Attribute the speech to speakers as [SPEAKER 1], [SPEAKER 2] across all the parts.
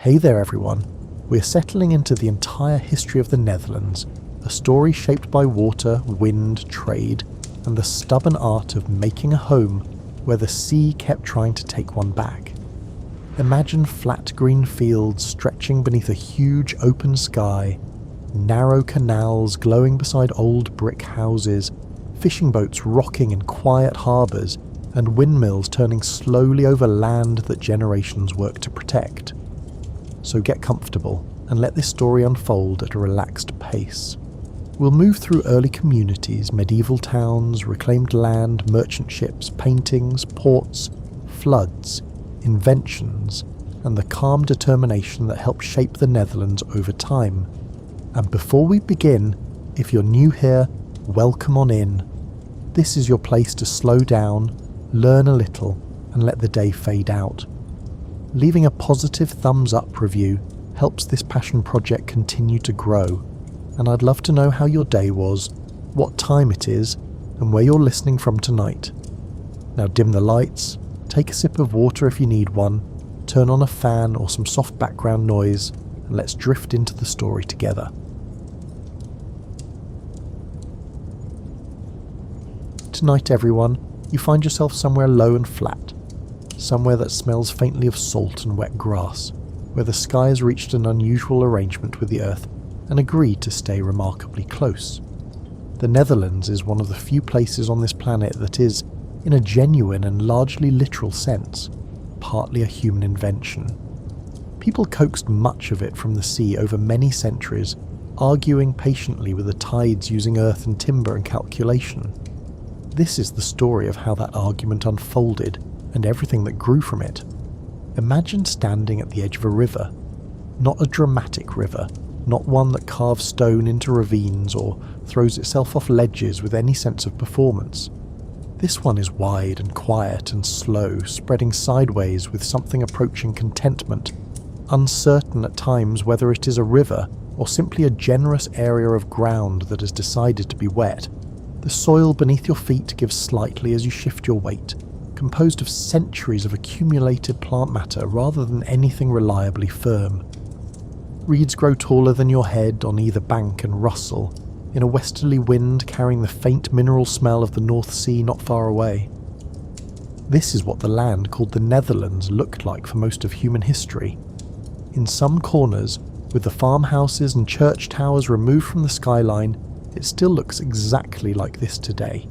[SPEAKER 1] Hey there everyone, we're settling into the entire history of the Netherlands, a story shaped by water, wind, trade, and the stubborn art of making a home where the sea kept trying to take one back. Imagine flat green fields stretching beneath a huge open sky, narrow canals glowing beside old brick houses, fishing boats rocking in quiet harbours, and windmills turning slowly over land that generations worked to protect. So get comfortable and let this story unfold at a relaxed pace. We'll move through early communities, medieval towns, reclaimed land, merchant ships, paintings, ports, floods, inventions, and the calm determination that helped shape the Netherlands over time. And before we begin, if you're new here, welcome on in. This is your place to slow down, learn a little, and let the day fade out. Leaving a positive thumbs up review helps this passion project continue to grow, and I'd love to know how your day was, what time it is, and where you're listening from tonight. Now dim the lights, take a sip of water if you need one, turn on a fan or some soft background noise, and let's drift into the story together. Tonight everyone, you find yourself somewhere low and flat. Somewhere that smells faintly of salt and wet grass, where the sky has reached an unusual arrangement with the earth and agreed to stay remarkably close. The Netherlands is one of the few places on this planet that is, in a genuine and largely literal sense, partly a human invention. People coaxed much of it from the sea over many centuries, arguing patiently with the tides using earth and timber and calculation. This is the story of how that argument unfolded and everything that grew from it. Imagine standing at the edge of a river. Not a dramatic river, not one that carves stone into ravines or throws itself off ledges with any sense of performance. This one is wide and quiet and slow, spreading sideways with something approaching contentment, uncertain at times whether it is a river or simply a generous area of ground that has decided to be wet. The soil beneath your feet gives slightly as you shift your weight, composed of centuries of accumulated plant matter rather than anything reliably firm. Reeds grow taller than your head on either bank and rustle, in a westerly wind carrying the faint mineral smell of the North Sea not far away. This is what the land called the Netherlands looked like for most of human history. In some corners, with the farmhouses and church towers removed from the skyline, it still looks exactly like this today.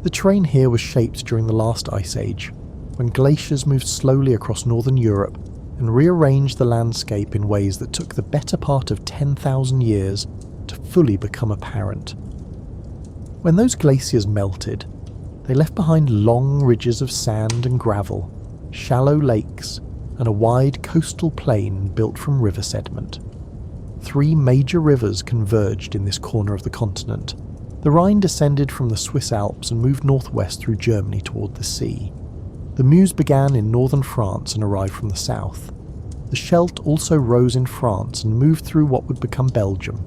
[SPEAKER 1] The terrain here was shaped during the last ice age, when glaciers moved slowly across northern Europe and rearranged the landscape in ways that took the better part of 10,000 years to fully become apparent. When those glaciers melted, they left behind long ridges of sand and gravel, shallow lakes, and a wide coastal plain built from river sediment. 3 major rivers converged in this corner of the continent. The Rhine descended from the Swiss Alps and moved northwest through Germany toward the sea. The Meuse began in northern France and arrived from the south. The Scheldt also rose in France and moved through what would become Belgium.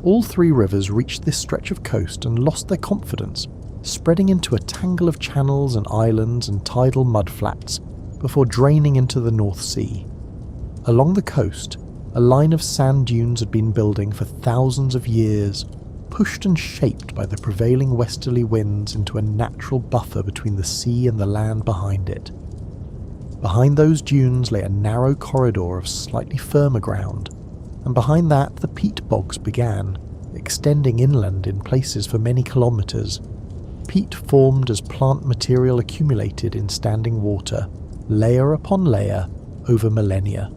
[SPEAKER 1] All 3 rivers reached this stretch of coast and lost their confidence, spreading into a tangle of channels and islands and tidal mudflats before draining into the North Sea. Along the coast, a line of sand dunes had been building for thousands of years, pushed and shaped by the prevailing westerly winds into a natural buffer between the sea and the land behind it. Behind those dunes lay a narrow corridor of slightly firmer ground, and behind that the peat bogs began, extending inland in places for many kilometres. Peat formed as plant material accumulated in standing water, layer upon layer, over millennia.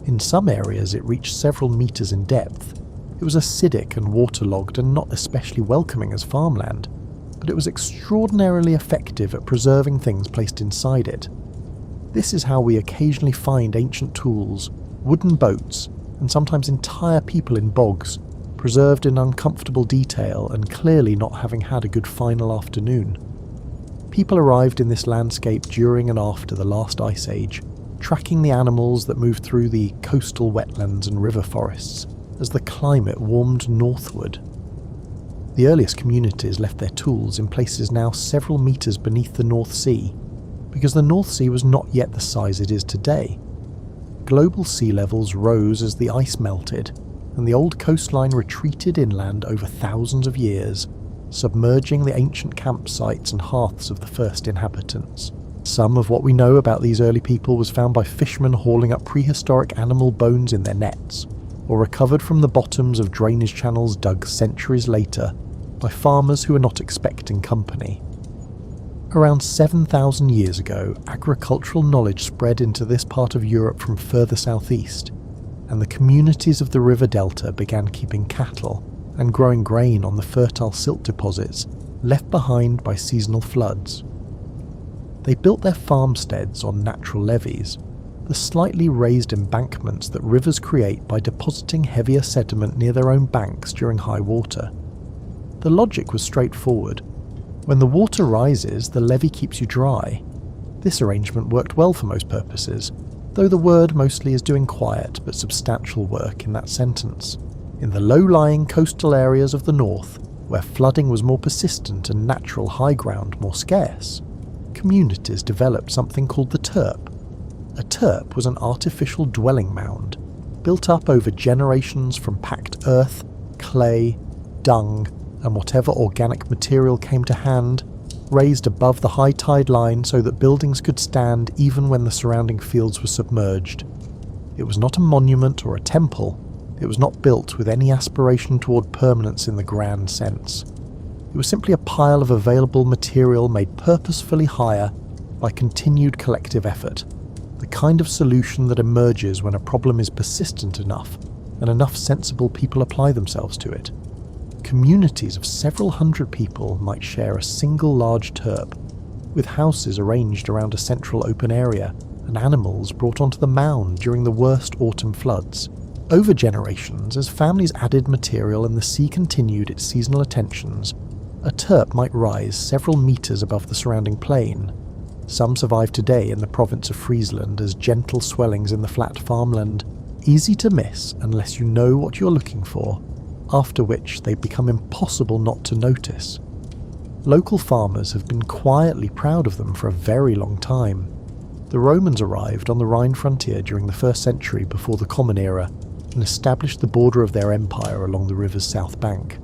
[SPEAKER 1] In some areas it reached several metres in depth. It was acidic and waterlogged and not especially welcoming as farmland, but it was extraordinarily effective at preserving things placed inside it. This is how we occasionally find ancient tools, wooden boats, and sometimes entire people in bogs, preserved in uncomfortable detail and clearly not having had a good final afternoon. People arrived in this landscape during and after the last ice age, tracking the animals that moved through the coastal wetlands and river forests as the climate warmed northward. The earliest communities left their tools in places now several metres beneath the North Sea, because the North Sea was not yet the size it is today. global sea levels rose as the ice melted, and the old coastline retreated inland over thousands of years, submerging the ancient campsites and hearths of the first inhabitants. Some of what we know about these early people was found by fishermen hauling up prehistoric animal bones in their nets, or recovered from the bottoms of drainage channels dug centuries later by farmers who were not expecting company. Around 7,000 years ago, agricultural knowledge spread into this part of Europe from further southeast, and the communities of the river delta began keeping cattle and growing grain on the fertile silt deposits left behind by seasonal floods. They built their farmsteads on natural levees, the slightly raised embankments that rivers create by depositing heavier sediment near their own banks during high water. The logic was straightforward. When the water rises, the levee keeps you dry. This arrangement worked well for most purposes, though the word mostly is doing quiet but substantial work in that sentence. In the low-lying coastal areas of the north, where flooding was more persistent and natural high ground more scarce, communities developed something called the terp. A terp was an artificial dwelling mound, built up over generations from packed earth, clay, dung, and whatever organic material came to hand, raised above the high tide line so that buildings could stand even when the surrounding fields were submerged. It was not a monument or a temple. It was not built with any aspiration toward permanence in the grand sense. It was simply a pile of available material made purposefully higher by continued collective effort, the kind of solution that emerges when a problem is persistent enough and enough sensible people apply themselves to it. Communities of several hundred people might share a single large terp, with houses arranged around a central open area and animals brought onto the mound during the worst autumn floods. Over generations, as families added material and the sea continued its seasonal attentions, a terp might rise several meters above the surrounding plain. Some survive today in the province of Friesland as gentle swellings in the flat farmland, easy to miss unless you know what you're looking for, after which they become impossible not to notice. Local farmers have been quietly proud of them for a very long time. The Romans arrived on the Rhine frontier during the 1st century before the Common Era and established the border of their empire along the river's south bank.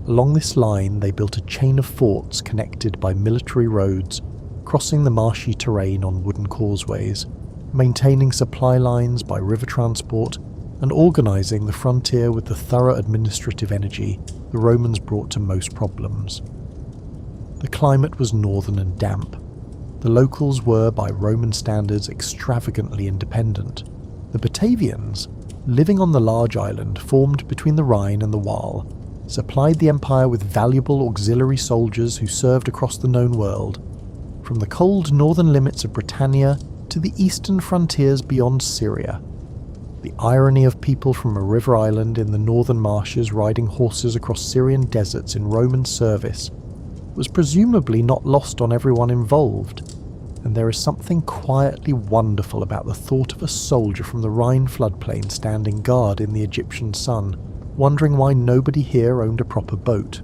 [SPEAKER 1] Along this line they built a chain of forts connected by military roads, crossing the marshy terrain on wooden causeways, maintaining supply lines by river transport, and organising the frontier with the thorough administrative energy the Romans brought to most problems. The climate was northern and damp. The locals were, by Roman standards, extravagantly independent. The Batavians, living on the large island formed between the Rhine and the Waal, supplied the empire with valuable auxiliary soldiers who served across the known world, from the cold northern limits of Britannia to the eastern frontiers beyond Syria. The irony of people from a river island in the northern marshes riding horses across Syrian deserts in Roman service was presumably not lost on everyone involved, and there is something quietly wonderful about the thought of a soldier from the Rhine floodplain standing guard in the Egyptian sun, wondering why nobody here owned a proper boat.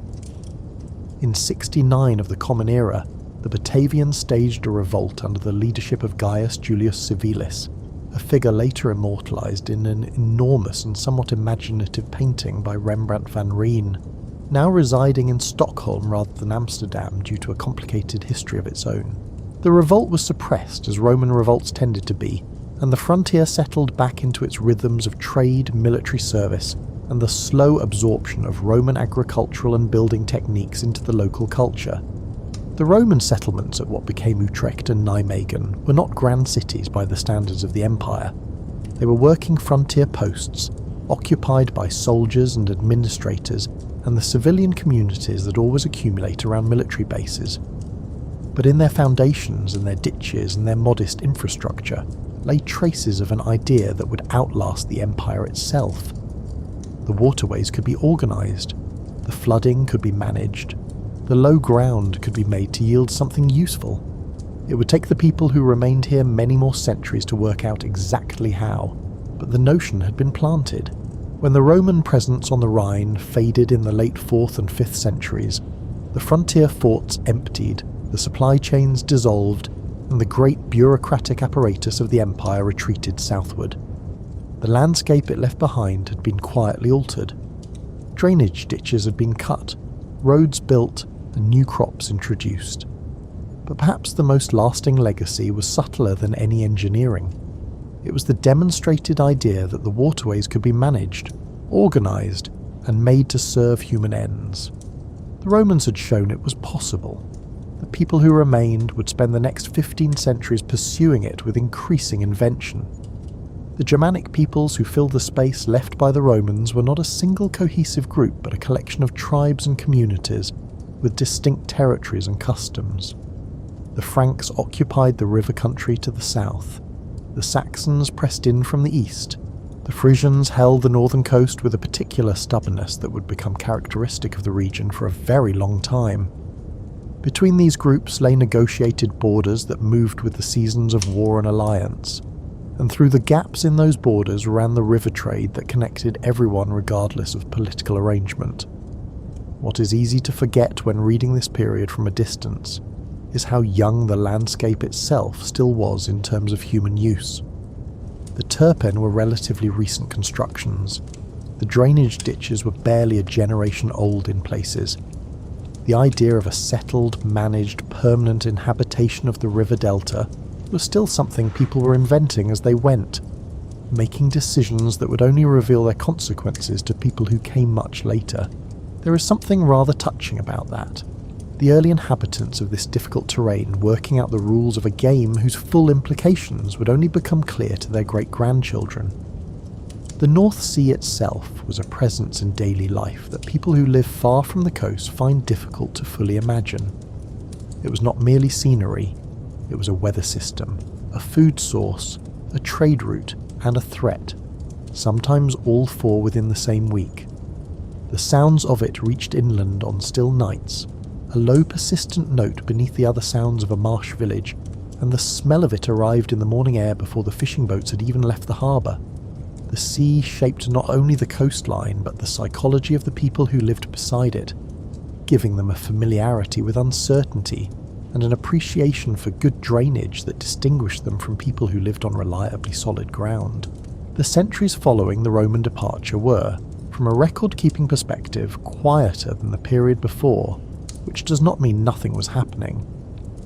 [SPEAKER 1] In 69 of the Common Era, the Batavians staged a revolt under the leadership of Gaius Julius Civilis, a figure later immortalised in an enormous and somewhat imaginative painting by Rembrandt van Rijn, now residing in Stockholm rather than Amsterdam due to a complicated history of its own. The revolt was suppressed, as Roman revolts tended to be, and the frontier settled back into its rhythms of trade, military service, and the slow absorption of Roman agricultural and building techniques into the local culture. The Roman settlements at what became Utrecht and Nijmegen were not grand cities by the standards of the empire. They were working frontier posts, occupied by soldiers and administrators and the civilian communities that always accumulate around military bases. But in their foundations and their ditches and their modest infrastructure lay traces of an idea that would outlast the empire itself. The waterways could be organised, the flooding could be managed, the low ground could be made to yield something useful. It would take the people who remained here many more centuries to work out exactly how, but the notion had been planted. When the Roman presence on the Rhine faded in the late 4th and 5th centuries, the frontier forts emptied, the supply chains dissolved, and the great bureaucratic apparatus of the empire retreated southward. The landscape it left behind had been quietly altered. Drainage ditches had been cut, roads built, and new crops introduced. But perhaps the most lasting legacy was subtler than any engineering. It was the demonstrated idea that the waterways could be managed, organised, and made to serve human ends. The Romans had shown it was possible. The people who remained would spend the next 15 centuries pursuing it with increasing invention. The Germanic peoples who filled the space left by the Romans were not a single cohesive group but a collection of tribes and communities with distinct territories and customs. The Franks occupied the river country to the south. The Saxons pressed in from the east. The Frisians held the northern coast with a particular stubbornness that would become characteristic of the region for a very long time. Between these groups lay negotiated borders that moved with the seasons of war and alliance, and through the gaps in those borders ran the river trade that connected everyone regardless of political arrangement. What is easy to forget when reading this period from a distance is how young the landscape itself still was in terms of human use. The Turpen were relatively recent constructions. The drainage ditches were barely a generation old in places. The idea of a settled, managed, permanent inhabitation of the river delta was still something people were inventing as they went, making decisions that would only reveal their consequences to people who came much later. There is something rather touching about that. The early inhabitants of this difficult terrain working out the rules of a game whose full implications would only become clear to their great-grandchildren. The North Sea itself was a presence in daily life that people who live far from the coast find difficult to fully imagine. It was not merely scenery, it was a weather system, a food source, a trade route, and a threat, sometimes all four within the same week. The sounds of it reached inland on still nights, a low persistent note beneath the other sounds of a marsh village, and the smell of it arrived in the morning air before the fishing boats had even left the harbour. The sea shaped not only the coastline but the psychology of the people who lived beside it, giving them a familiarity with uncertainty and an appreciation for good drainage that distinguished them from people who lived on reliably solid ground. The centuries following the Roman departure were, from a record-keeping perspective, quieter than the period before, which does not mean nothing was happening.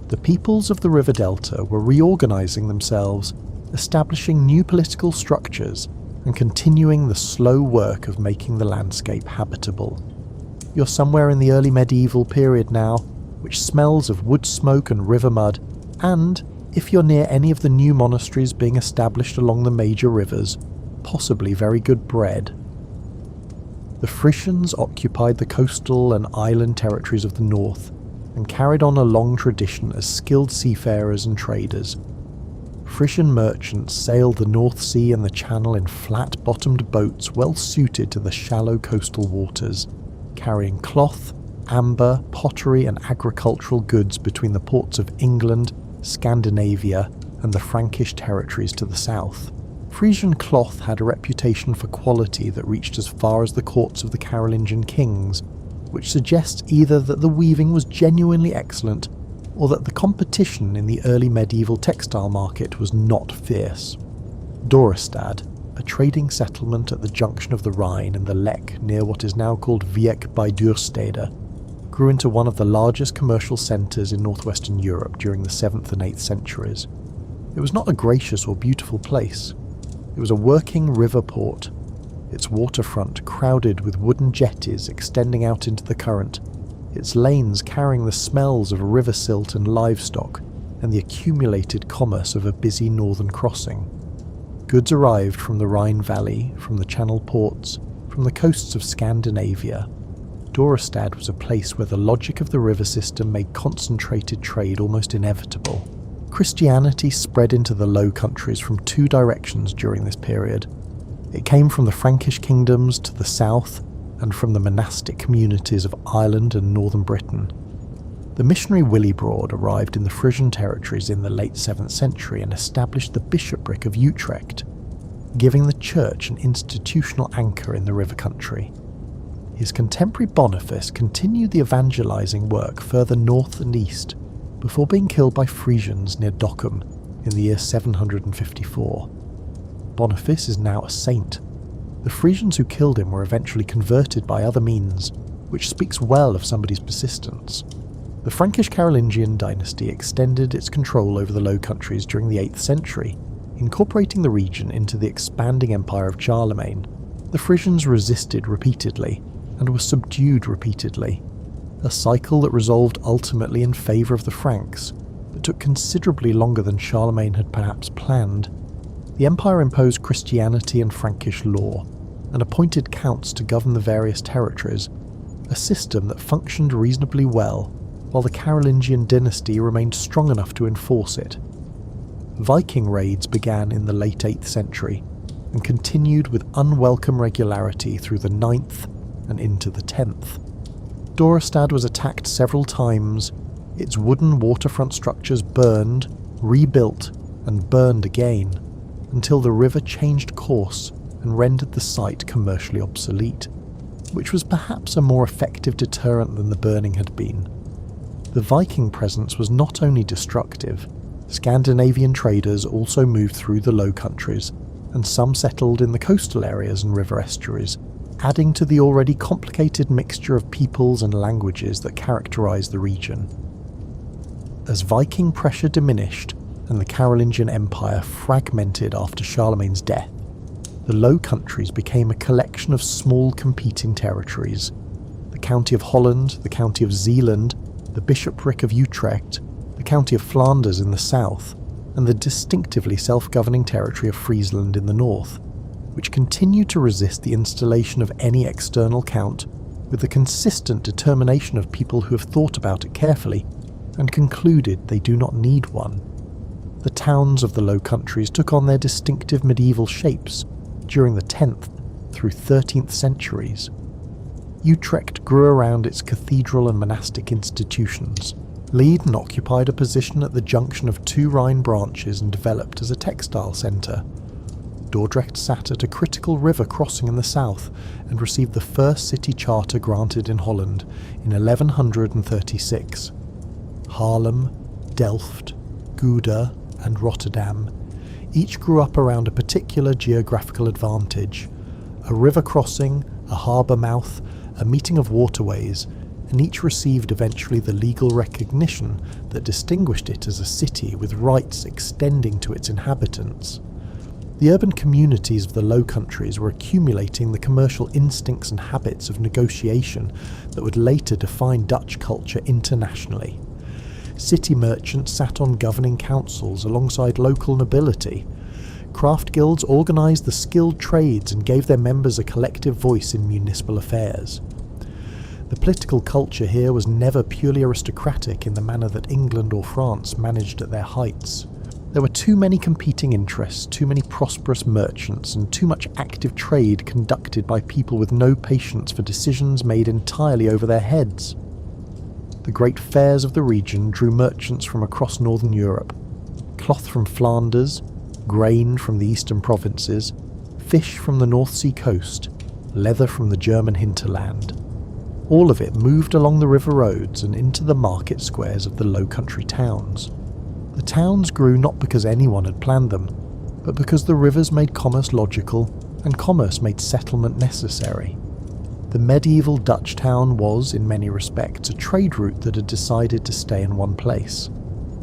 [SPEAKER 1] The peoples of the river delta were reorganising themselves, establishing new political structures, and continuing the slow work of making the landscape habitable. You're somewhere in the early medieval period now, which smells of wood smoke and river mud, and, if you're near any of the new monasteries being established along the major rivers, possibly very good bread. The Frisians occupied the coastal and island territories of the north, and carried on a long tradition as skilled seafarers and traders. Frisian merchants sailed the North Sea and the Channel in flat-bottomed boats well suited to the shallow coastal waters, carrying cloth, amber, pottery and agricultural goods between the ports of England, Scandinavia and the Frankish territories to the south. Frisian cloth had a reputation for quality that reached as far as the courts of the Carolingian kings, which suggests either that the weaving was genuinely excellent or that the competition in the early medieval textile market was not fierce. Dorestad, a trading settlement at the junction of the Rhine and the Lech near what is now called Wieck bei Duurstede, grew into one of the largest commercial centres in northwestern Europe during the 7th and 8th centuries. It was not a gracious or beautiful place. It was a working river port, its waterfront crowded with wooden jetties extending out into the current, its lanes carrying the smells of river silt and livestock and the accumulated commerce of a busy northern crossing. Goods arrived from the Rhine Valley, from the Channel ports, from the coasts of Scandinavia. Dorestad was a place where the logic of the river system made concentrated trade almost inevitable. Christianity spread into the Low Countries from two directions during this period. It came from the Frankish kingdoms to the south and from the monastic communities of Ireland and northern Britain. The missionary Willibrord arrived in the Frisian territories in the late 7th century and established the bishopric of Utrecht, giving the church an institutional anchor in the river country. His contemporary Boniface continued the evangelizing work further north and east, before being killed by Frisians near Dockham in the year 754. Boniface is now a saint. The Frisians who killed him were eventually converted by other means, which speaks well of somebody's persistence. The Frankish Carolingian dynasty extended its control over the Low Countries during the 8th century, incorporating the region into the expanding empire of Charlemagne. The Frisians resisted repeatedly, and were subdued repeatedly, a cycle that resolved ultimately in favour of the Franks, but took considerably longer than Charlemagne had perhaps planned. The empire imposed Christianity and Frankish law, and appointed counts to govern the various territories, a system that functioned reasonably well, while the Carolingian dynasty remained strong enough to enforce it. Viking raids began in the late 8th century, and continued with unwelcome regularity through the 9th and into the 10th. Dorestad was attacked several times, its wooden waterfront structures burned, rebuilt, and burned again, until the river changed course and rendered the site commercially obsolete, which was perhaps a more effective deterrent than the burning had been. The Viking presence was not only destructive, Scandinavian traders also moved through the Low Countries, and some settled in the coastal areas and river estuaries, adding to the already complicated mixture of peoples and languages that characterised the region. As Viking pressure diminished and the Carolingian Empire fragmented after Charlemagne's death, the Low Countries became a collection of small competing territories. The County of Holland, the County of Zeeland, the Bishopric of Utrecht, the County of Flanders in the south, and the distinctively self-governing territory of Friesland in the north, which continued to resist the installation of any external count with the consistent determination of people who have thought about it carefully and concluded they do not need one. The towns of the Low Countries took on their distinctive medieval shapes during the 10th through 13th centuries. Utrecht grew around its cathedral and monastic institutions. Leiden occupied a position at the junction of two Rhine branches and developed as a textile centre. Dordrecht sat at a critical river crossing in the south and received the first city charter granted in Holland in 1136. Haarlem, Delft, Gouda, and Rotterdam each grew up around a particular geographical advantage: a river crossing, a harbour mouth, a meeting of waterways, and each received eventually the legal recognition that distinguished it as a city with rights extending to its inhabitants. The urban communities of the Low Countries were accumulating the commercial instincts and habits of negotiation that would later define Dutch culture internationally. City merchants sat on governing councils alongside local nobility. Craft guilds organised the skilled trades and gave their members a collective voice in municipal affairs. The political culture here was never purely aristocratic in the manner that England or France managed at their heights. There were too many competing interests, too many prosperous merchants, and too much active trade conducted by people with no patience for decisions made entirely over their heads. The great fairs of the region drew merchants from across northern Europe, cloth from Flanders, grain from the eastern provinces, fish from the North Sea coast, leather from the German hinterland. All of it moved along the river roads and into the market squares of the Low Country towns. The towns grew not because anyone had planned them, but because the rivers made commerce logical and commerce made settlement necessary. The medieval Dutch town was, in many respects, a trade route that had decided to stay in one place.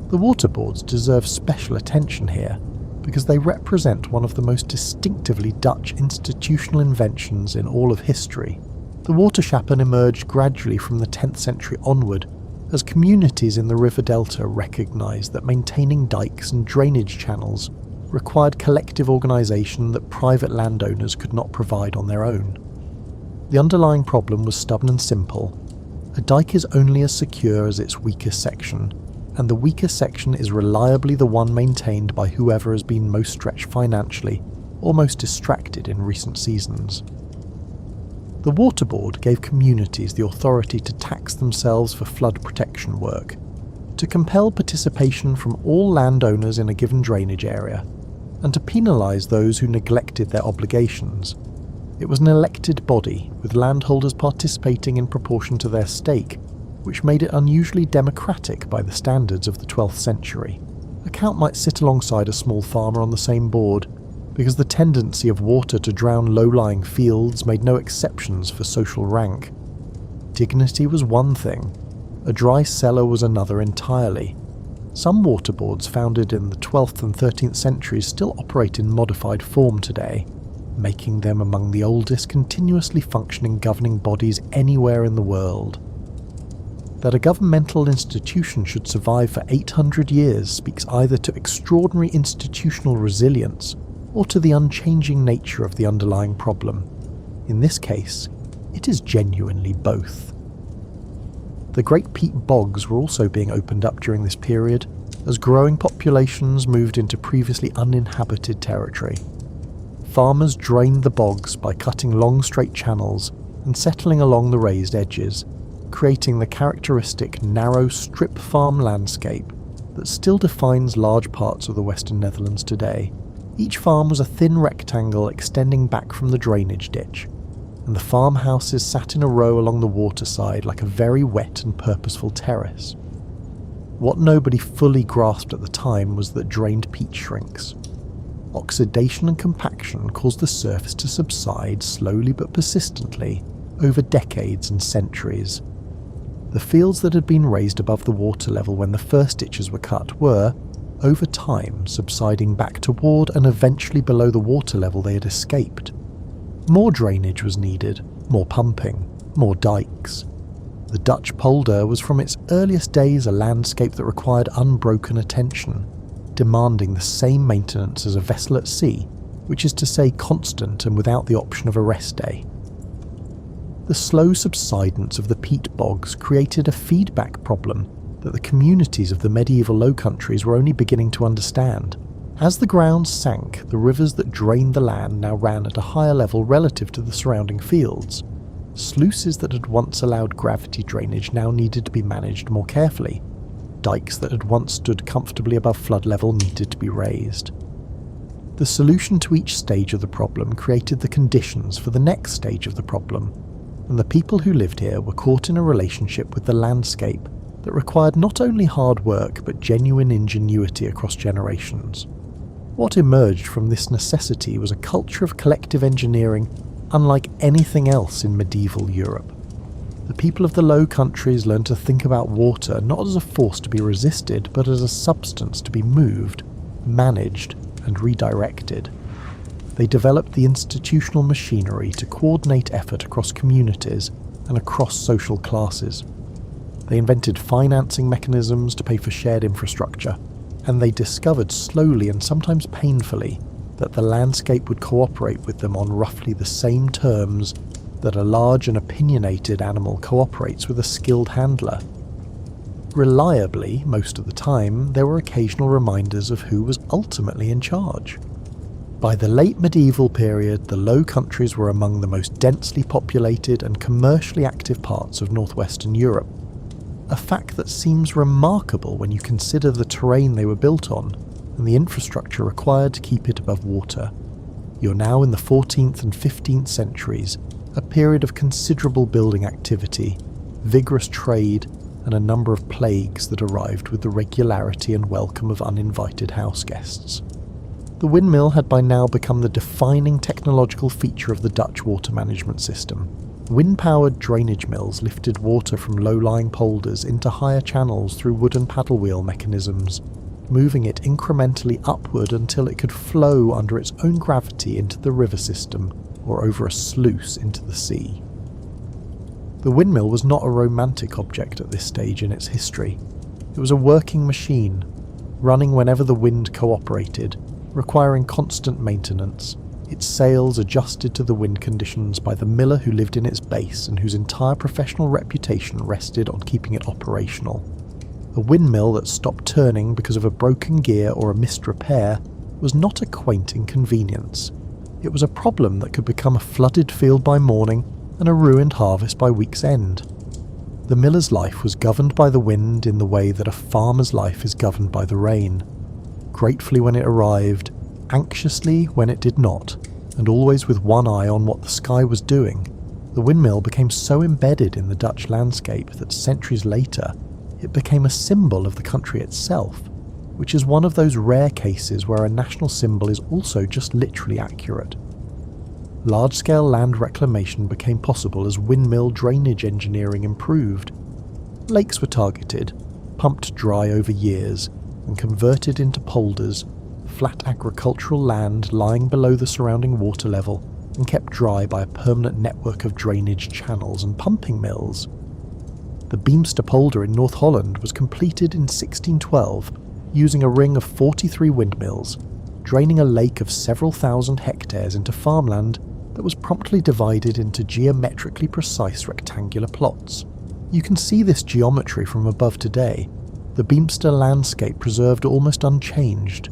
[SPEAKER 1] The waterboards deserve special attention here, because they represent one of the most distinctively Dutch institutional inventions in all of history. The waterschappen emerged gradually from the 10th century onward, as communities in the river delta recognised that maintaining dikes and drainage channels required collective organisation that private landowners could not provide on their own. The underlying problem was stubborn and simple. A dike is only as secure as its weakest section, and the weakest section is reliably the one maintained by whoever has been most stretched financially or most distracted in recent seasons. The Waterboard gave communities the authority to tax themselves for flood protection work, to compel participation from all landowners in a given drainage area, and to penalise those who neglected their obligations. It was an elected body, with landholders participating in proportion to their stake, which made it unusually democratic by the standards of the 12th century. A count might sit alongside a small farmer on the same board, because the tendency of water to drown low-lying fields made no exceptions for social rank. Dignity was one thing, a dry cellar was another entirely. Some waterboards founded in the 12th and 13th centuries still operate in modified form today, making them among the oldest continuously functioning governing bodies anywhere in the world. That a governmental institution should survive for 800 years speaks either to extraordinary institutional resilience or to the unchanging nature of the underlying problem. In this case, it is genuinely both. The Great Peat Bogs were also being opened up during this period, as growing populations moved into previously uninhabited territory. Farmers drained the bogs by cutting long straight channels and settling along the raised edges, creating the characteristic narrow strip farm landscape that still defines large parts of the Western Netherlands today. Each farm was a thin rectangle extending back from the drainage ditch, and the farmhouses sat in a row along the waterside like a very wet and purposeful terrace. What nobody fully grasped at the time was that drained peat shrinks. Oxidation and compaction caused the surface to subside slowly but persistently over decades and centuries. The fields that had been raised above the water level when the first ditches were cut were, over time, subsiding back toward and eventually below the water level they had escaped. More drainage was needed, more pumping, more dikes. The Dutch polder was from its earliest days a landscape that required unbroken attention, demanding the same maintenance as a vessel at sea, which is to say constant and without the option of a rest day. The slow subsidence of the peat bogs created a feedback problem that the communities of the medieval Low Countries were only beginning to understand. As the ground sank, the rivers that drained the land now ran at a higher level relative to the surrounding fields. Sluices that had once allowed gravity drainage now needed to be managed more carefully. Dikes that had once stood comfortably above flood level needed to be raised. The solution to each stage of the problem created the conditions for the next stage of the problem, and the people who lived here were caught in a relationship with the landscape that required not only hard work but genuine ingenuity across generations. What emerged from this necessity was a culture of collective engineering unlike anything else in medieval Europe. The people of the Low Countries learned to think about water not as a force to be resisted, but as a substance to be moved, managed, and redirected. They developed the institutional machinery to coordinate effort across communities and across social classes. They invented financing mechanisms to pay for shared infrastructure, and they discovered slowly and sometimes painfully that the landscape would cooperate with them on roughly the same terms that a large and opinionated animal cooperates with a skilled handler. Reliably, most of the time, there were occasional reminders of who was ultimately in charge. By the late medieval period, the Low Countries were among the most densely populated and commercially active parts of northwestern Europe, a fact that seems remarkable when you consider the terrain they were built on and the infrastructure required to keep it above water. You're now in the 14th and 15th centuries, a period of considerable building activity, vigorous trade, and a number of plagues that arrived with the regularity and welcome of uninvited house guests. The windmill had by now become the defining technological feature of the Dutch water management system. Wind-powered drainage mills lifted water from low-lying polders into higher channels through wooden paddle wheel mechanisms, moving it incrementally upward until it could flow under its own gravity into the river system or over a sluice into the sea. The windmill was not a romantic object at this stage in its history. It was a working machine, running whenever the wind cooperated, requiring constant maintenance, its sails adjusted to the wind conditions by the miller who lived in its base and whose entire professional reputation rested on keeping it operational. A windmill that stopped turning because of a broken gear or a missed repair was not a quaint inconvenience. It was a problem that could become a flooded field by morning and a ruined harvest by week's end. The miller's life was governed by the wind in the way that a farmer's life is governed by the rain. Gratefully when it arrived, anxiously when it did not, and always with one eye on what the sky was doing. The windmill became so embedded in the Dutch landscape that centuries later it became a symbol of the country itself, which is one of those rare cases where a national symbol is also just literally accurate. Large-scale land reclamation became possible as windmill drainage engineering improved. Lakes were targeted, pumped dry over years, and converted into polders, flat agricultural land lying below the surrounding water level and kept dry by a permanent network of drainage channels and pumping mills. The Beemster polder in North Holland was completed in 1612 using a ring of 43 windmills, draining a lake of several thousand hectares into farmland that was promptly divided into geometrically precise rectangular plots. You can see this geometry from above today, the Beemster landscape preserved almost unchanged.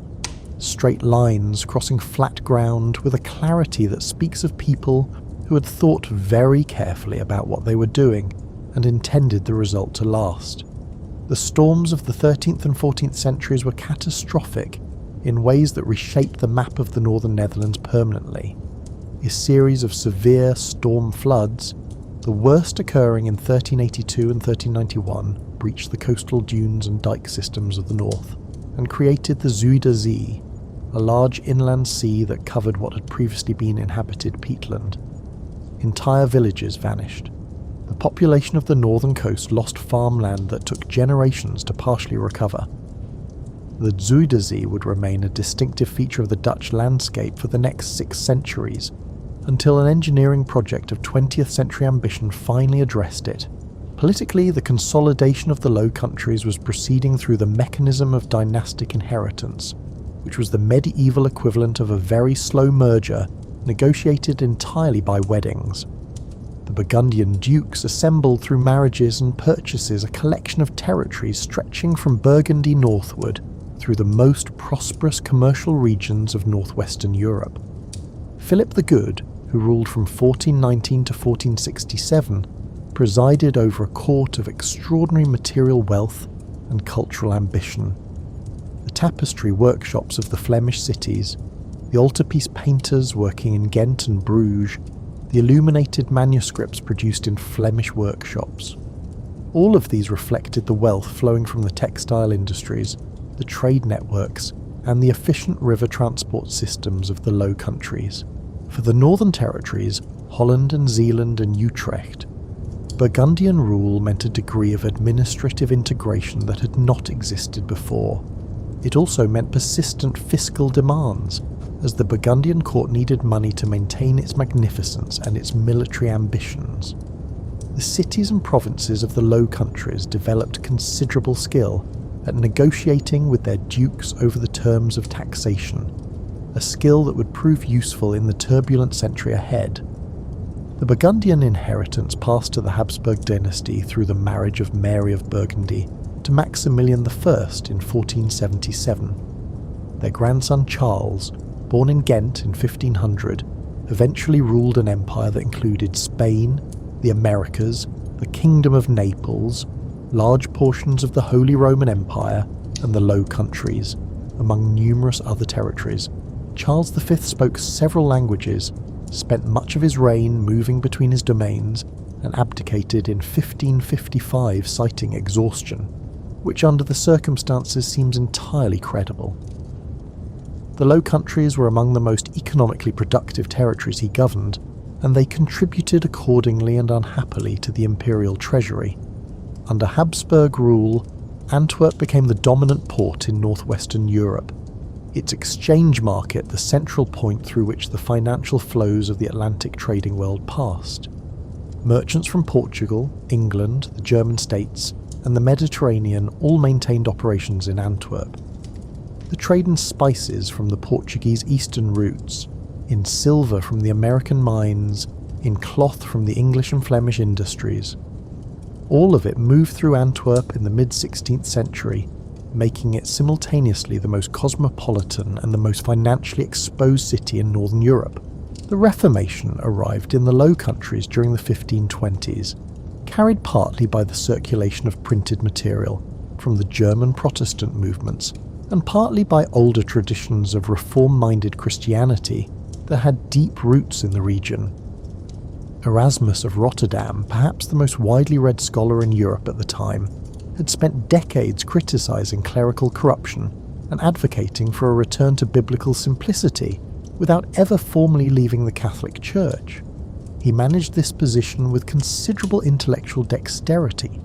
[SPEAKER 1] Straight lines crossing flat ground with a clarity that speaks of people who had thought very carefully about what they were doing and intended the result to last. The storms of the 13th and 14th centuries were catastrophic in ways that reshaped the map of the northern Netherlands permanently. A series of severe storm floods, the worst occurring in 1382 and 1391, breached the coastal dunes and dike systems of the north and created the Zuider Zee, a large inland sea that covered what had previously been inhabited peatland. Entire villages vanished. The population of the northern coast lost farmland that took generations to partially recover. The Zuiderzee would remain a distinctive feature of the Dutch landscape for the next 6 centuries, until an engineering project of 20th century ambition finally addressed it. Politically, the consolidation of the Low Countries was proceeding through the mechanism of dynastic inheritance, which was the medieval equivalent of a very slow merger negotiated entirely by weddings. The Burgundian dukes assembled through marriages and purchases a collection of territories stretching from Burgundy northward through the most prosperous commercial regions of northwestern Europe. Philip the Good, who ruled from 1419 to 1467, presided over a court of extraordinary material wealth and cultural ambition. The tapestry workshops of the Flemish cities, the altarpiece painters working in Ghent and Bruges, the illuminated manuscripts produced in Flemish workshops. All of these reflected the wealth flowing from the textile industries, the trade networks, and the efficient river transport systems of the Low Countries. For the northern territories, Holland and Zeeland and Utrecht, Burgundian rule meant a degree of administrative integration that had not existed before. It also meant persistent fiscal demands, as the Burgundian court needed money to maintain its magnificence and its military ambitions. The cities and provinces of the Low Countries developed considerable skill at negotiating with their dukes over the terms of taxation, a skill that would prove useful in the turbulent century ahead. The Burgundian inheritance passed to the Habsburg dynasty through the marriage of Mary of Burgundy to Maximilian I in 1477. Their grandson Charles, born in Ghent in 1500, eventually ruled an empire that included Spain, the Americas, the Kingdom of Naples, large portions of the Holy Roman Empire, and the Low Countries, among numerous other territories. Charles V spoke several languages, spent much of his reign moving between his domains, and abdicated in 1555, citing exhaustion, which under the circumstances seems entirely credible. The Low Countries were among the most economically productive territories he governed, and they contributed accordingly and unhappily to the imperial treasury. Under Habsburg rule, Antwerp became the dominant port in northwestern Europe, its exchange market the central point through which the financial flows of the Atlantic trading world passed. Merchants from Portugal, England, the German states, and the Mediterranean all maintained operations in Antwerp. The trade in spices from the Portuguese eastern routes, in silver from the American mines, in cloth from the English and Flemish industries. All of it moved through Antwerp in the mid-16th century, making it simultaneously the most cosmopolitan and the most financially exposed city in northern Europe. The Reformation arrived in the Low Countries during the 1520s, carried partly by the circulation of printed material from the German Protestant movements, and partly by older traditions of reform-minded Christianity that had deep roots in the region. Erasmus of Rotterdam, perhaps the most widely read scholar in Europe at the time, had spent decades criticising clerical corruption and advocating for a return to biblical simplicity without ever formally leaving the Catholic Church. He managed this position with considerable intellectual dexterity,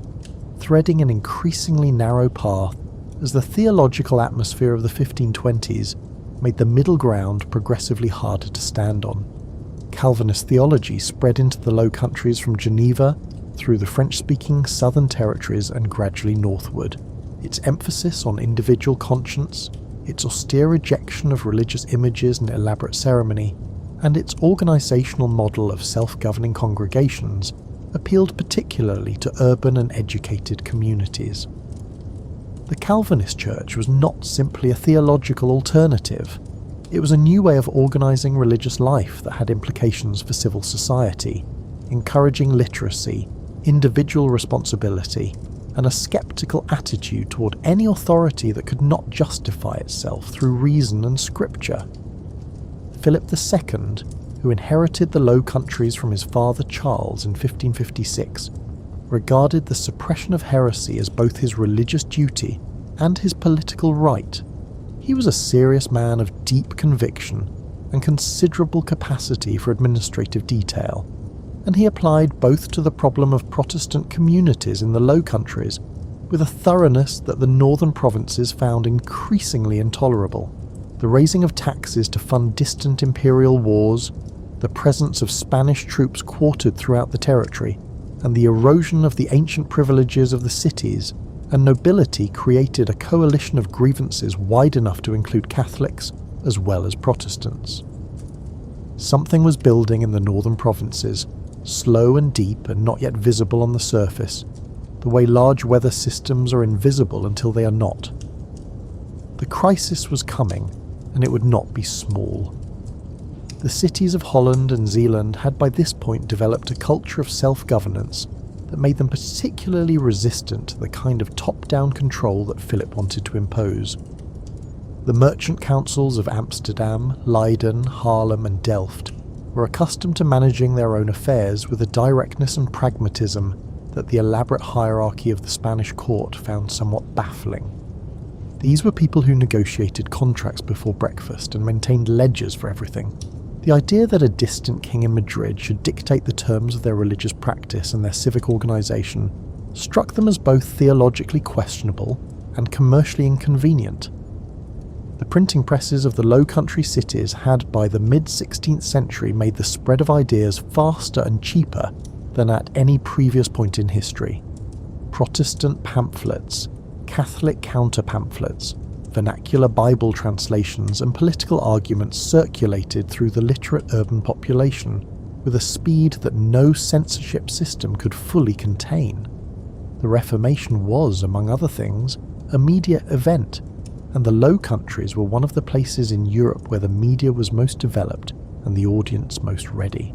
[SPEAKER 1] threading an increasingly narrow path as the theological atmosphere of the 1520s made the middle ground progressively harder to stand on. Calvinist theology spread into the Low Countries from Geneva through the French-speaking southern territories and gradually northward. Its emphasis on individual conscience, its austere rejection of religious images and elaborate ceremony, and its organisational model of self-governing congregations appealed particularly to urban and educated communities. The Calvinist Church was not simply a theological alternative. It was a new way of organising religious life that had implications for civil society, encouraging literacy, individual responsibility, and a sceptical attitude toward any authority that could not justify itself through reason and scripture. Philip II, who inherited the Low Countries from his father Charles in 1556, regarded the suppression of heresy as both his religious duty and his political right. He was a serious man of deep conviction and considerable capacity for administrative detail, and he applied both to the problem of Protestant communities in the Low Countries with a thoroughness that the northern provinces found increasingly intolerable. The raising of taxes to fund distant imperial wars, the presence of Spanish troops quartered throughout the territory, and the erosion of the ancient privileges of the cities and nobility created a coalition of grievances wide enough to include Catholics as well as Protestants. Something was building in the northern provinces, slow and deep and not yet visible on the surface, the way large weather systems are invisible until they are not. The crisis was coming, and it would not be small. The cities of Holland and Zeeland had by this point developed a culture of self-governance that made them particularly resistant to the kind of top-down control that Philip wanted to impose. The merchant councils of Amsterdam, Leiden, Haarlem and Delft were accustomed to managing their own affairs with a directness and pragmatism that the elaborate hierarchy of the Spanish court found somewhat baffling. These were people who negotiated contracts before breakfast and maintained ledgers for everything. The idea that a distant king in Madrid should dictate the terms of their religious practice and their civic organisation struck them as both theologically questionable and commercially inconvenient. The printing presses of the Low Country cities had by the mid-16th century made the spread of ideas faster and cheaper than at any previous point in history. Protestant pamphlets, Catholic counter-pamphlets, vernacular Bible translations and political arguments circulated through the literate urban population with a speed that no censorship system could fully contain. The Reformation was, among other things, a media event, and the Low Countries were one of the places in Europe where the media was most developed and the audience most ready.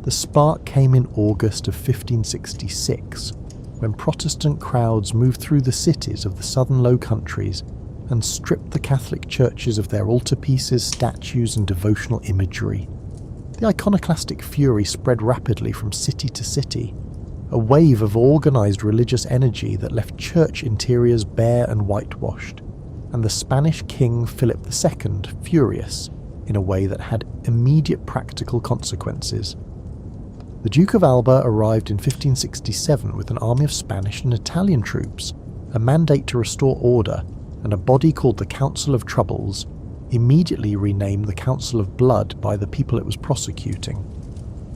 [SPEAKER 1] The spark came in August of 1566, when Protestant crowds moved through the cities of the southern Low Countries and stripped the Catholic churches of their altarpieces, statues and devotional imagery. The iconoclastic fury spread rapidly from city to city, a wave of organised religious energy that left church interiors bare and whitewashed, and the Spanish king Philip II furious in a way that had immediate practical consequences. The Duke of Alba arrived in 1567 with an army of Spanish and Italian troops, a mandate to restore order, and a body called the Council of Troubles, immediately renamed the Council of Blood by the people it was prosecuting.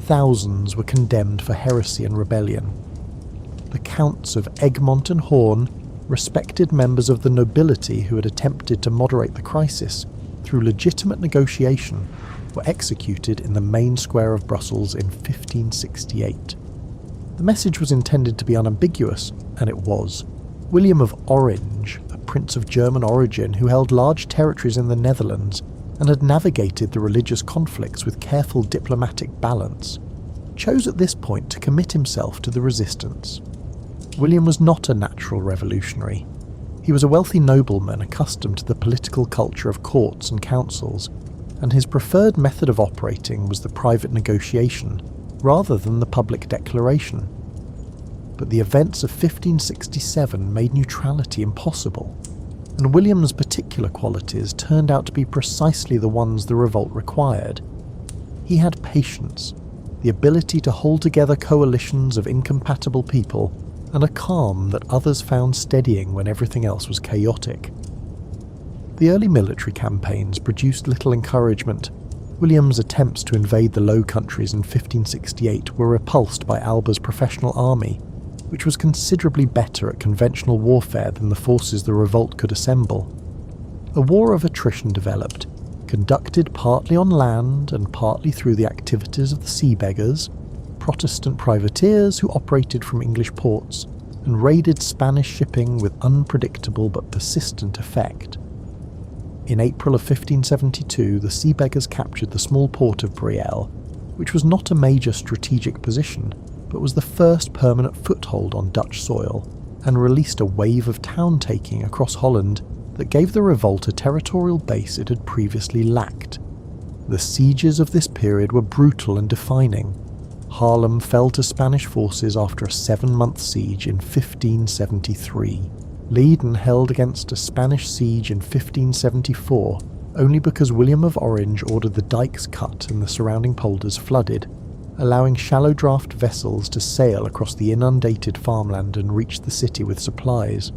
[SPEAKER 1] Thousands were condemned for heresy and rebellion. The Counts of Egmont and Horn, respected members of the nobility who had attempted to moderate the crisis through legitimate negotiation, were executed in the main square of Brussels in 1568. The message was intended to be unambiguous, and it was. William of Orange, a prince of German origin who held large territories in the Netherlands and had navigated the religious conflicts with careful diplomatic balance, chose at this point to commit himself to the resistance. William was not a natural revolutionary. He was a wealthy nobleman accustomed to the political culture of courts and councils, and his preferred method of operating was the private negotiation, rather than the public declaration. But the events of 1567 made neutrality impossible, and William's particular qualities turned out to be precisely the ones the revolt required. He had patience, the ability to hold together coalitions of incompatible people, and a calm that others found steadying when everything else was chaotic. The early military campaigns produced little encouragement. William's attempts to invade the Low Countries in 1568 were repulsed by Alba's professional army, which was considerably better at conventional warfare than the forces the revolt could assemble. A war of attrition developed, conducted partly on land and partly through the activities of the sea beggars, Protestant privateers who operated from English ports and raided Spanish shipping with unpredictable but persistent effect. In April of 1572, the sea beggars captured the small port of Brielle, which was not a major strategic position, but was the first permanent foothold on Dutch soil, and released a wave of town-taking across Holland that gave the revolt a territorial base it had previously lacked. The sieges of this period were brutal and defining. Haarlem fell to Spanish forces after a 7-month siege in 1573. Leyden held against a Spanish siege in 1574, only because William of Orange ordered the dikes cut and the surrounding polders flooded, allowing shallow draft vessels to sail across the inundated farmland and reach the city with supplies.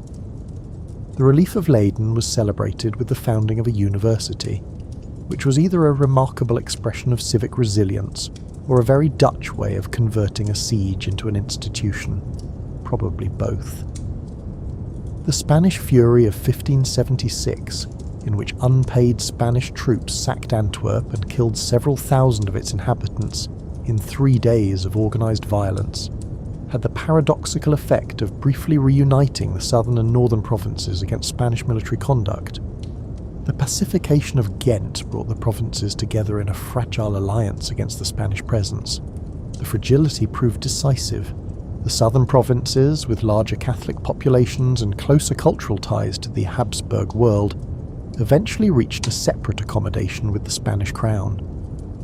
[SPEAKER 1] The relief of Leyden was celebrated with the founding of a university, which was either a remarkable expression of civic resilience or a very Dutch way of converting a siege into an institution, probably both. The Spanish Fury of 1576, in which unpaid Spanish troops sacked Antwerp and killed several thousand of its inhabitants in 3 days of organised violence, had the paradoxical effect of briefly reuniting the southern and northern provinces against Spanish military conduct. The pacification of Ghent brought the provinces together in a fragile alliance against the Spanish presence. The fragility proved decisive. The southern provinces, with larger Catholic populations and closer cultural ties to the Habsburg world, eventually reached a separate accommodation with the Spanish crown.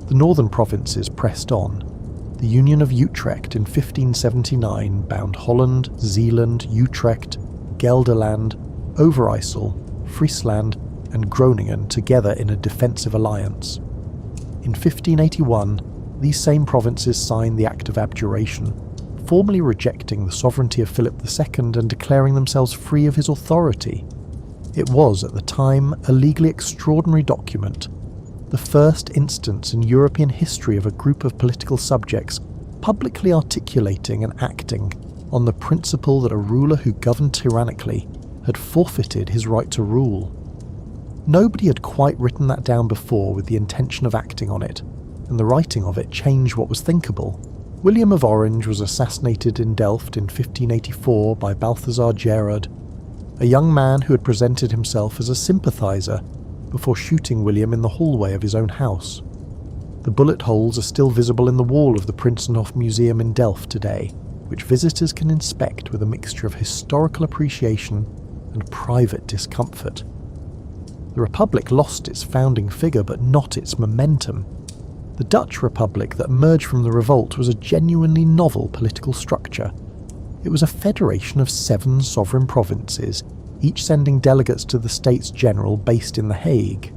[SPEAKER 1] The northern provinces pressed on. The Union of Utrecht in 1579 bound Holland, Zeeland, Utrecht, Gelderland, Overijssel, Friesland, and Groningen together in a defensive alliance. In 1581, these same provinces signed the Act of Abjuration, formally rejecting the sovereignty of Philip II and declaring themselves free of his authority. It was, at the time, a legally extraordinary document, the first instance in European history of a group of political subjects publicly articulating and acting on the principle that a ruler who governed tyrannically had forfeited his right to rule. Nobody had quite written that down before with the intention of acting on it, and the writing of it changed what was thinkable. William of Orange was assassinated in Delft in 1584 by Balthazar Gerard, a young man who had presented himself as a sympathiser before shooting William in the hallway of his own house. The bullet holes are still visible in the wall of the Prinsenhof Museum in Delft today, which visitors can inspect with a mixture of historical appreciation and private discomfort. The Republic lost its founding figure but not its momentum. The Dutch Republic that emerged from the revolt was a genuinely novel political structure. It was a federation of 7 sovereign provinces, each sending delegates to the States General based in The Hague.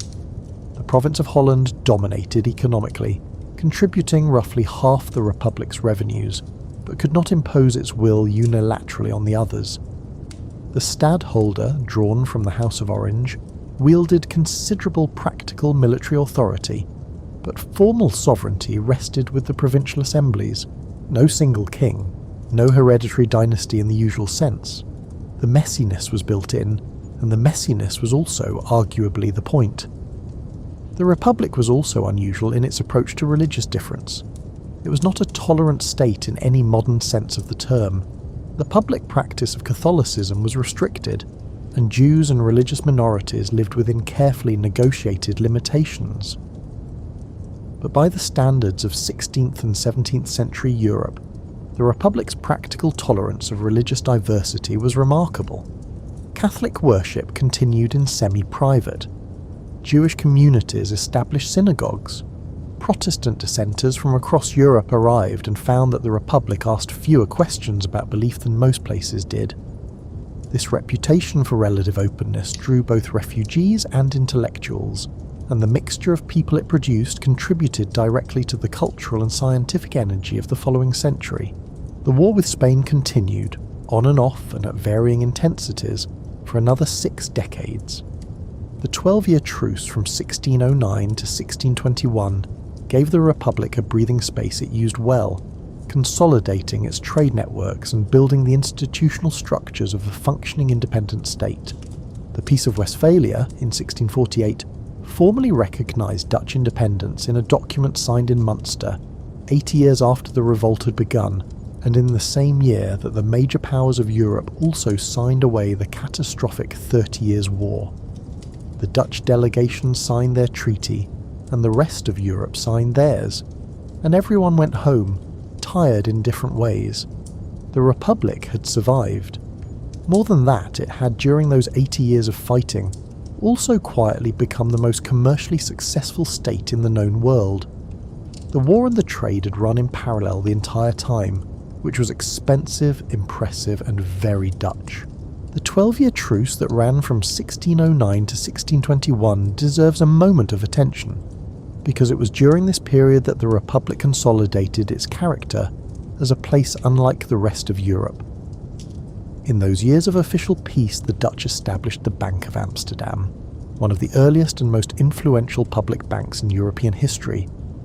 [SPEAKER 1] The province of Holland dominated economically, contributing roughly half the Republic's revenues, but could not impose its will unilaterally on the others. The stadholder, drawn from the House of Orange, wielded considerable practical military authority, but formal sovereignty rested with the provincial assemblies. No single king, no hereditary dynasty in the usual sense. The messiness was built in, and the messiness was also arguably the point. The Republic was also unusual in its approach to religious difference. It was not a tolerant state in any modern sense of the term. The public practice of Catholicism was restricted, and Jews and religious minorities lived within carefully negotiated limitations. But by the standards of 16th and 17th century Europe, the Republic's practical tolerance of religious diversity was remarkable. Catholic worship continued in semi-private. Jewish communities established synagogues. Protestant dissenters from across Europe arrived and found that the Republic asked fewer questions about belief than most places did. This reputation for relative openness drew both refugees and intellectuals, and the mixture of people it produced contributed directly to the cultural and scientific energy of the following century. The war with Spain continued, on and off and at varying intensities, for another 6 decades. The 12-year truce from 1609 to 1621 gave the Republic a breathing space it used well, consolidating its trade networks and building the institutional structures of a functioning independent state. The Peace of Westphalia, in 1648, formally recognised Dutch independence in a document signed in Munster, 80 years after the revolt had begun, and in the same year that the major powers of Europe also signed away the catastrophic 30 Years' War. The Dutch delegation signed their treaty, and the rest of Europe signed theirs, and everyone went home, tired in different ways. The Republic had survived. More than that, it had, during those 80 years of fighting, also quietly become the most commercially successful state in the known world. The war and the trade had run in parallel the entire time, which was expensive, impressive, and very Dutch. The 12-year truce that ran from 1609 to 1621 deserves a moment of attention, because it was during this period that the Republic consolidated its character as a place unlike the rest of Europe. In those years of official peace, the Dutch established the Bank of Amsterdam, one of the earliest and most influential public banks in European history,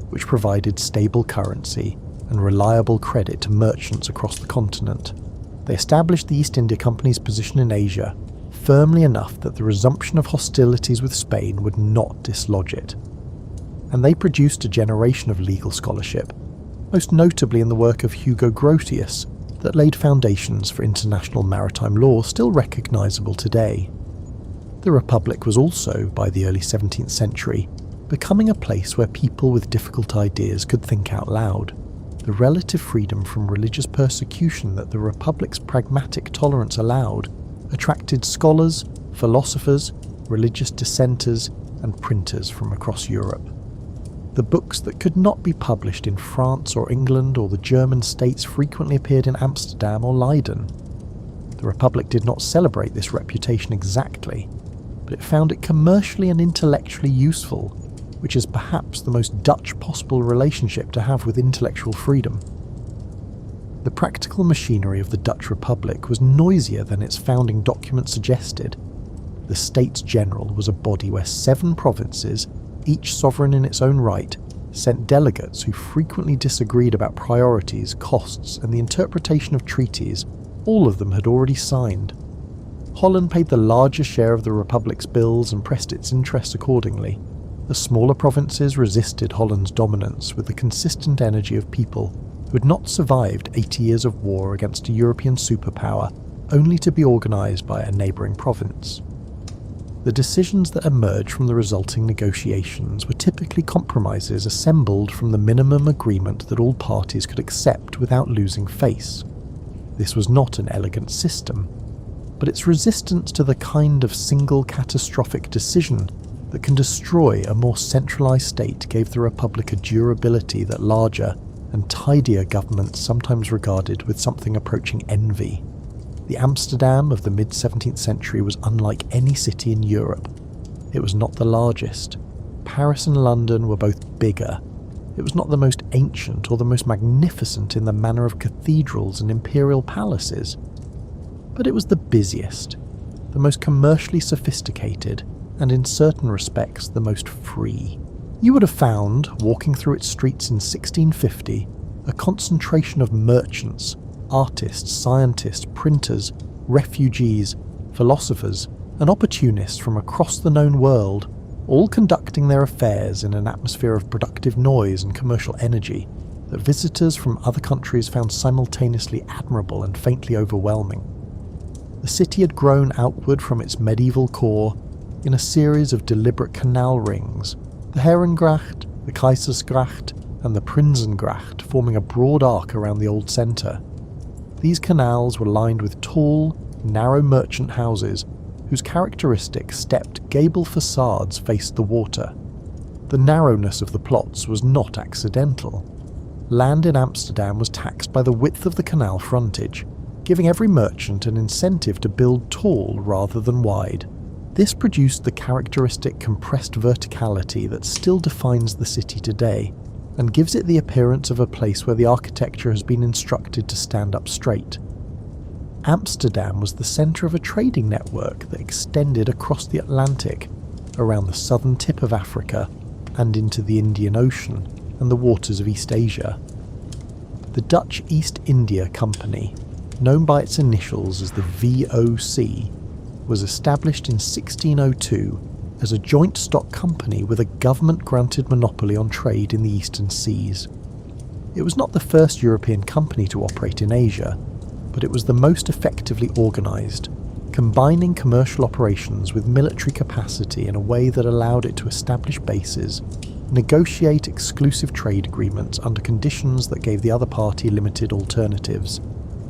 [SPEAKER 1] which provided stable currency and reliable credit to merchants across the continent. They established the East India Company's position in Asia firmly enough that the resumption of hostilities with Spain would not dislodge it. And they produced a generation of legal scholarship, most notably in the work of Hugo Grotius, that laid foundations for international maritime law still recognisable today. The Republic was also, by the early 17th century, becoming a place where people with difficult ideas could think out loud. The relative freedom from religious persecution that the Republic's pragmatic tolerance allowed attracted scholars, philosophers, religious dissenters, and printers from across Europe. The books that could not be published in France or England or the German states frequently appeared in Amsterdam or Leiden. The Republic did not celebrate this reputation exactly, but it found it commercially and intellectually useful, which is perhaps the most Dutch possible relationship to have with intellectual freedom. The practical machinery of the Dutch Republic was noisier than its founding document suggested. The States General was a body where 7 provinces, each sovereign in its own right, sent delegates who frequently disagreed about priorities, costs, and the interpretation of treaties all of them had already signed. Holland paid the larger share of the Republic's bills and pressed its interests accordingly. The smaller provinces resisted Holland's dominance with the consistent energy of people who had not survived 80 years of war against a European superpower, only to be organised by a neighbouring province. The decisions that emerged from the resulting negotiations were typically compromises assembled from the minimum agreement that all parties could accept without losing face. This was not an elegant system, but its resistance to the kind of single catastrophic decision that can destroy a more centralised state gave the Republic a durability that larger and tidier governments sometimes regarded with something approaching envy. The Amsterdam of the mid-17th century was unlike any city in Europe. It was not the largest. Paris and London were both bigger. It was not the most ancient or the most magnificent in the manner of cathedrals and imperial palaces. But it was the busiest, the most commercially sophisticated, and in certain respects the most free. You would have found, walking through its streets in 1650, a concentration of merchants, artists, scientists, printers, refugees, philosophers, and opportunists from across the known world, all conducting their affairs in an atmosphere of productive noise and commercial energy that visitors from other countries found simultaneously admirable and faintly overwhelming. The city had grown outward from its medieval core in a series of deliberate canal rings, the Herengracht, the Keizersgracht, and the Prinsengracht forming a broad arc around the old centre. These canals were lined with tall, narrow merchant houses whose characteristic stepped gable facades faced the water. The narrowness of the plots was not accidental. Land in Amsterdam was taxed by the width of the canal frontage, giving every merchant an incentive to build tall rather than wide. This produced the characteristic compressed verticality that still defines the city today, and gives it the appearance of a place where the architecture has been instructed to stand up straight. Amsterdam was the centre of a trading network that extended across the Atlantic, around the southern tip of Africa, and into the Indian Ocean and the waters of East Asia. The Dutch East India Company, known by its initials as the VOC, was established in 1602 as a joint stock company with a government-granted monopoly on trade in the eastern seas. It was not the first European company to operate in Asia, but it was the most effectively organised, combining commercial operations with military capacity in a way that allowed it to establish bases, negotiate exclusive trade agreements under conditions that gave the other party limited alternatives,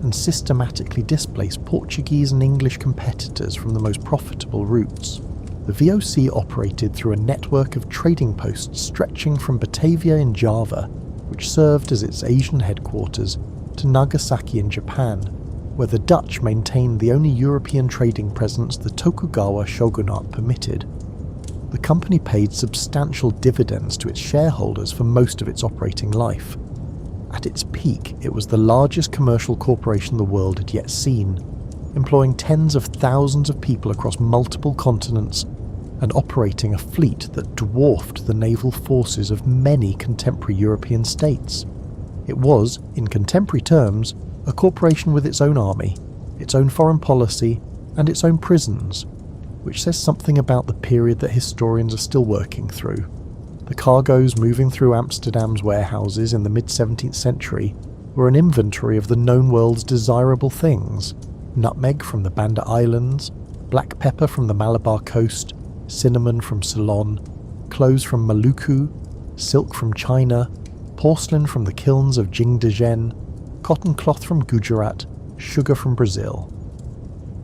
[SPEAKER 1] and systematically displace Portuguese and English competitors from the most profitable routes. The VOC operated through a network of trading posts stretching from Batavia in Java, which served as its Asian headquarters, to Nagasaki in Japan, where the Dutch maintained the only European trading presence the Tokugawa shogunate permitted. The company paid substantial dividends to its shareholders for most of its operating life. At its peak, it was the largest commercial corporation the world had yet seen, employing tens of thousands of people across multiple continents and operating a fleet that dwarfed the naval forces of many contemporary European states. It was, in contemporary terms, a corporation with its own army, its own foreign policy, and its own prisons, which says something about the period that historians are still working through. The cargoes moving through Amsterdam's warehouses in the mid-17th century were an inventory of the known world's desirable things: nutmeg from the Banda Islands, black pepper from the Malabar coast, cinnamon from Ceylon, clothes from Maluku, silk from China, porcelain from the kilns of Jingdezhen, cotton cloth from Gujarat, sugar from Brazil.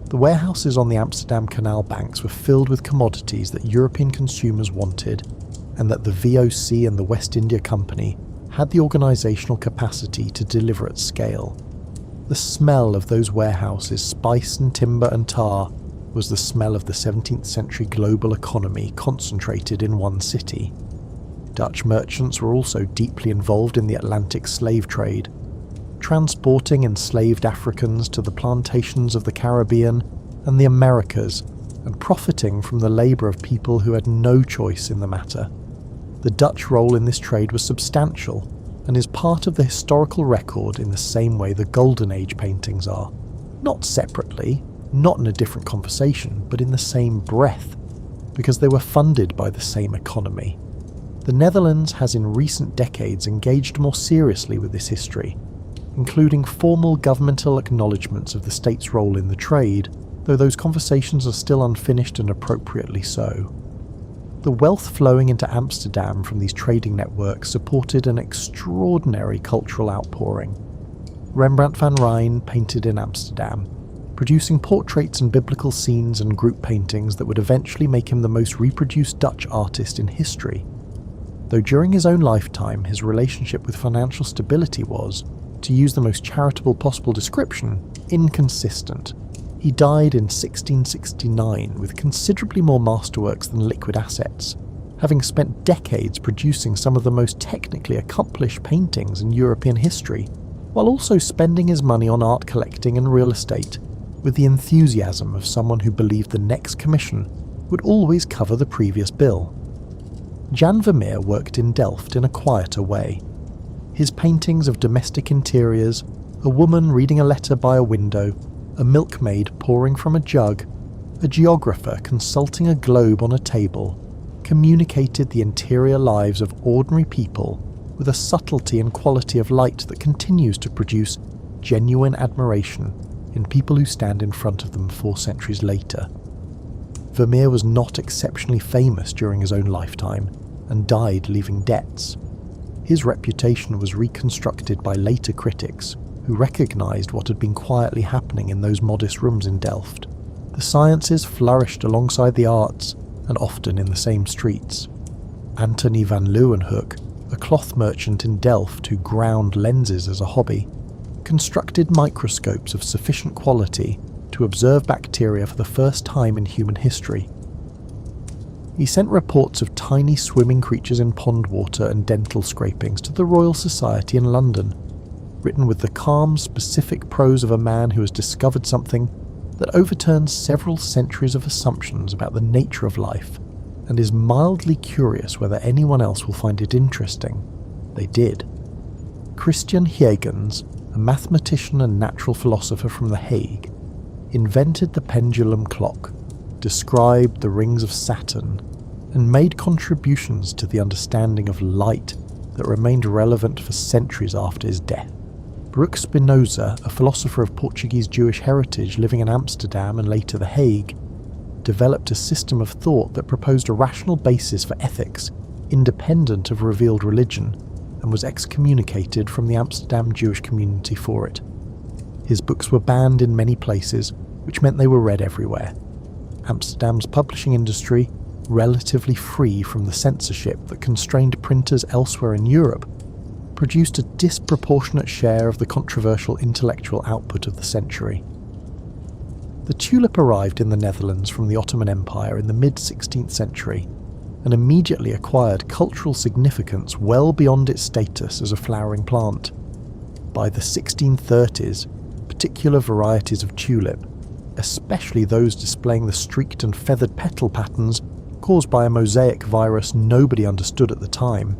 [SPEAKER 1] The warehouses on the Amsterdam canal banks were filled with commodities that European consumers wanted, and that the VOC and the West India Company had the organisational capacity to deliver at scale. The smell of those warehouses, spice and timber and tar, was the smell of the 17th century global economy concentrated in one city. Dutch merchants were also deeply involved in the Atlantic slave trade, transporting enslaved Africans to the plantations of the Caribbean and the Americas, and profiting from the labour of people who had no choice in the matter. The Dutch role in this trade was substantial, and is part of the historical record in the same way the Golden Age paintings are. Not separately, not in a different conversation, but in the same breath, because they were funded by the same economy. The Netherlands has in recent decades engaged more seriously with this history, including formal governmental acknowledgements of the state's role in the trade, though those conversations are still unfinished and appropriately so. The wealth flowing into Amsterdam from these trading networks supported an extraordinary cultural outpouring. Rembrandt van Rijn painted in Amsterdam, producing portraits and biblical scenes and group paintings that would eventually make him the most reproduced Dutch artist in history. Though during his own lifetime his relationship with financial stability was, to use the most charitable possible description, inconsistent. He died in 1669 with considerably more masterworks than liquid assets, having spent decades producing some of the most technically accomplished paintings in European history, while also spending his money on art collecting and real estate, with the enthusiasm of someone who believed the next commission would always cover the previous bill. Jan Vermeer worked in Delft in a quieter way. His paintings of domestic interiors, a woman reading a letter by a window, a milkmaid pouring from a jug, a geographer consulting a globe on a table, communicated the interior lives of ordinary people with a subtlety and quality of light that continues to produce genuine admiration in people who stand in front of them 4 centuries later. Vermeer was not exceptionally famous during his own lifetime, and died leaving debts. His reputation was reconstructed by later critics, who recognised what had been quietly happening in those modest rooms in Delft. The sciences flourished alongside the arts, and often in the same streets. Anthony van Leeuwenhoek, a cloth merchant in Delft who ground lenses as a hobby, constructed microscopes of sufficient quality to observe bacteria for the first time in human history. He sent reports of tiny swimming creatures in pond water and dental scrapings to the Royal Society in London, written with the calm, specific prose of a man who has discovered something that overturns several centuries of assumptions about the nature of life and is mildly curious whether anyone else will find it interesting. They did. Christian Huygens, a mathematician and natural philosopher from The Hague, invented the pendulum clock, described the rings of Saturn, and made contributions to the understanding of light that remained relevant for centuries after his death. Baruch Spinoza, a philosopher of Portuguese Jewish heritage living in Amsterdam and later The Hague, developed a system of thought that proposed a rational basis for ethics independent of revealed religion, and was excommunicated from the Amsterdam Jewish community for it. His books were banned in many places, which meant they were read everywhere. Amsterdam's publishing industry, relatively free from the censorship that constrained printers elsewhere in Europe, produced a disproportionate share of the controversial intellectual output of the century. The tulip arrived in the Netherlands from the Ottoman Empire in the mid-16th century and immediately acquired cultural significance well beyond its status as a flowering plant. By the 1630s, particular varieties of tulip, especially those displaying the streaked and feathered petal patterns caused by a mosaic virus nobody understood at the time,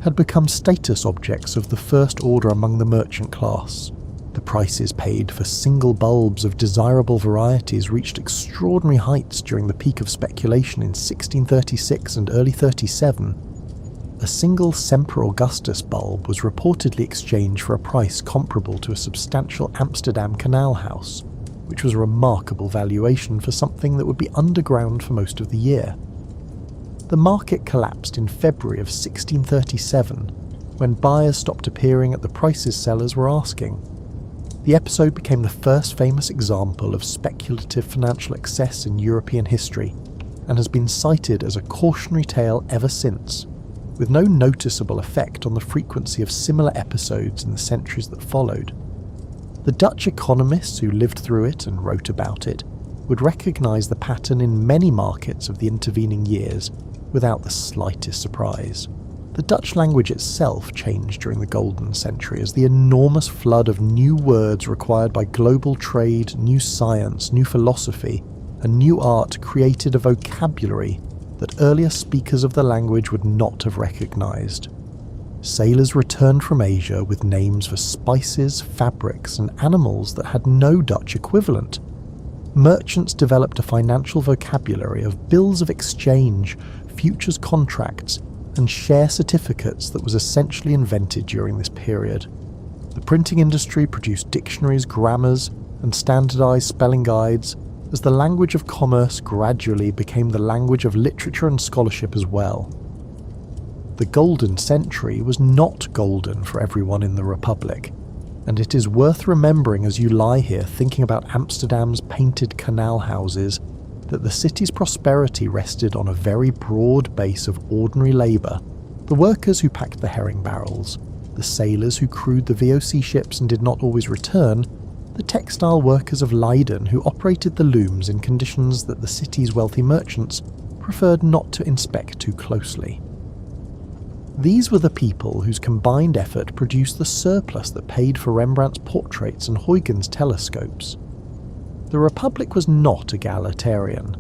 [SPEAKER 1] had become status objects of the first order among the merchant class. The prices paid for single bulbs of desirable varieties reached extraordinary heights during the peak of speculation in 1636 and early 37. A single Semper Augustus bulb was reportedly exchanged for a price comparable to a substantial Amsterdam canal house, which was a remarkable valuation for something that would be underground for most of the year. The market collapsed in February of 1637, when buyers stopped appearing at the prices sellers were asking. The episode became the first famous example of speculative financial excess in European history, and has been cited as a cautionary tale ever since, with no noticeable effect on the frequency of similar episodes in the centuries that followed. The Dutch economists who lived through it and wrote about it would recognise the pattern in many markets of the intervening years without the slightest surprise. The Dutch language itself changed during the Golden Century as the enormous flood of new words required by global trade, new science, new philosophy, and new art created a vocabulary that earlier speakers of the language would not have recognised. Sailors returned from Asia with names for spices, fabrics, and animals that had no Dutch equivalent. Merchants developed a financial vocabulary of bills of exchange, futures contracts, and share certificates that was essentially invented during this period. The printing industry produced dictionaries, grammars, and standardized spelling guides, as the language of commerce gradually became the language of literature and scholarship as well. The Golden Century was not golden for everyone in the Republic, and it is worth remembering as you lie here thinking about Amsterdam's painted canal houses that the city's prosperity rested on a very broad base of ordinary labour: the workers who packed the herring barrels, the sailors who crewed the VOC ships and did not always return, the textile workers of Leiden who operated the looms in conditions that the city's wealthy merchants preferred not to inspect too closely. These were the people whose combined effort produced the surplus that paid for Rembrandt's portraits and Huygens' telescopes. The Republic was not egalitarian.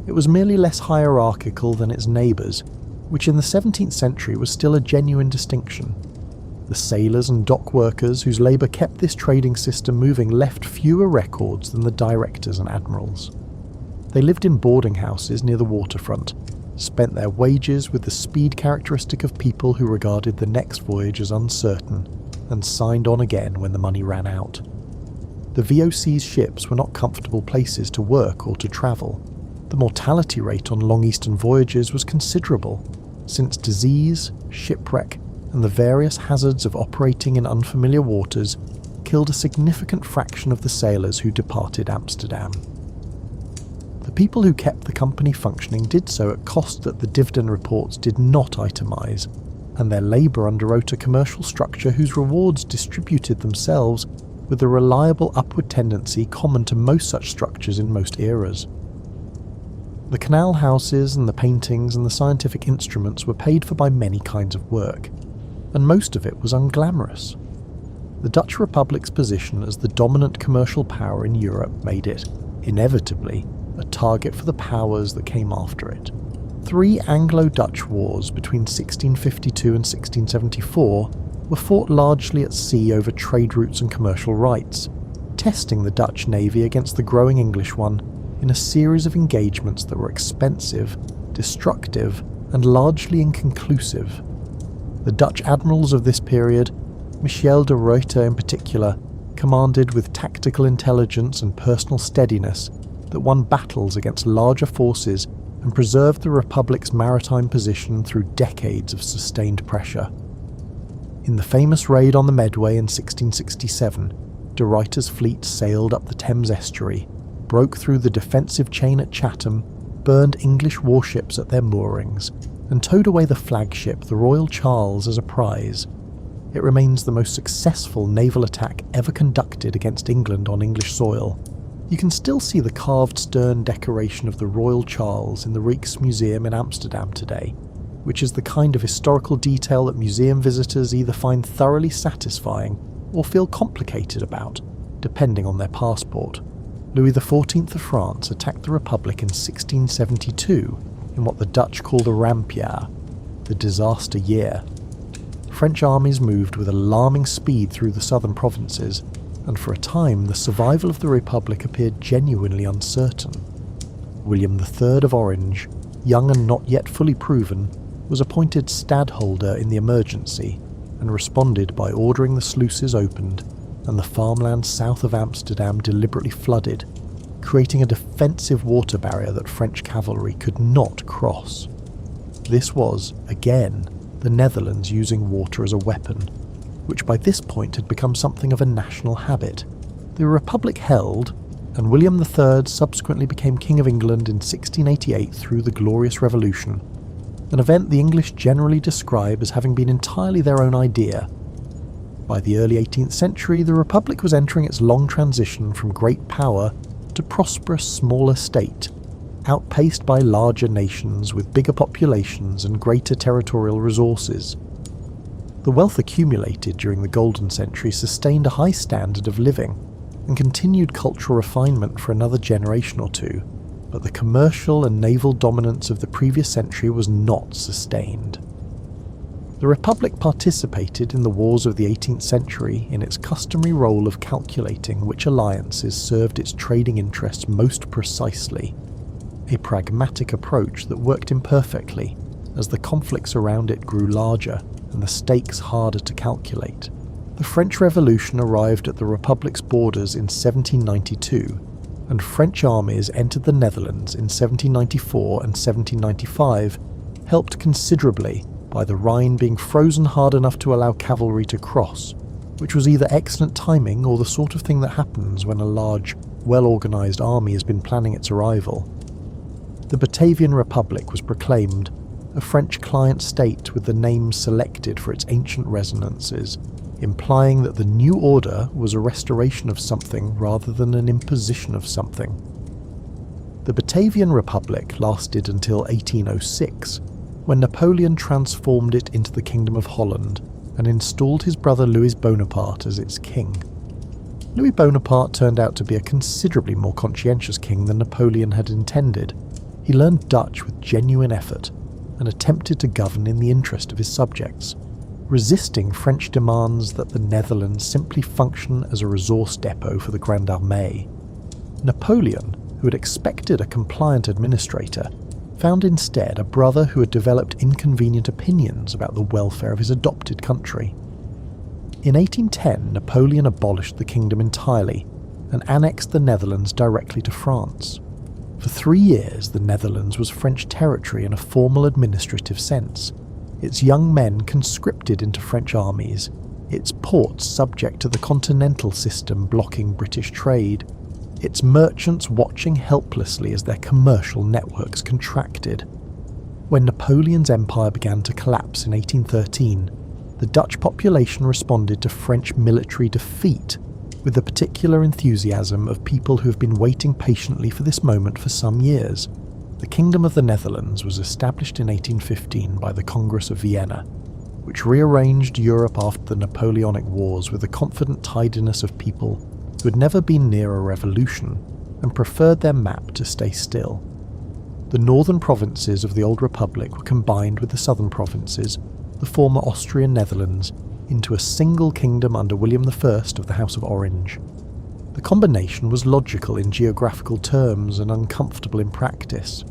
[SPEAKER 1] It was merely less hierarchical than its neighbours, which in the 17th century was still a genuine distinction. The sailors and dock workers whose labour kept this trading system moving left fewer records than the directors and admirals. They lived in boarding houses near the waterfront, spent their wages with the speed characteristic of people who regarded the next voyage as uncertain, and signed on again when the money ran out. The VOC's ships were not comfortable places to work or to travel. The mortality rate on long eastern voyages was considerable, since disease, shipwreck, and the various hazards of operating in unfamiliar waters killed a significant fraction of the sailors who departed Amsterdam. The people who kept the company functioning did so at cost that the dividend reports did not itemise, and their labour underwrote a commercial structure whose rewards distributed themselves with a reliable upward tendency common to most such structures in most eras. The canal houses and the paintings and the scientific instruments were paid for by many kinds of work, and most of it was unglamorous. The Dutch Republic's position as the dominant commercial power in Europe made it, inevitably, a target for the powers that came after it. 3 Anglo-Dutch wars between 1652 and 1674 were fought largely at sea over trade routes and commercial rights, testing the Dutch navy against the growing English one in a series of engagements that were expensive, destructive, and largely inconclusive. The Dutch admirals of this period, Michiel de Ruyter in particular, commanded with tactical intelligence and personal steadiness that won battles against larger forces and preserved the Republic's maritime position through decades of sustained pressure. In the famous raid on the Medway in 1667, de Ruyter's fleet sailed up the Thames estuary, broke through the defensive chain at Chatham, burned English warships at their moorings, and towed away the flagship, the Royal Charles, as a prize. It remains the most successful naval attack ever conducted against England on English soil. You can still see the carved stern decoration of the Royal Charles in the Rijksmuseum in Amsterdam today, which is the kind of historical detail that museum visitors either find thoroughly satisfying or feel complicated about, depending on their passport. Louis XIV of France attacked the Republic in 1672 in what the Dutch call the rampjaar, the disaster year. French armies moved with alarming speed through the southern provinces, and for a time the survival of the Republic appeared genuinely uncertain. William III of Orange, young and not yet fully proven, was appointed stadholder in the emergency, and responded by ordering the sluices opened and the farmland south of Amsterdam deliberately flooded, creating a defensive water barrier that French cavalry could not cross. This was, again, the Netherlands using water as a weapon, which by this point had become something of a national habit. The Republic held, and William III subsequently became King of England in 1688 through the Glorious Revolution, an event the English generally describe as having been entirely their own idea. By the early 18th century, the Republic was entering its long transition from great power to prosperous smaller state, outpaced by larger nations with bigger populations and greater territorial resources. The wealth accumulated during the Golden Century sustained a high standard of living and continued cultural refinement for another generation or two, but the commercial and naval dominance of the previous century was not sustained. The Republic participated in the wars of the 18th century in its customary role of calculating which alliances served its trading interests most precisely, a pragmatic approach that worked imperfectly as the conflicts around it grew larger and the stakes harder to calculate. The French Revolution arrived at the Republic's borders in 1792, and French armies entered the Netherlands in 1794 and 1795, helped considerably by the Rhine being frozen hard enough to allow cavalry to cross, which was either excellent timing or the sort of thing that happens when a large, well-organised army has been planning its arrival. The Batavian Republic was proclaimed, a French client state with the name selected for its ancient resonances, implying that the new order was a restoration of something rather than an imposition of something. The Batavian Republic lasted until 1806, when Napoleon transformed it into the Kingdom of Holland and installed his brother Louis Bonaparte as its king. Louis Bonaparte turned out to be a considerably more conscientious king than Napoleon had intended. He learned Dutch with genuine effort and attempted to govern in the interest of his subjects, resisting French demands that the Netherlands simply function as a resource depot for the Grande Armée. Napoleon, who had expected a compliant administrator, found instead a brother who had developed inconvenient opinions about the welfare of his adopted country. In 1810, Napoleon abolished the kingdom entirely and annexed the Netherlands directly to France. For 3 years, the Netherlands was French territory in a formal administrative sense, its young men conscripted into French armies, its ports subject to the continental system blocking British trade, its merchants watching helplessly as their commercial networks contracted. When Napoleon's empire began to collapse in 1813, the Dutch population responded to French military defeat with the particular enthusiasm of people who have been waiting patiently for this moment for some years. The Kingdom of the Netherlands was established in 1815 by the Congress of Vienna, which rearranged Europe after the Napoleonic Wars with a confident tidiness of people who had never been near a revolution and preferred their map to stay still. The northern provinces of the Old Republic were combined with the southern provinces, the former Austrian Netherlands, into a single kingdom under William I of the House of Orange. The combination was logical in geographical terms and uncomfortable in practice.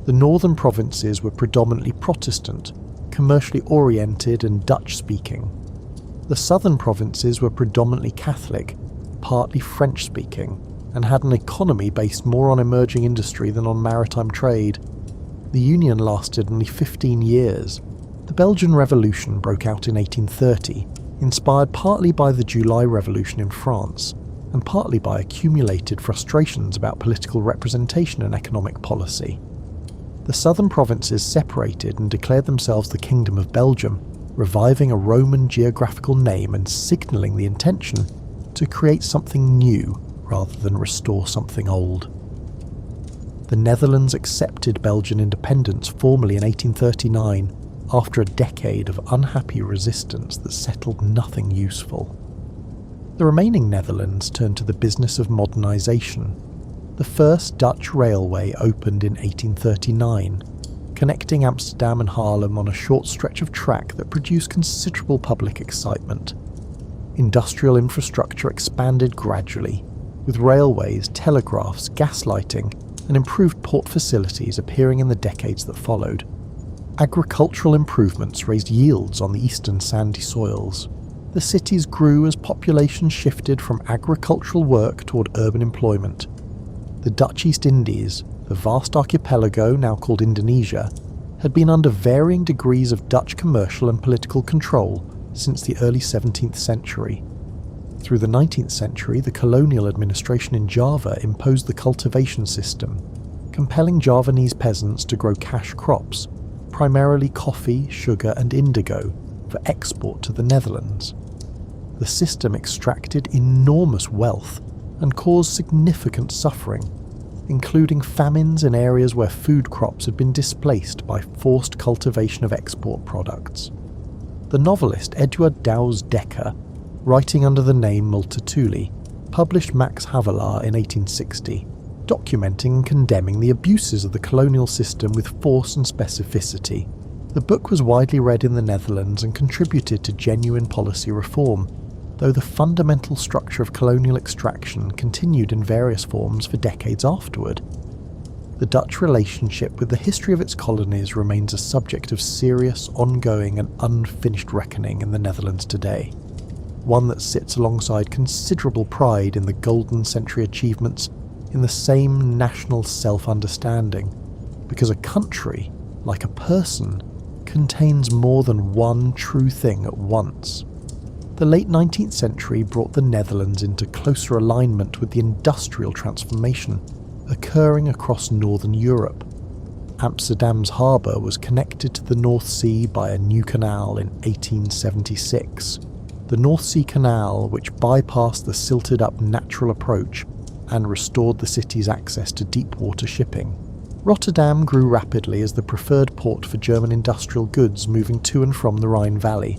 [SPEAKER 1] The northern provinces were predominantly Protestant, commercially oriented and Dutch-speaking. The southern provinces were predominantly Catholic, partly French-speaking, and had an economy based more on emerging industry than on maritime trade. The union lasted only 15 years. The Belgian Revolution broke out in 1830, inspired partly by the July Revolution in France, and partly by accumulated frustrations about political representation and economic policy. The southern provinces separated and declared themselves the Kingdom of Belgium, reviving a Roman geographical name and signalling the intention to create something new rather than restore something old. The Netherlands accepted Belgian independence formally in 1839 after a decade of unhappy resistance that settled nothing useful. The remaining Netherlands turned to the business of modernisation. The first Dutch railway opened in 1839, connecting Amsterdam and Haarlem on a short stretch of track that produced considerable public excitement. Industrial infrastructure expanded gradually, with railways, telegraphs, gas lighting, and improved port facilities appearing in the decades that followed. Agricultural improvements raised yields on the eastern sandy soils. The cities grew as population shifted from agricultural work toward urban employment. The Dutch East Indies, the vast archipelago now called Indonesia, had been under varying degrees of Dutch commercial and political control since the early 17th century. Through the 19th century, the colonial administration in Java imposed the cultivation system, compelling Javanese peasants to grow cash crops, primarily coffee, sugar and indigo, for export to the Netherlands. The system extracted enormous wealth and caused significant suffering, including famines in areas where food crops had been displaced by forced cultivation of export products. The novelist Eduard Douws Dekker, writing under the name Multatuli, published Max Havelaar in 1860, documenting and condemning the abuses of the colonial system with force and specificity. The book was widely read in the Netherlands and contributed to genuine policy reform, though the fundamental structure of colonial extraction continued in various forms for decades afterward. The Dutch relationship with the history of its colonies remains a subject of serious, ongoing and unfinished reckoning in the Netherlands today, one that sits alongside considerable pride in the golden century achievements in the same national self-understanding, because a country, like a person, contains more than one true thing at once. The late 19th century brought the Netherlands into closer alignment with the industrial transformation occurring across northern Europe. Amsterdam's harbour was connected to the North Sea by a new canal in 1876. The North Sea Canal, which bypassed the silted-up natural approach and restored the city's access to deep-water shipping. Rotterdam grew rapidly as the preferred port for German industrial goods moving to and from the Rhine Valley,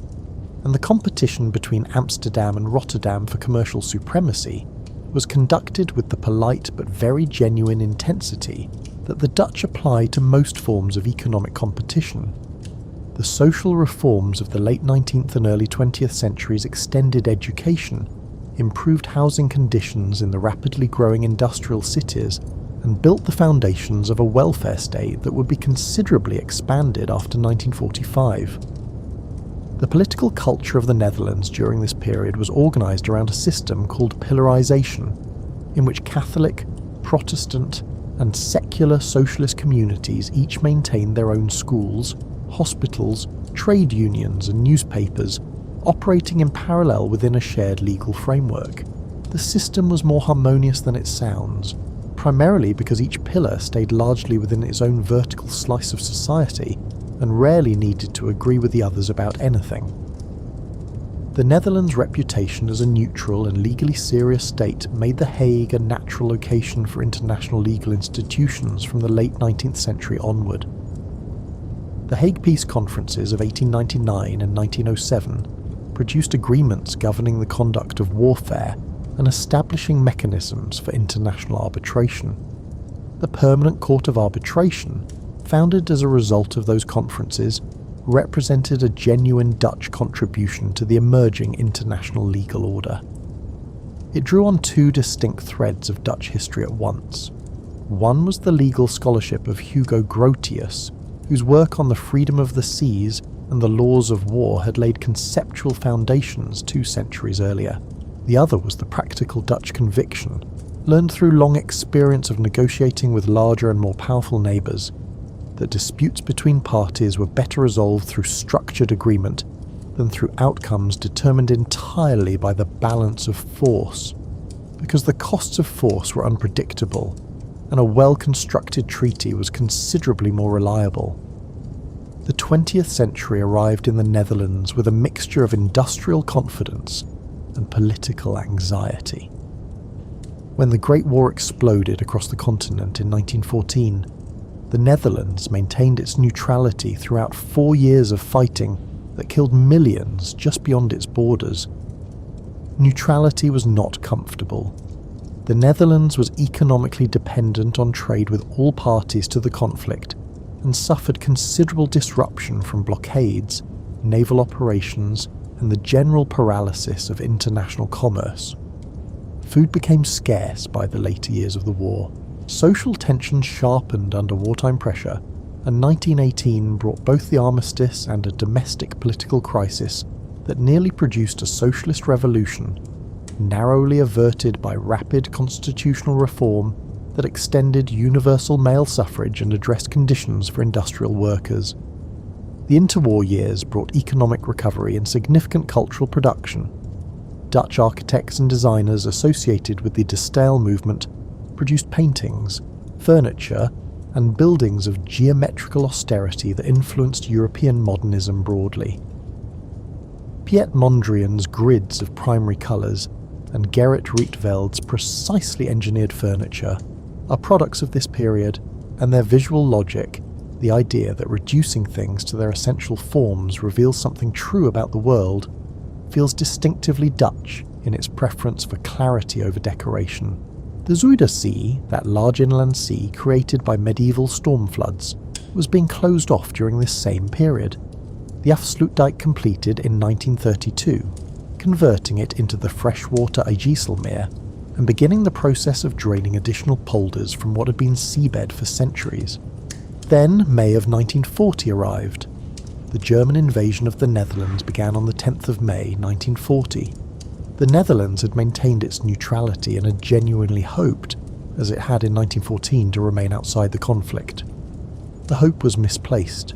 [SPEAKER 1] and the competition between Amsterdam and Rotterdam for commercial supremacy was conducted with the polite but very genuine intensity that the Dutch apply to most forms of economic competition. The social reforms of the late 19th and early 20th centuries extended education, improved housing conditions in the rapidly growing industrial cities, and built the foundations of a welfare state that would be considerably expanded after 1945. The political culture of the Netherlands during this period was organised around a system called pillarisation, in which Catholic, Protestant, and secular socialist communities each maintained their own schools, hospitals, trade unions, and newspapers, operating in parallel within a shared legal framework. The system was more harmonious than it sounds, primarily because each pillar stayed largely within its own vertical slice of society and rarely needed to agree with the others about anything. The Netherlands' reputation as a neutral and legally serious state made The Hague a natural location for international legal institutions from the late 19th century onward. The Hague Peace Conferences of 1899 and 1907 produced agreements governing the conduct of warfare and establishing mechanisms for international arbitration. The Permanent Court of Arbitration, founded as a result of those conferences, represented a genuine Dutch contribution to the emerging international legal order. It drew on two distinct threads of Dutch history at once. One was the legal scholarship of Hugo Grotius, whose work on the freedom of the seas and the laws of war had laid conceptual foundations 2 centuries earlier. The other was the practical Dutch conviction, learned through long experience of negotiating with larger and more powerful neighbours, that disputes between parties were better resolved through structured agreement than through outcomes determined entirely by the balance of force, because the costs of force were unpredictable, and a well-constructed treaty was considerably more reliable. The 20th century arrived in the Netherlands with a mixture of industrial confidence and political anxiety. When the Great War exploded across the continent in 1914, the Netherlands maintained its neutrality throughout 4 years of fighting that killed millions just beyond its borders. Neutrality was not comfortable. The Netherlands was economically dependent on trade with all parties to the conflict and suffered considerable disruption from blockades, naval operations, and the general paralysis of international commerce. Food became scarce by the later years of the war. Social tensions sharpened under wartime pressure, and 1918 brought both the armistice and a domestic political crisis that nearly produced a socialist revolution, narrowly averted by rapid constitutional reform that extended universal male suffrage and addressed conditions for industrial workers. The interwar years brought economic recovery and significant cultural production. Dutch architects and designers associated with the De Stijl movement produced paintings, furniture, and buildings of geometrical austerity that influenced European modernism broadly. Piet Mondrian's grids of primary colours and Gerrit Rietveld's precisely engineered furniture are products of this period, and their visual logic, the idea that reducing things to their essential forms reveals something true about the world, feels distinctively Dutch in its preference for clarity over decoration. The Zuiderzee, that large inland sea created by medieval storm floods, was being closed off during this same period. The Afsluitdijk completed in 1932, converting it into the freshwater IJsselmeer and beginning the process of draining additional polders from what had been seabed for centuries. Then May of 1940 arrived. The German invasion of the Netherlands began on the 10th of May 1940. The Netherlands had maintained its neutrality and had genuinely hoped, as it had in 1914, to remain outside the conflict. The hope was misplaced.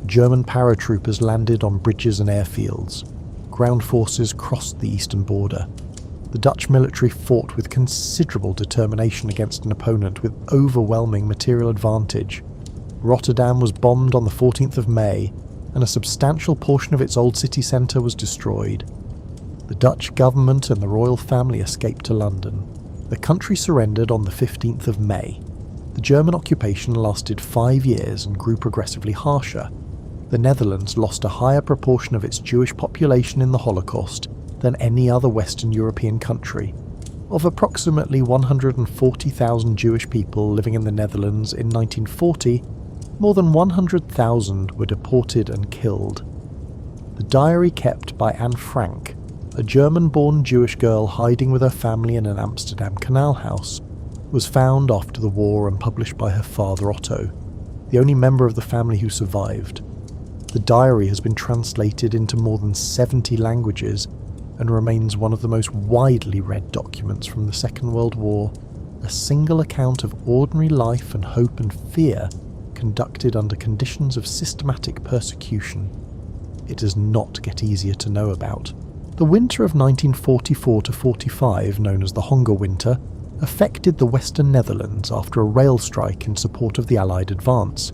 [SPEAKER 1] German paratroopers landed on bridges and airfields. Ground forces crossed the eastern border. The Dutch military fought with considerable determination against an opponent with overwhelming material advantage. Rotterdam was bombed on the 14th of May, and a substantial portion of its old city centre was destroyed. The Dutch government and the royal family escaped to London. The country surrendered on the 15th of May. The German occupation lasted 5 years and grew progressively harsher. The Netherlands lost a higher proportion of its Jewish population in the Holocaust than any other Western European country. Of approximately 140,000 Jewish people living in the Netherlands in 1940, more than 100,000 were deported and killed. The diary kept by Anne Frank, a German-born Jewish girl hiding with her family in an Amsterdam canal house, was found after the war and published by her father Otto, the only member of the family who survived. The diary has been translated into more than 70 languages and remains one of the most widely read documents from the Second World War, a single account of ordinary life and hope and fear conducted under conditions of systematic persecution. It does not get easier to know about. The winter of 1944 to 45, known as the Hunger Winter, affected the Western Netherlands after a rail strike in support of the Allied advance,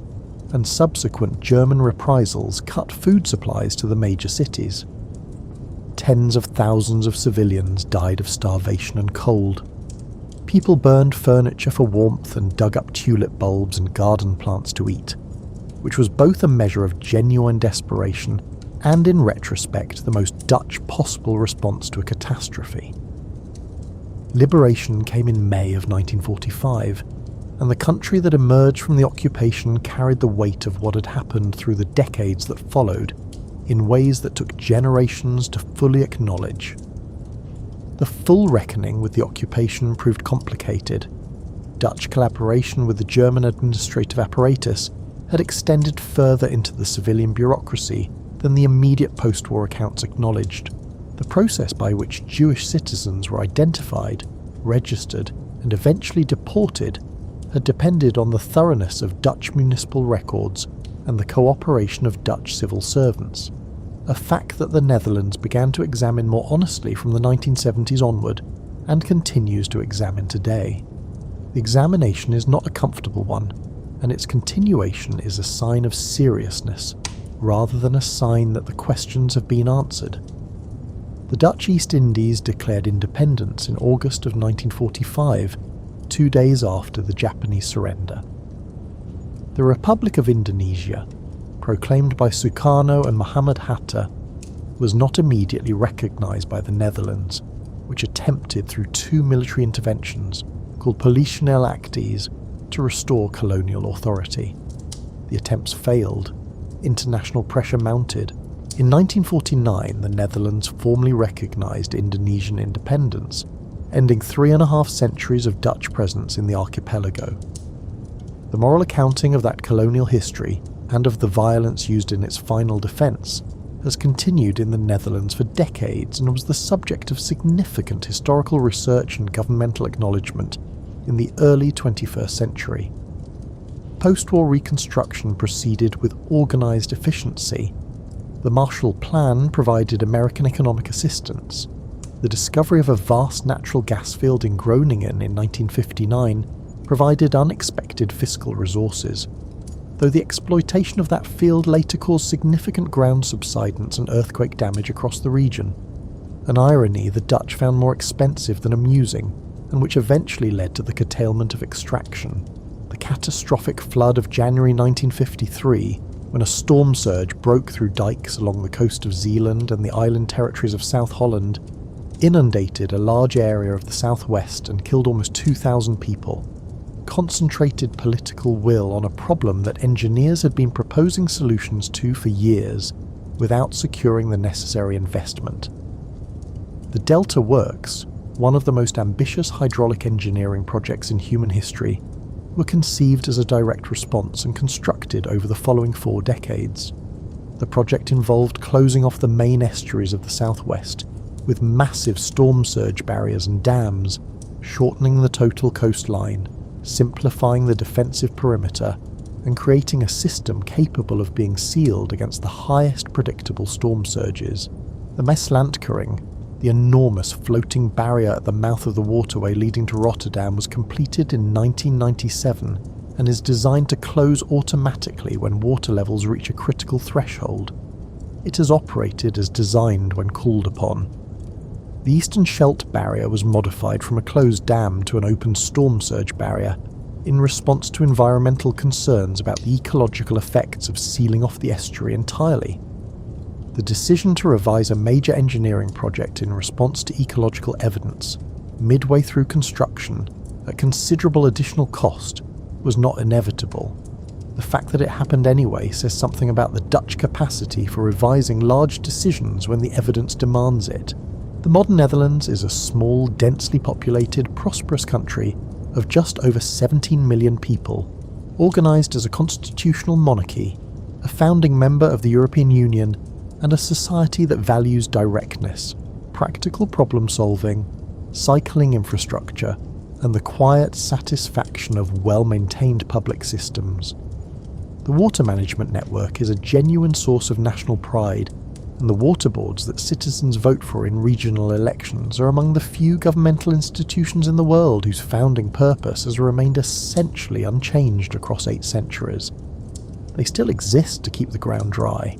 [SPEAKER 1] and subsequent German reprisals cut food supplies to the major cities. Tens of thousands of civilians died of starvation and cold. People burned furniture for warmth and dug up tulip bulbs and garden plants to eat, which was both a measure of genuine desperation and, in retrospect, the most Dutch possible response to a catastrophe. Liberation came in May of 1945, and the country that emerged from the occupation carried the weight of what had happened through the decades that followed, in ways that took generations to fully acknowledge. The full reckoning with the occupation proved complicated. Dutch collaboration with the German administrative apparatus had extended further into the civilian bureaucracy than the immediate post-war accounts acknowledged. The process by which Jewish citizens were identified, registered, and eventually deported had depended on the thoroughness of Dutch municipal records and the cooperation of Dutch civil servants, a fact that the Netherlands began to examine more honestly from the 1970s onward and continues to examine today. The examination is not a comfortable one, and its continuation is a sign of seriousness rather than a sign that the questions have been answered. The Dutch East Indies declared independence in August of 1945, 2 days after the Japanese surrender. The Republic of Indonesia, proclaimed by Sukarno and Muhammad Hatta, was not immediately recognised by the Netherlands, which attempted through 2 military interventions, called Politionele Acties, to restore colonial authority. The attempts failed. International pressure mounted. In 1949, the Netherlands formally recognised Indonesian independence, ending 3.5 centuries of Dutch presence in the archipelago. The moral accounting of that colonial history, and of the violence used in its final defence, has continued in the Netherlands for decades and was the subject of significant historical research and governmental acknowledgement in the early 21st century. Post-war reconstruction proceeded with organised efficiency. The Marshall Plan provided American economic assistance. The discovery of a vast natural gas field in Groningen in 1959 provided unexpected fiscal resources, though the exploitation of that field later caused significant ground subsidence and earthquake damage across the region, an irony the Dutch found more expensive than amusing, and which eventually led to the curtailment of extraction. The catastrophic flood of January 1953, when a storm surge broke through dikes along the coast of Zeeland and the island territories of South Holland, inundated a large area of the southwest and killed almost 2,000 people. Concentrated political will on a problem that engineers had been proposing solutions to for years, without securing the necessary investment. The Delta Works, one of the most ambitious hydraulic engineering projects in human history, were conceived as a direct response and constructed over the following 4 decades. The project involved closing off the main estuaries of the southwest, with massive storm surge barriers and dams, shortening the total coastline, simplifying the defensive perimeter, and creating a system capable of being sealed against the highest predictable storm surges. The Meslantkering, the enormous floating barrier at the mouth of the waterway leading to Rotterdam, was completed in 1997 and is designed to close automatically when water levels reach a critical threshold. It has operated as designed when called upon. The Eastern Scheldt barrier was modified from a closed dam to an open storm surge barrier in response to environmental concerns about the ecological effects of sealing off the estuary entirely. The decision to revise a major engineering project in response to ecological evidence, midway through construction, at considerable additional cost, was not inevitable. The fact that it happened anyway says something about the Dutch capacity for revising large decisions when the evidence demands it. The modern Netherlands is a small, densely populated, prosperous country of just over 17 million people, organised as a constitutional monarchy, a founding member of the European Union, and a society that values directness, practical problem-solving, cycling infrastructure, and the quiet satisfaction of well-maintained public systems. The water management network is a genuine source of national pride, and the water boards that citizens vote for in regional elections are among the few governmental institutions in the world whose founding purpose has remained essentially unchanged across 8 centuries. They still exist to keep the ground dry.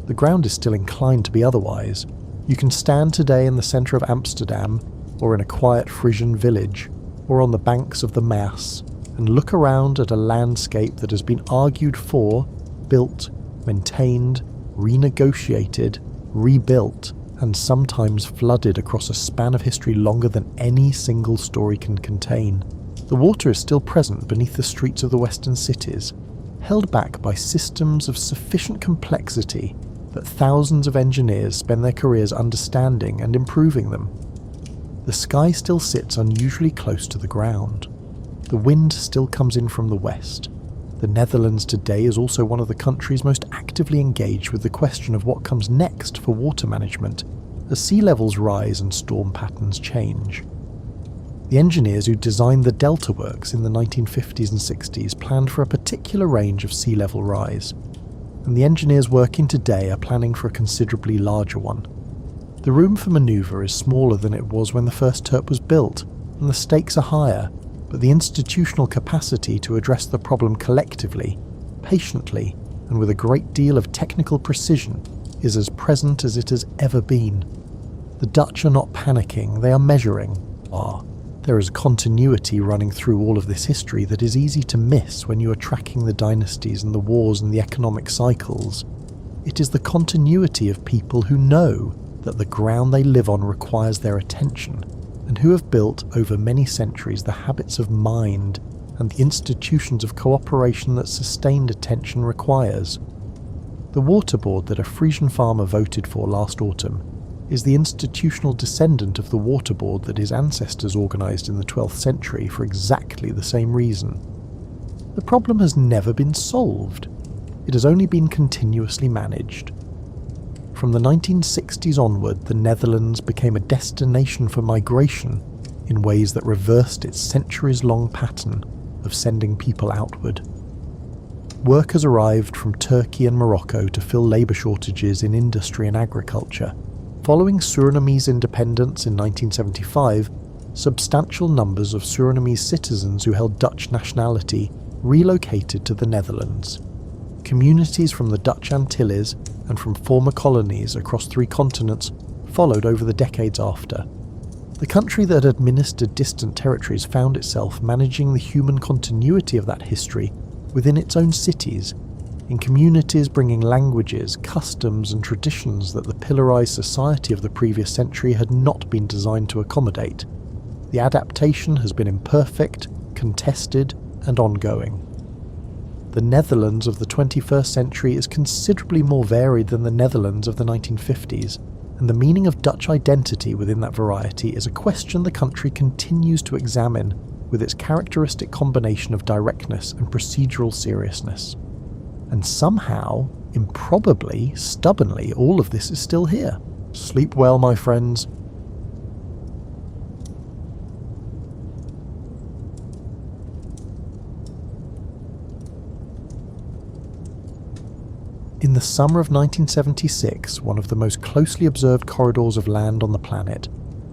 [SPEAKER 1] The ground is still inclined to be otherwise. You can stand today in the centre of Amsterdam, or in a quiet Frisian village, or on the banks of the Maas, and look around at a landscape that has been argued for, built, maintained, renegotiated, rebuilt, and sometimes flooded across a span of history longer than any single story can contain. The water is still present beneath the streets of the western cities, held back by systems of sufficient complexity that thousands of engineers spend their careers understanding and improving them. The sky still sits unusually close to the ground. The wind still comes in from the west. The Netherlands today is also one of the countries most actively engaged with the question of what comes next for water management as sea levels rise and storm patterns change. The engineers who designed the delta works in the 1950s and 60s planned for a particular range of sea level rise, and the engineers working today are planning for a considerably larger one. The room for manoeuvre is smaller than it was when the first turp was built, and the stakes are higher, but the institutional capacity to address the problem collectively, patiently, and with a great deal of technical precision is as present as it has ever been. The Dutch are not panicking, they are measuring. There is a continuity running through all of this history that is easy to miss when you are tracking the dynasties and the wars and the economic cycles. It is the continuity of people who know that the ground they live on requires their attention, and who have built over many centuries the habits of mind and the institutions of cooperation that sustained attention requires. The water board that a Frisian farmer voted for last autumn is the institutional descendant of the water board that his ancestors organised in the 12th century for exactly the same reason. The problem has never been solved. It has only been continuously managed. From the 1960s onward, the Netherlands became a destination for migration in ways that reversed its centuries-long pattern of sending people outward. Workers arrived from Turkey and Morocco to fill labour shortages in industry and agriculture. Following Surinamese independence in 1975, substantial numbers of Surinamese citizens who held Dutch nationality relocated to the Netherlands. Communities from the Dutch Antilles and from former colonies across 3 continents followed over the decades after. The country that administered distant territories found itself managing the human continuity of that history within its own cities, in communities bringing languages, customs and traditions that the pillarized society of the previous century had not been designed to accommodate. The adaptation has been imperfect, contested and ongoing. The Netherlands of the 21st century is considerably more varied than the Netherlands of the 1950s, and the meaning of Dutch identity within that variety is a question the country continues to examine with its characteristic combination of directness and procedural seriousness. And somehow, improbably, stubbornly, all of this is still here. Sleep well, my friends. In the summer of 1976, one of the most closely observed corridors of land on the planet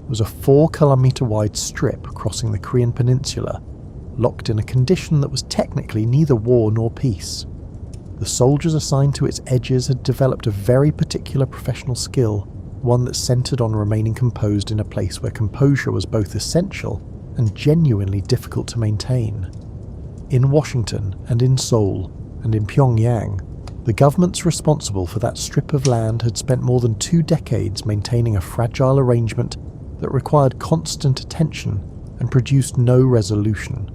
[SPEAKER 1] was a 4-kilometre wide strip crossing the Korean peninsula, locked in a condition that was technically neither war nor peace. The soldiers assigned to its edges had developed a very particular professional skill, one that centred on remaining composed in a place where composure was both essential and genuinely difficult to maintain. In Washington and in Seoul and in Pyongyang, the governments responsible for that strip of land had spent more than 2 decades maintaining a fragile arrangement that required constant attention and produced no resolution.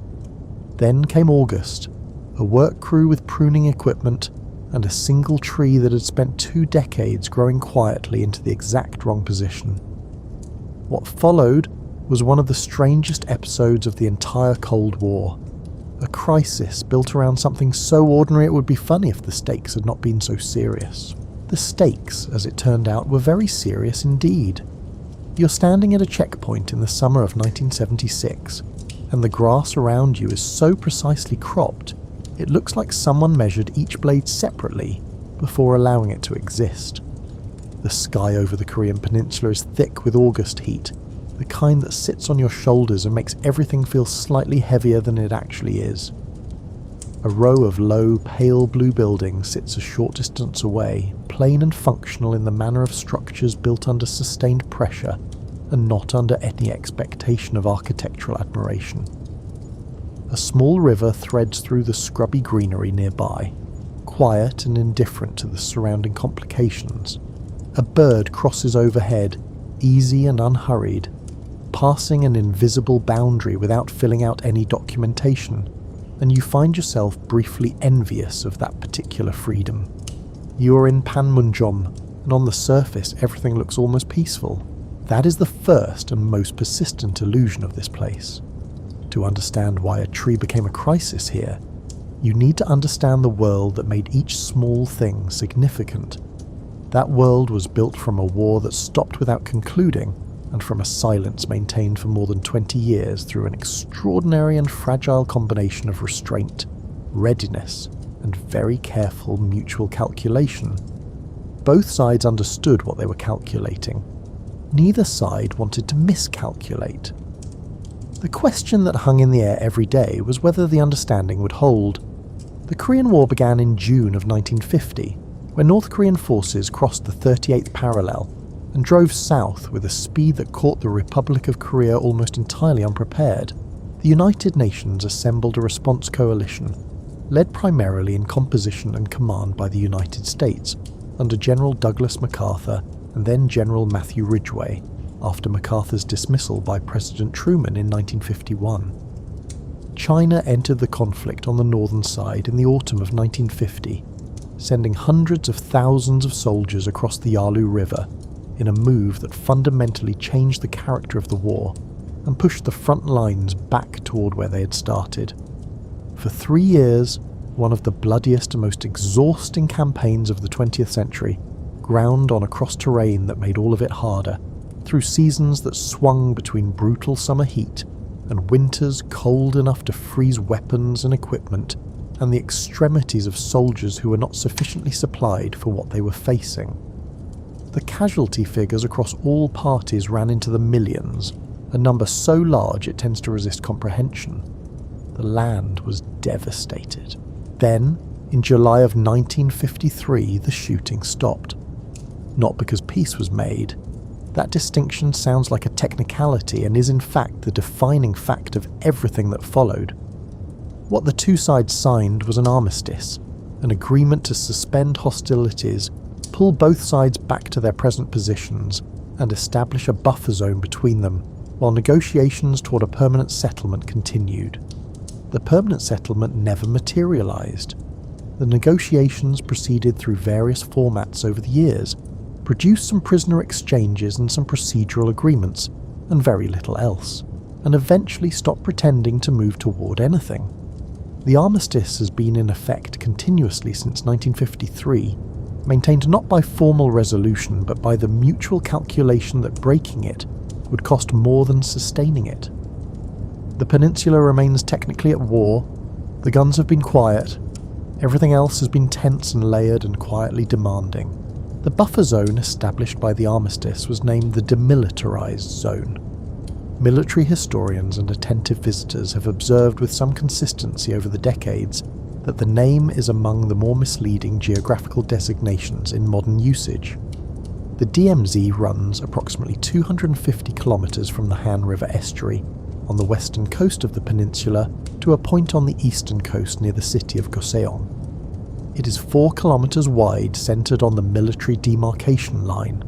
[SPEAKER 1] Then came August, a work crew with pruning equipment and a single tree that had spent 2 decades growing quietly into the exact wrong position. What followed was one of the strangest episodes of the entire Cold War. A crisis built around something so ordinary it would be funny if the stakes had not been so serious. The stakes, as it turned out, were very serious indeed. You're standing at a checkpoint in the summer of 1976, and the grass around you is so precisely cropped, it looks like someone measured each blade separately before allowing it to exist. The sky over the Korean peninsula is thick with August heat, the kind that sits on your shoulders and makes everything feel slightly heavier than it actually is. A row of low, pale blue buildings sits a short distance away, plain and functional in the manner of structures built under sustained pressure and not under any expectation of architectural admiration. A small river threads through the scrubby greenery nearby, quiet and indifferent to the surrounding complications. A bird crosses overhead, easy and unhurried, passing an invisible boundary without filling out any documentation, and you find yourself briefly envious of that particular freedom. You are in Panmunjom, and on the surface everything looks almost peaceful. That is the first and most persistent illusion of this place. To understand why a tree became a crisis here, you need to understand the world that made each small thing significant. That world was built from a war that stopped without concluding, and from a silence maintained for more than 20 years through an extraordinary and fragile combination of restraint, readiness, and very careful mutual calculation. Both sides understood what they were calculating. Neither side wanted to miscalculate. The question that hung in the air every day was whether the understanding would hold. The Korean War began in June of 1950, when North Korean forces crossed the 38th parallel and drove south with a speed that caught the Republic of Korea almost entirely unprepared. The United Nations assembled a response coalition, led primarily in composition and command by the United States, under General Douglas MacArthur and then General Matthew Ridgway, after MacArthur's dismissal by President Truman in 1951. China entered the conflict on the northern side in the autumn of 1950, sending hundreds of thousands of soldiers across the Yalu River in a move that fundamentally changed the character of the war and pushed the front lines back toward where they had started. For 3 years, one of the bloodiest and most exhausting campaigns of the 20th century ground on across terrain that made all of it harder, through seasons that swung between brutal summer heat and winters cold enough to freeze weapons and equipment, and the extremities of soldiers who were not sufficiently supplied for what they were facing. The casualty figures across all parties ran into the millions, a number so large it tends to resist comprehension. The land was devastated. Then, in July of 1953, the shooting stopped. Not because peace was made. That distinction sounds like a technicality and is in fact the defining fact of everything that followed. What the two sides signed was an armistice, an agreement to suspend hostilities, pull both sides back to their present positions, and establish a buffer zone between them, while negotiations toward a permanent settlement continued. The permanent settlement never materialized. The negotiations proceeded through various formats over the years, produced some prisoner exchanges and some procedural agreements, and very little else, and eventually stopped pretending to move toward anything. The armistice has been in effect continuously since 1953, maintained not by formal resolution but by the mutual calculation that breaking it would cost more than sustaining it. The peninsula remains technically at war, the guns have been quiet, everything else has been tense and layered and quietly demanding. The buffer zone established by the armistice was named the demilitarized zone. Military historians and attentive visitors have observed with some consistency over the decades that the name is among the more misleading geographical designations in modern usage. The DMZ runs approximately 250 kilometers from the Han River estuary on the western coast of the peninsula to a point on the eastern coast near the city of Goseong. It is 4 kilometers wide, centered on the military demarcation line.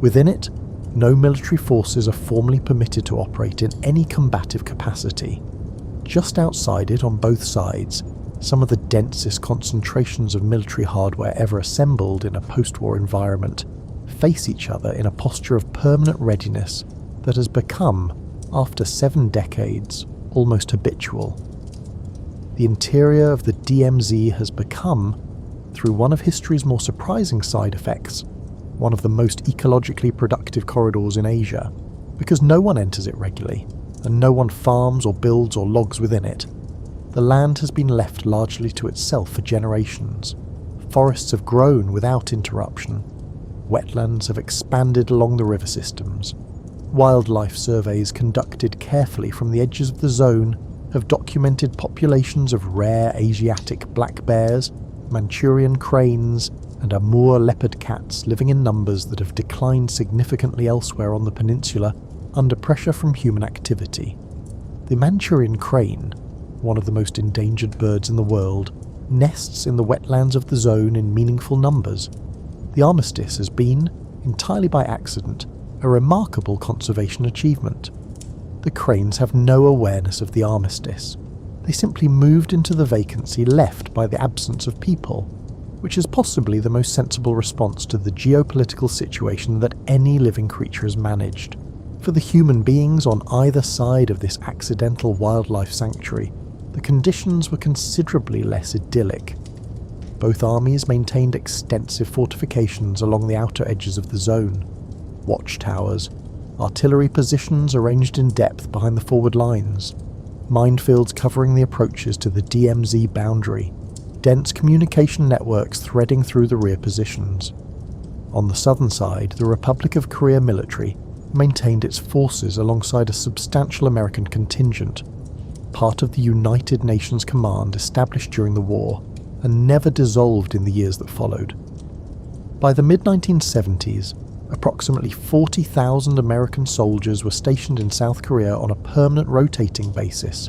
[SPEAKER 1] Within it, no military forces are formally permitted to operate in any combative capacity. Just outside it, on both sides, some of the densest concentrations of military hardware ever assembled in a post-war environment face each other in a posture of permanent readiness that has become, after 7 decades, almost habitual. The interior of the DMZ has become, through one of history's more surprising side effects, one of the most ecologically productive corridors in Asia, because no one enters it regularly, and no one farms or builds or logs within it. The land has been left largely to itself for generations. Forests have grown without interruption. wetlands have expanded along the river systems. Wildlife surveys conducted carefully from the edges of the zone have documented populations of rare Asiatic black bears, Manchurian cranes, and Amur leopard cats living in numbers that have declined significantly elsewhere on the peninsula under pressure from human activity. The Manchurian crane, one of the most endangered birds in the world, nests in the wetlands of the zone in meaningful numbers. The armistice has been, entirely by accident, a remarkable conservation achievement. The cranes have no awareness of the armistice. They simply moved into the vacancy left by the absence of people, which is possibly the most sensible response to the geopolitical situation that any living creature has managed. For the human beings on either side of this accidental wildlife sanctuary, the conditions were considerably less idyllic. Both armies maintained extensive fortifications along the outer edges of the zone. Watchtowers, artillery positions arranged in depth behind the forward lines, minefields covering the approaches to the DMZ boundary, dense communication networks threading through the rear positions. On the southern side, the Republic of Korea military maintained its forces alongside a substantial American contingent, part of the United Nations Command established during the war and never dissolved in the years that followed. By the mid-1970s, approximately 40,000 American soldiers were stationed in South Korea on a permanent rotating basis,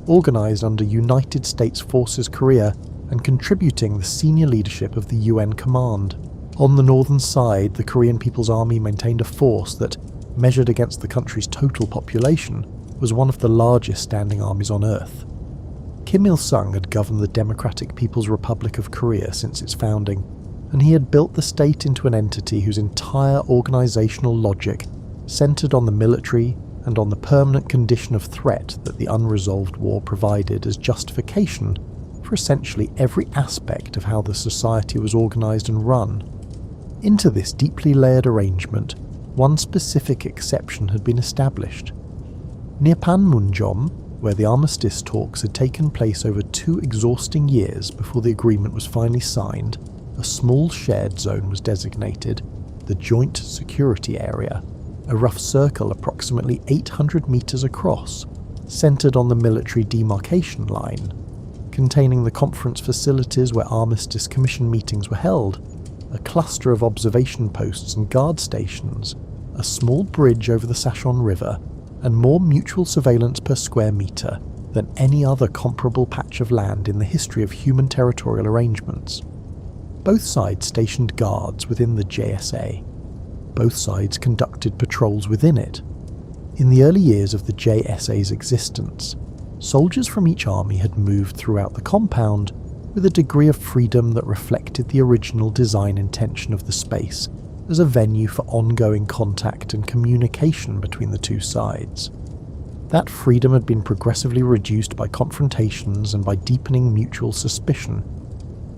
[SPEAKER 1] organised under United States Forces Korea and contributing the senior leadership of the UN Command. On the northern side, the Korean People's Army maintained a force that, measured against the country's total population, was one of the largest standing armies on Earth. Kim Il-sung had governed the Democratic People's Republic of Korea since its founding, and he had built the state into an entity whose entire organisational logic centred on the military and on the permanent condition of threat that the unresolved war provided as justification for essentially every aspect of how the society was organised and run. Into this deeply layered arrangement, one specific exception had been established. Near Panmunjom, where the armistice talks had taken place over 2 exhausting years before the agreement was finally signed, a small shared zone was designated, the Joint Security Area, a rough circle approximately 800 metres across, centred on the military demarcation line, containing the conference facilities where Armistice Commission meetings were held, a cluster of observation posts and guard stations, a small bridge over the Sashon River, and more mutual surveillance per square metre than any other comparable patch of land in the history of human territorial arrangements. Both sides stationed guards within the JSA. Both sides conducted patrols within it. In the early years of the JSA's existence, soldiers from each army had moved throughout the compound with a degree of freedom that reflected the original design intention of the space as a venue for ongoing contact and communication between the two sides. That freedom had been progressively reduced by confrontations and by deepening mutual suspicion.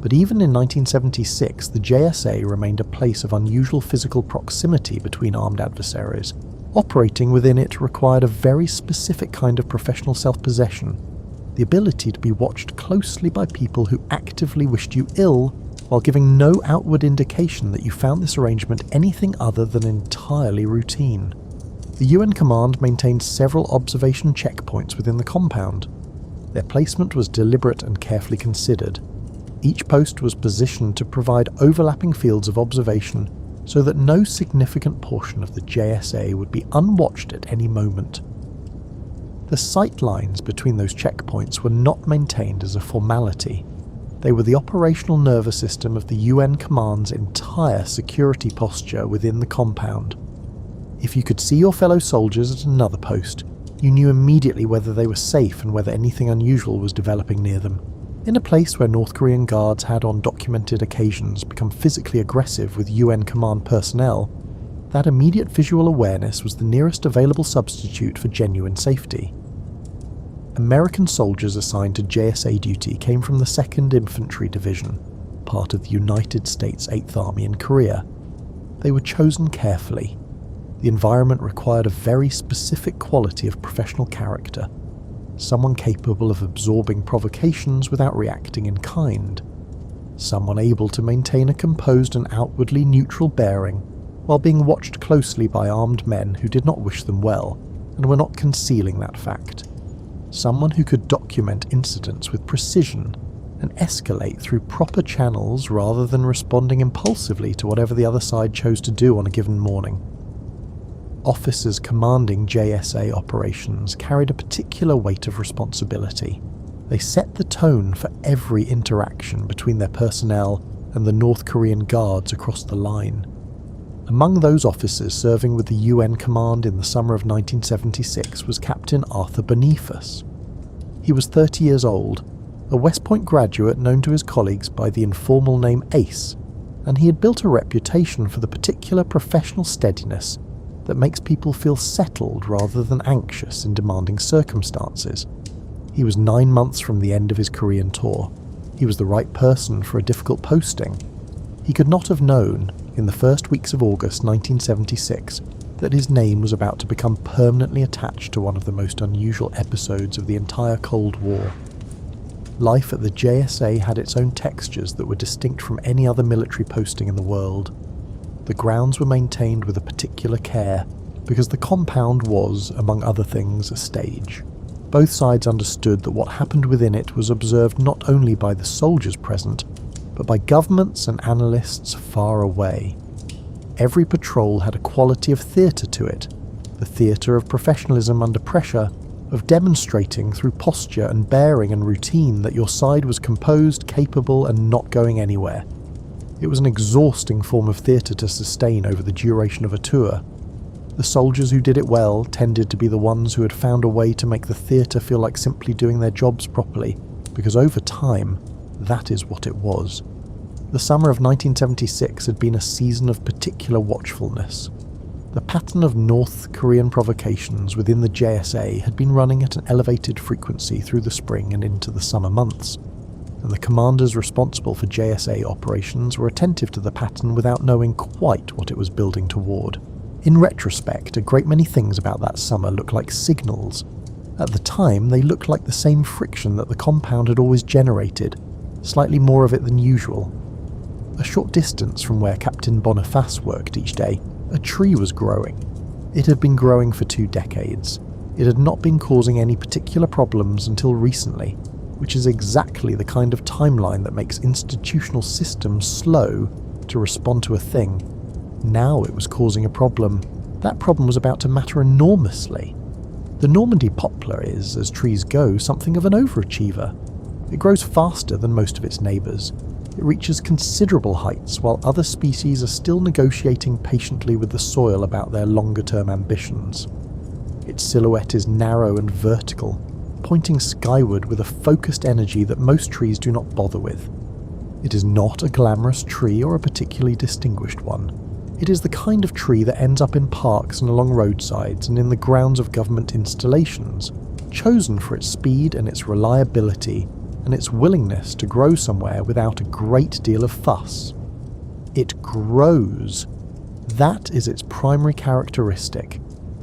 [SPEAKER 1] But even in 1976, the JSA remained a place of unusual physical proximity between armed adversaries. Operating within it required a very specific kind of professional self-possession, the ability to be watched closely by people who actively wished you ill, while giving no outward indication that you found this arrangement anything other than entirely routine. The UN Command maintained several observation checkpoints within the compound. Their placement was deliberate and carefully considered. Each post was positioned to provide overlapping fields of observation so that no significant portion of the JSA would be unwatched at any moment. The sight lines between those checkpoints were not maintained as a formality. They were the operational nervous system of the UN Command's entire security posture within the compound. If you could see your fellow soldiers at another post, you knew immediately whether they were safe and whether anything unusual was developing near them. In a place where North Korean guards had on documented occasions become physically aggressive with UN Command personnel, that immediate visual awareness was the nearest available substitute for genuine safety. American soldiers assigned to JSA duty came from the 2nd Infantry Division, part of the United States 8th Army in Korea. They were chosen carefully. The environment required a very specific quality of professional character, someone capable of absorbing provocations without reacting in kind, someone able to maintain a composed and outwardly neutral bearing while being watched closely by armed men who did not wish them well and were not concealing that fact. Someone who could document incidents with precision and escalate through proper channels rather than responding impulsively to whatever the other side chose to do on a given morning. Officers commanding JSA operations carried a particular weight of responsibility. They set the tone for every interaction between their personnel and the North Korean guards across the line. Among those officers serving with the UN command in the summer of 1976 was Captain Arthur Boniface. He was 30 years old, a West Point graduate known to his colleagues by the informal name Ace, and he had built a reputation for the particular professional steadiness that makes people feel settled rather than anxious in demanding circumstances. He was 9 months from the end of his Korean tour. He was the right person for a difficult posting. He could not have known, in the first weeks of August 1976, that his name was about to become permanently attached to one of the most unusual episodes of the entire Cold War. Life at the JSA had its own textures that were distinct from any other military posting in the world. The grounds were maintained with a particular care, because the compound was, among other things, a stage. Both sides understood that what happened within it was observed not only by the soldiers present, but by governments and analysts far away. Every patrol had a quality of theatre to it, the theatre of professionalism under pressure, of demonstrating through posture and bearing and routine that your side was composed, capable, and not going anywhere. It was an exhausting form of theatre to sustain over the duration of a tour. The soldiers who did it well tended to be the ones who had found a way to make the theatre feel like simply doing their jobs properly, because over time, that is what it was. The summer of 1976 had been a season of particular watchfulness. The pattern of North Korean provocations within the JSA had been running at an elevated frequency through the spring and into the summer months, and the commanders responsible for JSA operations were attentive to the pattern without knowing quite what it was building toward. In retrospect, a great many things about that summer look like signals. At the time, they looked like the same friction that the compound had always generated, slightly more of it than usual. A short distance from where Captain Boniface worked each day, a tree was growing. It had been growing for 2 decades. It had not been causing any particular problems until recently, which is exactly the kind of timeline that makes institutional systems slow to respond to a thing. Now it was causing a problem. That problem was about to matter enormously. The Normandy poplar is, as trees go, something of an overachiever. It grows faster than most of its neighbours. It reaches considerable heights while other species are still negotiating patiently with the soil about their longer-term ambitions. Its silhouette is narrow and vertical, pointing skyward with a focused energy that most trees do not bother with. It is not a glamorous tree or a particularly distinguished one. It is the kind of tree that ends up in parks and along roadsides and in the grounds of government installations, chosen for its speed and its reliability and its willingness to grow somewhere without a great deal of fuss. It grows. That is its primary characteristic.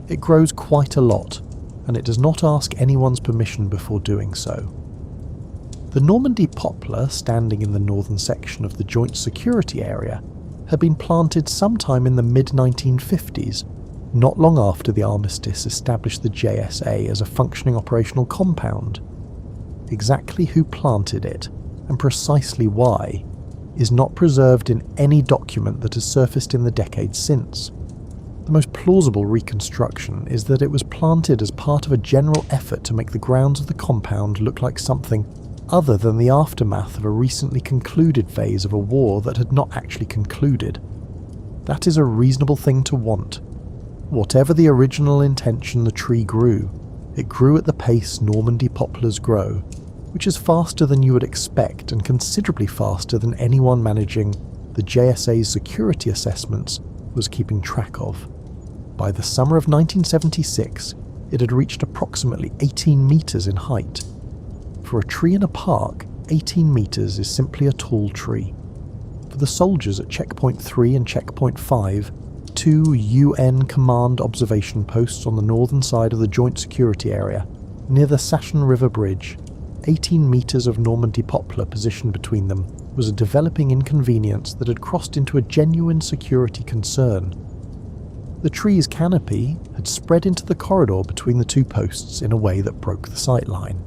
[SPEAKER 1] It grows quite a lot, and it does not ask anyone's permission before doing so. The Normandy poplar, standing in the northern section of the Joint Security Area, had been planted sometime in the mid-1950s, not long after the armistice established the JSA as a functioning operational compound. Exactly who planted it, and precisely why, is not preserved in any document that has surfaced in the decades since. The most plausible reconstruction is that it was planted as part of a general effort to make the grounds of the compound look like something other than the aftermath of a recently concluded phase of a war that had not actually concluded. That is a reasonable thing to want. Whatever the original intention, the tree grew. It grew at the pace Normandy poplars grow, which is faster than you would expect and considerably faster than anyone managing the JSA's security assessments was keeping track of. By the summer of 1976, it had reached approximately 18 metres in height. For a tree in a park, 18 metres is simply a tall tree. For the soldiers at Checkpoint 3 and Checkpoint 5, 2 UN command observation posts on the northern side of the Joint Security Area, near the Sachin River Bridge, 18 metres of Normandy poplar positioned between them was a developing inconvenience that had crossed into a genuine security concern. The tree's canopy had spread into the corridor between the two posts in a way that broke the sightline.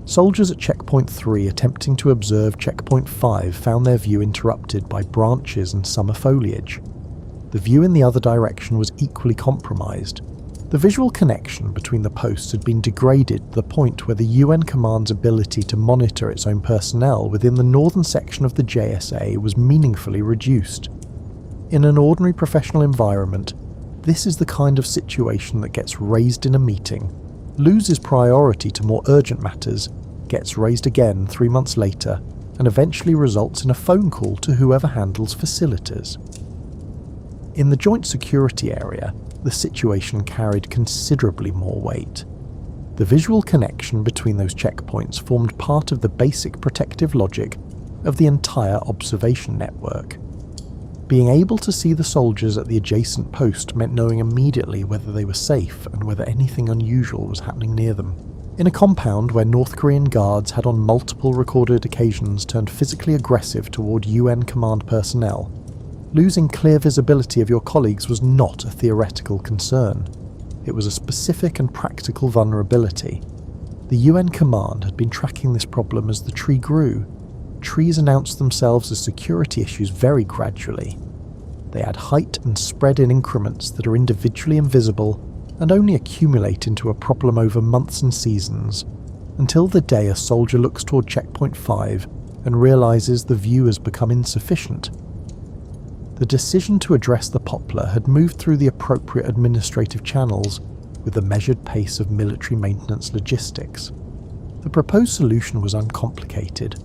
[SPEAKER 1] Soldiers at Checkpoint 3 attempting to observe Checkpoint 5 found their view interrupted by branches and summer foliage. The view in the other direction was equally compromised. The visual connection between the posts had been degraded to the point where the UN Command's ability to monitor its own personnel within the northern section of the JSA was meaningfully reduced. In an ordinary professional environment, this is the kind of situation that gets raised in a meeting, loses priority to more urgent matters, gets raised again 3 months later, and eventually results in a phone call to whoever handles facilities. In the joint security area, the situation carried considerably more weight. The visual connection between those checkpoints formed part of the basic protective logic of the entire observation network. Being able to see the soldiers at the adjacent post meant knowing immediately whether they were safe and whether anything unusual was happening near them. In a compound where North Korean guards had on multiple recorded occasions turned physically aggressive toward UN command personnel, losing clear visibility of your colleagues was not a theoretical concern. It was a specific and practical vulnerability. The UN command had been tracking this problem as the tree grew. Trees announced themselves as security issues very gradually. They add height and spread in increments that are individually invisible and only accumulate into a problem over months and seasons, until the day a soldier looks toward Checkpoint 5 and realizes the view has become insufficient. The decision to address the poplar had moved through the appropriate administrative channels with the measured pace of military maintenance logistics. The proposed solution was uncomplicated.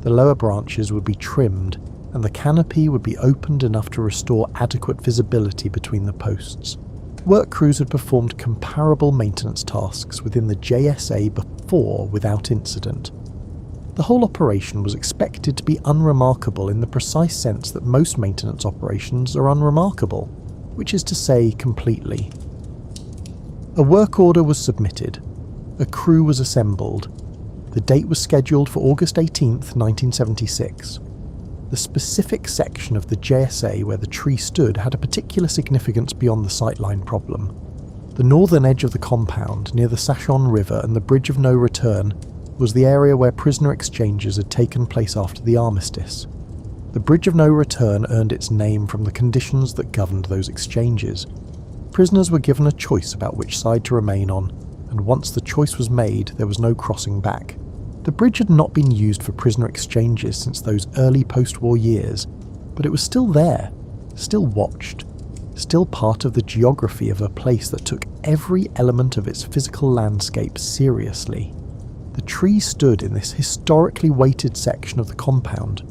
[SPEAKER 1] The lower branches would be trimmed, and the canopy would be opened enough to restore adequate visibility between the posts. Work crews had performed comparable maintenance tasks within the JSA before without incident. The whole operation was expected to be unremarkable in the precise sense that most maintenance operations are unremarkable, which is to say completely. A work order was submitted. A crew was assembled. The date was scheduled for August 18th, 1976. The specific section of the JSA where the tree stood had a particular significance beyond the sightline problem. The northern edge of the compound, near the Sashon River and the Bridge of No Return, was the area where prisoner exchanges had taken place after the armistice. The Bridge of No Return earned its name from the conditions that governed those exchanges. Prisoners were given a choice about which side to remain on, and once the choice was made, there was no crossing back. The bridge had not been used for prisoner exchanges since those early post-war years, but it was still there, still watched, still part of the geography of a place that took every element of its physical landscape seriously. The tree stood in this historically weighted section of the compound,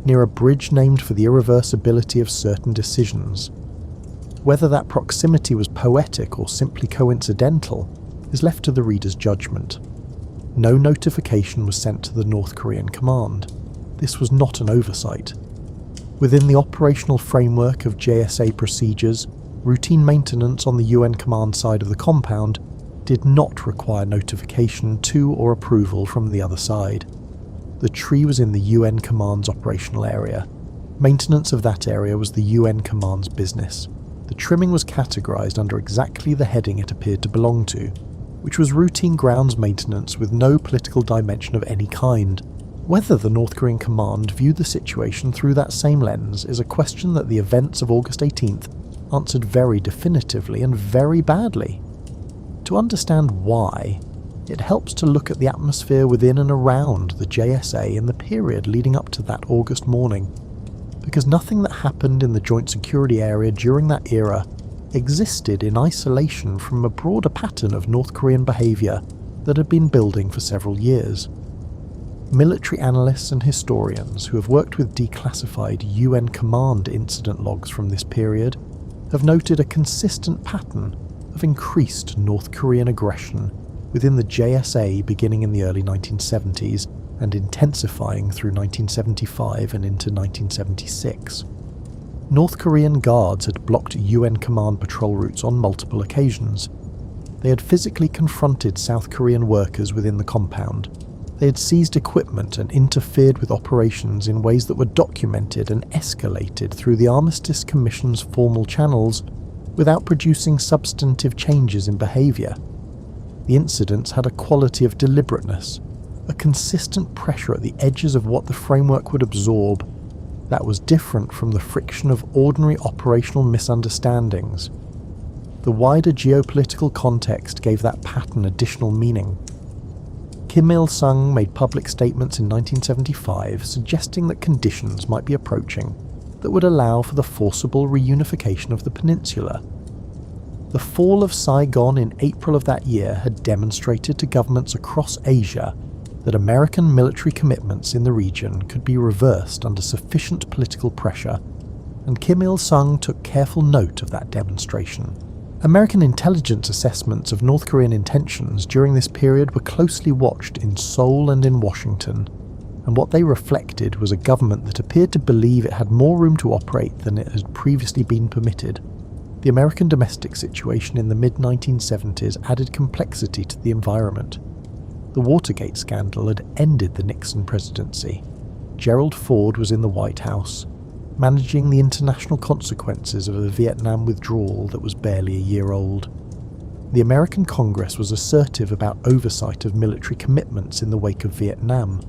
[SPEAKER 1] near a bridge named for the irreversibility of certain decisions. Whether that proximity was poetic or simply coincidental is left to the reader's judgment. No notification was sent to the North Korean command. This was not an oversight. Within the operational framework of JSA procedures, routine maintenance on the UN command side of the compound did not require notification to or approval from the other side. The tree was in the UN command's operational area. Maintenance of that area was the UN command's business. The trimming was categorized under exactly the heading it appeared to belong to, which was routine grounds maintenance with no political dimension of any kind. Whether the North Korean command viewed the situation through that same lens is a question that the events of August 18th answered very definitively and very badly. To understand why, it helps to look at the atmosphere within and around the JSA in the period leading up to that August morning, because nothing that happened in the joint security area during that era existed in isolation from a broader pattern of North Korean behaviour that had been building for several years. Military analysts and historians who have worked with declassified UN command incident logs from this period have noted a consistent pattern of increased North Korean aggression within the JSA beginning in the early 1970s and intensifying through 1975 and into 1976. North Korean guards had blocked UN command patrol routes on multiple occasions. They had physically confronted South Korean workers within the compound. They had seized equipment and interfered with operations in ways that were documented and escalated through the Armistice Commission's formal channels without producing substantive changes in behaviour. The incidents had a quality of deliberateness, a consistent pressure at the edges of what the framework would absorb that was different from the friction of ordinary operational misunderstandings. The wider geopolitical context gave that pattern additional meaning. Kim Il-sung made public statements in 1975 suggesting that conditions might be approaching that would allow for the forcible reunification of the peninsula. The fall of Saigon in April of that year had demonstrated to governments across Asia that American military commitments in the region could be reversed under sufficient political pressure, and Kim Il-sung took careful note of that demonstration. American intelligence assessments of North Korean intentions during this period were closely watched in Seoul and in Washington, and what they reflected was a government that appeared to believe it had more room to operate than it had previously been permitted. The American domestic situation in the mid-1970s added complexity to the environment. The Watergate scandal had ended the Nixon presidency. Gerald Ford was in the White House, managing the international consequences of a Vietnam withdrawal that was barely a year old. The American Congress was assertive about oversight of military commitments in the wake of Vietnam.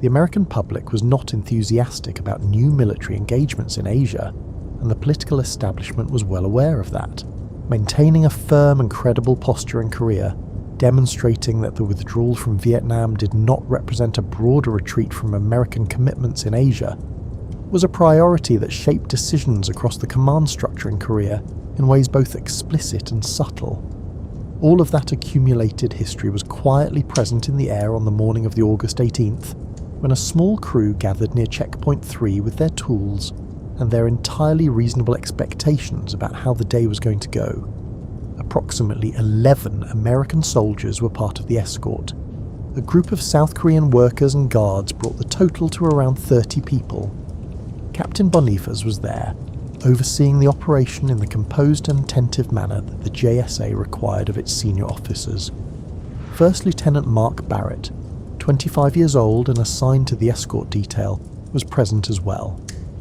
[SPEAKER 1] The American public was not enthusiastic about new military engagements in Asia, and the political establishment was well aware of that, maintaining a firm and credible posture in Korea, demonstrating that the withdrawal from Vietnam did not represent a broader retreat from American commitments in Asia, was a priority that shaped decisions across the command structure in Korea in ways both explicit and subtle. All of that accumulated history was quietly present in the air on the morning of the August 18th, when a small crew gathered near Checkpoint 3 with their tools and their entirely reasonable expectations about how the day was going to go. Approximately 11 American soldiers were part of the escort. A group of South Korean workers and guards brought the total to around 30 people. Captain Boniface was there, overseeing the operation in the composed and attentive manner that the JSA required of its senior officers. First Lieutenant Mark Barrett, 25 years old and assigned to the escort detail, was present as well.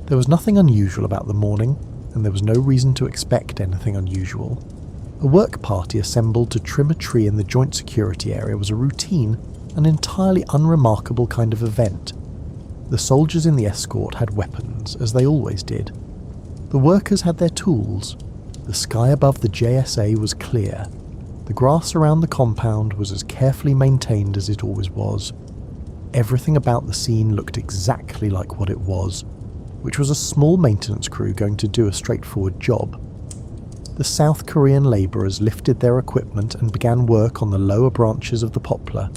[SPEAKER 1] There was nothing unusual about the morning, and there was no reason to expect anything unusual. A work party assembled to trim a tree in the joint security area was a routine and entirely unremarkable kind of event. The soldiers in the escort had weapons, as they always did. The workers had their tools. The sky above the JSA was clear. The grass around the compound was as carefully maintained as it always was. Everything about the scene looked exactly like what it was, which was a small maintenance crew going to do a straightforward job. The South Korean labourers lifted their equipment and began work on the lower branches of the poplar.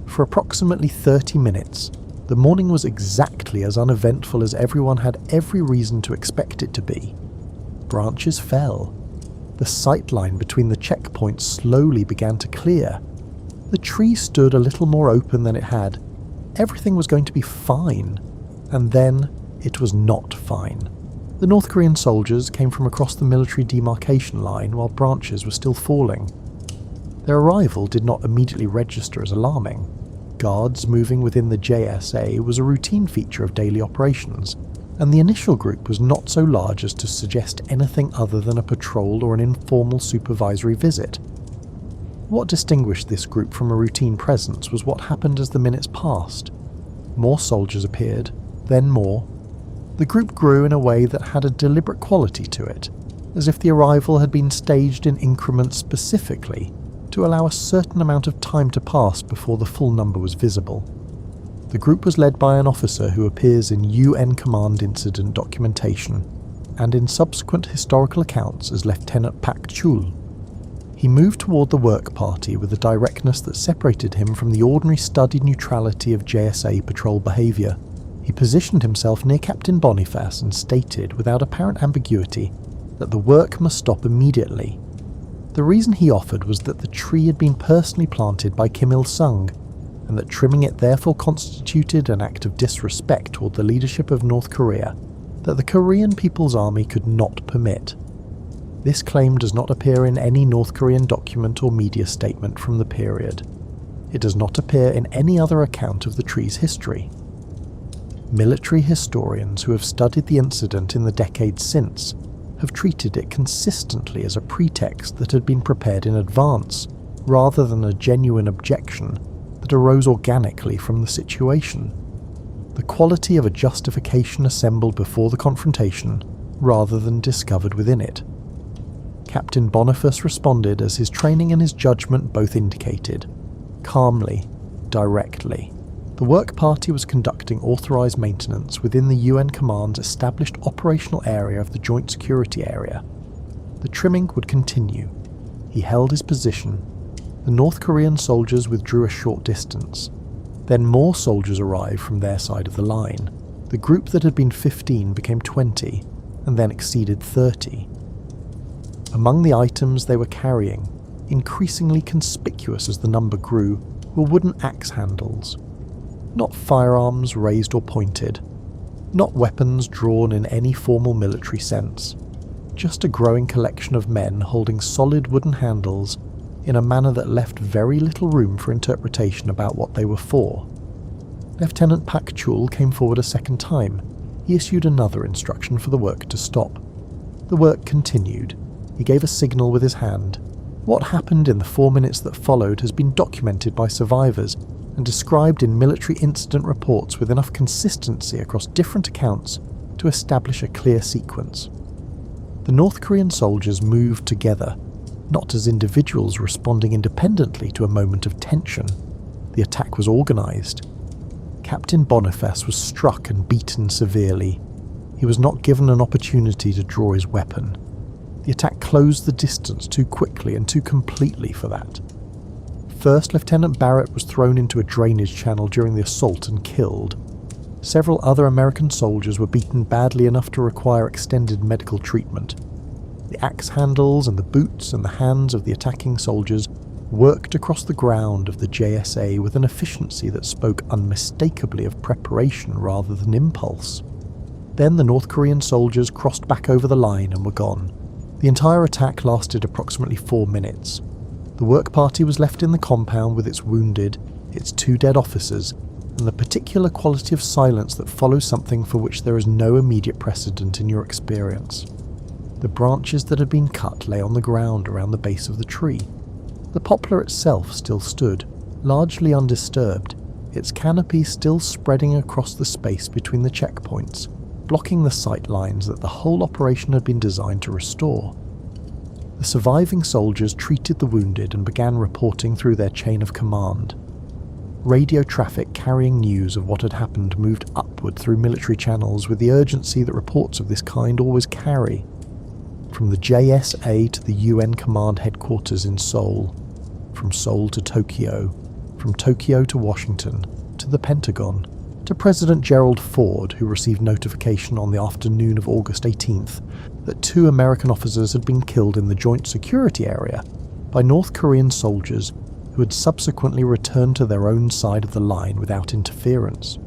[SPEAKER 1] For approximately 30 minutes, the morning was exactly as uneventful as everyone had every reason to expect it to be. Branches fell. The sight line between the checkpoints slowly began to clear. The tree stood a little more open than it had. Everything was going to be fine. And then it was not fine. The North Korean soldiers came from across the military demarcation line while branches were still falling. Their arrival did not immediately register as alarming. Guards moving within the JSA was a routine feature of daily operations, and the initial group was not so large as to suggest anything other than a patrol or an informal supervisory visit. What distinguished this group from a routine presence was what happened as the minutes passed. More soldiers appeared, then more. The group grew in a way that had a deliberate quality to it, as if the arrival had been staged in increments specifically to allow a certain amount of time to pass before the full number was visible. The group was led by an officer who appears in UN Command incident documentation and in subsequent historical accounts as Lieutenant Pak Chul. He moved toward the work party with a directness that separated him from the ordinary studied neutrality of JSA patrol behaviour. He positioned himself near Captain Boniface and stated without apparent ambiguity that the work must stop immediately. The reason he offered was that the tree had been personally planted by Kim Il-sung, and that trimming it therefore constituted an act of disrespect toward the leadership of North Korea that the Korean People's Army could not permit. This claim does not appear in any North Korean document or media statement from the period. It does not appear in any other account of the tree's history. Military historians who have studied the incident in the decades since have treated it consistently as a pretext that had been prepared in advance, rather than a genuine objection that arose organically from the situation. The quality of a justification assembled before the confrontation, rather than discovered within it. Captain Boniface responded as his training and his judgment both indicated, calmly, directly. The work party was conducting authorised maintenance within the UN Command's established operational area of the Joint Security Area. The trimming would continue. He held his position. The North Korean soldiers withdrew a short distance. Then more soldiers arrived from their side of the line. The group that had been 15 became 20, and then exceeded 30. Among the items they were carrying, increasingly conspicuous as the number grew, were wooden axe handles. Not firearms raised or pointed, not weapons drawn in any formal military sense, just a growing collection of men holding solid wooden handles in a manner that left very little room for interpretation about what they were for. Lieutenant Pak Chul came forward a second time. He issued another instruction for the work to stop. The work continued. He gave a signal with his hand. What happened in the 4 minutes that followed has been documented by survivors and described in military incident reports with enough consistency across different accounts to establish a clear sequence. The North Korean soldiers moved together, not as individuals responding independently to a moment of tension. The attack was organised. Captain Boniface was struck and beaten severely. He was not given an opportunity to draw his weapon. The attack closed the distance too quickly and too completely for that. First Lieutenant Barrett was thrown into a drainage channel during the assault and killed. Several other American soldiers were beaten badly enough to require extended medical treatment. The axe handles and the boots and the hands of the attacking soldiers worked across the ground of the JSA with an efficiency that spoke unmistakably of preparation rather than impulse. Then the North Korean soldiers crossed back over the line and were gone. The entire attack lasted approximately 4 minutes. The work party was left in the compound with its wounded, its 2 dead officers, and the particular quality of silence that follows something for which there is no immediate precedent in your experience. The branches that had been cut lay on the ground around the base of the tree. The poplar itself still stood, largely undisturbed, its canopy still spreading across the space between the checkpoints, blocking the sight lines that the whole operation had been designed to restore. The surviving soldiers treated the wounded and began reporting through their chain of command. Radio traffic carrying news of what had happened moved upward through military channels with the urgency that reports of this kind always carry. From the JSA to the UN Command headquarters in Seoul, from Seoul to Tokyo, from Tokyo to Washington, to the Pentagon, to President Gerald Ford, who received notification on the afternoon of August 18th that 2 American officers had been killed in the Joint Security Area by North Korean soldiers who had subsequently returned to their own side of the line without interference.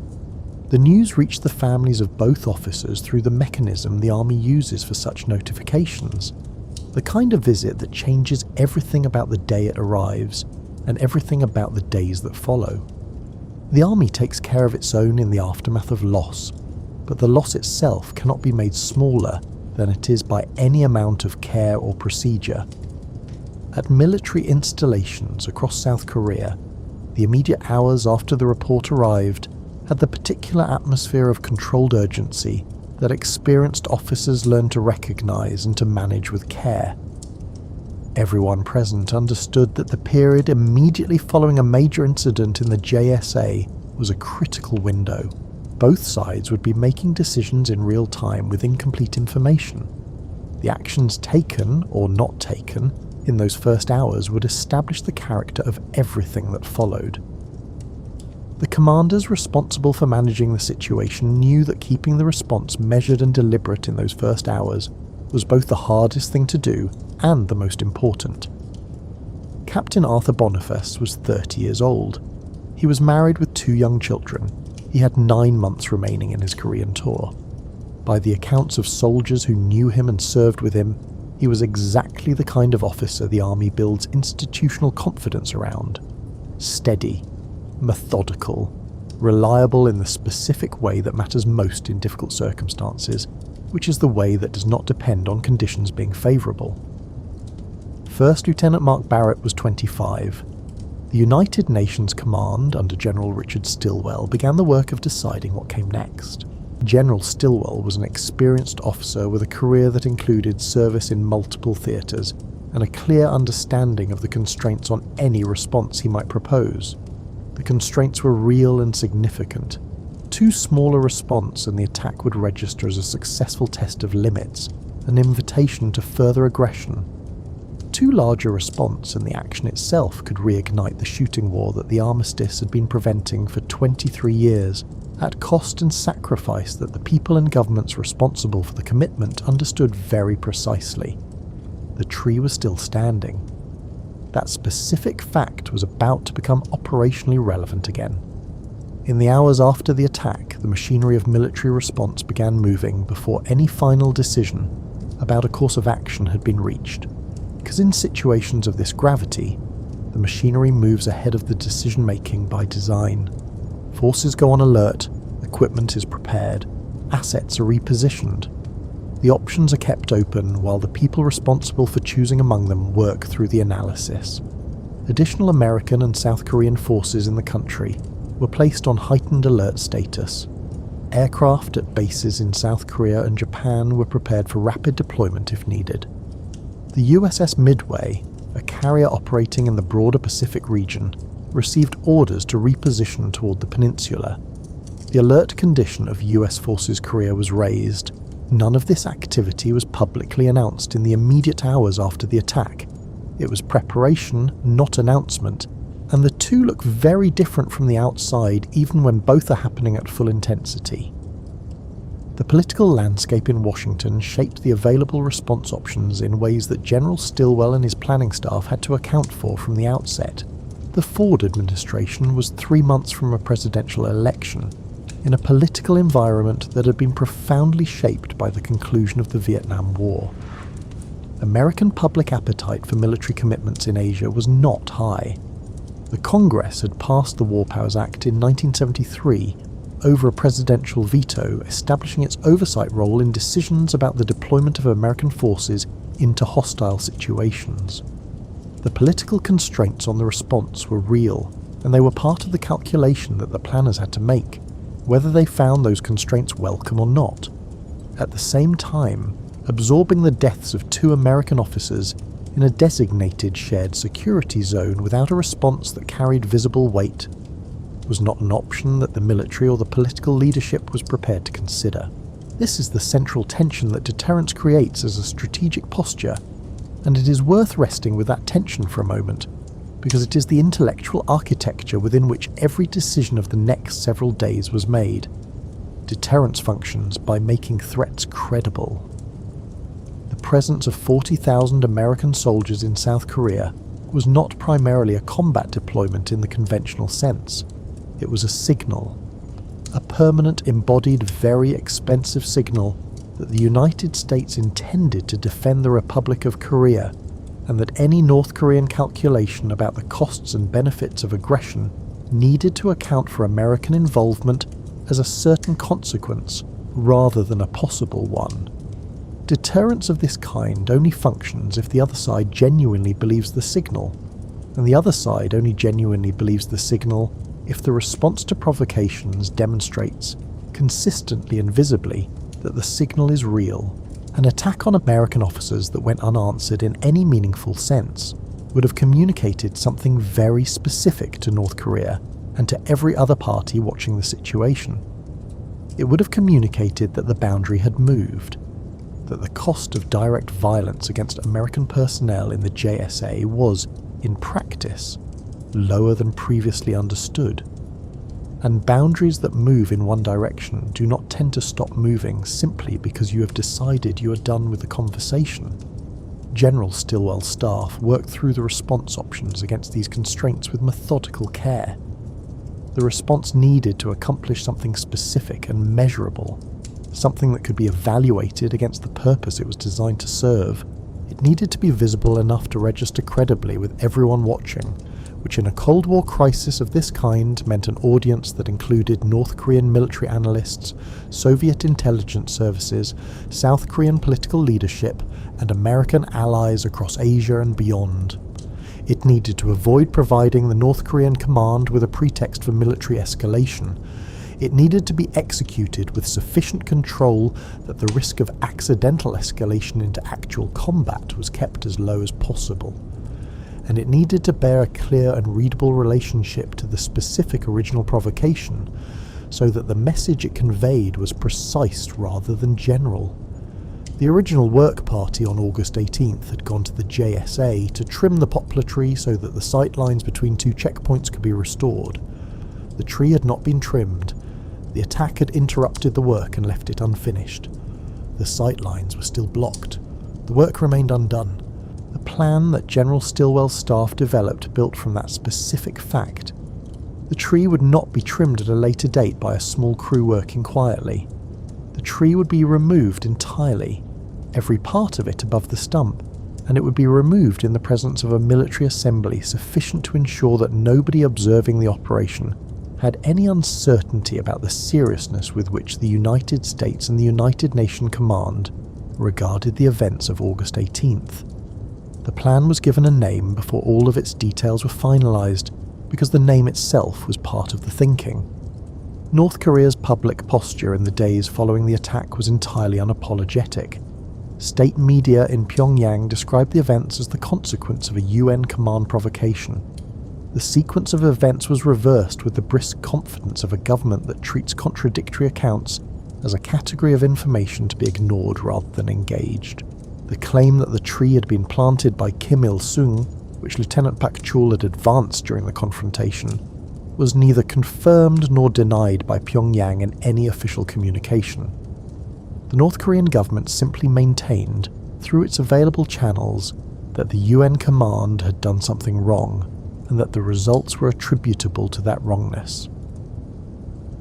[SPEAKER 1] The news reached the families of both officers through the mechanism the Army uses for such notifications, the kind of visit that changes everything about the day it arrives and everything about the days that follow. The Army takes care of its own in the aftermath of loss, but the loss itself cannot be made smaller than it is by any amount of care or procedure. At military installations across South Korea, the immediate hours after the report arrived had the particular atmosphere of controlled urgency that experienced officers learned to recognize and to manage with care. Everyone present understood that the period immediately following a major incident in the JSA was a critical window. Both sides would be making decisions in real time with incomplete information. The actions taken or not taken in those first hours would establish the character of everything that followed. The commanders responsible for managing the situation knew that keeping the response measured and deliberate in those first hours was both the hardest thing to do and the most important. Captain Arthur Boniface was 30 years old. He was married with 2 young children. He had 9 months remaining in his Korean tour. By the accounts of soldiers who knew him and served with him, he was exactly the kind of officer the Army builds institutional confidence around. steady, methodical, reliable in the specific way that matters most in difficult circumstances, which is the way that does not depend on conditions being favourable. First Lieutenant Mark Barrett was 25. The United Nations Command, under General Richard Stilwell, began the work of deciding what came next. General Stilwell was an experienced officer with a career that included service in multiple theatres and a clear understanding of the constraints on any response he might propose. The constraints were real and significant. Too small a response and the attack would register as a successful test of limits, an invitation to further aggression. Too large a response and the action itself could reignite the shooting war that the armistice had been preventing for 23 years, at cost and sacrifice that the people and governments responsible for the commitment understood very precisely. The tree was still standing. That specific fact was about to become operationally relevant again. In the hours after the attack, the machinery of military response began moving before any final decision about a course of action had been reached. Because in situations of this gravity, the machinery moves ahead of the decision-making by design. Forces go on alert, equipment is prepared, assets are repositioned. The options are kept open while the people responsible for choosing among them work through the analysis. Additional American and South Korean forces in the country were placed on heightened alert status. Aircraft at bases in South Korea and Japan were prepared for rapid deployment if needed. The USS Midway, a carrier operating in the broader Pacific region, received orders to reposition toward the peninsula. The alert condition of US Forces Korea was raised. None of this activity was publicly announced in the immediate hours after the attack. It was preparation, not announcement, and the two look very different from the outside even when both are happening at full intensity. The political landscape in Washington shaped the available response options in ways that General Stilwell and his planning staff had to account for from the outset. The Ford administration was 3 months from a presidential election, in a political environment that had been profoundly shaped by the conclusion of the Vietnam War. American public appetite for military commitments in Asia was not high. The Congress had passed the War Powers Act in 1973 over a presidential veto establishing its oversight role in decisions about the deployment of American forces into hostile situations. The political constraints on the response were real, and they were part of the calculation that the planners had to make, whether they found those constraints welcome or not. At the same time, absorbing the deaths of 2 American officers in a designated shared security zone without a response that carried visible weight was not an option that the military or the political leadership was prepared to consider. This is the central tension that deterrence creates as a strategic posture, and it is worth resting with that tension for a moment, because it is the intellectual architecture within which every decision of the next several days was made. Deterrence functions by making threats credible. The presence of 40,000 American soldiers in South Korea was not primarily a combat deployment in the conventional sense. It was a signal, a permanent, embodied, very expensive signal that the United States intended to defend the Republic of Korea, and that any North Korean calculation about the costs and benefits of aggression needed to account for American involvement as a certain consequence rather than a possible one. Deterrence of this kind only functions if the other side genuinely believes the signal, and the other side only genuinely believes the signal if the response to provocations demonstrates, consistently and visibly, that the signal is real. An attack on American officers that went unanswered in any meaningful sense would have communicated something very specific to North Korea and to every other party watching the situation. It would have communicated that the boundary had moved, that the cost of direct violence against American personnel in the JSA was, in practice, lower than previously understood. And boundaries that move in one direction do not tend to stop moving simply because you have decided you are done with the conversation. General Stilwell's staff worked through the response options against these constraints with methodical care. The response needed to accomplish something specific and measurable, something that could be evaluated against the purpose it was designed to serve. It needed to be visible enough to register credibly with everyone watching, which in a Cold War crisis of this kind meant an audience that included North Korean military analysts, Soviet intelligence services, South Korean political leadership, and American allies across Asia and beyond. It needed to avoid providing the North Korean command with a pretext for military escalation. It needed to be executed with sufficient control that the risk of accidental escalation into actual combat was kept as low as possible. And it needed to bear a clear and readable relationship to the specific original provocation, so that the message it conveyed was precise rather than general. The original work party on August 18th had gone to the JSA to trim the poplar tree so that the sight lines between two checkpoints could be restored. The tree had not been trimmed. The attack had interrupted the work and left it unfinished. The sight lines were still blocked. The work remained undone. The plan that General Stilwell's staff developed built from that specific fact. The tree would not be trimmed at a later date by a small crew working quietly. The tree would be removed entirely, every part of it above the stump, and it would be removed in the presence of a military assembly sufficient to ensure that nobody observing the operation had any uncertainty about the seriousness with which the United States and the United Nations Command regarded the events of August 18th. The plan was given a name before all of its details were finalised, because the name itself was part of the thinking. North Korea's public posture in the days following the attack was entirely unapologetic. State media in Pyongyang described the events as the consequence of a UN command provocation. The sequence of events was reversed with the brisk confidence of a government that treats contradictory accounts as a category of information to be ignored rather than engaged. The claim that the tree had been planted by Kim Il-sung, which Lieutenant Pak Chul had advanced during the confrontation, was neither confirmed nor denied by Pyongyang in any official communication. The North Korean government simply maintained, through its available channels, that the UN command had done something wrong, and that the results were attributable to that wrongness.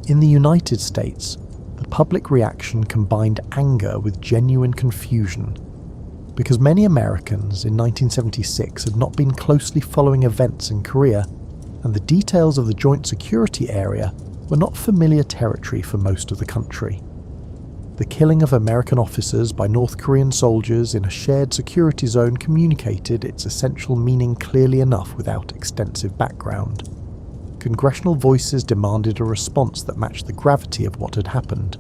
[SPEAKER 1] In the United States, the public reaction combined anger with genuine confusion, because many Americans in 1976 had not been closely following events in Korea, and the details of the joint security area were not familiar territory for most of the country. The killing of American officers by North Korean soldiers in a shared security zone communicated its essential meaning clearly enough without extensive background. Congressional voices demanded a response that matched the gravity of what had happened.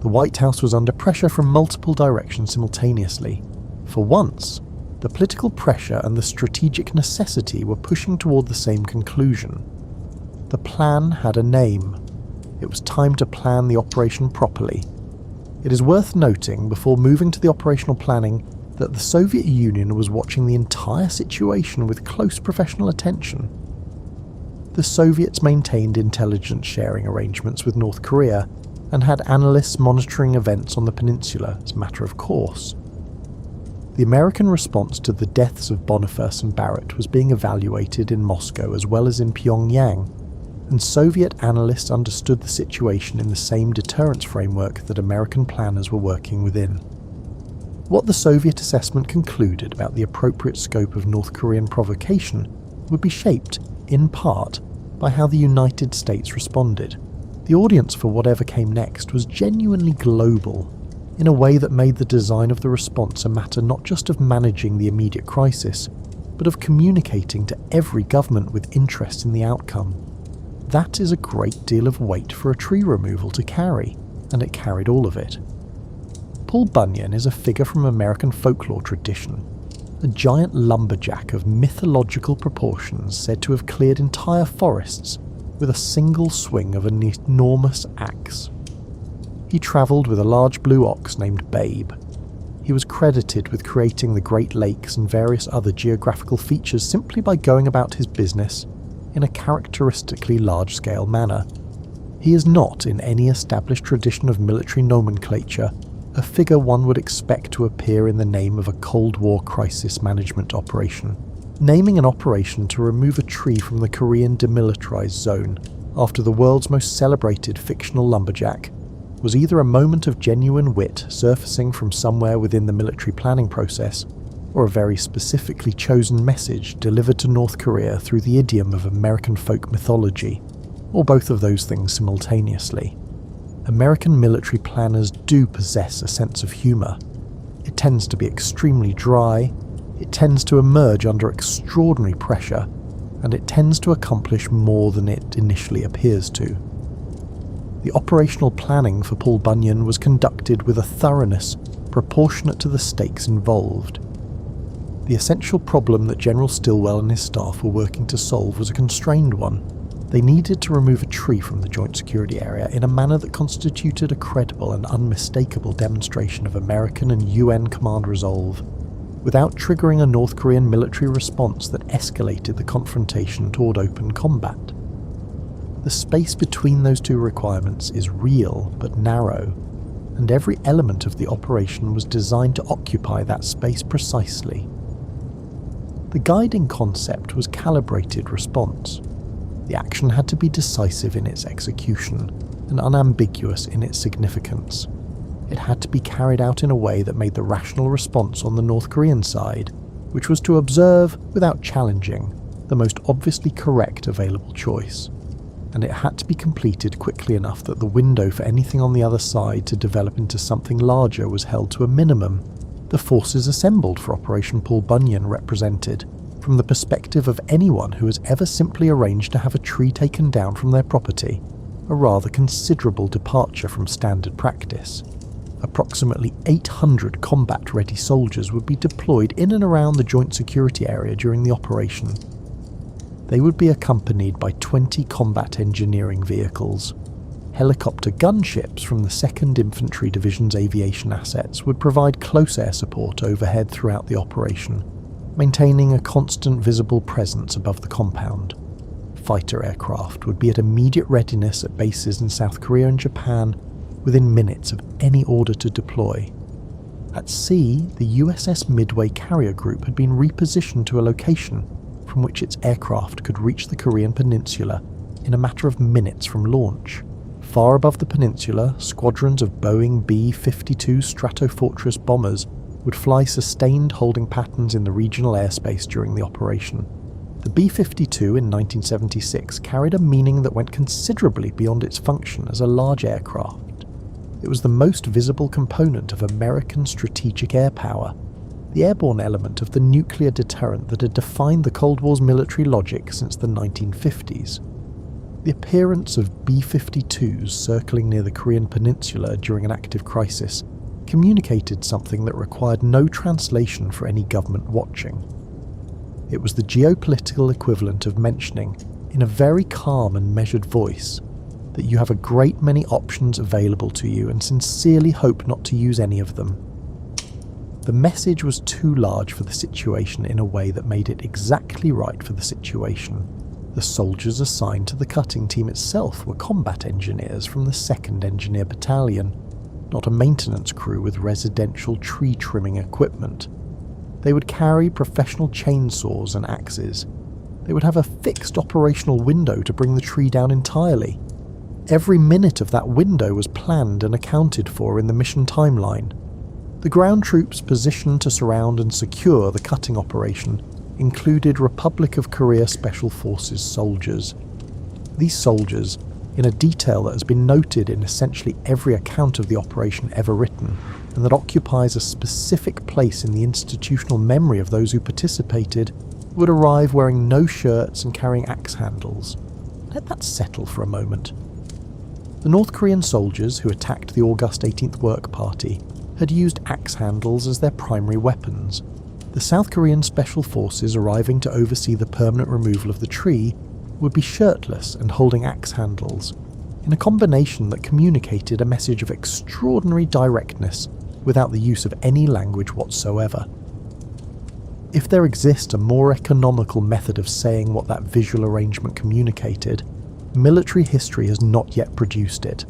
[SPEAKER 1] The White House was under pressure from multiple directions simultaneously. For once, the political pressure and the strategic necessity were pushing toward the same conclusion. The plan had a name. It was time to plan the operation properly. It is worth noting, before moving to the operational planning, that the Soviet Union was watching the entire situation with close professional attention. The Soviets maintained intelligence sharing arrangements with North Korea and had analysts monitoring events on the peninsula as a matter of course. The American response to the deaths of Boniface and Barrett was being evaluated in Moscow as well as in Pyongyang, and Soviet analysts understood the situation in the same deterrence framework that American planners were working within. What the Soviet assessment concluded about the appropriate scope of North Korean provocation would be shaped, in part, by how the United States responded. The audience for whatever came next was genuinely global, in a way that made the design of the response a matter not just of managing the immediate crisis, but of communicating to every government with interest in the outcome. That is a great deal of weight for a tree removal to carry, and it carried all of it. Paul Bunyan is a figure from American folklore tradition, a giant lumberjack of mythological proportions said to have cleared entire forests with a single swing of an enormous axe. He travelled with a large blue ox named Babe. He was credited with creating the Great Lakes and various other geographical features simply by going about his business in a characteristically large-scale manner. He is not, in any established tradition of military nomenclature, a figure one would expect to appear in the name of a Cold War crisis management operation. Naming an operation to remove a tree from the Korean demilitarized zone after the world's most celebrated fictional lumberjack was either a moment of genuine wit surfacing from somewhere within the military planning process, or a very specifically chosen message delivered to North Korea through the idiom of American folk mythology, or both of those things simultaneously. American military planners do possess a sense of humour. It tends to be extremely dry, it tends to emerge under extraordinary pressure, and it tends to accomplish more than it initially appears to. The operational planning for Paul Bunyan was conducted with a thoroughness proportionate to the stakes involved. The essential problem that General Stilwell and his staff were working to solve was a constrained one. They needed to remove a tree from the joint security area in a manner that constituted a credible and unmistakable demonstration of American and UN command resolve, without triggering a North Korean military response that escalated the confrontation toward open combat. The space between those two requirements is real but narrow, and every element of the operation was designed to occupy that space precisely. The guiding concept was calibrated response. The action had to be decisive in its execution and unambiguous in its significance. It had to be carried out in a way that made the rational response on the North Korean side, which was to observe, without challenging, the most obviously correct available choice. And it had to be completed quickly enough that the window for anything on the other side to develop into something larger was held to a minimum. The forces assembled for Operation Paul Bunyan represented, from the perspective of anyone who has ever simply arranged to have a tree taken down from their property, a rather considerable departure from standard practice. Approximately 800 combat-ready soldiers would be deployed in and around the joint security area during the operation. They would be accompanied by 20 combat engineering vehicles. Helicopter gunships from the 2nd Infantry Division's aviation assets would provide close air support overhead throughout the operation, maintaining a constant visible presence above the compound. Fighter aircraft would be at immediate readiness at bases in South Korea and Japan within minutes of any order to deploy. At sea, the USS Midway carrier group had been repositioned to a location from which its aircraft could reach the Korean peninsula in a matter of minutes from launch. Far above the peninsula, squadrons of Boeing B-52 Stratofortress bombers would fly sustained holding patterns in the regional airspace during the operation. The B-52 in 1976 carried a meaning that went considerably beyond its function as a large aircraft. It was the most visible component of American strategic air power, the airborne element of the nuclear deterrent that had defined the Cold War's military logic since the 1950s. The appearance of B-52s circling near the Korean peninsula during an active crisis communicated something that required no translation for any government watching. It was the geopolitical equivalent of mentioning, in a very calm and measured voice, that you have a great many options available to you and sincerely hope not to use any of them. The message was too large for the situation in a way that made it exactly right for the situation. The soldiers assigned to the cutting team itself were combat engineers from the 2nd Engineer Battalion, not a maintenance crew with residential tree trimming equipment. They would carry professional chainsaws and axes. They would have a fixed operational window to bring the tree down entirely. Every minute of that window was planned and accounted for in the mission timeline. The ground troops positioned to surround and secure the cutting operation included Republic of Korea Special Forces soldiers. These soldiers, in a detail that has been noted in essentially every account of the operation ever written, and that occupies a specific place in the institutional memory of those who participated, would arrive wearing no shirts and carrying axe handles. Let that settle for a moment. The North Korean soldiers who attacked the August 18th Work Party had used axe handles as their primary weapons. The South Korean Special Forces arriving to oversee the permanent removal of the tree would be shirtless and holding axe handles, in a combination that communicated a message of extraordinary directness without the use of any language whatsoever. If there exists a more economical method of saying what that visual arrangement communicated, military history has not yet produced it.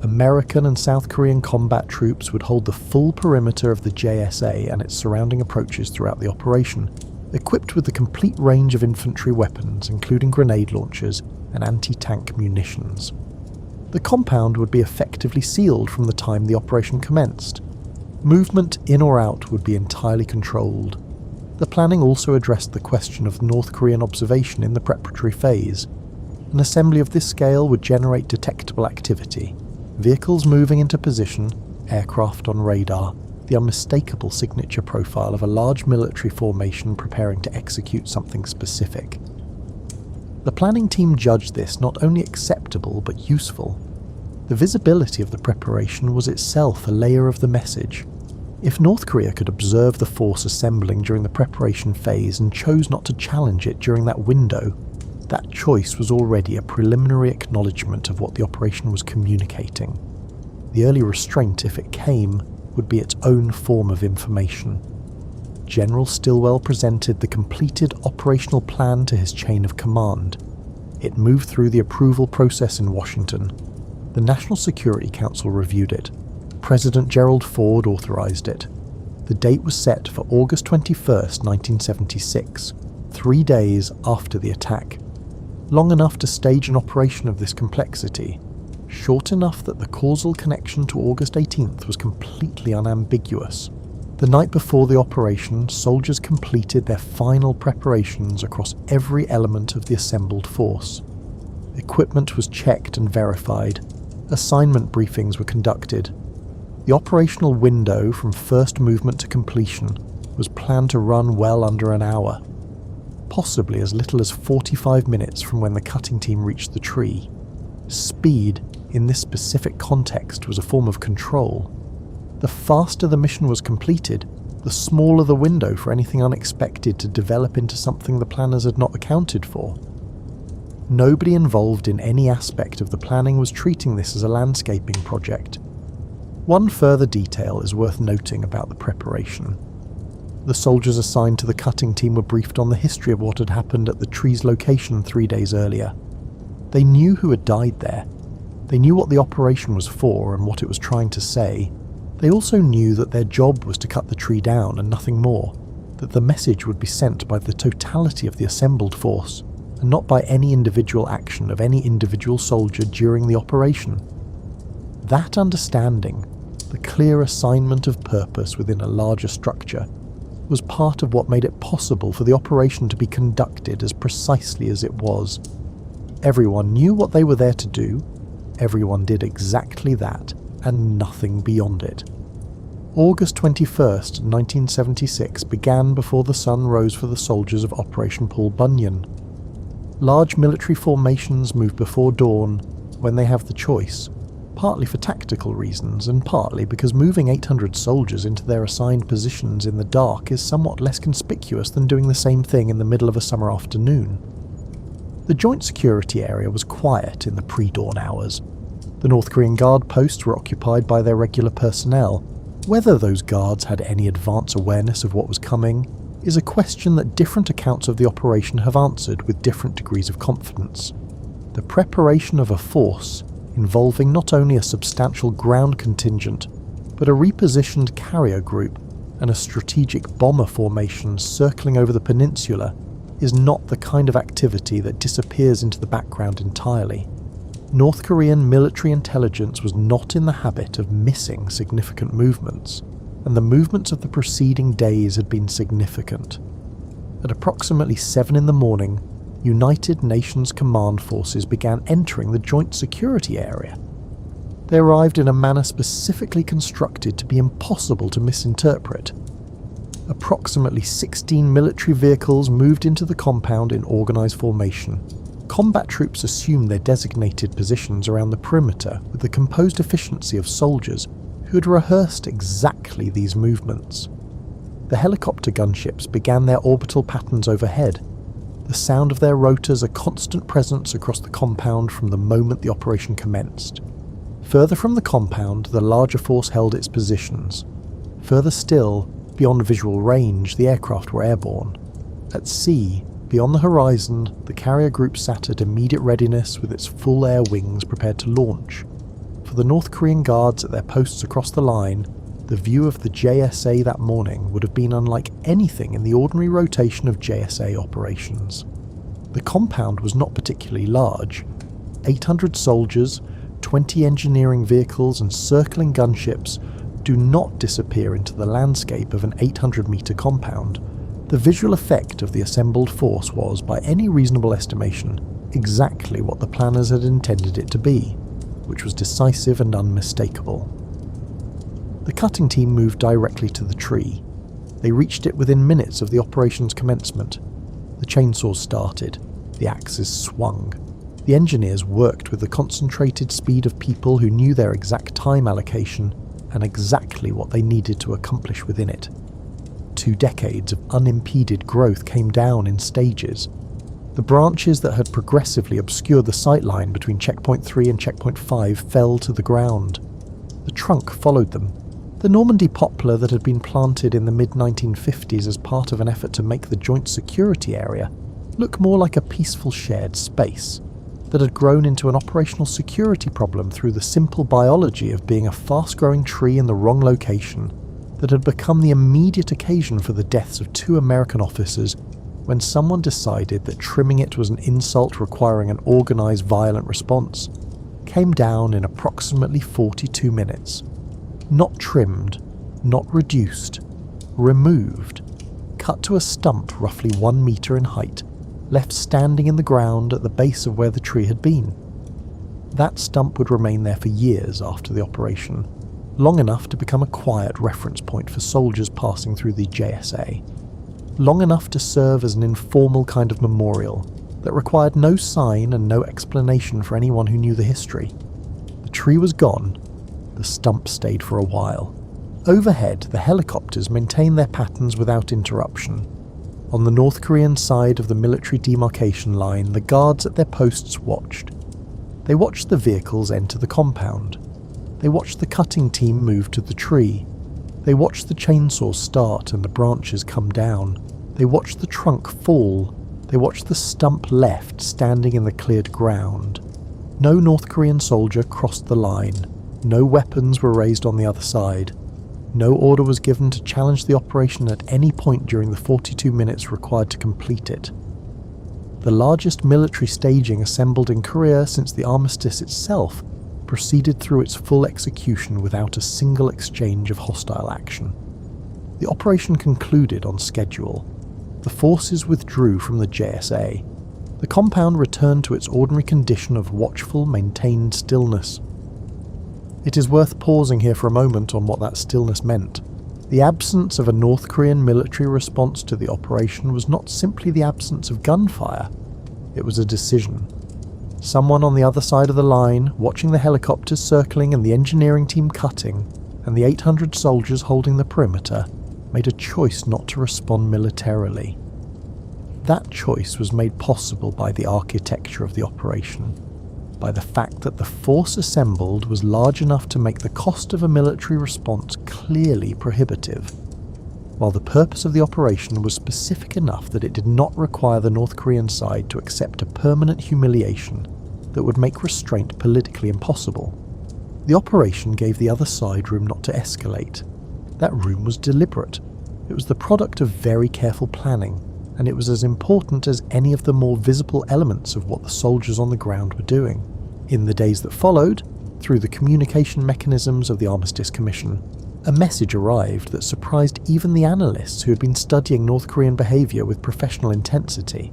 [SPEAKER 1] American and South Korean combat troops would hold the full perimeter of the JSA and its surrounding approaches throughout the operation, equipped with the complete range of infantry weapons, including grenade launchers and anti-tank munitions. The compound would be effectively sealed from the time the operation commenced. Movement in or out would be entirely controlled. The planning also addressed the question of North Korean observation in the preparatory phase. An assembly of this scale would generate detectable activity, vehicles moving into position, aircraft on radar, the unmistakable signature profile of a large military formation preparing to execute something specific. The planning team judged this not only acceptable but useful. The visibility of the preparation was itself a layer of the message. If North Korea could observe the force assembling during the preparation phase and chose not to challenge it during that window, that choice was already a preliminary acknowledgement of what the operation was communicating. The early restraint, if it came, would be its own form of information. General Stilwell presented the completed operational plan to his chain of command. It moved through the approval process in Washington. The National Security Council reviewed it. President Gerald Ford authorized it. The date was set for August 21st, 1976, 3 days after the attack. Long enough to stage an operation of this complexity, short enough that the causal connection to August 18th was completely unambiguous. The night before the operation, soldiers completed their final preparations across every element of the assembled force. Equipment was checked and verified. Assignment briefings were conducted. The operational window from first movement to completion was planned to run well under an hour, possibly as little as 45 minutes from when the cutting team reached the tree. Speed, in this specific context, was a form of control. The faster the mission was completed, the smaller the window for anything unexpected to develop into something the planners had not accounted for. Nobody involved in any aspect of the planning was treating this as a landscaping project. One further detail is worth noting about the preparation. The soldiers assigned to the cutting team were briefed on the history of what had happened at the tree's location 3 days earlier. They knew who had died there. They knew what the operation was for and what it was trying to say. They also knew that their job was to cut the tree down and nothing more, that the message would be sent by the totality of the assembled force, and not by any individual action of any individual soldier during the operation. That understanding, the clear assignment of purpose within a larger structure, was part of what made it possible for the operation to be conducted as precisely as it was. Everyone knew what they were there to do, everyone did exactly that, and nothing beyond it. August 21st, 1976 began before the sun rose for the soldiers of Operation Paul Bunyan. Large military formations move before dawn when they have the choice, partly for tactical reasons and partly because moving 800 soldiers into their assigned positions in the dark is somewhat less conspicuous than doing the same thing in the middle of a summer afternoon. The joint security area was quiet in the pre-dawn hours. The North Korean guard posts were occupied by their regular personnel. Whether those guards had any advance awareness of what was coming is a question that different accounts of the operation have answered with different degrees of confidence. The preparation of a force involving not only a substantial ground contingent, but a repositioned carrier group and a strategic bomber formation circling over the peninsula is not the kind of activity that disappears into the background entirely. North Korean military intelligence was not in the habit of missing significant movements, and the movements of the preceding days had been significant. At approximately 7 in the morning, United Nations command forces began entering the joint security area. They arrived in a manner specifically constructed to be impossible to misinterpret. Approximately 16 military vehicles moved into the compound in organised formation. Combat troops assumed their designated positions around the perimeter with the composed efficiency of soldiers who had rehearsed exactly these movements. The helicopter gunships began their orbital patterns overhead, the sound of their rotors a constant presence across the compound from the moment the operation commenced. Further from the compound, the larger force held its positions. Further still, beyond visual range, the aircraft were airborne. At sea, beyond the horizon, the carrier group sat at immediate readiness with its full air wings prepared to launch. For the North Korean guards at their posts across the line, the view of the JSA that morning would have been unlike anything in the ordinary rotation of JSA operations. The compound was not particularly large. 800 soldiers, 20 engineering vehicles and circling gunships do not disappear into the landscape of an 800-metre compound, the visual effect of the assembled force was, by any reasonable estimation, exactly what the planners had intended it to be, which was decisive and unmistakable. The cutting team moved directly to the tree. They reached it within minutes of the operation's commencement. The chainsaws started, the axes swung. The engineers worked with the concentrated speed of people who knew their exact time allocation and exactly what they needed to accomplish within it. 2 decades of unimpeded growth came down in stages. The branches that had progressively obscured the sightline between checkpoint 3 and checkpoint 5 fell to the ground. The trunk followed them. The Normandy poplar that had been planted in the mid-1950s as part of an effort to make the joint security area look more like a peaceful shared space, that had grown into an operational security problem through the simple biology of being a fast-growing tree in the wrong location, that had become the immediate occasion for the deaths of 2 American officers when someone decided that trimming it was an insult requiring an organised violent response, came down in approximately 42 minutes. Not trimmed, not reduced, removed, cut to a stump roughly 1 metre in height, left standing in the ground at the base of where the tree had been. That stump would remain there for years after the operation, long enough to become a quiet reference point for soldiers passing through the JSA, long enough to serve as an informal kind of memorial that required no sign and no explanation for anyone who knew the history. The tree was gone, the stump stayed for a while. Overhead, the helicopters maintained their patterns without interruption. On the North Korean side of the military demarcation line, the guards at their posts watched. They watched the vehicles enter the compound. They watched the cutting team move to the tree. They watched the chainsaws start and the branches come down. They watched the trunk fall. They watched the stump left standing in the cleared ground. No North Korean soldier crossed the line. No weapons were raised on the other side. No order was given to challenge the operation at any point during the 42 minutes required to complete it. The largest military staging assembled in Korea since the armistice itself proceeded through its full execution without a single exchange of hostile action. The operation concluded on schedule. The forces withdrew from the JSA. The compound returned to its ordinary condition of watchful, maintained stillness. It is worth pausing here for a moment on what that stillness meant. The absence of a North Korean military response to the operation was not simply the absence of gunfire. It was a decision. Someone on the other side of the line, watching the helicopters circling and the engineering team cutting, and the 800 soldiers holding the perimeter, made a choice not to respond militarily. That choice was made possible by the architecture of the operation, by the fact that the force assembled was large enough to make the cost of a military response clearly prohibitive, while the purpose of the operation was specific enough that it did not require the North Korean side to accept a permanent humiliation that would make restraint politically impossible. The operation gave the other side room not to escalate. That room was deliberate. It was the product of very careful planning, and it was as important as any of the more visible elements of what the soldiers on the ground were doing. In the days that followed, through the communication mechanisms of the Armistice Commission, a message arrived that surprised even the analysts who had been studying North Korean behaviour with professional intensity.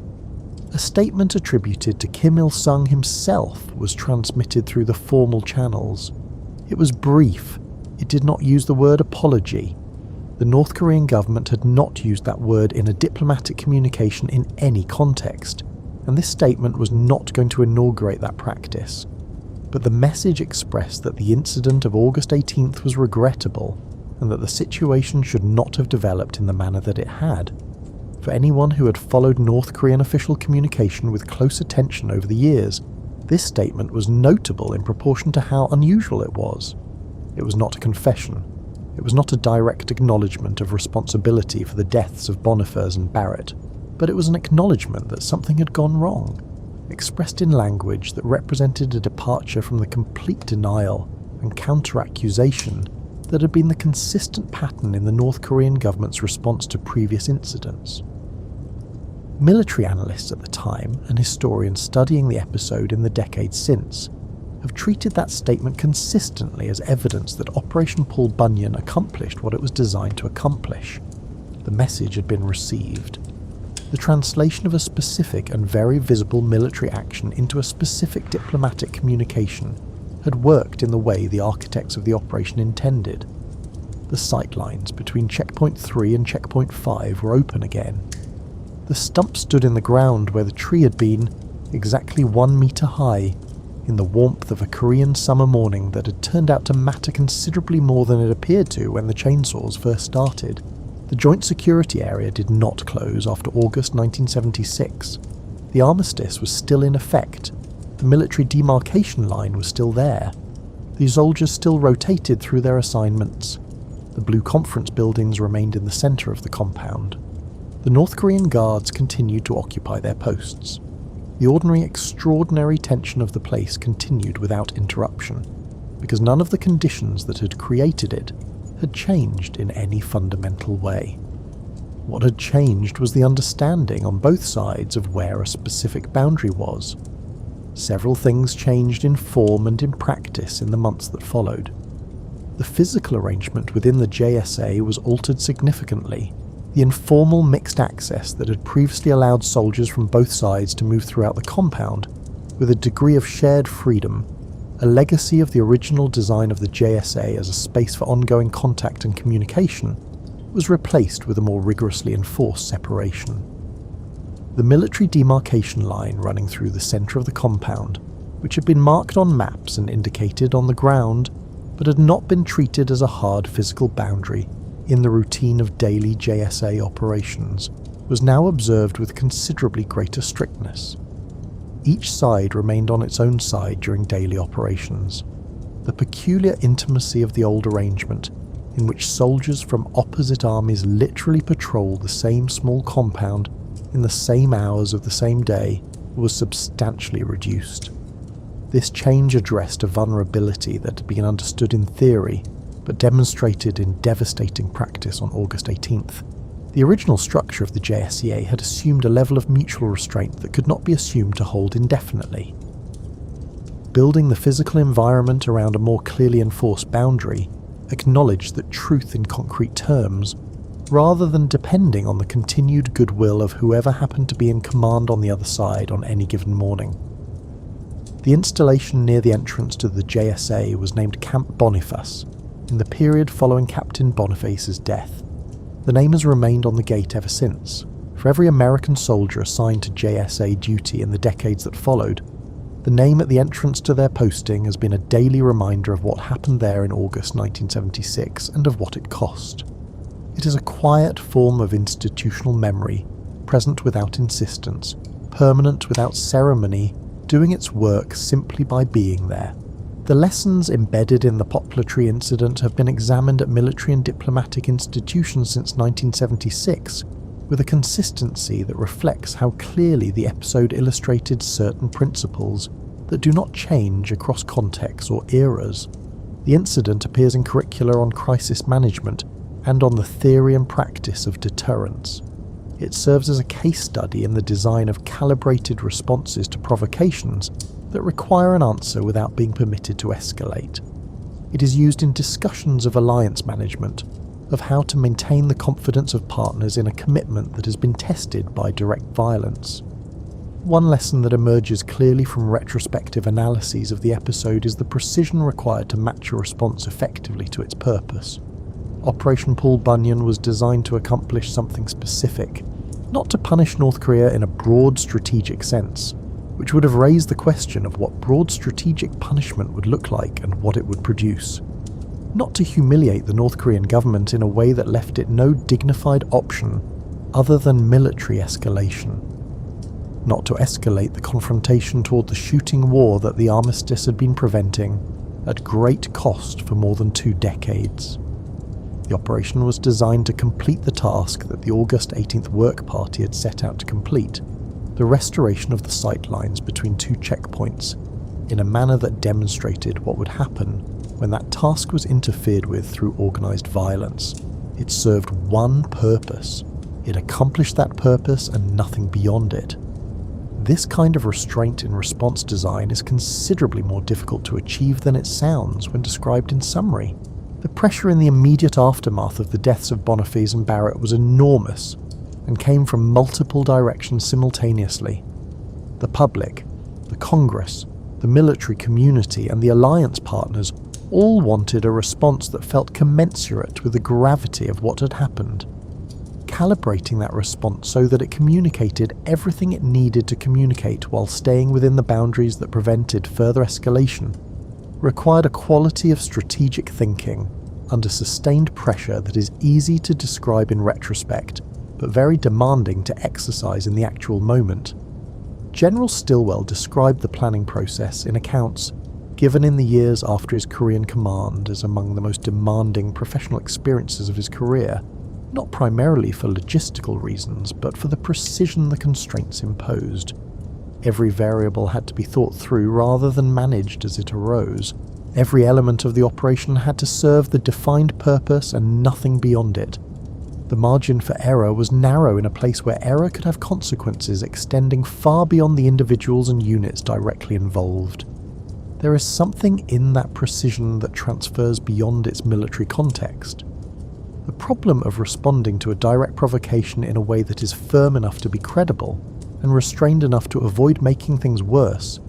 [SPEAKER 1] A statement attributed to Kim Il-sung himself was transmitted through the formal channels. It was brief. It did not use the word apology. The North Korean government had not used that word in a diplomatic communication in any context, and this statement was not going to inaugurate that practice. But the message expressed that the incident of August 18th was regrettable, and that the situation should not have developed in the manner that it had. For anyone who had followed North Korean official communication with close attention over the years, this statement was notable in proportion to how unusual it was. It was not a confession. It was not a direct acknowledgement of responsibility for the deaths of Boniface and Barrett, but it was an acknowledgement that something had gone wrong, expressed in language that represented a departure from the complete denial and counter-accusation that had been the consistent pattern in the North Korean government's response to previous incidents. Military analysts at the time, and historians studying the episode in the decades since, have treated that statement consistently as evidence that Operation Paul Bunyan accomplished what it was designed to accomplish. The message had been received. The translation of a specific and very visible military action into a specific diplomatic communication had worked in the way the architects of the operation intended. The sightlines between Checkpoint 3 and Checkpoint 5 were open again. The stump stood in the ground where the tree had been, exactly 1 metre high, in the warmth of a Korean summer morning that had turned out to matter considerably more than it appeared to when the chainsaws first started. The joint security area did not close after August 1976. The armistice was still in effect. The military demarcation line was still there. The soldiers still rotated through their assignments. The blue conference buildings remained in the centre of the compound. The North Korean guards continued to occupy their posts. The ordinary extraordinary tension of the place continued without interruption, because none of the conditions that had created it had changed in any fundamental way. What had changed was the understanding on both sides of where a specific boundary was. Several things changed in form and in practice in the months that followed. The physical arrangement within the JSA was altered significantly. The informal mixed access that had previously allowed soldiers from both sides to move throughout the compound, with a degree of shared freedom, a legacy of the original design of the JSA as a space for ongoing contact and communication, was replaced with a more rigorously enforced separation. The military demarcation line running through the centre of the compound, which had been marked on maps and indicated on the ground, but had not been treated as a hard physical boundary in the routine of daily JSA operations, was now observed with considerably greater strictness. Each side remained on its own side during daily operations. The peculiar intimacy of the old arrangement, in which soldiers from opposite armies literally patrolled the same small compound in the same hours of the same day, was substantially reduced. This change addressed a vulnerability that had been understood in theory, but demonstrated in devastating practice on August 18th. The original structure of the JSCA had assumed a level of mutual restraint that could not be assumed to hold indefinitely. Building the physical environment around a more clearly enforced boundary acknowledged that truth in concrete terms, rather than depending on the continued goodwill of whoever happened to be in command on the other side on any given morning. The installation near the entrance to the JSA was named Camp Boniface, in the period following Captain Boniface's death. The name has remained on the gate ever since. For every American soldier assigned to JSA duty in the decades that followed, the name at the entrance to their posting has been a daily reminder of what happened there in August 1976 and of what it cost. It is a quiet form of institutional memory, present without insistence, permanent without ceremony, doing its work simply by being there. The lessons embedded in the poplar tree incident have been examined at military and diplomatic institutions since 1976, with a consistency that reflects how clearly the episode illustrated certain principles that do not change across contexts or eras. The incident appears in curricula on crisis management and on the theory and practice of deterrence. It serves as a case study in the design of calibrated responses to provocations that require an answer without being permitted to escalate. It is used in discussions of alliance management, of how to maintain the confidence of partners in a commitment that has been tested by direct violence. One lesson that emerges clearly from retrospective analyses of the episode is the precision required to match a response effectively to its purpose. Operation Paul Bunyan was designed to accomplish something specific, not to punish North Korea in a broad strategic sense, which would have raised the question of what broad strategic punishment would look like and what it would produce. Not to humiliate the North Korean government in a way that left it no dignified option other than military escalation. Not to escalate the confrontation toward the shooting war that the armistice had been preventing, at great cost for more than 2 decades. The operation was designed to complete the task that the August 18th work party had set out to complete, the restoration of the sight lines between 2 checkpoints, in a manner that demonstrated what would happen when that task was interfered with through organised violence. It served one purpose. It accomplished that purpose and nothing beyond it. This kind of restraint in response design is considerably more difficult to achieve than it sounds when described in summary. The pressure in the immediate aftermath of the deaths of Boniface and Barrett was enormous and came from multiple directions simultaneously. The public, the Congress, the military community and the alliance partners all wanted a response that felt commensurate with the gravity of what had happened. Calibrating that response so that it communicated everything it needed to communicate while staying within the boundaries that prevented further escalation required a quality of strategic thinking under sustained pressure that is easy to describe in retrospect, but very demanding to exercise in the actual moment. General Stilwell described the planning process in accounts given in the years after his Korean command as among the most demanding professional experiences of his career, not primarily for logistical reasons, but for the precision the constraints imposed. Every variable had to be thought through rather than managed as it arose. Every element of the operation had to serve the defined purpose and nothing beyond it. The margin for error was narrow in a place where error could have consequences extending far beyond the individuals and units directly involved. There is something in that precision that transfers beyond its military context. The problem of responding to a direct provocation in a way that is firm enough to be credible and restrained enough to avoid making things worse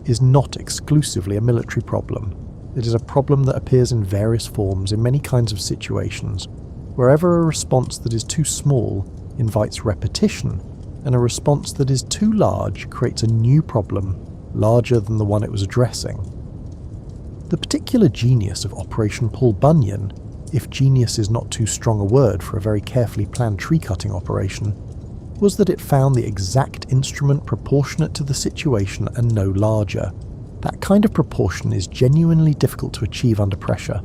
[SPEAKER 1] is not exclusively a military problem. It is a problem that appears in various forms in many kinds of situations, wherever a response that is too small invites repetition, and a response that is too large creates a new problem, larger than the one it was addressing. The particular genius of Operation Paul Bunyan, if genius is not too strong a word for a very carefully planned tree-cutting operation, was that it found the exact instrument proportionate to the situation and no larger. That kind of proportion is genuinely difficult to achieve under pressure.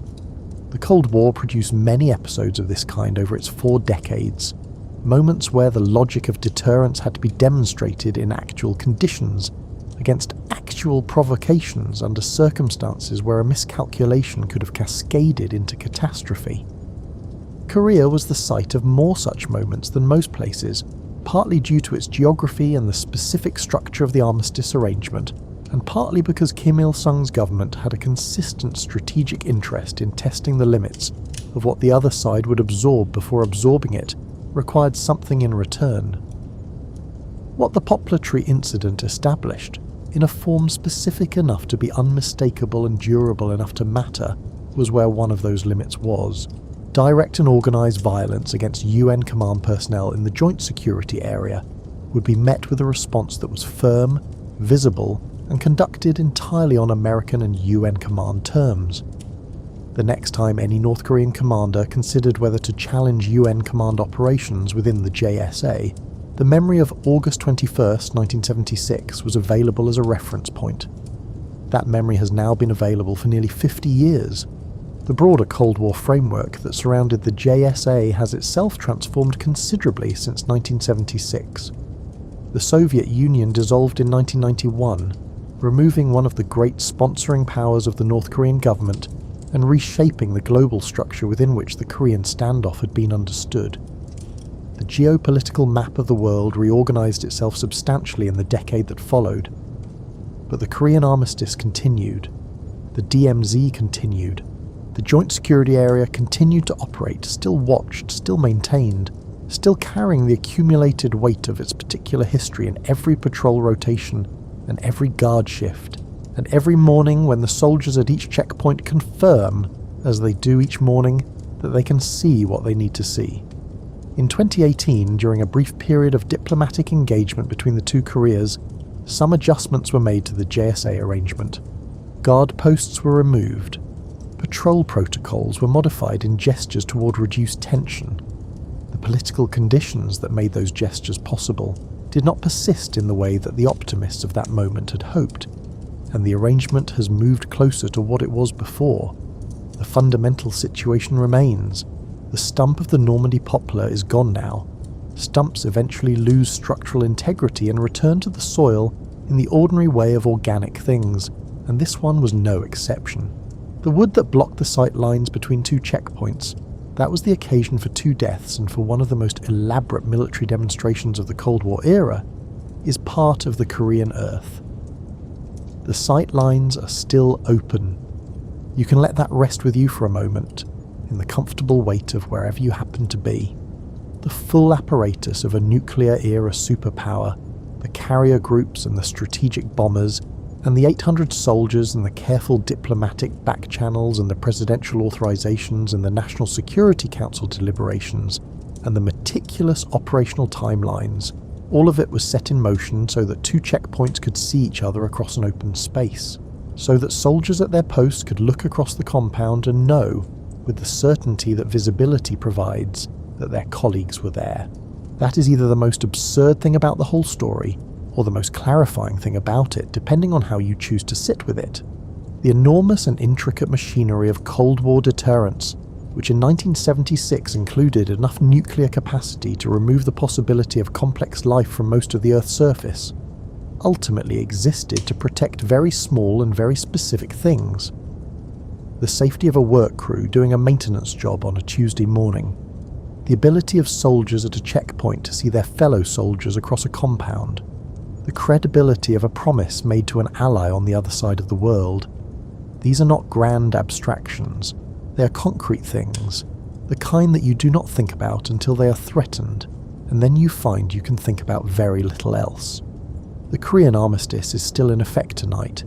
[SPEAKER 1] The Cold War produced many episodes of this kind over its 4 decades, moments where the logic of deterrence had to be demonstrated in actual conditions, against actual provocations under circumstances where a miscalculation could have cascaded into catastrophe. Korea was the site of more such moments than most places, partly due to its geography and the specific structure of the armistice arrangement, and partly because Kim Il-sung's government had a consistent strategic interest in testing the limits of what the other side would absorb before absorbing it required something in return. What the Poplar Tree incident established, in a form specific enough to be unmistakable and durable enough to matter, was where one of those limits was. Direct and organised violence against UN command personnel in the joint security area would be met with a response that was firm, visible, and conducted entirely on American and UN command terms. The next time any North Korean commander considered whether to challenge UN command operations within the JSA, the memory of August 21, 1976 was available as a reference point. That memory has now been available for nearly 50 years. The broader Cold War framework that surrounded the JSA has itself transformed considerably since 1976. The Soviet Union dissolved in 1991, removing one of the great sponsoring powers of the North Korean government and reshaping the global structure within which the Korean standoff had been understood. The geopolitical map of the world reorganized itself substantially in the decade that followed. But the Korean armistice continued. The DMZ continued. The joint security area continued to operate, still watched, still maintained, still carrying the accumulated weight of its particular history in every patrol rotation and every guard shift, and every morning when the soldiers at each checkpoint confirm, as they do each morning, that they can see what they need to see. In 2018, during a brief period of diplomatic engagement between the two Koreas, some adjustments were made to the JSA arrangement. Guard posts were removed. Patrol protocols were modified in gestures toward reduced tension. The political conditions that made those gestures possible did not persist in the way that the optimists of that moment had hoped, and the arrangement has moved closer to what it was before. The fundamental situation remains. The stump of the Normandy poplar is gone now. Stumps eventually lose structural integrity and return to the soil in the ordinary way of organic things, and this one was no exception. The wood that blocked the sight lines between 2 checkpoints, that was the occasion for 2 deaths and for one of the most elaborate military demonstrations of the Cold War era, is part of the Korean earth. The sight lines are still open. You can let that rest with you for a moment, in the comfortable weight of wherever you happen to be. The full apparatus of a nuclear-era superpower, the carrier groups and the strategic bombers, and the 800 soldiers and the careful diplomatic back channels and the presidential authorizations and the National Security Council deliberations, and the meticulous operational timelines, all of it was set in motion so that 2 checkpoints could see each other across an open space, so that soldiers at their posts could look across the compound and know, with the certainty that visibility provides, that their colleagues were there. That is either the most absurd thing about the whole story, or the most clarifying thing about it, depending on how you choose to sit with it. The enormous and intricate machinery of Cold War deterrence, which in 1976 included enough nuclear capacity to remove the possibility of complex life from most of the Earth's surface, ultimately existed to protect very small and very specific things. The safety of a work crew doing a maintenance job on a Tuesday morning, the ability of soldiers at a checkpoint to see their fellow soldiers across a compound, the credibility of a promise made to an ally on the other side of the world. These are not grand abstractions. They are concrete things, the kind that you do not think about until they are threatened, and then you find you can think about very little else. The Korean armistice is still in effect tonight.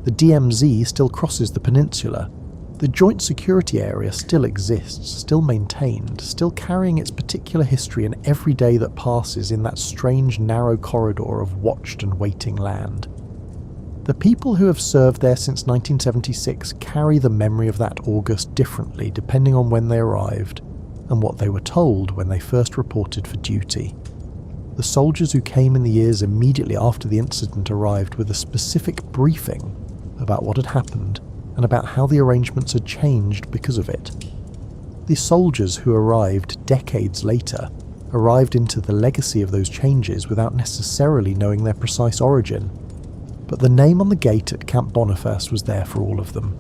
[SPEAKER 1] The DMZ still crosses the peninsula. The joint security area still exists, still maintained, still carrying its particular history in every day that passes in that strange narrow corridor of watched and waiting land. The people who have served there since 1976 carry the memory of that August differently depending on when they arrived and what they were told when they first reported for duty. The soldiers who came in the years immediately after the incident arrived with a specific briefing about what had happened and about how the arrangements had changed because of it. The soldiers who arrived decades later arrived into the legacy of those changes without necessarily knowing their precise origin. But the name on the gate at Camp Boniface was there for all of them,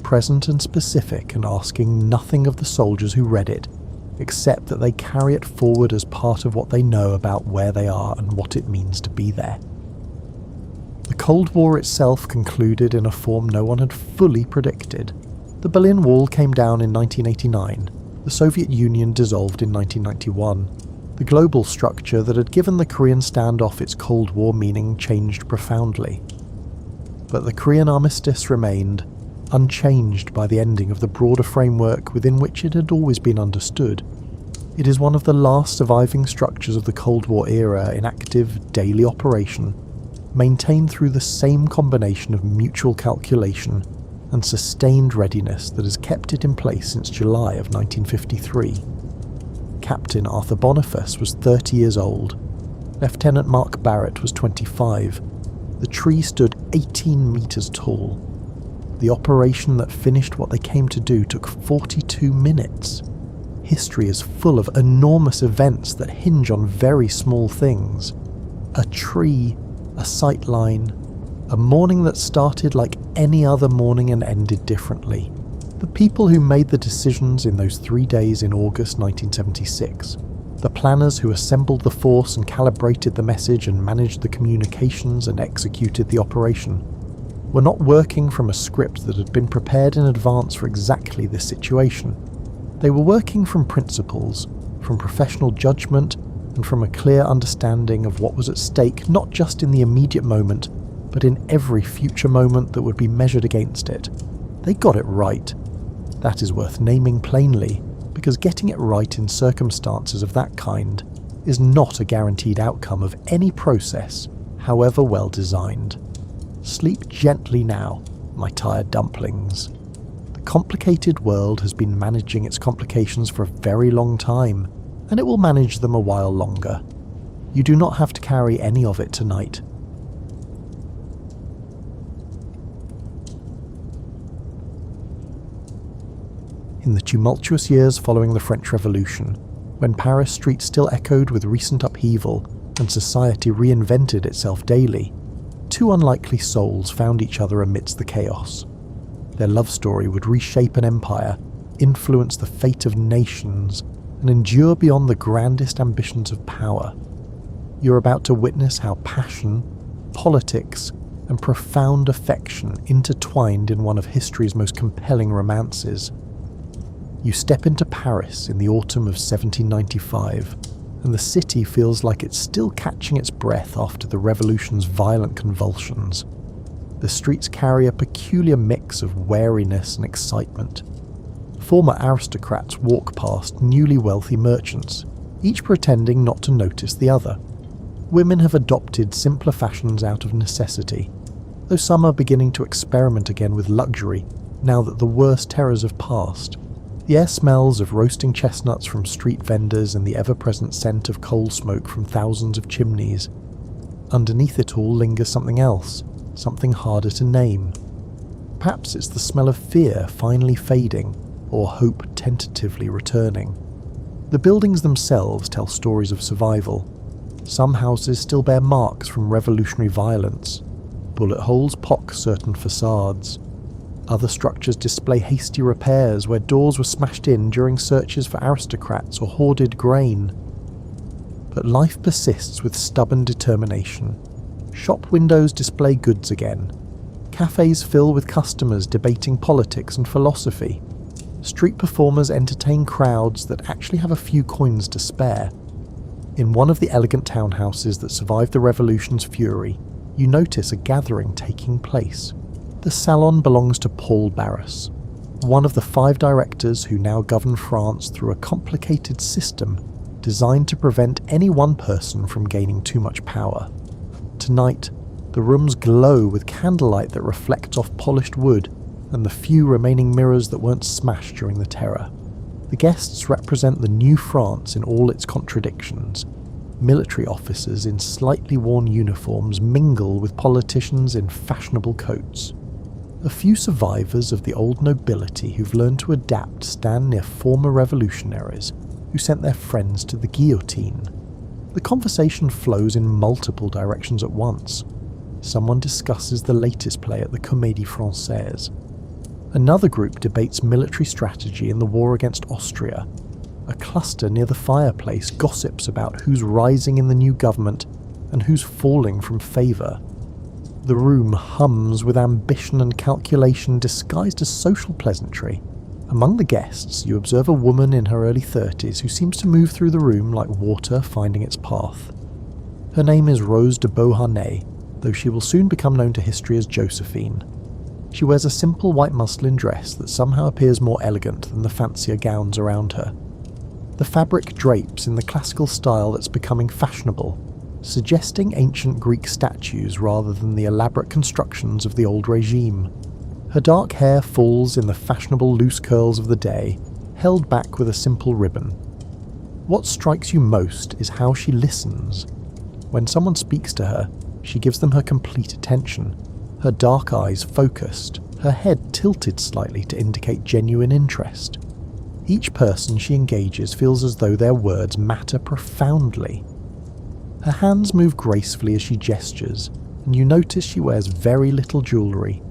[SPEAKER 1] present and specific and asking nothing of the soldiers who read it, except that they carry it forward as part of what they know about where they are and what it means to be there. The Cold War itself concluded in a form no one had fully predicted. The Berlin Wall came down in 1989, the Soviet Union dissolved in 1991. The global structure that had given the Korean standoff its Cold War meaning changed profoundly. But the Korean armistice remained, unchanged by the ending of the broader framework within which it had always been understood. It is one of the last surviving structures of the Cold War era in active, daily operation, maintained through the same combination of mutual calculation and sustained readiness that has kept it in place since July of 1953. Captain Arthur Boniface was 30 years old. Lieutenant Mark Barrett was 25. The tree stood 18 meters tall. The operation that finished what they came to do took 42 minutes. History is full of enormous events that hinge on very small things. A tree, a sight line, a morning that started like any other morning and ended differently. The people who made the decisions in those 3 days in August 1976, the planners who assembled the force and calibrated the message and managed the communications and executed the operation, were not working from a script that had been prepared in advance for exactly this situation. They were working from principles, from professional judgment, and from a clear understanding of what was at stake not just in the immediate moment, but in every future moment that would be measured against it. They got it right. That is worth naming plainly, because getting it right in circumstances of that kind is not a guaranteed outcome of any process, however well designed. Sleep gently now, my tired dumplings. The complicated world has been managing its complications for a very long time, and it will manage them a while longer. You do not have to carry any of it tonight. In the tumultuous years following the French Revolution, when Paris streets still echoed with recent upheaval and society reinvented itself daily, 2 unlikely souls found each other amidst the chaos. Their love story would reshape an empire, influence the fate of nations, and endure beyond the grandest ambitions of power. You're about to witness how passion, politics, and profound affection intertwined in one of history's most compelling romances. You step into Paris in the autumn of 1795, and the city feels like it's still catching its breath after the revolution's violent convulsions. The streets carry a peculiar mix of wariness and excitement. Former aristocrats walk past newly wealthy merchants, each pretending not to notice the other. Women have adopted simpler fashions out of necessity, though some are beginning to experiment again with luxury now that the worst terrors have passed. The air smells of roasting chestnuts from street vendors and the ever-present scent of coal smoke from thousands of chimneys. Underneath it all lingers something else, something harder to name. Perhaps it's the smell of fear finally fading, or hope tentatively returning. The buildings themselves tell stories of survival. Some houses still bear marks from revolutionary violence. Bullet holes pock certain facades. Other structures display hasty repairs where doors were smashed in during searches for aristocrats or hoarded grain. But life persists with stubborn determination. Shop windows display goods again. Cafes fill with customers debating politics and philosophy. Street performers entertain crowds that actually have a few coins to spare. In one of the elegant townhouses that survived the revolution's fury, you notice a gathering taking place. The salon belongs to Paul Barras, one of the 5 directors who now govern France through a complicated system designed to prevent any one person from gaining too much power. Tonight, the rooms glow with candlelight that reflects off polished wood and the few remaining mirrors that weren't smashed during the terror. The guests represent the new France in all its contradictions. Military officers in slightly worn uniforms mingle with politicians in fashionable coats. A few survivors of the old nobility who've learned to adapt stand near former revolutionaries who sent their friends to the guillotine. The conversation flows in multiple directions at once. Someone discusses the latest play at the Comédie Française. Another group debates military strategy in the war against Austria. A cluster near the fireplace gossips about who's rising in the new government and who's falling from favour. The room hums with ambition and calculation disguised as social pleasantry. Among the guests, you observe a woman in her early 30s who seems to move through the room like water finding its path. Her name is Rose de Beauharnais, though she will soon become known to history as Josephine. She wears a simple white muslin dress that somehow appears more elegant than the fancier gowns around her. The fabric drapes in the classical style that's becoming fashionable, suggesting ancient Greek statues rather than the elaborate constructions of the old regime. Her dark hair falls in the fashionable loose curls of the day, held back with a simple ribbon. What strikes you most is how she listens. When someone speaks to her, she gives them her complete attention, her dark eyes focused, her head tilted slightly to indicate genuine interest. Each person she engages feels as though their words matter profoundly. Her hands move gracefully as she gestures, and you notice she wears very little jewellery.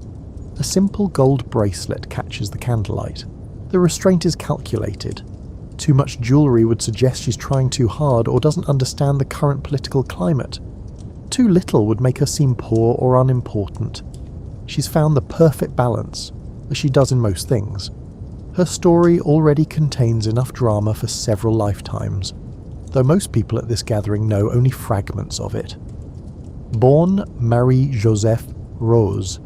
[SPEAKER 1] A simple gold bracelet catches the candlelight. The restraint is calculated. Too much jewellery would suggest she's trying too hard or doesn't understand the current political climate. Too little would make her seem poor or unimportant. She's found the perfect balance, as she does in most things. Her story already contains enough drama for several lifetimes, though most people at this gathering know only fragments of it. Born Marie-Joseph Rose,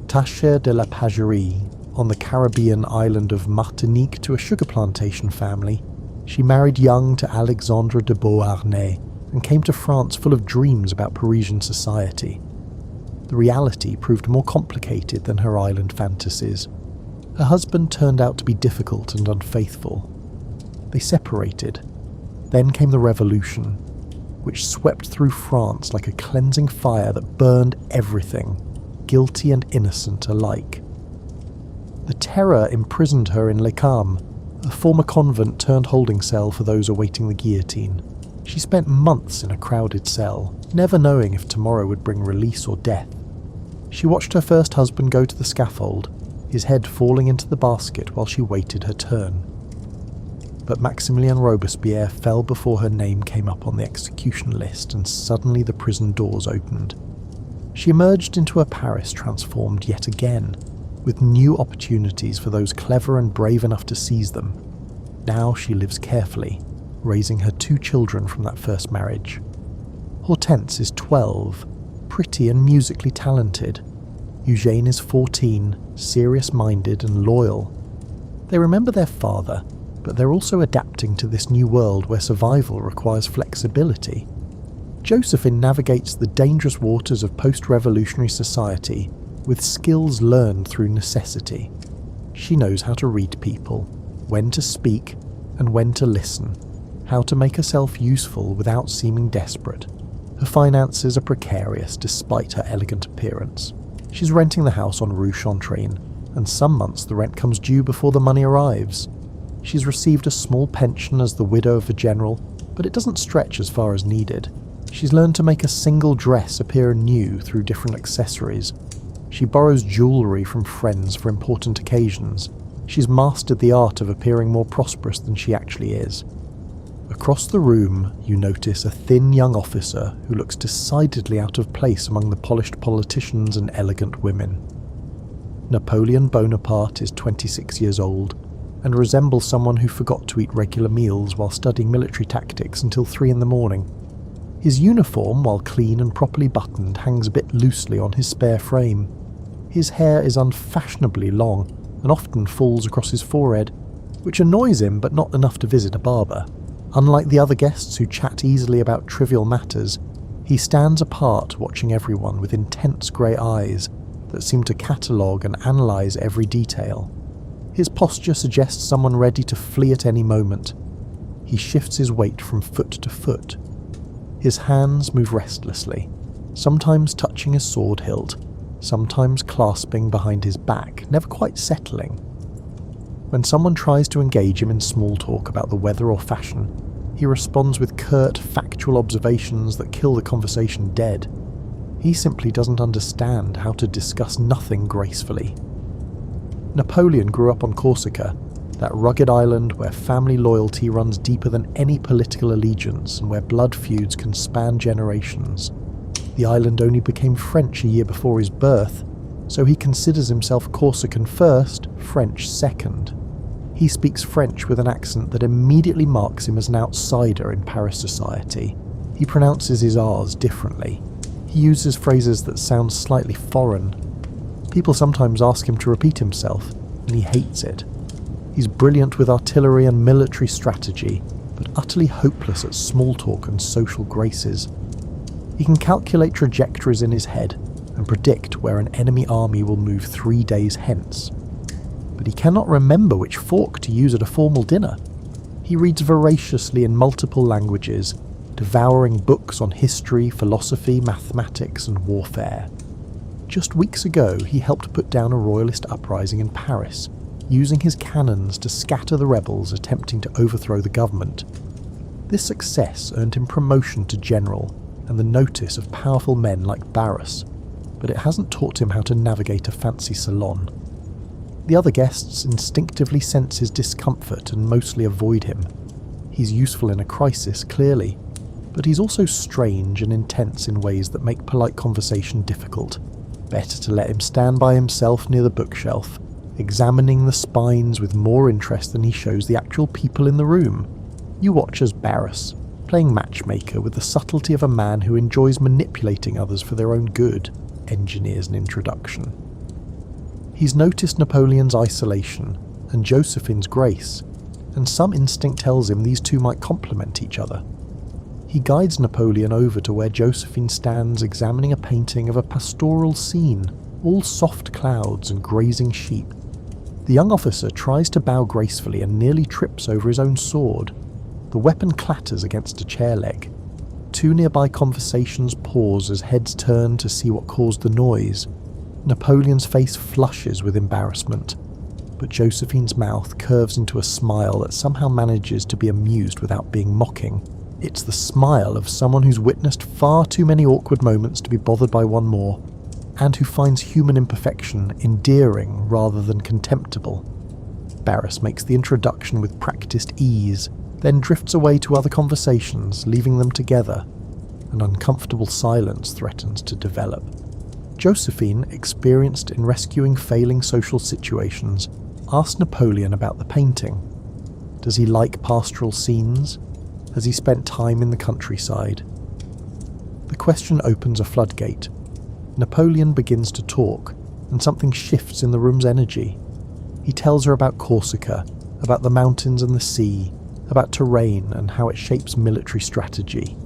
[SPEAKER 1] Tacher de la Pagerie, on the Caribbean island of Martinique to a sugar plantation family, she married young to Alexandre de Beauharnais and came to France full of dreams about Parisian society. The reality proved more complicated than her island fantasies. Her husband turned out to be difficult and unfaithful. They separated. Then came the revolution, which swept through France like a cleansing fire that burned everything, guilty and innocent alike. The terror imprisoned her in Les Carmes, a former convent turned holding cell for those awaiting the guillotine. She spent months in a crowded cell, never knowing if tomorrow would bring release or death. She watched her first husband go to the scaffold, his head falling into the basket while she waited her turn. but Maximilien Robespierre fell before her name came up on the execution list, and suddenly the prison doors opened. She emerged into a Paris transformed yet again, with new opportunities for those clever and brave enough to seize them. Now she lives carefully, raising her 2 children from that first marriage. Hortense is 12, pretty and musically talented. Eugène is 14, serious-minded and loyal. They remember their father, but they're also adapting to this new world where survival requires flexibility. Josephine navigates the dangerous waters of post-revolutionary society with skills learned through necessity. She knows how to read people, when to speak and when to listen, how to make herself useful without seeming desperate. Her finances are precarious despite her elegant appearance. She's renting the house on Rue Chantrine, and some months the rent comes due before the money arrives. She's received a small pension as the widow of a general, but it doesn't stretch as far as needed. She's learned to make a single dress appear new through different accessories. She borrows jewellery from friends for important occasions. She's mastered the art of appearing more prosperous than she actually is. Across the room, you notice a thin young officer who looks decidedly out of place among the polished politicians and elegant women. Napoleon Bonaparte is 26 years old and resembles someone who forgot to eat regular meals while studying military tactics until 3 in the morning. His uniform, while clean and properly buttoned, hangs a bit loosely on his spare frame. His hair is unfashionably long and often falls across his forehead, which annoys him but not enough to visit a barber. Unlike the other guests who chat easily about trivial matters, he stands apart watching everyone with intense grey eyes that seem to catalogue and analyse every detail. His posture suggests someone ready to flee at any moment. He shifts his weight from foot to foot. His hands move restlessly, sometimes touching his sword hilt, sometimes clasping behind his back, never quite settling. When someone tries to engage him in small talk about the weather or fashion, he responds with curt, factual observations that kill the conversation dead. He simply doesn't understand how to discuss nothing gracefully. Napoleon grew up on Corsica, that rugged island where family loyalty runs deeper than any political allegiance and where blood feuds can span generations. The island only became French a year before his birth, so he considers himself Corsican first, French second. He speaks French with an accent that immediately marks him as an outsider in Paris society. He pronounces his R's differently. He uses phrases that sound slightly foreign. People sometimes ask him to repeat himself, and he hates it. He's brilliant with artillery and military strategy, but utterly hopeless at small talk and social graces. He can calculate trajectories in his head and predict where an enemy army will move 3 days hence. But he cannot remember which fork to use at a formal dinner. He reads voraciously in multiple languages, devouring books on history, philosophy, mathematics and warfare. Just weeks ago, he helped put down a royalist uprising in Paris, using his cannons to scatter the rebels attempting to overthrow the government. This success earned him promotion to general and the notice of powerful men like Barras, but it hasn't taught him how to navigate a fancy salon. The other guests instinctively sense his discomfort and mostly avoid him. He's useful in a crisis, clearly, but he's also strange and intense in ways that make polite conversation difficult. Better to let him stand by himself near the bookshelf, examining the spines with more interest than he shows the actual people in the room. You watch as Barras, playing matchmaker with the subtlety of a man who enjoys manipulating others for their own good, engineers an introduction. He's noticed Napoleon's isolation and Josephine's grace, and some instinct tells him these two might complement each other. He guides Napoleon over to where Josephine stands examining a painting of a pastoral scene, all soft clouds and grazing sheep. The young officer tries to bow gracefully and nearly trips over his own sword. The weapon clatters against a chair leg. Two nearby conversations pause as heads turn to see what caused the noise. Napoleon's face flushes with embarrassment, but Josephine's mouth curves into a smile that somehow manages to be amused without being mocking. It's the smile of someone who's witnessed far too many awkward moments to be bothered by one more, and who finds human imperfection endearing rather than contemptible. Barris makes the introduction with practiced ease, then drifts away to other conversations, leaving them together. An uncomfortable silence threatens to develop. Josephine, experienced in rescuing failing social situations, asks Napoleon about the painting. Does he like pastoral scenes? Has he spent time in the countryside? The question opens a floodgate. Napoleon begins to talk, and something shifts in the room's energy. He tells her about Corsica, about the mountains and the sea, about terrain and how it shapes military strategy.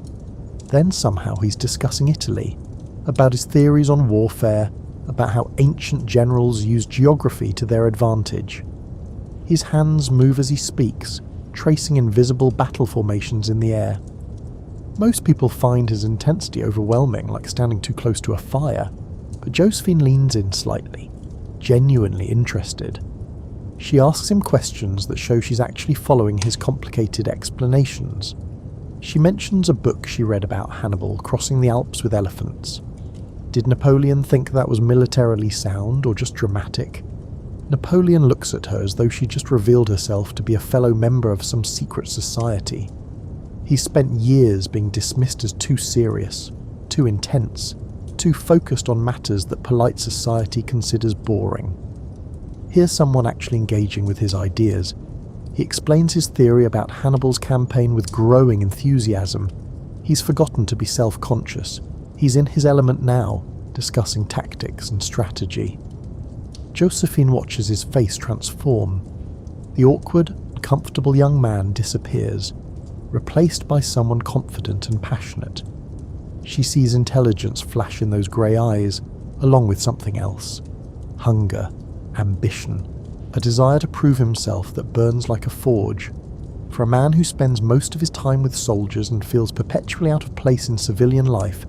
[SPEAKER 1] Then somehow he's discussing Italy, about his theories on warfare, about how ancient generals used geography to their advantage. His hands move as he speaks, tracing invisible battle formations in the air. Most people find his intensity overwhelming, like standing too close to a fire, but Josephine leans in slightly, genuinely interested. She asks him questions that show she's actually following his complicated explanations. She mentions a book she read about Hannibal crossing the Alps with elephants. Did Napoleon think that was militarily sound or just dramatic? Napoleon looks at her as though she just revealed herself to be a fellow member of some secret society. He's spent years being dismissed as too serious, too intense, too focused on matters that polite society considers boring. Here's someone actually engaging with his ideas. He explains his theory about Hannibal's campaign with growing enthusiasm. He's forgotten to be self-conscious. He's in his element now, discussing tactics and strategy. Josephine watches his face transform. The awkward, comfortable young man disappears, replaced by someone confident and passionate. She sees intelligence flash in those grey eyes, along with something else. Hunger, ambition, a desire to prove himself that burns like a forge. For a man who spends most of his time with soldiers and feels perpetually out of place in civilian life,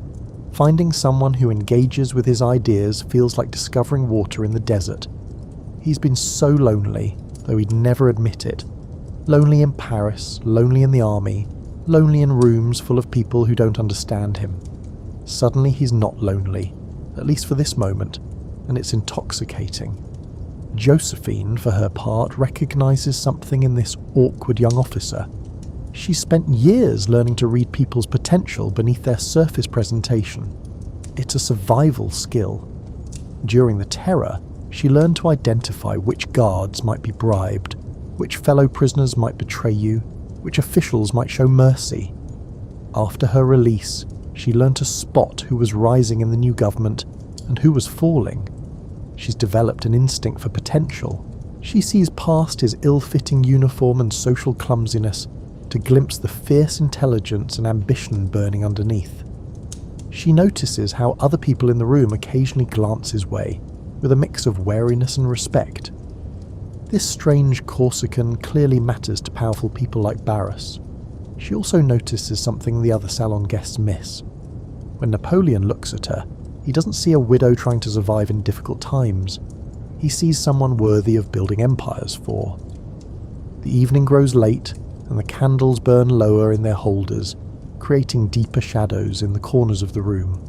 [SPEAKER 1] finding someone who engages with his ideas feels like discovering water in the desert. He's been so lonely, though he'd never admit it. Lonely in Paris, lonely in the army, lonely in rooms full of people who don't understand him. Suddenly he's not lonely, at least for this moment, and it's intoxicating. Josephine, for her part, recognises something in this awkward young officer. She's spent years learning to read people's potential beneath their surface presentation. It's a survival skill. During the Terror, she learned to identify which guards might be bribed, which fellow prisoners might betray you, which officials might show mercy. After her release, she learned to spot who was rising in the new government and who was falling. She's developed an instinct for potential. She sees past his ill-fitting uniform and social clumsiness to glimpse the fierce intelligence and ambition burning underneath. She notices how other people in the room occasionally glance his way, with a mix of wariness and respect. This strange Corsican clearly matters to powerful people like Barris. She also notices something the other salon guests miss. When Napoleon looks at her, he doesn't see a widow trying to survive in difficult times. He sees someone worthy of building empires for. The evening grows late, and the candles burn lower in their holders, creating deeper shadows in the corners of the room.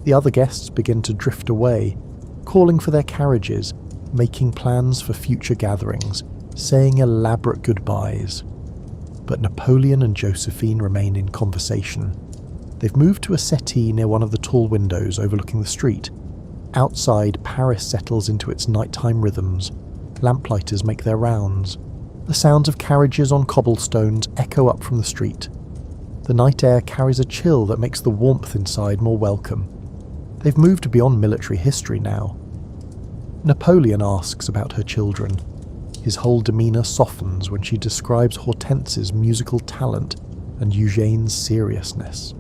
[SPEAKER 1] The other guests begin to drift away, calling for their carriages, making plans for future gatherings, saying elaborate goodbyes. But Napoleon and Josephine remain in conversation. They've moved to a settee near one of the tall windows overlooking the street. Outside, Paris settles into its nighttime rhythms. Lamplighters make their rounds. The sounds of carriages on cobblestones echo up from the street. The night air carries a chill that makes the warmth inside more welcome. They've moved beyond military history now. Napoleon asks about her children. His whole demeanour softens when she describes Hortense's musical talent and Eugene's seriousness.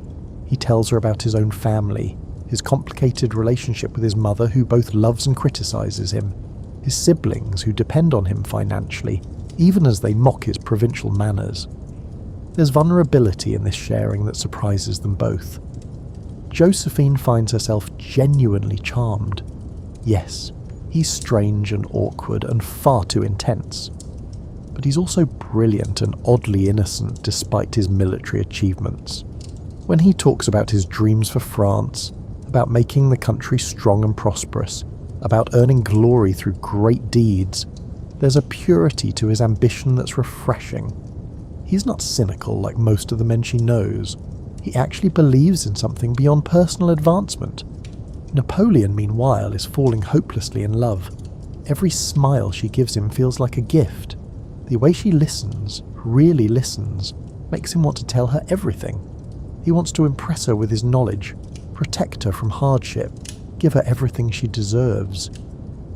[SPEAKER 1] He tells her about his own family, his complicated relationship with his mother who both loves and criticises him, his siblings who depend on him financially, even as they mock his provincial manners. There's vulnerability in this sharing that surprises them both. Josephine finds herself genuinely charmed. Yes, he's strange and awkward and far too intense. But he's also brilliant and oddly innocent despite his military achievements. When he talks about his dreams for France, about making the country strong and prosperous, about earning glory through great deeds, There's a purity to his ambition that's refreshing. He's not cynical like most of the men she knows. He actually believes in something beyond personal advancement. Napoleon, meanwhile, is falling hopelessly in love. Every smile she gives him feels like a gift. The way she listens, really listens, makes him want to tell her everything. He wants to impress her with his knowledge, protect her from hardship, give her everything she deserves.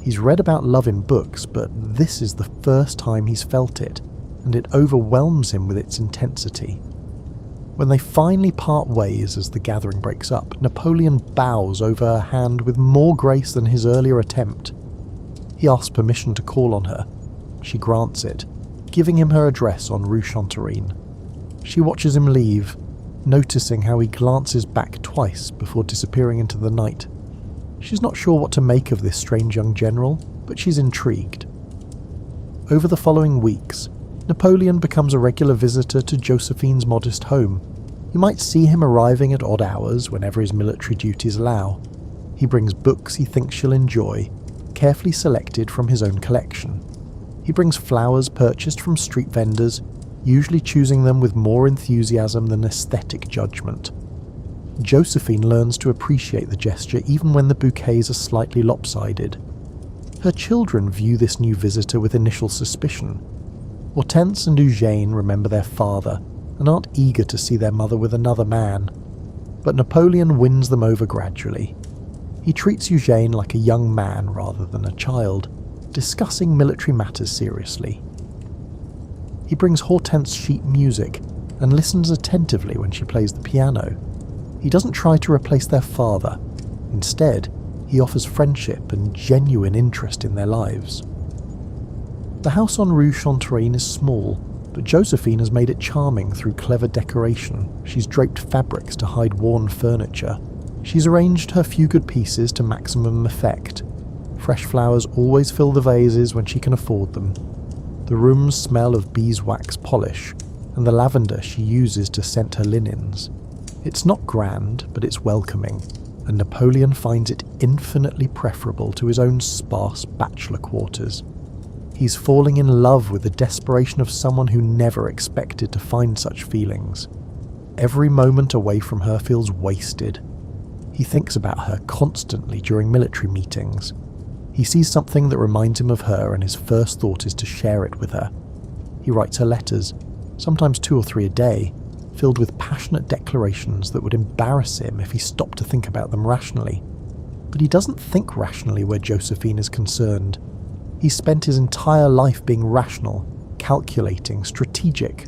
[SPEAKER 1] He's read about love in books, but this is the first time he's felt it, and it overwhelms him with its intensity. When they finally part ways as the gathering breaks up, Napoleon bows over her hand with more grace than his earlier attempt. He asks permission to call on her. She grants it, giving him her address on Rue Chanterine. She watches him leave, noticing how he glances back twice before disappearing into the night. She's not sure what to make of this strange young general, but she's intrigued. Over the following weeks, Napoleon becomes a regular visitor to Josephine's modest home. You might see him arriving at odd hours whenever his military duties allow. He brings books he thinks she'll enjoy, carefully selected from his own collection. He brings flowers purchased from street vendors, usually choosing them with more enthusiasm than aesthetic judgment. Josephine learns to appreciate the gesture even when the bouquets are slightly lopsided. Her children view this new visitor with initial suspicion. Hortense and Eugène remember their father and aren't eager to see their mother with another man. But Napoleon wins them over gradually. He treats Eugène like a young man rather than a child, discussing military matters seriously. He brings Hortense sheet music and listens attentively when she plays the piano. He doesn't try to replace their father. Instead, he offers friendship and genuine interest in their lives. The house on Rue Chanterine is small, but Josephine has made it charming through clever decoration. She's draped fabrics to hide worn furniture. She's arranged her few good pieces to maximum effect. Fresh flowers always fill the vases when she can afford them. The rooms smell of beeswax polish, and the lavender she uses to scent her linens. It's not grand, but it's welcoming, and Napoleon finds it infinitely preferable to his own sparse bachelor quarters. He's falling in love with the desperation of someone who never expected to find such feelings. Every moment away from her feels wasted. He thinks about her constantly during military meetings. He sees something that reminds him of her, and his first thought is to share it with her. He writes her letters, sometimes 2 or 3 a day, filled with passionate declarations that would embarrass him if he stopped to think about them rationally. But he doesn't think rationally where Josephine is concerned. He's spent his entire life being rational, calculating, strategic.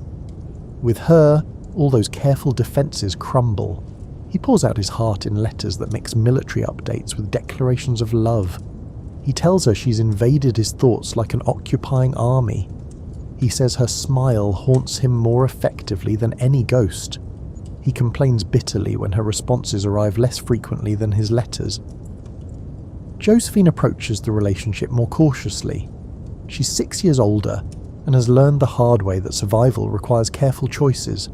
[SPEAKER 1] With her, all those careful defences crumble. He pours out his heart in letters that mix military updates with declarations of love. He tells her she's invaded his thoughts like an occupying army. He says her smile haunts him more effectively than any ghost. He complains bitterly when her responses arrive less frequently than his letters. Josephine approaches the relationship more cautiously. She's 6 years older and has learned the hard way that survival requires careful choices.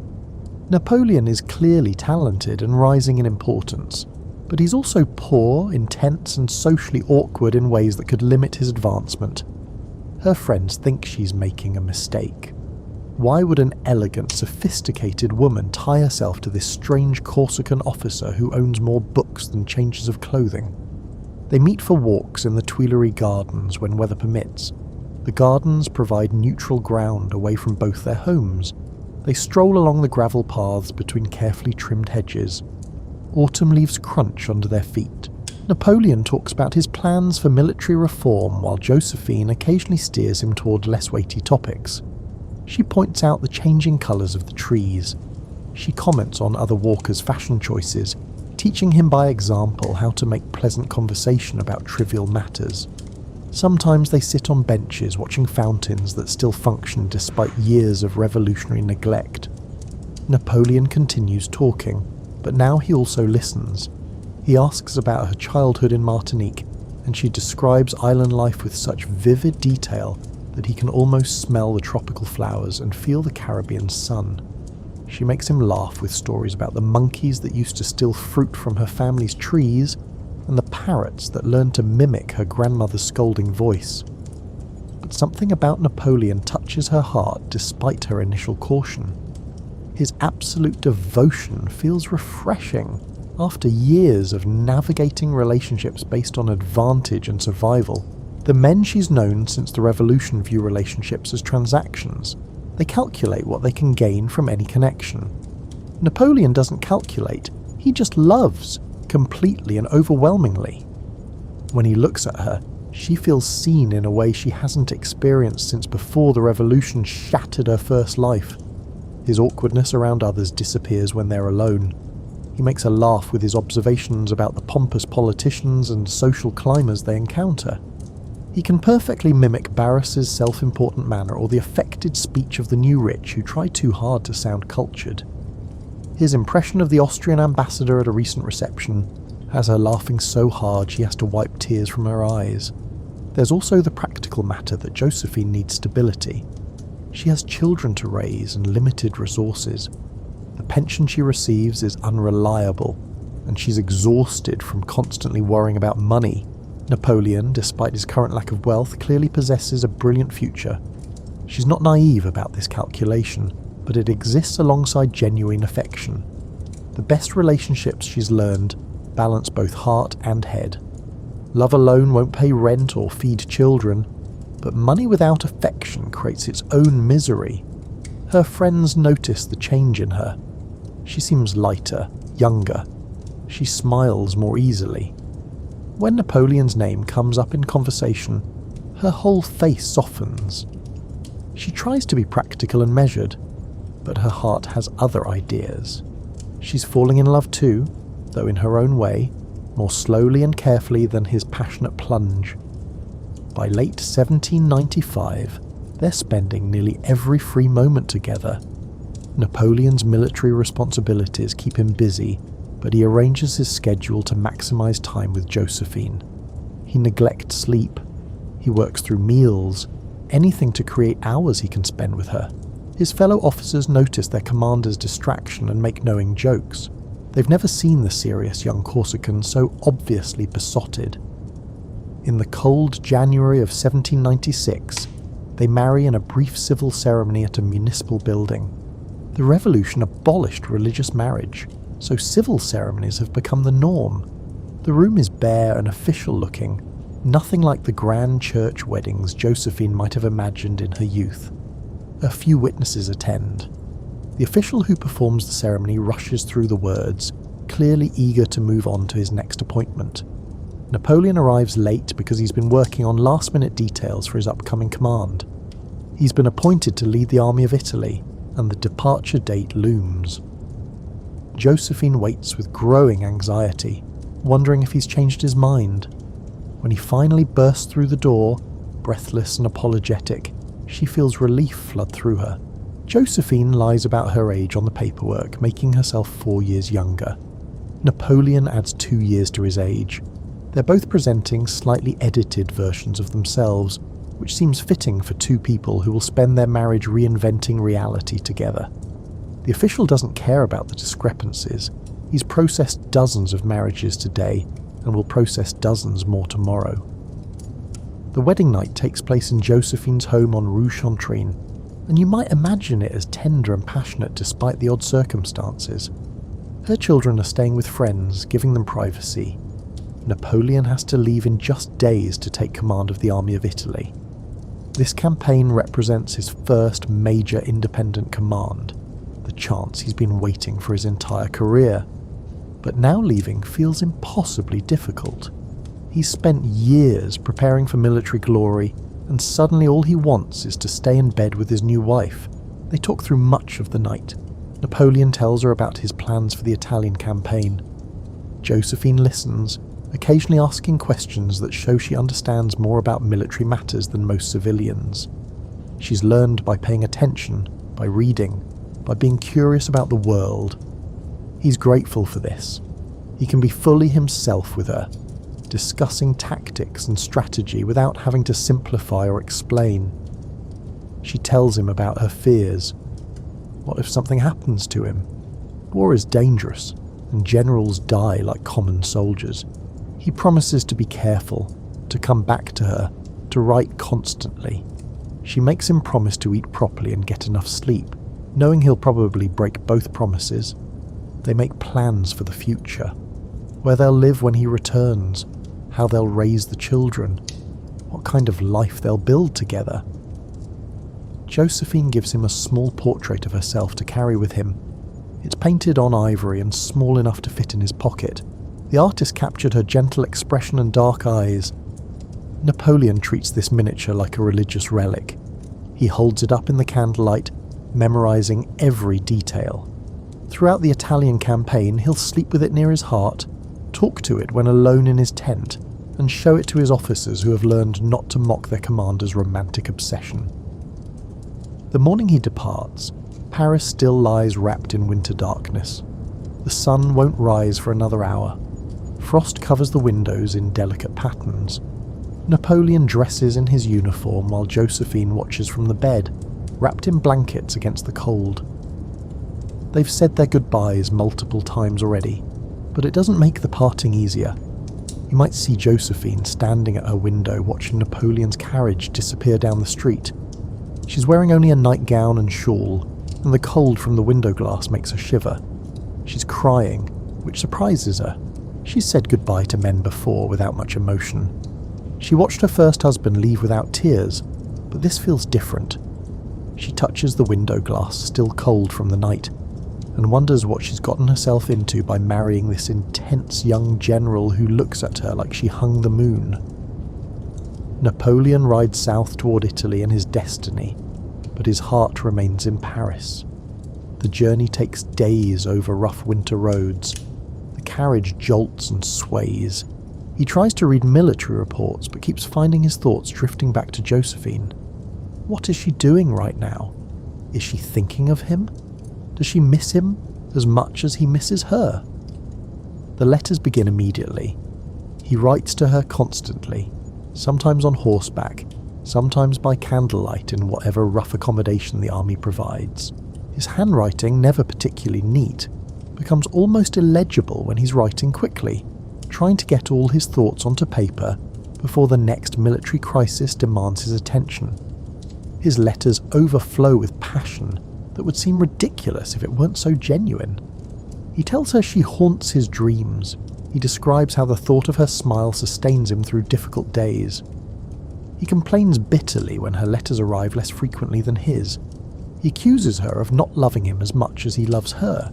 [SPEAKER 1] Napoleon is clearly talented and rising in importance, but he's also poor, intense, and socially awkward in ways that could limit his advancement. Her friends think she's making a mistake. Why would an elegant, sophisticated woman tie herself to this strange Corsican officer who owns more books than changes of clothing? They meet for walks in the Tuileries Gardens when weather permits. The gardens provide neutral ground away from both their homes. They stroll along the gravel paths between carefully trimmed hedges. Autumn leaves crunch under their feet. Napoleon talks about his plans for military reform while Josephine occasionally steers him toward less weighty topics. She points out the changing colours of the trees. She comments on other walkers' fashion choices, teaching him by example how to make pleasant conversation about trivial matters. Sometimes they sit on benches watching fountains that still function despite years of revolutionary neglect. Napoleon continues talking, but now he also listens. He asks about her childhood in Martinique, and she describes island life with such vivid detail that he can almost smell the tropical flowers and feel the Caribbean sun. She makes him laugh with stories about the monkeys that used to steal fruit from her family's trees, and the parrots that learned to mimic her grandmother's scolding voice. But but something about Napoleon touches her heart despite her initial caution. His absolute devotion feels refreshing after years of navigating relationships based on advantage and survival. The men she's known since the Revolution view relationships as transactions. They calculate what they can gain from any connection. Napoleon doesn't calculate, he just loves, completely and overwhelmingly. When he looks at her, she feels seen in a way she hasn't experienced since before the Revolution shattered her first life. His awkwardness around others disappears when they're alone. He makes her laugh with his observations about the pompous politicians and social climbers they encounter. He can perfectly mimic Barris's self-important manner or the affected speech of the new rich who try too hard to sound cultured. His impression of the Austrian ambassador at a recent reception has her laughing so hard she has to wipe tears from her eyes. There's also the practical matter that Josephine needs stability. She has children to raise and limited resources. The pension she receives is unreliable, and she's exhausted from constantly worrying about money. Napoleon, despite his current lack of wealth, clearly possesses a brilliant future. She's not naive about this calculation, but it exists alongside genuine affection. The best relationships she's learned balance both heart and head. Love alone won't pay rent or feed children, but money without affection creates its own misery. Her friends notice the change in her. She seems lighter, younger. She smiles more easily. When Napoleon's name comes up in conversation, her whole face softens. She tries to be practical and measured, but her heart has other ideas. She's falling in love too, though in her own way, more slowly and carefully than his passionate plunge. By late 1795, they're spending nearly every free moment together. Napoleon's military responsibilities keep him busy, but he arranges his schedule to maximize time with Josephine. He neglects sleep. He works through meals, anything to create hours he can spend with her. His fellow officers notice their commander's distraction and make knowing jokes. They've never seen the serious young Corsican so obviously besotted. In the cold January of 1796, they marry in a brief civil ceremony at a municipal building. The revolution abolished religious marriage, so civil ceremonies have become the norm. The room is bare and official looking, nothing like the grand church weddings Josephine might have imagined in her youth. A few witnesses attend. The official who performs the ceremony rushes through the words, clearly eager to move on to his next appointment. Napoleon arrives late because he's been working on last-minute details for his upcoming command. He's been appointed to lead the army of Italy, and the departure date looms. Josephine waits with growing anxiety, wondering if he's changed his mind. When he finally bursts through the door, breathless and apologetic, she feels relief flood through her. Josephine lies about her age on the paperwork, making herself 4 years younger. Napoleon adds 2 years to his age. They're both presenting slightly edited versions of themselves, which seems fitting for two people who will spend their marriage reinventing reality together. The official doesn't care about the discrepancies. He's processed dozens of marriages today and will process dozens more tomorrow. The wedding night takes place in Josephine's home on Rue Chantrine, and you might imagine it as tender and passionate despite the odd circumstances. Her children are staying with friends, giving them privacy. Napoleon has to leave in just days to take command of the army of Italy. This campaign represents his first major independent command, the chance he's been waiting for his entire career. But now leaving feels impossibly difficult. He's spent years preparing for military glory, and suddenly all he wants is to stay in bed with his new wife. They talk through much of the night. Napoleon tells her about his plans for the Italian campaign. Josephine listens, occasionally asking questions that show she understands more about military matters than most civilians. She's learned by paying attention, by reading, by being curious about the world. He's grateful for this. He can be fully himself with her, discussing tactics and strategy without having to simplify or explain. She tells him about her fears. What if something happens to him? War is dangerous, and generals die like common soldiers. He promises to be careful, to come back to her, to write constantly. She makes him promise to eat properly and get enough sleep, knowing he'll probably break both promises. They make plans for the future, where they'll live when he returns, how they'll raise the children, what kind of life they'll build together. Josephine gives him a small portrait of herself to carry with him. It's painted on ivory and small enough to fit in his pocket. The artist captured her gentle expression and dark eyes. Napoleon treats this miniature like a religious relic. He holds it up in the candlelight, memorizing every detail. Throughout the Italian campaign, he'll sleep with it near his heart, talk to it when alone in his tent, and show it to his officers who have learned not to mock their commander's romantic obsession. The morning he departs, Paris still lies wrapped in winter darkness. The sun won't rise for another hour. Frost covers the windows in delicate patterns. Napoleon dresses in his uniform while Josephine watches from the bed, wrapped in blankets against the cold. They've said their goodbyes multiple times already, but it doesn't make the parting easier. You might see Josephine standing at her window watching Napoleon's carriage disappear down the street. She's wearing only a nightgown and shawl, and the cold from the window glass makes her shiver. She's crying, which surprises her. She's said goodbye to men before without much emotion. She watched her first husband leave without tears, but this feels different. She touches the window glass, still cold from the night, and wonders what she's gotten herself into by marrying this intense young general who looks at her like she hung the moon. Napoleon rides south toward Italy and his destiny, but his heart remains in Paris. The journey takes days over rough winter roads. The carriage jolts and sways. He tries to read military reports, but keeps finding his thoughts drifting back to Josephine. What is she doing right now? Is she thinking of him? Does she miss him as much as he misses her? The letters begin immediately. He writes to her constantly, sometimes on horseback, sometimes by candlelight in whatever rough accommodation the army provides. His handwriting, never particularly neat, becomes almost illegible when he's writing quickly, trying to get all his thoughts onto paper before the next military crisis demands his attention. His letters overflow with passion that would seem ridiculous if it weren't so genuine. He tells her she haunts his dreams. He describes how the thought of her smile sustains him through difficult days. He complains bitterly when her letters arrive less frequently than his. He accuses her of not loving him as much as he loves her.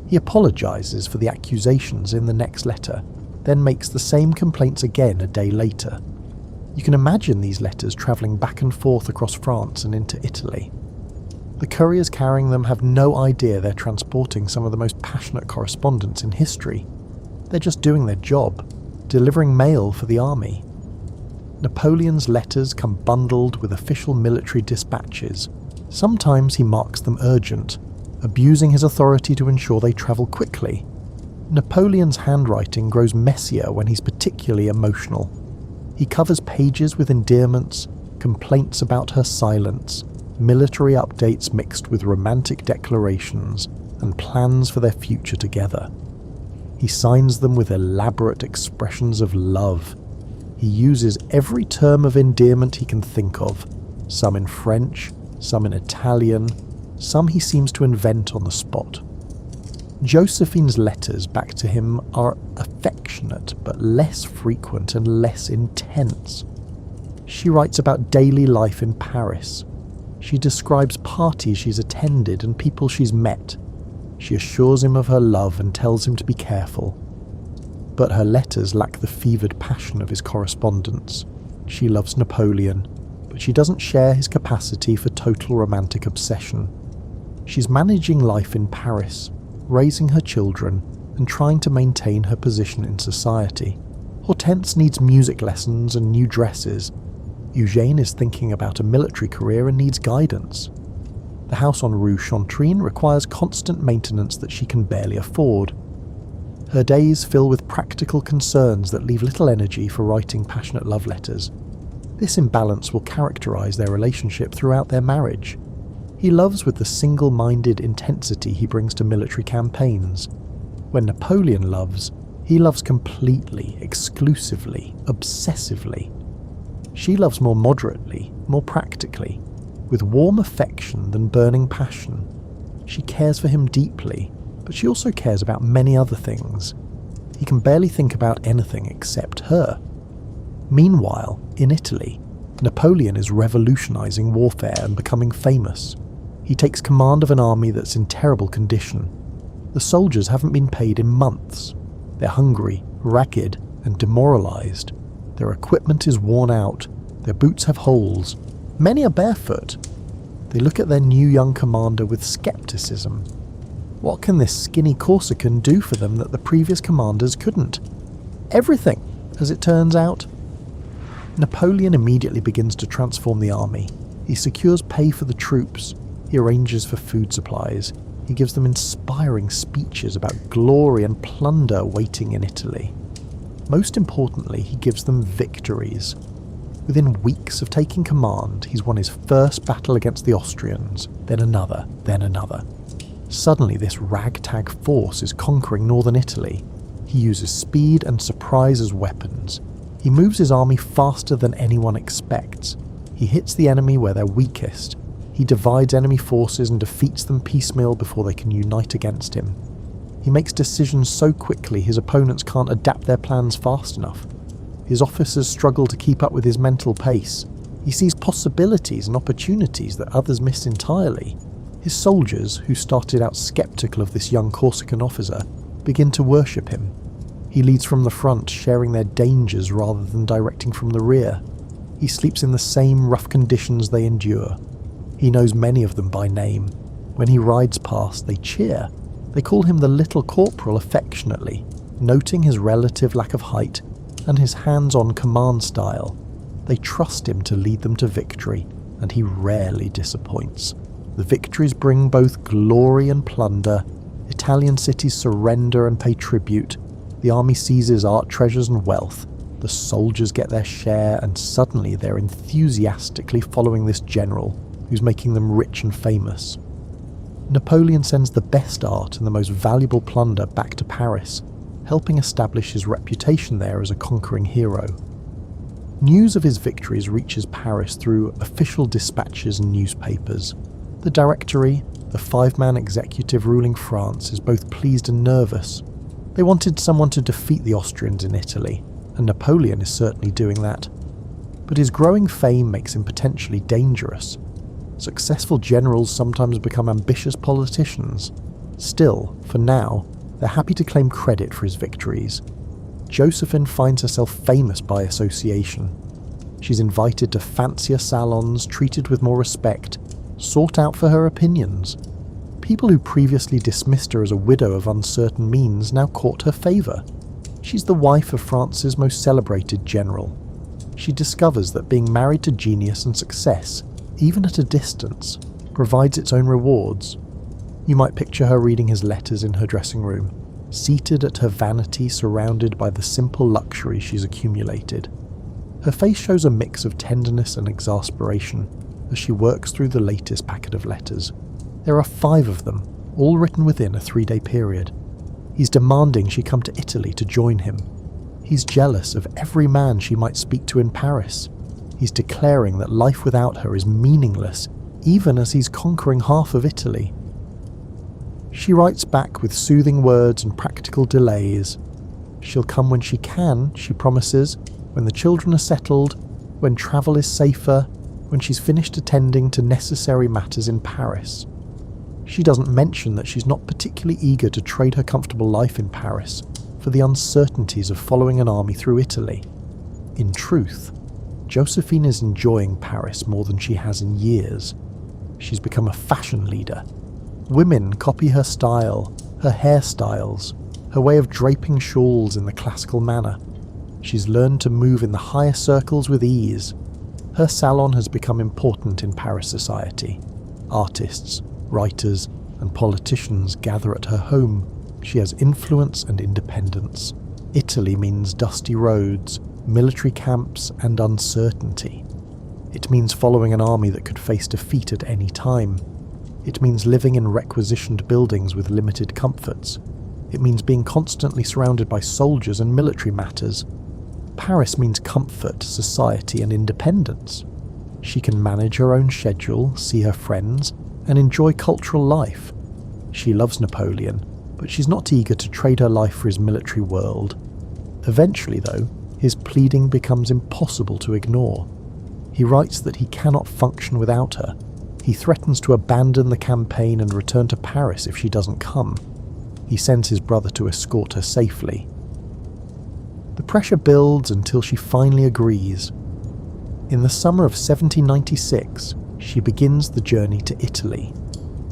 [SPEAKER 1] He apologizes for the accusations in the next letter, then makes the same complaints again a day later. You can imagine these letters travelling back and forth across France and into Italy. The couriers carrying them have no idea they're transporting some of the most passionate correspondence in history. They're just doing their job, delivering mail for the army. Napoleon's letters come bundled with official military dispatches. Sometimes he marks them urgent, abusing his authority to ensure they travel quickly. Napoleon's handwriting grows messier when he's particularly emotional. He covers pages with endearments, complaints about her silence, military updates mixed with romantic declarations, and plans for their future together. He signs them with elaborate expressions of love. He uses every term of endearment he can think of, some in French, some in Italian, some he seems to invent on the spot. Josephine's letters back to him are affectionate but less frequent and less intense. She writes about daily life in Paris. She describes parties she's attended and people she's met. She assures him of her love and tells him to be careful. But her letters lack the fevered passion of his correspondence. She loves Napoleon, but she doesn't share his capacity for total romantic obsession. She's managing life in Paris, raising her children, and trying to maintain her position in society. Hortense needs music lessons and new dresses. Eugène is thinking about a military career and needs guidance. The house on Rue Chantrine requires constant maintenance that she can barely afford. Her days fill with practical concerns that leave little energy for writing passionate love letters. This imbalance will characterize their relationship throughout their marriage. He loves with the single-minded intensity he brings to military campaigns. When Napoleon loves, he loves completely, exclusively, obsessively. She loves more moderately, more practically, with warm affection than burning passion. She cares for him deeply, but she also cares about many other things. He can barely think about anything except her. Meanwhile, in Italy, Napoleon is revolutionizing warfare and becoming famous. He takes command of an army that's in terrible condition. The soldiers haven't been paid in months. They're hungry, ragged, and demoralized. Their equipment is worn out. Their boots have holes. Many are barefoot. They look at their new young commander with skepticism. What can this skinny Corsican do for them that the previous commanders couldn't? Everything, as it turns out. Napoleon immediately begins to transform the army. He secures pay for the troops. He arranges for food supplies. He gives them inspiring speeches about glory and plunder waiting in Italy. Most importantly, he gives them victories. Within weeks of taking command, he's won his first battle against the Austrians, then another, then another. Suddenly, this ragtag force is conquering northern Italy. He uses speed and surprise as weapons. He moves his army faster than anyone expects. He hits the enemy where they're weakest. He divides enemy forces and defeats them piecemeal before they can unite against him. He makes decisions so quickly his opponents can't adapt their plans fast enough. His officers struggle to keep up with his mental pace. He sees possibilities and opportunities that others miss entirely. His soldiers, who started out skeptical of this young Corsican officer, begin to worship him. He leads from the front, sharing their dangers rather than directing from the rear. He sleeps in the same rough conditions they endure. He knows many of them by name. When he rides past, they cheer. They call him the Little Corporal affectionately, noting his relative lack of height and his hands-on command style. They trust him to lead them to victory, and he rarely disappoints. The victories bring both glory and plunder. Italian cities surrender and pay tribute. The army seizes art treasures and wealth. The soldiers get their share, and suddenly they're enthusiastically following this general, who's making them rich and famous. Napoleon sends the best art and the most valuable plunder back to Paris, helping establish his reputation there as a conquering hero. News of his victories reaches Paris through official dispatches and newspapers. The Directory, the five-man executive ruling France, is both pleased and nervous. They wanted someone to defeat the Austrians in Italy, and Napoleon is certainly doing that. But his growing fame makes him potentially dangerous. Successful generals sometimes become ambitious politicians. Still, for now, they're happy to claim credit for his victories. Josephine finds herself famous by association. She's invited to fancier salons, treated with more respect, sought out for her opinions. People who previously dismissed her as a widow of uncertain means now court her favour. She's the wife of France's most celebrated general. She discovers that being married to genius and success, even at a distance, provides its own rewards. You might picture her reading his letters in her dressing room, seated at her vanity surrounded by the simple luxury she's accumulated. Her face shows a mix of tenderness and exasperation as she works through the latest packet of letters. There are 5 of them, all written within a 3-day period. He's demanding she come to Italy to join him. He's jealous of every man she might speak to in Paris. He's declaring that life without her is meaningless, even as he's conquering half of Italy. She writes back with soothing words and practical delays. She'll come when she can, she promises, when the children are settled, when travel is safer, when she's finished attending to necessary matters in Paris. She doesn't mention that she's not particularly eager to trade her comfortable life in Paris for the uncertainties of following an army through Italy. In truth, Josephine is enjoying Paris more than she has in years. She's become a fashion leader. Women copy her style, her hairstyles, her way of draping shawls in the classical manner. She's learned to move in the higher circles with ease. Her salon has become important in Paris society. Artists, writers, and politicians gather at her home. She has influence and independence. Italy means dusty roads, military camps, and uncertainty. It means following an army that could face defeat at any time. It means living in requisitioned buildings with limited comforts. It means being constantly surrounded by soldiers and military matters. Paris means comfort, society, and independence. She can manage her own schedule, see her friends, and enjoy cultural life. She loves Napoleon, but she's not eager to trade her life for his military world. Eventually, though, his pleading becomes impossible to ignore. He writes that he cannot function without her. He threatens to abandon the campaign and return to Paris if she doesn't come. He sends his brother to escort her safely. The pressure builds until she finally agrees. In the summer of 1796, she begins the journey to Italy.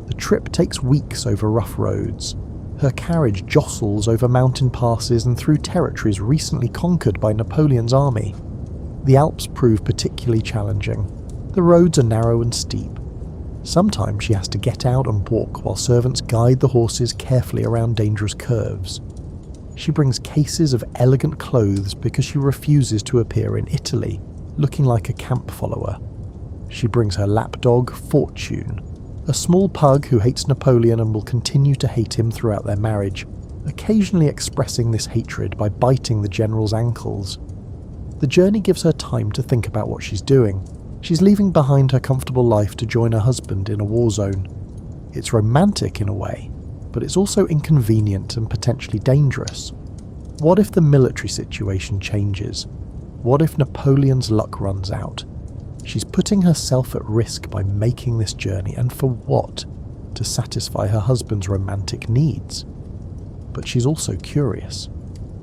[SPEAKER 1] The trip takes weeks over rough roads. Her carriage jostles over mountain passes and through territories recently conquered by Napoleon's army. The Alps prove particularly challenging. The roads are narrow and steep. Sometimes she has to get out and walk while servants guide the horses carefully around dangerous curves. She brings cases of elegant clothes because she refuses to appear in Italy, looking like a camp follower. She brings her lapdog, Fortune, a small pug who hates Napoleon and will continue to hate him throughout their marriage, occasionally expressing this hatred by biting the general's ankles. The journey gives her time to think about what she's doing. She's leaving behind her comfortable life to join her husband in a war zone. It's romantic in a way, but it's also inconvenient and potentially dangerous. What if the military situation changes? What if Napoleon's luck runs out? She's putting herself at risk by making this journey, and for what? To satisfy her husband's romantic needs. But she's also curious.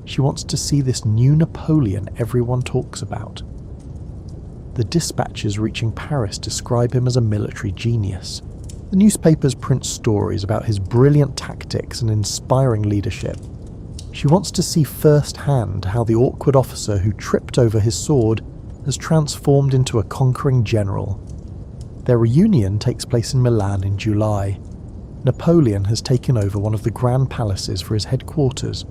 [SPEAKER 1] She wants to see this new Napoleon everyone talks about. The dispatches reaching Paris describe him as a military genius. The newspapers print stories about his brilliant tactics and inspiring leadership. She wants to see firsthand how the awkward officer who tripped over his sword has transformed into a conquering general. Their reunion takes place in Milan in July. Napoleon has taken over one of the grand palaces for his headquarters.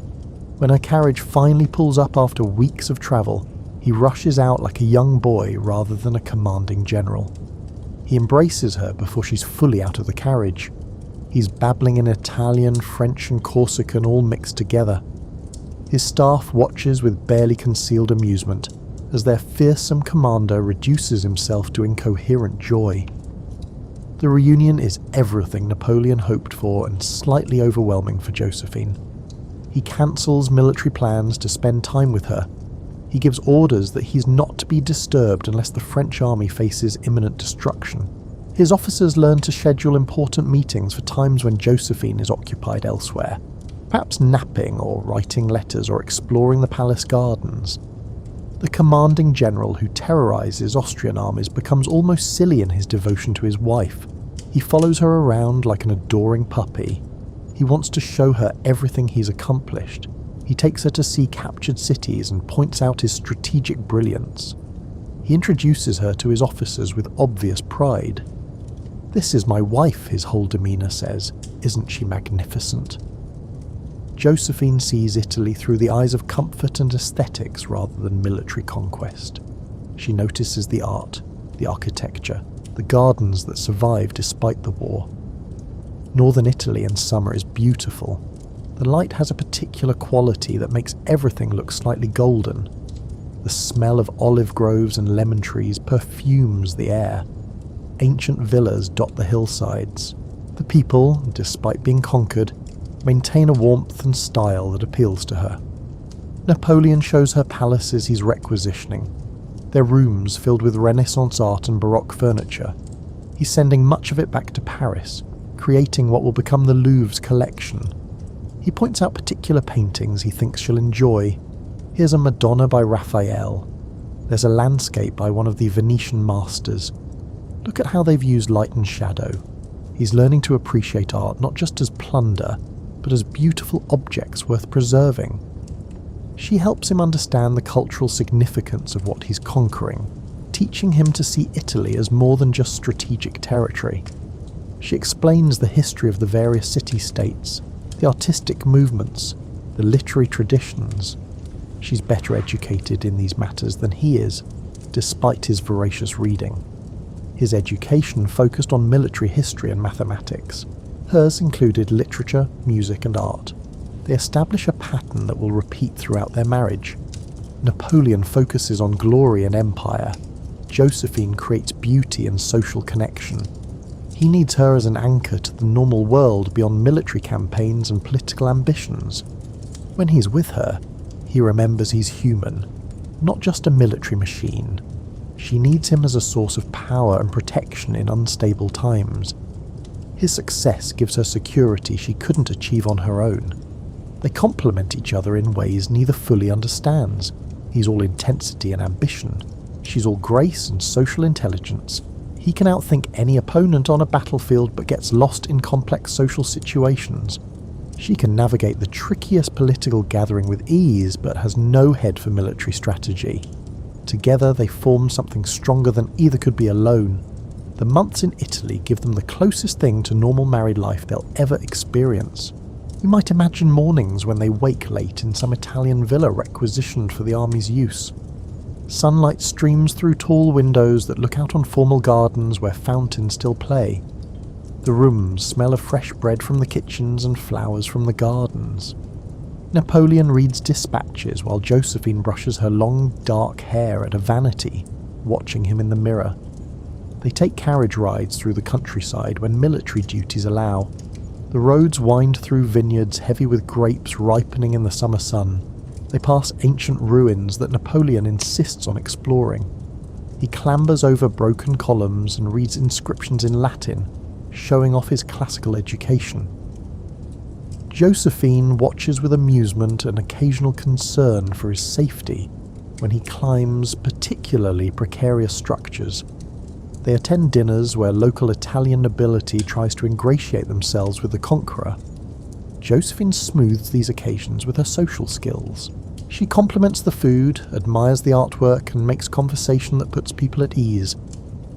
[SPEAKER 1] When her carriage finally pulls up after weeks of travel, he rushes out like a young boy rather than a commanding general. He embraces her before she's fully out of the carriage. He's babbling in Italian, French and Corsican all mixed together. His staff watches with barely concealed amusement as their fearsome commander reduces himself to incoherent joy. The reunion is everything Napoleon hoped for and slightly overwhelming for Josephine. He cancels military plans to spend time with her. He gives orders that he's not to be disturbed unless the French army faces imminent destruction. His officers learn to schedule important meetings for times when Josephine is occupied elsewhere, perhaps napping or writing letters or exploring the palace gardens. The commanding general who terrorizes Austrian armies becomes almost silly in his devotion to his wife. He follows her around like an adoring puppy. He wants to show her everything he's accomplished. He takes her to see captured cities and points out his strategic brilliance. He introduces her to his officers with obvious pride. "This is my wife," his whole demeanour says. "Isn't she magnificent?" Josephine sees Italy through the eyes of comfort and aesthetics rather than military conquest. She notices the art, the architecture, the gardens that survive despite the war. Northern Italy in summer is beautiful. The light has a particular quality that makes everything look slightly golden. The smell of olive groves and lemon trees perfumes the air. Ancient villas dot the hillsides. The people, despite being conquered, maintain a warmth and style that appeals to her. Napoleon shows her palaces he's requisitioning. They're rooms filled with Renaissance art and Baroque furniture. He's sending much of it back to Paris, creating what will become the Louvre's collection. He points out particular paintings he thinks she'll enjoy. Here's a Madonna by Raphael. There's a landscape by one of the Venetian masters. Look at how they've used light and shadow. He's learning to appreciate art not just as plunder, but as beautiful objects worth preserving. She helps him understand the cultural significance of what he's conquering, teaching him to see Italy as more than just strategic territory. She explains the history of the various city-states, the artistic movements, the literary traditions. She's better educated in these matters than he is, despite his voracious reading. His education focused on military history and mathematics. Hers included literature, music and art. They establish a pattern that will repeat throughout their marriage. Napoleon focuses on glory and empire. Josephine creates beauty and social connection. He needs her as an anchor to the normal world beyond military campaigns and political ambitions. When he's with her, he remembers he's human, not just a military machine. She needs him as a source of power and protection in unstable times. His success gives her security she couldn't achieve on her own. They complement each other in ways neither fully understands. He's all intensity and ambition. She's all grace and social intelligence. He can outthink any opponent on a battlefield but gets lost in complex social situations. She can navigate the trickiest political gathering with ease but has no head for military strategy. Together they form something stronger than either could be alone. The months in Italy give them the closest thing to normal married life they'll ever experience. You might imagine mornings when they wake late in some Italian villa requisitioned for the army's use. Sunlight streams through tall windows that look out on formal gardens where fountains still play. The rooms smell of fresh bread from the kitchens and flowers from the gardens. Napoleon reads dispatches while Josephine brushes her long, dark hair at a vanity, watching him in the mirror. They take carriage rides through the countryside when military duties allow. The roads wind through vineyards heavy with grapes ripening in the summer sun. They pass ancient ruins that Napoleon insists on exploring. He clambers over broken columns and reads inscriptions in Latin, showing off his classical education. Josephine watches with amusement and occasional concern for his safety when he climbs particularly precarious structures. They attend dinners where local Italian nobility tries to ingratiate themselves with the conqueror. Josephine smooths these occasions with her social skills. She compliments the food, admires the artwork, and makes conversation that puts people at ease.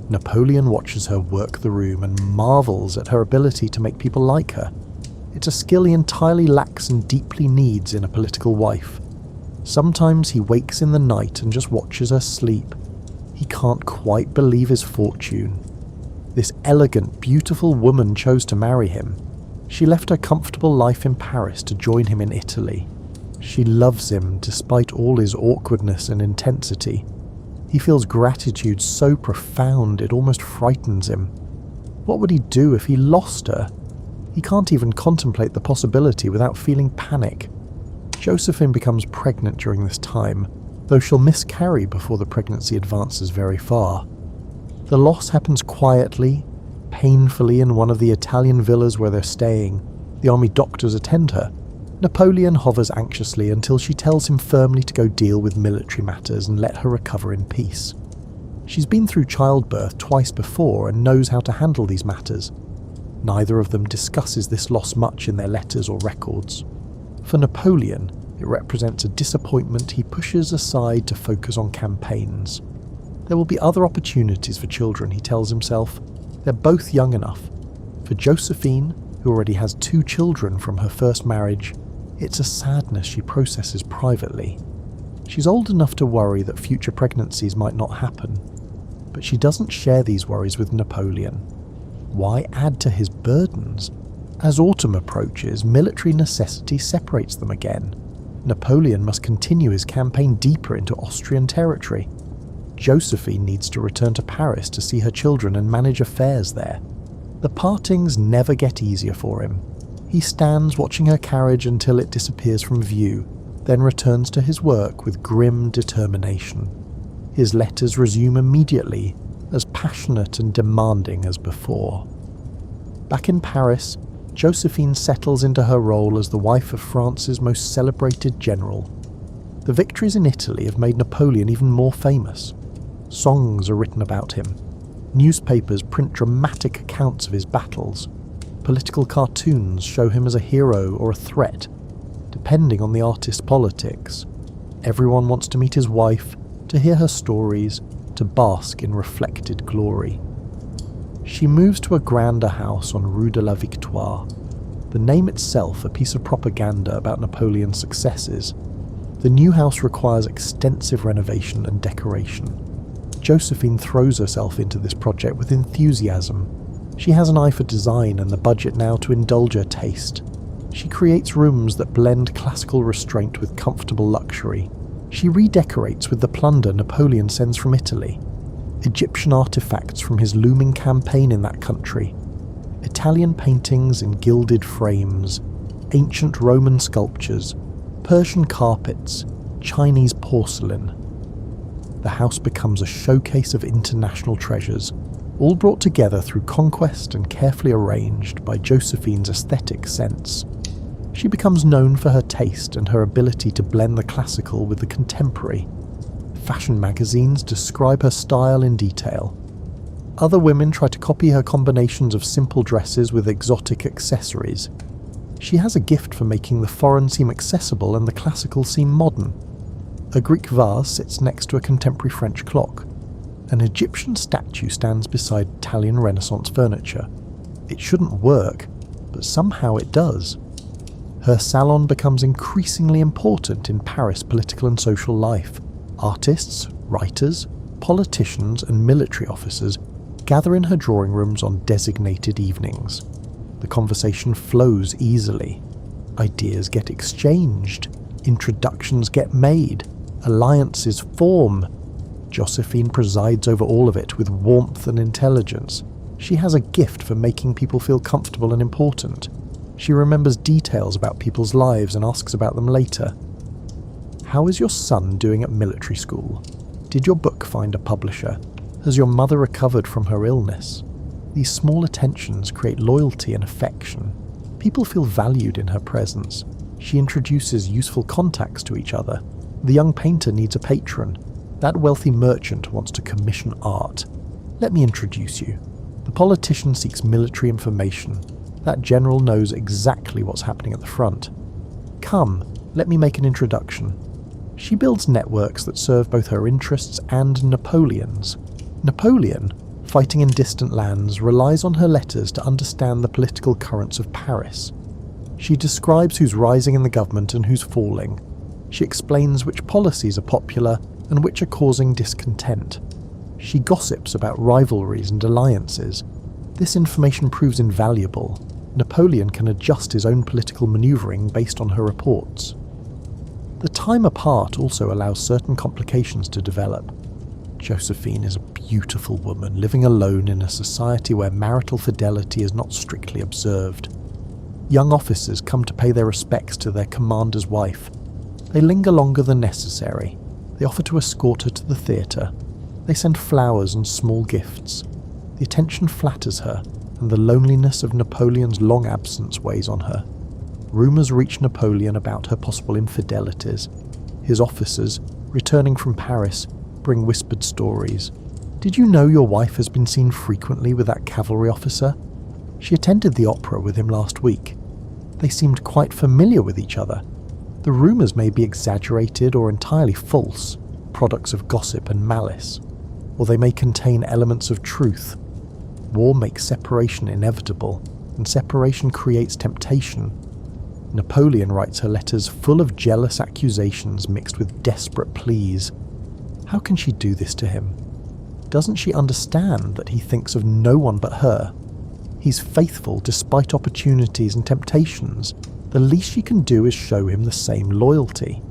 [SPEAKER 1] Napoleon watches her work the room and marvels at her ability to make people like her. It's a skill he entirely lacks and deeply needs in a political wife. Sometimes he wakes in the night and just watches her sleep. He can't quite believe his fortune. This elegant, beautiful woman chose to marry him. She left her comfortable life in Paris to join him in Italy. She loves him despite all his awkwardness and intensity. He feels gratitude so profound it almost frightens him. What would he do if he lost her? He can't even contemplate the possibility without feeling panic. Josephine becomes pregnant during this time, though she'll miscarry before the pregnancy advances very far. The loss happens quietly, painfully in one of the Italian villas where they're staying. The army doctors attend her. Napoleon hovers anxiously until she tells him firmly to go deal with military matters and let her recover in peace. She's been through childbirth twice before and knows how to handle these matters. Neither of them discusses this loss much in their letters or records. For Napoleon, it represents a disappointment he pushes aside to focus on campaigns. There will be other opportunities for children, he tells himself. They're both young enough. For Josephine, who already has 2 children from her first marriage, it's a sadness she processes privately. She's old enough to worry that future pregnancies might not happen, but she doesn't share these worries with Napoleon. Why add to his burdens? As autumn approaches, military necessity separates them again. Napoleon must continue his campaign deeper into Austrian territory. Josephine needs to return to Paris to see her children and manage affairs there. The partings never get easier for him. He stands watching her carriage until it disappears from view, then returns to his work with grim determination. His letters resume immediately, as passionate and demanding as before. Back in Paris, Josephine settles into her role as the wife of France's most celebrated general. The victories in Italy have made Napoleon even more famous. Songs are written about him. Newspapers print dramatic accounts of his battles. Political cartoons show him as a hero or a threat, depending on the artist's politics. Everyone wants to meet his wife, to hear her stories, to bask in reflected glory. She moves to a grander house on Rue de la Victoire, the name itself a piece of propaganda about Napoleon's successes. The new house requires extensive renovation and decoration. Josephine throws herself into this project with enthusiasm. She has an eye for design and the budget now to indulge her taste. She creates rooms that blend classical restraint with comfortable luxury. She redecorates with the plunder Napoleon sends from Italy, Egyptian artifacts from his looming campaign in that country, Italian paintings in gilded frames, ancient Roman sculptures, Persian carpets, Chinese porcelain. The house becomes a showcase of international treasures, all brought together through conquest and carefully arranged by Josephine's aesthetic sense. She becomes known for her taste and her ability to blend the classical with the contemporary. Fashion magazines describe her style in detail. Other women try to copy her combinations of simple dresses with exotic accessories. She has a gift for making the foreign seem accessible and the classical seem modern. A Greek vase sits next to a contemporary French clock. An Egyptian statue stands beside Italian Renaissance furniture. It shouldn't work, but somehow it does. Her salon becomes increasingly important in Paris' political and social life. Artists, writers, politicians and military officers gather in her drawing rooms on designated evenings. The conversation flows easily. Ideas get exchanged. Introductions get made. Alliances form. Josephine presides over all of it with warmth and intelligence. She has a gift for making people feel comfortable and important. She remembers details about people's lives and asks about them later. How is your son doing at military school? Did your book find a publisher? Has your mother recovered from her illness? These small attentions create loyalty and affection. People feel valued in her presence. She introduces useful contacts to each other. The young painter needs a patron. That wealthy merchant wants to commission art. Let me introduce you. The politician seeks military information. That general knows exactly what's happening at the front. Come, let me make an introduction. She builds networks that serve both her interests and Napoleon's. Napoleon, fighting in distant lands, relies on her letters to understand the political currents of Paris. She describes who's rising in the government and who's falling. She explains which policies are popular and which are causing discontent. She gossips about rivalries and alliances. This information proves invaluable. Napoleon can adjust his own political manoeuvring based on her reports. The time apart also allows certain complications to develop. Josephine is a beautiful woman living alone in a society where marital fidelity is not strictly observed. Young officers come to pay their respects to their commander's wife. They linger longer than necessary. They offer to escort her to the theatre. They send flowers and small gifts. The attention flatters her, and the loneliness of Napoleon's long absence weighs on her. Rumours reach Napoleon about her possible infidelities. His officers, returning from Paris, bring whispered stories. Did you know your wife has been seen frequently with that cavalry officer? She attended the opera with him last week. They seemed quite familiar with each other. The rumours may be exaggerated or entirely false, products of gossip and malice, or they may contain elements of truth. War makes separation inevitable, and separation creates temptation. Napoleon writes her letters full of jealous accusations mixed with desperate pleas. How can she do this to him? Doesn't she understand that he thinks of no one but her? He's faithful despite opportunities and temptations. The least she can do is show him the same loyalty.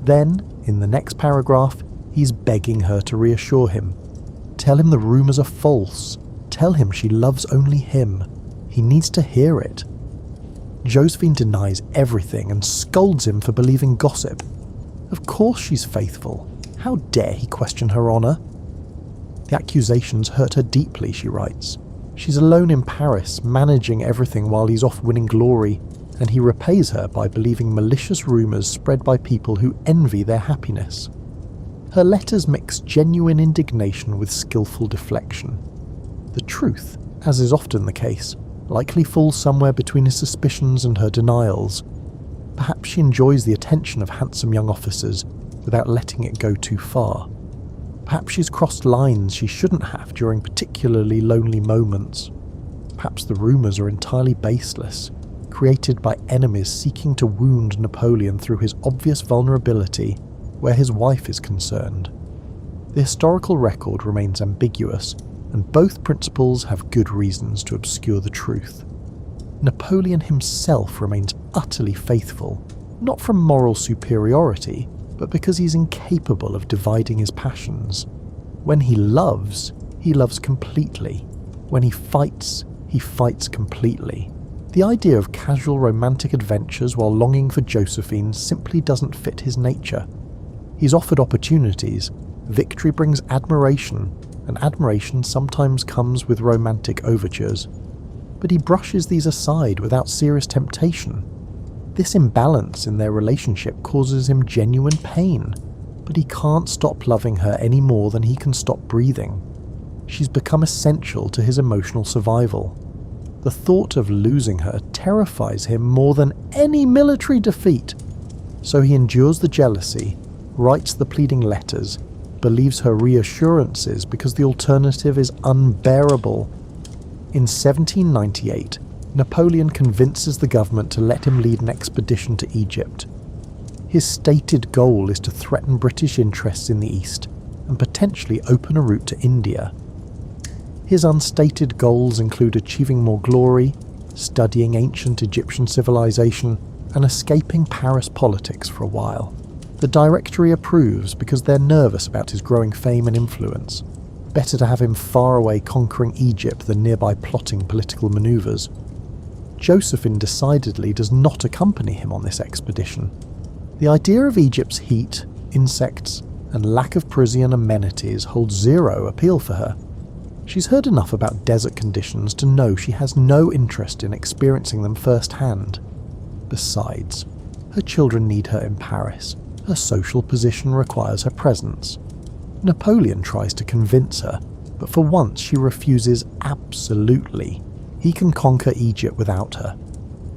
[SPEAKER 1] Then, in the next paragraph, he's begging her to reassure him. Tell him the rumours are false. Tell him she loves only him. He needs to hear it. Josephine denies everything and scolds him for believing gossip. Of course she's faithful. How dare he question her honour? The accusations hurt her deeply, she writes. She's alone in Paris, managing everything while he's off winning glory, and he repays her by believing malicious rumours spread by people who envy their happiness. Her letters mix genuine indignation with skillful deflection. The truth, as is often the case, likely falls somewhere between his suspicions and her denials. Perhaps she enjoys the attention of handsome young officers without letting it go too far. Perhaps she's crossed lines she shouldn't have during particularly lonely moments. Perhaps the rumours are entirely baseless, created by enemies seeking to wound Napoleon through his obvious vulnerability where his wife is concerned. The historical record remains ambiguous, and both principles have good reasons to obscure the truth. Napoleon himself remains utterly faithful, not from moral superiority, but because he's incapable of dividing his passions. When he loves completely. When he fights completely. The idea of casual romantic adventures while longing for Josephine simply doesn't fit his nature. He's offered opportunities. Victory brings admiration, and admiration sometimes comes with romantic overtures. But he brushes these aside without serious temptation. This imbalance in their relationship causes him genuine pain, but he can't stop loving her any more than he can stop breathing. She's become essential to his emotional survival. The thought of losing her terrifies him more than any military defeat. So he endures the jealousy, writes the pleading letters, believes her reassurances because the alternative is unbearable. In 1798, Napoleon convinces the government to let him lead an expedition to Egypt. His stated goal is to threaten British interests in the East and potentially open a route to India. His unstated goals include achieving more glory, studying ancient Egyptian civilization, and escaping Paris politics for a while. The Directory approves because they're nervous about his growing fame and influence. Better to have him far away conquering Egypt than nearby plotting political maneuvers. Josephine decidedly does not accompany him on this expedition. The idea of Egypt's heat, insects, and lack of Parisian amenities holds zero appeal for her. She's heard enough about desert conditions to know she has no interest in experiencing them firsthand. Besides, her children need her in Paris. Her social position requires her presence. Napoleon tries to convince her, but for once she refuses absolutely. He can conquer Egypt without her.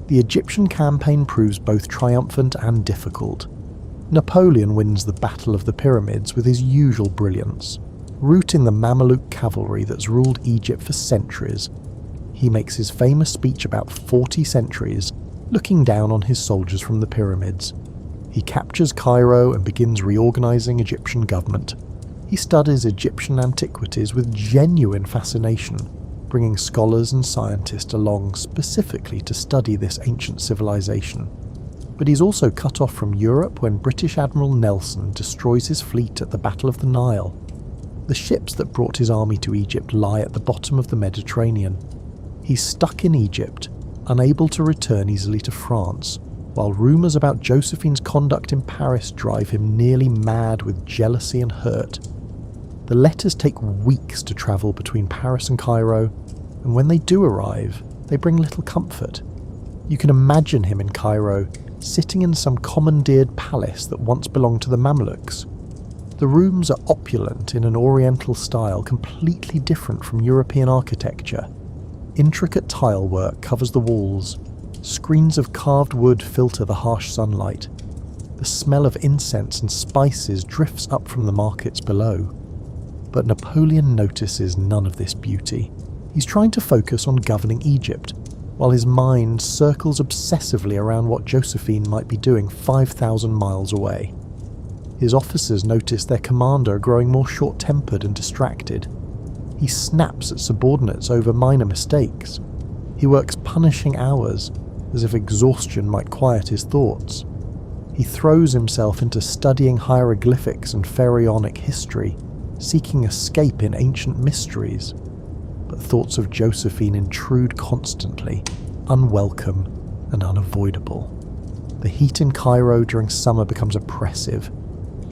[SPEAKER 1] The Egyptian campaign proves both triumphant and difficult. Napoleon wins the Battle of the Pyramids with his usual brilliance, routing the Mameluke cavalry that's ruled Egypt for centuries. He makes his famous speech about 40 centuries, looking down on his soldiers from the pyramids. He captures Cairo and begins reorganizing Egyptian government. He studies Egyptian antiquities with genuine fascination, bringing scholars and scientists along specifically to study this ancient civilization. But he's also cut off from Europe when British Admiral Nelson destroys his fleet at the Battle of the Nile. The ships that brought his army to Egypt lie at the bottom of the Mediterranean. He's stuck in Egypt, unable to return easily to France, while rumours about Josephine's conduct in Paris drive him nearly mad with jealousy and hurt. The letters take weeks to travel between Paris and Cairo, and when they do arrive, they bring little comfort. You can imagine him in Cairo, sitting in some commandeered palace that once belonged to the Mamluks. The rooms are opulent in an oriental style completely different from European architecture. Intricate tile work covers the walls. Screens of carved wood filter the harsh sunlight. The smell of incense and spices drifts up from the markets below. But Napoleon notices none of this beauty. He's trying to focus on governing Egypt, while his mind circles obsessively around what Josephine might be doing 5,000 miles away. His officers notice their commander growing more short-tempered and distracted. He snaps at subordinates over minor mistakes. He works punishing hours, as if exhaustion might quiet his thoughts. He throws himself into studying hieroglyphics and pharaonic history, seeking escape in ancient mysteries. But thoughts of Josephine intrude constantly, unwelcome and unavoidable. The heat in Cairo during summer becomes oppressive.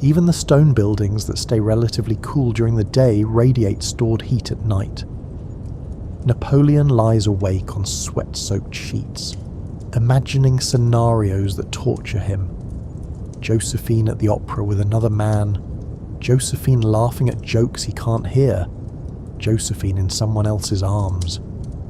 [SPEAKER 1] Even the stone buildings that stay relatively cool during the day radiate stored heat at night. Napoleon lies awake on sweat-soaked sheets, imagining scenarios that torture him. Josephine at the opera with another man, Josephine laughing at jokes he can't hear, Josephine in someone else's arms.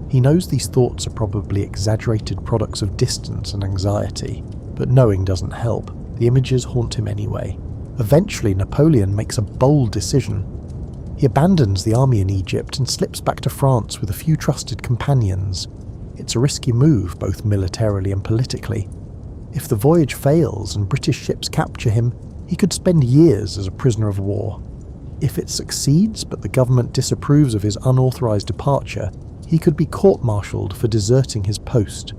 [SPEAKER 1] He knows these thoughts are probably exaggerated products of distance and anxiety, but knowing doesn't help. The images haunt him anyway. Eventually, Napoleon makes a bold decision. He abandons the army in Egypt and slips back to France with a few trusted companions. It's a risky move, both militarily and politically. If the voyage fails and British ships capture him, he could spend years as a prisoner of war. If it succeeds, but the government disapproves of his unauthorized departure, he could be court-martialed for deserting his post.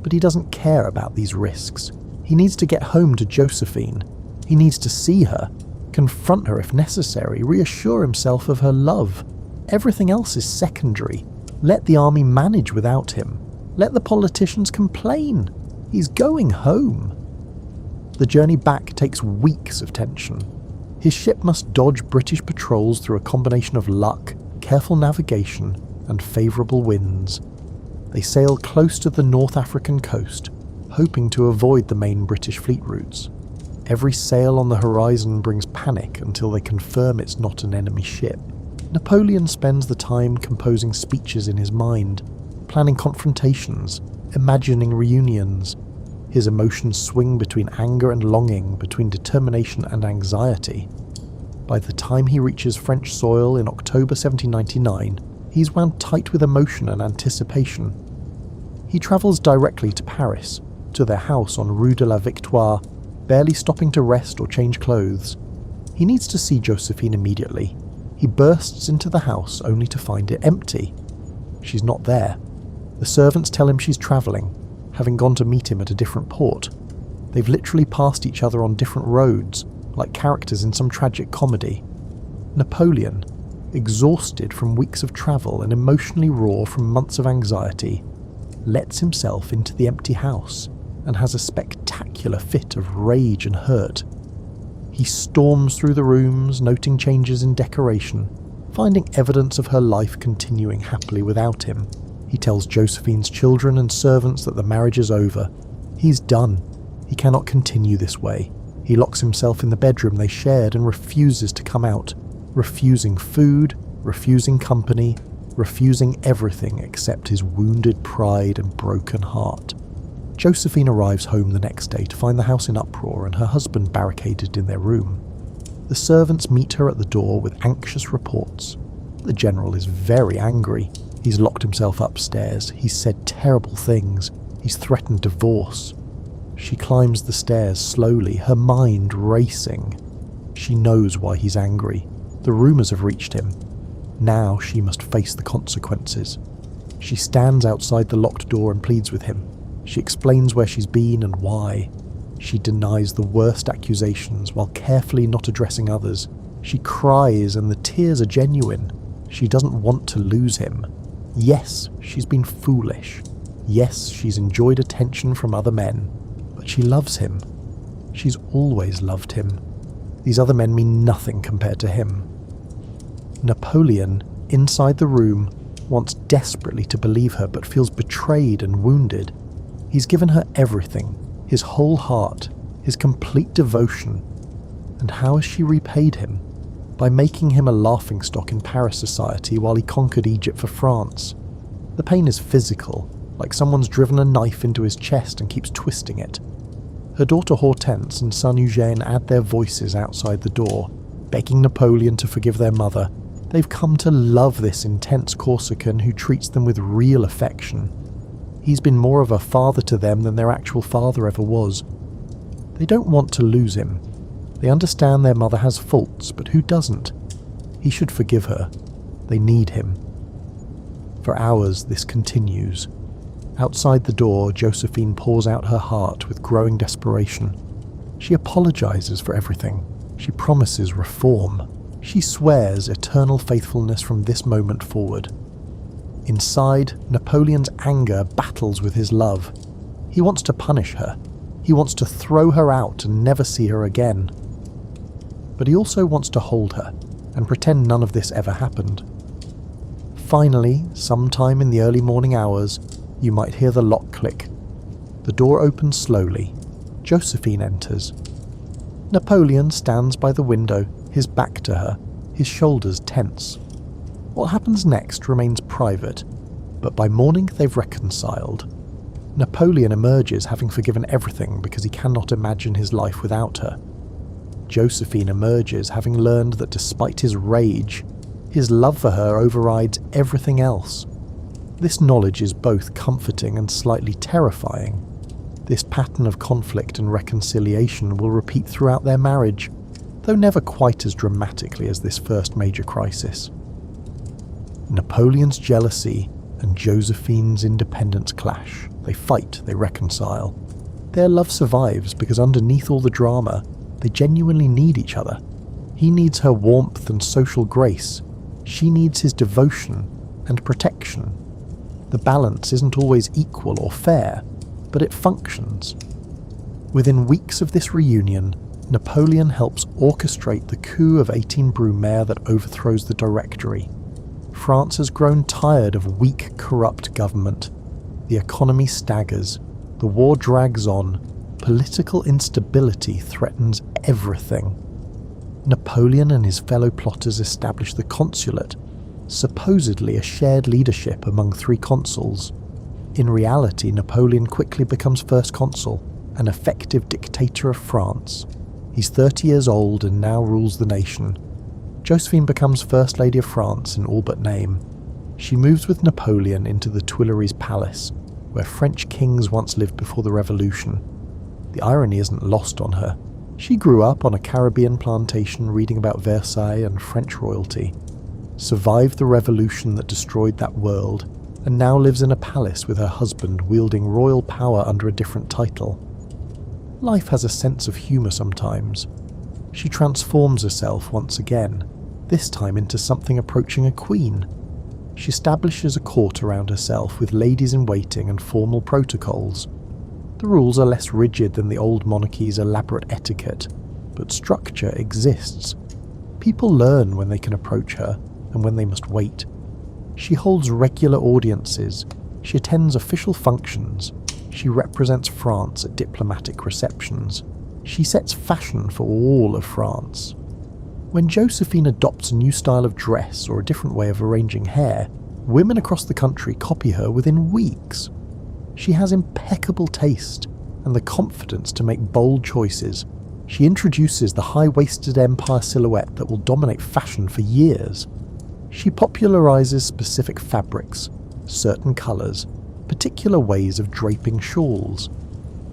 [SPEAKER 1] But he doesn't care about these risks. He needs to get home to Josephine. He needs to see her, confront her if necessary, reassure himself of her love. Everything else is secondary. Let the army manage without him. Let the politicians complain. He's going home. The journey back takes weeks of tension. His ship must dodge British patrols through a combination of luck, careful navigation, and favourable winds. They sail close to the North African coast, hoping to avoid the main British fleet routes. Every sail on the horizon brings panic until they confirm it's not an enemy ship. Napoleon spends the time composing speeches in his mind, planning confrontations, imagining reunions. His emotions swing between anger and longing, between determination and anxiety. By the time he reaches French soil in October 1799, he's wound tight with emotion and anticipation. He travels directly to Paris, to their house on Rue de la Victoire, barely stopping to rest or change clothes. He needs to see Josephine immediately. He bursts into the house only to find it empty. She's not there. The servants tell him she's travelling, having gone to meet him at a different port. They've literally passed each other on different roads, like characters in some tragic comedy. Napoleon, exhausted from weeks of travel and emotionally raw from months of anxiety, lets himself into the empty house and has a spectacular fit of rage and hurt. He storms through the rooms, noting changes in decoration, finding evidence of her life continuing happily without him. He tells Josephine's children and servants that the marriage is over. He's done. He cannot continue this way. He locks himself in the bedroom they shared and refuses to come out, refusing food, refusing company, refusing everything except his wounded pride and broken heart. Josephine arrives home the next day to find the house in uproar and her husband barricaded in their room. The servants meet her at the door with anxious reports. The general is very angry. He's locked himself upstairs. He's said terrible things. He's threatened divorce. She climbs the stairs slowly, her mind racing. She knows why he's angry. The rumours have reached him. Now she must face the consequences. She stands outside the locked door and pleads with him. She explains where she's been and why. She denies the worst accusations while carefully not addressing others. She cries and the tears are genuine. She doesn't want to lose him. Yes, she's been foolish. Yes, she's enjoyed attention from other men. But she loves him. She's always loved him. These other men mean nothing compared to him. Napoleon, inside the room, wants desperately to believe her but feels betrayed and wounded. He's given her everything, his whole heart, his complete devotion. And how has she repaid him? By making him a laughingstock in Paris society while he conquered Egypt for France. The pain is physical, like someone's driven a knife into his chest and keeps twisting it. Her daughter Hortense and son Eugène add their voices outside the door, begging Napoleon to forgive their mother. They've come to love this intense Corsican who treats them with real affection. He's been more of a father to them than their actual father ever was. They don't want to lose him. They understand their mother has faults, but who doesn't? He should forgive her. They need him. For hours this continues. Outside the door, Josephine pours out her heart with growing desperation. She apologizes for everything. She promises reform. She swears eternal faithfulness from this moment forward. Inside, Napoleon's anger battles with his love. He wants to punish her. He wants to throw her out and never see her again. But he also wants to hold her and pretend none of this ever happened. Finally, sometime in the early morning hours, you might hear the lock click. The door opens slowly. Josephine enters. Napoleon stands by the window, his back to her, his shoulders tense. What happens next remains private, but by morning they've reconciled. Napoleon emerges having forgiven everything because he cannot imagine his life without her. Josephine emerges having learned that despite his rage, his love for her overrides everything else. This knowledge is both comforting and slightly terrifying. This pattern of conflict and reconciliation will repeat throughout their marriage, though never quite as dramatically as this first major crisis. Napoleon's jealousy and Josephine's independence clash. They fight, they reconcile. Their love survives because underneath all the drama, They genuinely need each other. He needs her warmth and social grace. She needs his devotion and protection. The balance isn't always equal or fair, but it functions. Within weeks of this reunion, Napoleon helps orchestrate the coup of 18 Brumaire that overthrows the Directory. France has grown tired of weak, corrupt government. The economy staggers. The war drags on. Political instability threatens everything. Napoleon and his fellow plotters establish the consulate, supposedly a shared leadership among 3 consuls. In reality, Napoleon quickly becomes first consul, an effective dictator of France. He's 30 years old and now rules the nation. Josephine becomes First Lady of France in all but name. She moves with Napoleon into the Tuileries Palace, where French kings once lived before the Revolution. The irony isn't lost on her. She grew up on a Caribbean plantation reading about Versailles and French royalty, survived the revolution that destroyed that world, and now lives in a palace with her husband wielding royal power under a different title. Life has a sense of humour sometimes. She transforms herself once again, this time into something approaching a queen. She establishes a court around herself with ladies-in-waiting and formal protocols. The rules are less rigid than the old monarchy's elaborate etiquette, but structure exists. People learn when they can approach her and when they must wait. She holds regular audiences. She attends official functions. She represents France at diplomatic receptions. She sets fashion for all of France. When Josephine adopts a new style of dress or a different way of arranging hair, women across the country copy her within weeks. She has impeccable taste and the confidence to make bold choices. She introduces the high-waisted empire silhouette that will dominate fashion for years. She popularizes specific fabrics, certain colors, particular ways of draping shawls.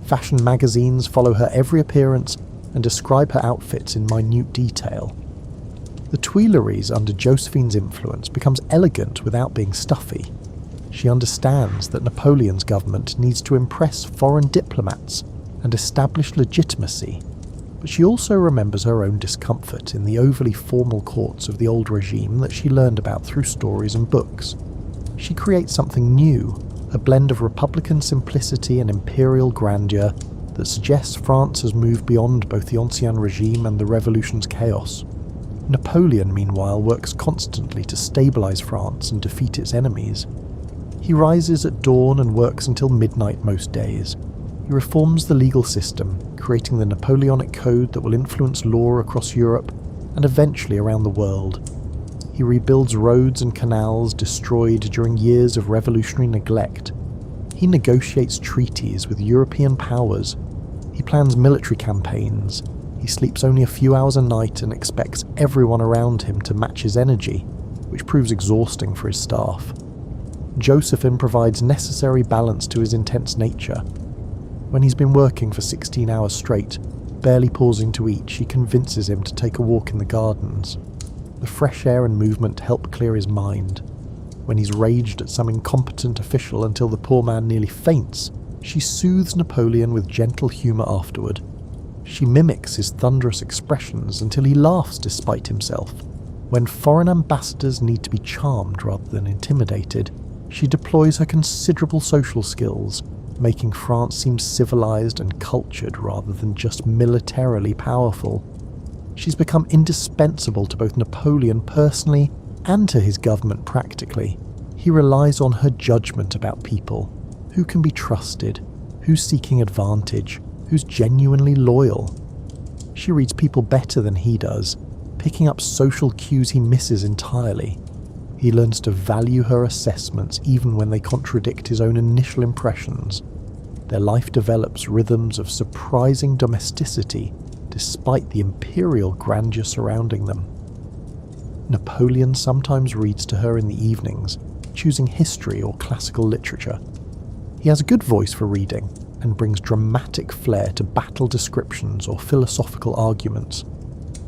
[SPEAKER 1] Fashion magazines follow her every appearance and describe her outfits in minute detail. The Tuileries under Josephine's influence becomes elegant without being stuffy. She understands that Napoleon's government needs to impress foreign diplomats and establish legitimacy, but she also remembers her own discomfort in the overly formal courts of the old regime that she learned about through stories and books. She creates something new, a blend of republican simplicity and imperial grandeur that suggests France has moved beyond both the Ancien regime and the Revolution's chaos. Napoleon, meanwhile, works constantly to stabilise France and defeat its enemies. He rises at dawn and works until midnight most days. He reforms the legal system, creating the Napoleonic Code that will influence law across Europe and eventually around the world. He rebuilds roads and canals destroyed during years of revolutionary neglect. He negotiates treaties with European powers. He plans military campaigns. He sleeps only a few hours a night and expects everyone around him to match his energy, which proves exhausting for his staff. Josephine provides necessary balance to his intense nature. When he's been working for 16 hours straight, barely pausing to eat, she convinces him to take a walk in the gardens. The fresh air and movement help clear his mind. When he's raged at some incompetent official until the poor man nearly faints, she soothes Napoleon with gentle humour afterward. She mimics his thunderous expressions until he laughs despite himself. When foreign ambassadors need to be charmed rather than intimidated, she deploys her considerable social skills, making France seem civilized and cultured rather than just militarily powerful. She's become indispensable to both Napoleon personally and to his government practically. He relies on her judgment about people, who can be trusted, who's seeking advantage, who's genuinely loyal. She reads people better than he does, picking up social cues he misses entirely. He learns to value her assessments even when they contradict his own initial impressions. Their life develops rhythms of surprising domesticity despite the imperial grandeur surrounding them. Napoleon sometimes reads to her in the evenings, choosing history or classical literature. He has a good voice for reading and brings dramatic flair to battle descriptions or philosophical arguments.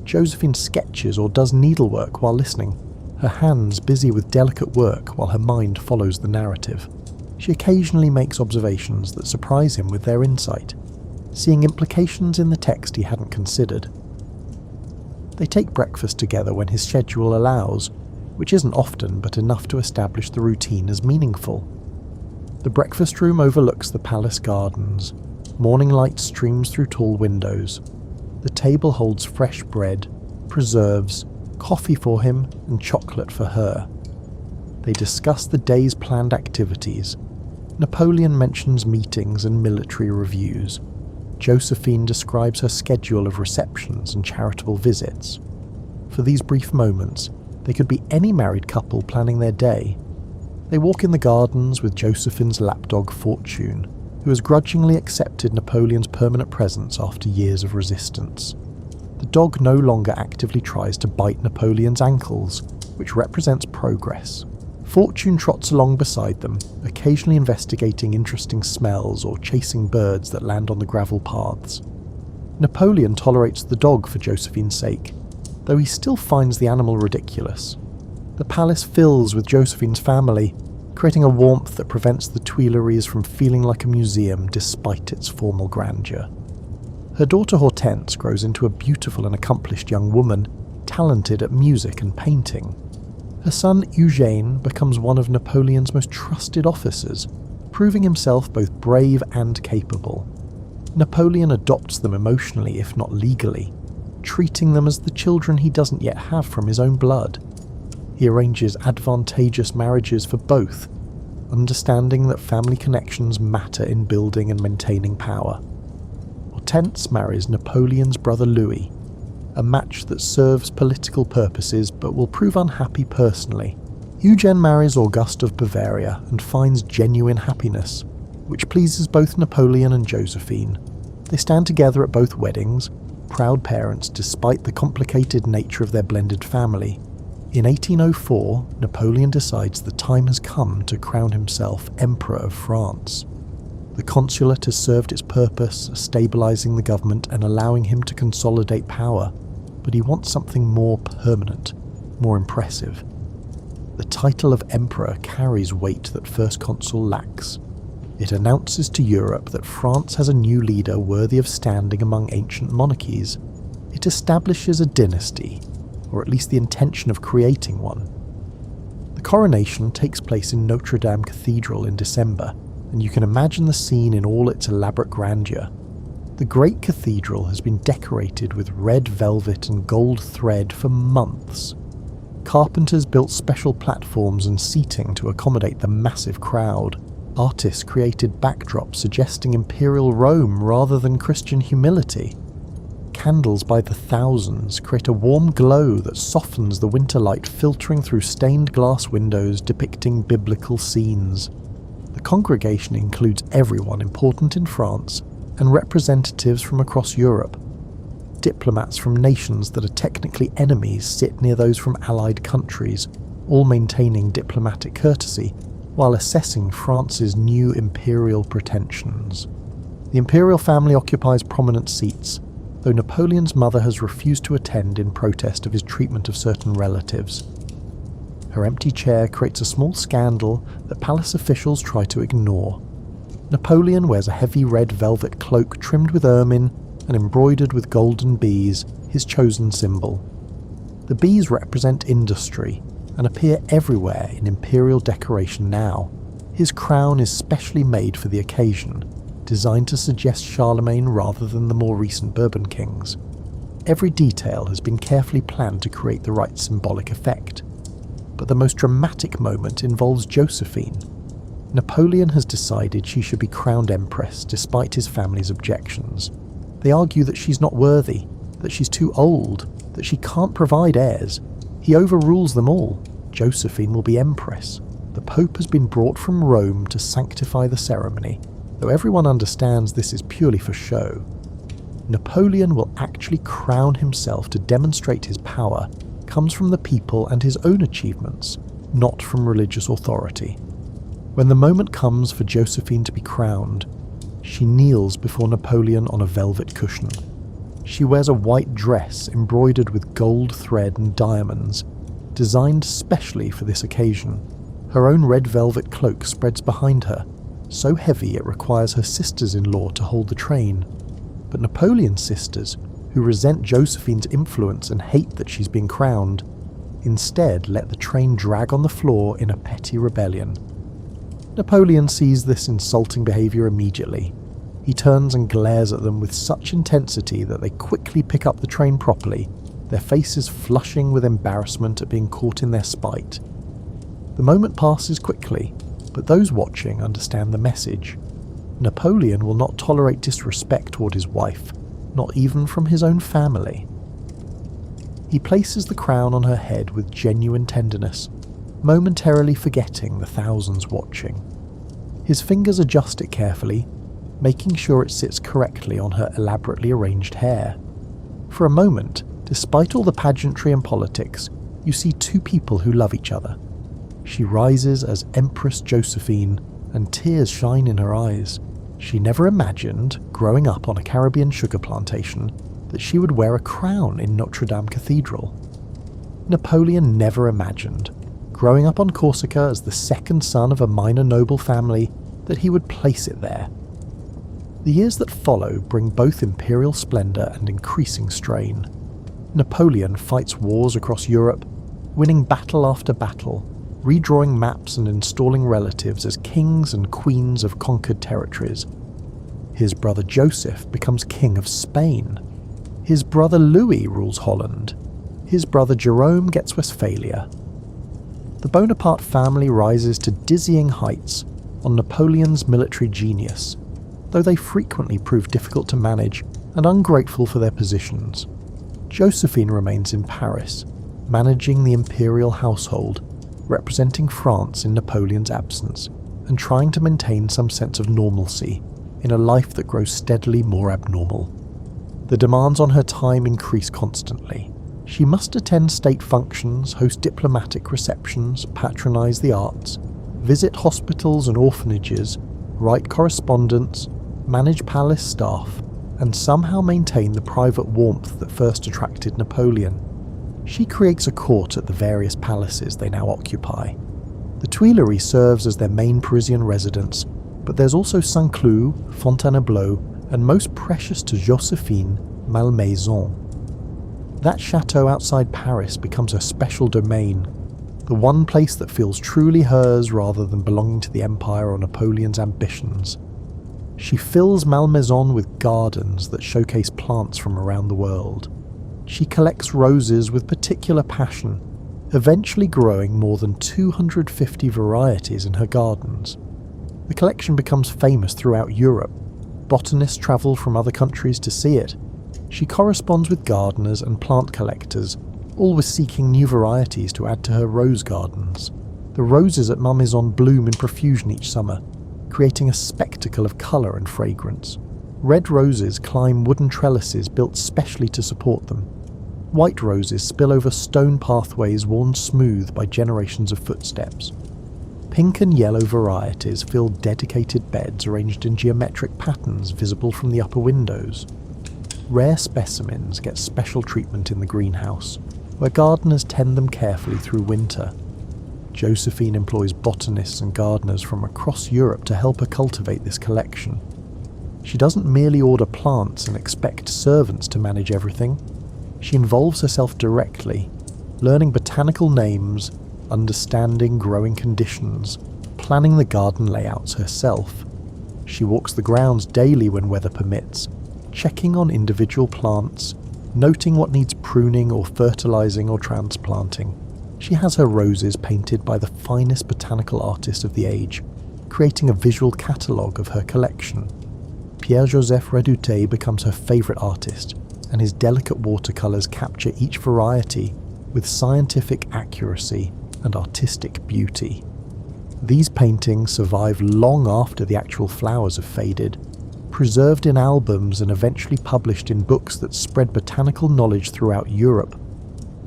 [SPEAKER 1] Josephine sketches or does needlework while listening, her hands busy with delicate work while her mind follows the narrative. She occasionally makes observations that surprise him with their insight. seeing implications in the text he hadn't considered. They take breakfast together when his schedule allows, which isn't often but enough to establish the routine as meaningful. The breakfast room overlooks the palace gardens. Morning light streams through tall windows. The table holds fresh bread, preserves, coffee for him, and chocolate for her. They discuss the day's planned activities. Napoleon mentions meetings and military reviews. Josephine describes her schedule of receptions and charitable visits. For these brief moments, they could be any married couple planning their day. They walk in the gardens with Josephine's lapdog Fortune, who has grudgingly accepted Napoleon's permanent presence after years of resistance. The dog no longer actively tries to bite Napoleon's ankles, which represents progress. Fortune trots along beside them, occasionally investigating interesting smells or chasing birds that land on the gravel paths. Napoleon tolerates the dog for Josephine's sake, though he still finds the animal ridiculous. The palace fills with Josephine's family, creating a warmth that prevents the Tuileries from feeling like a museum despite its formal grandeur. Her daughter Hortense grows into a beautiful and accomplished young woman, talented at music and painting. Her son Eugène becomes one of Napoleon's most trusted officers, proving himself both brave and capable. Napoleon adopts them emotionally, if not legally, treating them as the children he doesn't yet have from his own blood. He arranges advantageous marriages for both, understanding that family connections matter in building and maintaining power. Hortense marries Napoleon's brother Louis, a match that serves political purposes but will prove unhappy personally. Eugène marries Auguste of Bavaria and finds genuine happiness, which pleases both Napoleon and Josephine. They stand together at both weddings, proud parents despite the complicated nature of their blended family. In 1804, Napoleon decides the time has come to crown himself Emperor of France. The consulate has served its purpose, stabilising the government and allowing him to consolidate power, but he wants something more permanent, more impressive. The title of Emperor carries weight that First Consul lacks. It announces to Europe that France has a new leader worthy of standing among ancient monarchies. It establishes a dynasty, or at least the intention of creating one. The coronation takes place in Notre Dame Cathedral in December, and you can imagine the scene in all its elaborate grandeur. The great cathedral has been decorated with red velvet and gold thread for months. Carpenters built special platforms and seating to accommodate the massive crowd. Artists created backdrops suggesting imperial Rome rather than Christian humility. Candles by the thousands create a warm glow that softens the winter light filtering through stained glass windows depicting biblical scenes. The congregation includes everyone important in France and representatives from across Europe. Diplomats from nations that are technically enemies sit near those from allied countries, all maintaining diplomatic courtesy while assessing France's new imperial pretensions. The imperial family occupies prominent seats, though Napoleon's mother has refused to attend in protest of his treatment of certain relatives. Her empty chair creates a small scandal that palace officials try to ignore. Napoleon wears a heavy red velvet cloak trimmed with ermine and embroidered with golden bees, his chosen symbol. The bees represent industry and appear everywhere in imperial decoration now. His crown is specially made for the occasion, designed to suggest Charlemagne rather than the more recent Bourbon kings. Every detail has been carefully planned to create the right symbolic effect. But the most dramatic moment involves Josephine. Napoleon has decided she should be crowned empress despite his family's objections. They argue that she's not worthy, that she's too old, that she can't provide heirs. He overrules them all. Josephine will be empress. The Pope has been brought from Rome to sanctify the ceremony, though everyone understands this is purely for show. Napoleon will actually crown himself to demonstrate his power comes from the people and his own achievements, not from religious authority. When the moment comes for Josephine to be crowned, she kneels before Napoleon on a velvet cushion. She wears a white dress embroidered with gold thread and diamonds, designed specially for this occasion. Her own red velvet cloak spreads behind her, so heavy it requires her sisters-in-law to hold the train. But Napoleon's sisters, who resent Josephine's influence and hate that she's been crowned, instead let the train drag on the floor in a petty rebellion. Napoleon sees this insulting behaviour immediately. He turns and glares at them with such intensity that they quickly pick up the train properly, their faces flushing with embarrassment at being caught in their spite. The moment passes quickly, but those watching understand the message. Napoleon will not tolerate disrespect toward his wife, not even from his own family. He places the crown on her head with genuine tenderness, momentarily forgetting the thousands watching. His fingers adjust it carefully, making sure it sits correctly on her elaborately arranged hair. For a moment, despite all the pageantry and politics, you see two people who love each other. She rises as Empress Josephine, and tears shine in her eyes. She never imagined, growing up on a Caribbean sugar plantation, that she would wear a crown in Notre Dame Cathedral. Napoleon never imagined, growing up on Corsica as the second son of a minor noble family, that he would place it there. The years that follow bring both imperial splendour and increasing strain. Napoleon fights wars across Europe, winning battle after battle, redrawing maps and installing relatives as kings and queens of conquered territories. His brother Joseph becomes king of Spain. His brother Louis rules Holland. His brother Jerome gets Westphalia. The Bonaparte family rises to dizzying heights on Napoleon's military genius, though they frequently prove difficult to manage and ungrateful for their positions. Josephine remains in Paris, managing the imperial household, representing France in Napoleon's absence, and trying to maintain some sense of normalcy in a life that grows steadily more abnormal. The demands on her time increase constantly. She must attend state functions, host diplomatic receptions, patronise the arts, visit hospitals and orphanages, write correspondence, manage palace staff, and somehow maintain the private warmth that first attracted Napoleon. She creates a court at the various palaces they now occupy. The Tuileries serves as their main Parisian residence, but there's also Saint-Cloud, Fontainebleau, and most precious to Josephine, Malmaison. That chateau outside Paris becomes her special domain, the one place that feels truly hers rather than belonging to the empire or Napoleon's ambitions. She fills Malmaison with gardens that showcase plants from around the world. She collects roses with particular passion, eventually growing more than 250 varieties in her gardens. The collection becomes famous throughout Europe. Botanists travel from other countries to see it. She corresponds with gardeners and plant collectors, always seeking new varieties to add to her rose gardens. The roses at Malmaison bloom in profusion each summer, creating a spectacle of colour and fragrance. Red roses climb wooden trellises built specially to support them. White roses spill over stone pathways worn smooth by generations of footsteps. Pink and yellow varieties fill dedicated beds arranged in geometric patterns visible from the upper windows. Rare specimens get special treatment in the greenhouse, where gardeners tend them carefully through winter. Josephine employs botanists and gardeners from across Europe to help her cultivate this collection. She doesn't merely order plants and expect servants to manage everything. She involves herself directly, learning botanical names, understanding growing conditions, planning the garden layouts herself. She walks the grounds daily when weather permits, checking on individual plants, noting what needs pruning or fertilizing or transplanting. She has her roses painted by the finest botanical artist of the age, creating a visual catalogue of her collection. Pierre-Joseph Redoute becomes her favourite artist, and his delicate watercolours capture each variety with scientific accuracy and artistic beauty. These paintings survive long after the actual flowers have faded, preserved in albums and eventually published in books that spread botanical knowledge throughout Europe.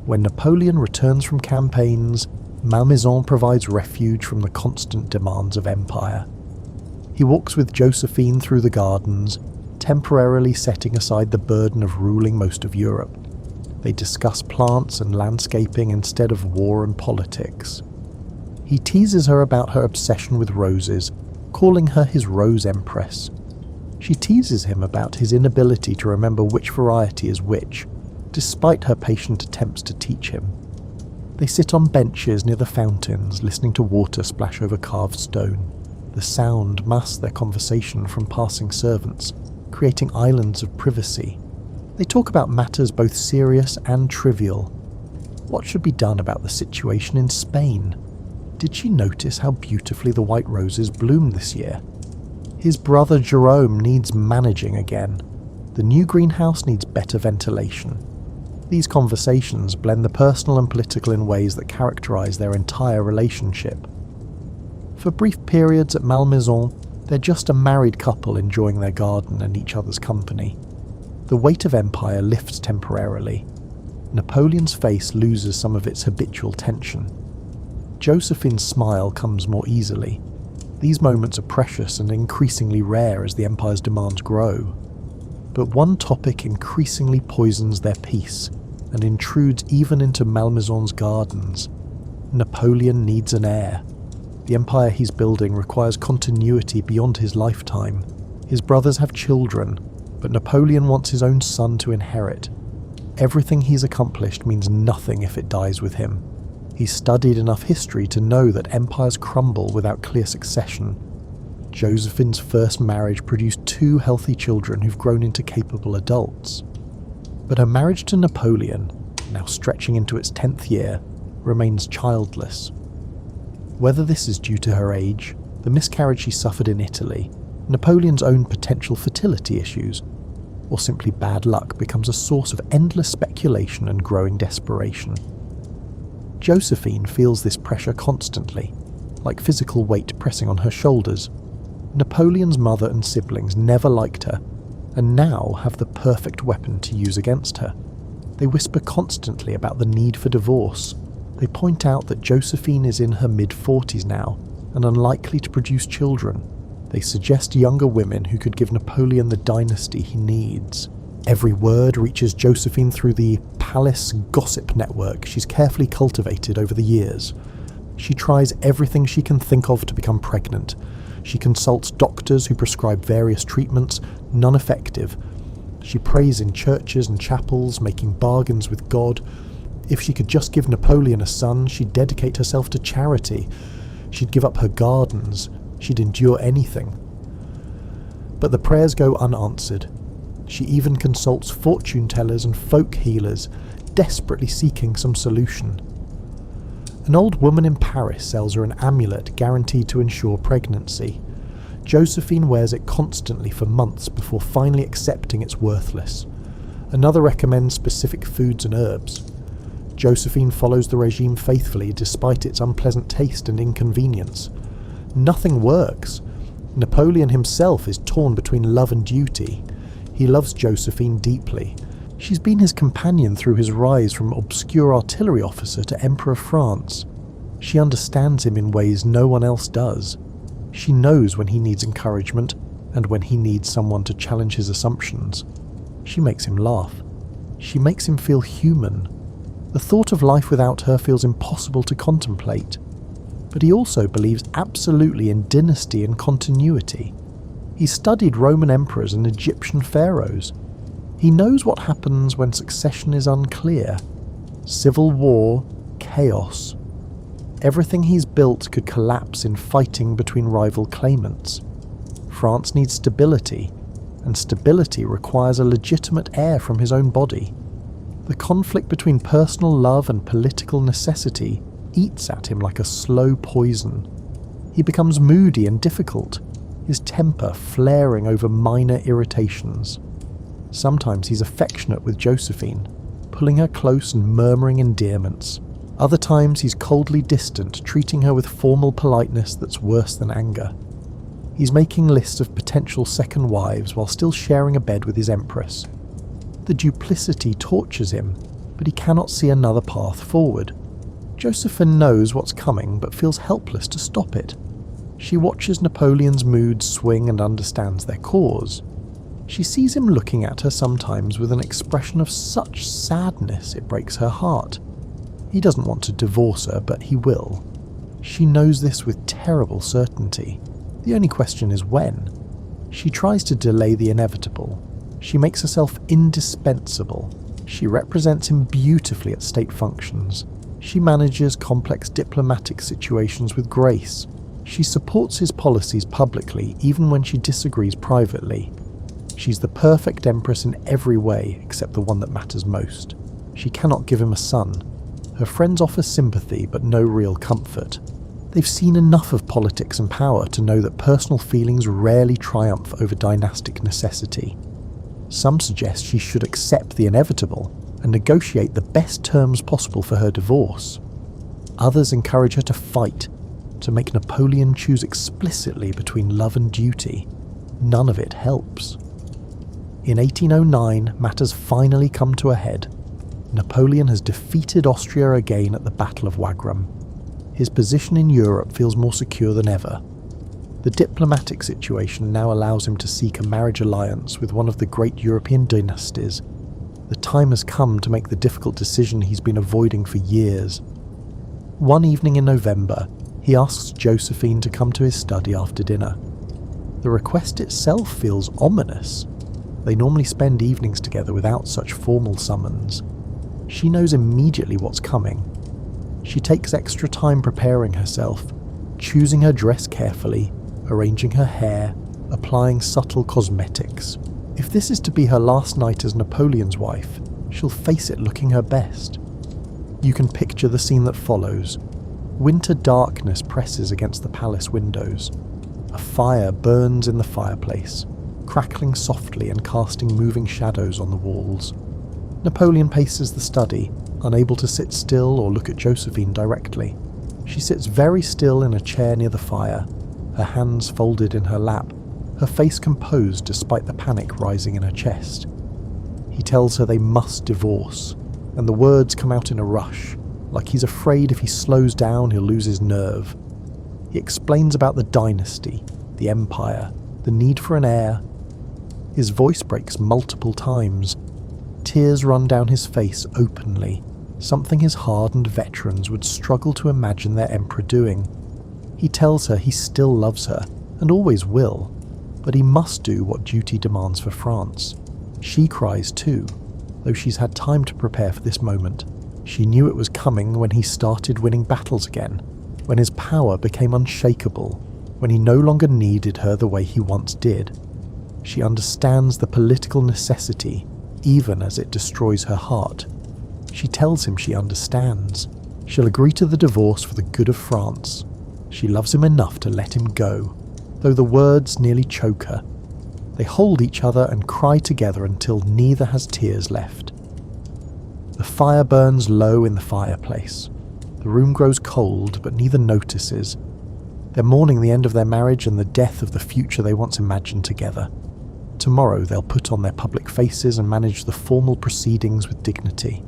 [SPEAKER 1] When Napoleon returns from campaigns, Malmaison provides refuge from the constant demands of empire. He walks with Josephine through the gardens, temporarily setting aside the burden of ruling most of Europe. They discuss plants and landscaping instead of war and politics. He teases her about her obsession with roses, calling her his Rose Empress. She teases him about his inability to remember which variety is which, despite her patient attempts to teach him. They sit on benches near the fountains, listening to water splash over carved stone. The sound masks their conversation from passing servants, creating islands of privacy. They talk about matters both serious and trivial. What should be done about the situation in Spain? Did she notice how beautifully the white roses bloomed this year? His brother Jerome needs managing again. The new greenhouse needs better ventilation. These conversations blend the personal and political in ways that characterize their entire relationship. For brief periods at Malmaison, they're just a married couple enjoying their garden and each other's company. The weight of empire lifts temporarily. Napoleon's face loses some of its habitual tension. Josephine's smile comes more easily. These moments are precious and increasingly rare as the empire's demands grow. But one topic increasingly poisons their peace and intrudes even into Malmaison's gardens. Napoleon needs an heir. The empire he's building requires continuity beyond his lifetime. His brothers have children, but Napoleon wants his own son to inherit. Everything he's accomplished means nothing if it dies with him. He's studied enough history to know that empires crumble without clear succession. Josephine's first marriage produced 2 healthy children who've grown into capable adults. But her marriage to Napoleon, now stretching into its 10th year, remains childless. Whether this is due to her age, the miscarriage she suffered in Italy, Napoleon's own potential fertility issues, or simply bad luck becomes a source of endless speculation and growing desperation. Josephine feels this pressure constantly, like physical weight pressing on her shoulders. Napoleon's mother and siblings never liked her, and now have the perfect weapon to use against her. They whisper constantly about the need for divorce. They point out that Josephine is in her mid-40s now, and unlikely to produce children. They suggest younger women who could give Napoleon the dynasty he needs. Every word reaches Josephine through the palace gossip network she's carefully cultivated over the years. She tries everything she can think of to become pregnant. She consults doctors who prescribe various treatments, none effective. She prays in churches and chapels, making bargains with God. If she could just give Napoleon a son, she'd dedicate herself to charity. She'd give up her gardens. She'd endure anything. But the prayers go unanswered. She even consults fortune tellers and folk healers, desperately seeking some solution. An old woman in Paris sells her an amulet guaranteed to ensure pregnancy. Josephine wears it constantly for months before finally accepting it's worthless. Another recommends specific foods and herbs. Josephine follows the regime faithfully despite its unpleasant taste and inconvenience. Nothing works. Napoleon himself is torn between love and duty. He loves Josephine deeply. She's been his companion through his rise from obscure artillery officer to Emperor of France. She understands him in ways no one else does. She knows when he needs encouragement and when he needs someone to challenge his assumptions. She makes him laugh. She makes him feel human. The thought of life without her feels impossible to contemplate. But he also believes absolutely in dynasty and continuity. He studied Roman emperors and Egyptian pharaohs. He knows what happens when succession is unclear. Civil war, chaos. Everything he's built could collapse in fighting between rival claimants. France needs stability, and stability requires a legitimate heir from his own body. The conflict between personal love and political necessity eats at him like a slow poison. He becomes moody and difficult, his temper flaring over minor irritations. Sometimes he's affectionate with Josephine, pulling her close and murmuring endearments. Other times he's coldly distant, treating her with formal politeness that's worse than anger. He's making lists of potential second wives while still sharing a bed with his empress. The duplicity tortures him, but he cannot see another path forward. Josephine knows what's coming but feels helpless to stop it. She watches Napoleon's moods swing and understands their cause. She sees him looking at her sometimes with an expression of such sadness it breaks her heart. He doesn't want to divorce her, but he will. She knows this with terrible certainty. The only question is when. She tries to delay the inevitable. She makes herself indispensable. She represents him beautifully at state functions. She manages complex diplomatic situations with grace. She supports his policies publicly even when she disagrees privately. She's the perfect empress in every way except the one that matters most. She cannot give him a son. Her friends offer sympathy but no real comfort. They've seen enough of politics and power to know that personal feelings rarely triumph over dynastic necessity. Some suggest she should accept the inevitable and negotiate the best terms possible for her divorce. Others encourage her to fight, to make Napoleon choose explicitly between love and duty. None of it helps. In 1809, matters finally come to a head. Napoleon has defeated Austria again at the Battle of Wagram. His position in Europe feels more secure than ever. The diplomatic situation now allows him to seek a marriage alliance with one of the great European dynasties. The time has come to make the difficult decision he's been avoiding for years. One evening in November, he asks Josephine to come to his study after dinner. The request itself feels ominous. They normally spend evenings together without such formal summons. She knows immediately what's coming. She takes extra time preparing herself, choosing her dress carefully, arranging her hair, applying subtle cosmetics. If this is to be her last night as Napoleon's wife, she'll face it looking her best. You can picture the scene that follows. Winter darkness presses against the palace windows. A fire burns in the fireplace, crackling softly and casting moving shadows on the walls. Napoleon paces the study, unable to sit still or look at Josephine directly. She sits very still in a chair near the fire, her hands folded in her lap, her face composed despite the panic rising in her chest. He tells her they must divorce, and the words come out in a rush, like he's afraid if he slows down he'll lose his nerve. He explains about the dynasty, the empire, the need for an heir. His voice breaks multiple times. Tears run down his face openly, something his hardened veterans would struggle to imagine their emperor doing. He tells her he still loves her, and always will, but he must do what duty demands for France. She cries too, though she's had time to prepare for this moment. She knew it was coming when he started winning battles again, when his power became unshakable, when he no longer needed her the way he once did. She understands the political necessity, even as it destroys her heart. She tells him she understands. She'll agree to the divorce for the good of France. She loves him enough to let him go, though the words nearly choke her. They hold each other and cry together until neither has tears left. The fire burns low in the fireplace. The room grows cold, but neither notices. They're mourning the end of their marriage and the death of the future they once imagined together. Tomorrow they'll put on their public faces and manage the formal proceedings with dignity.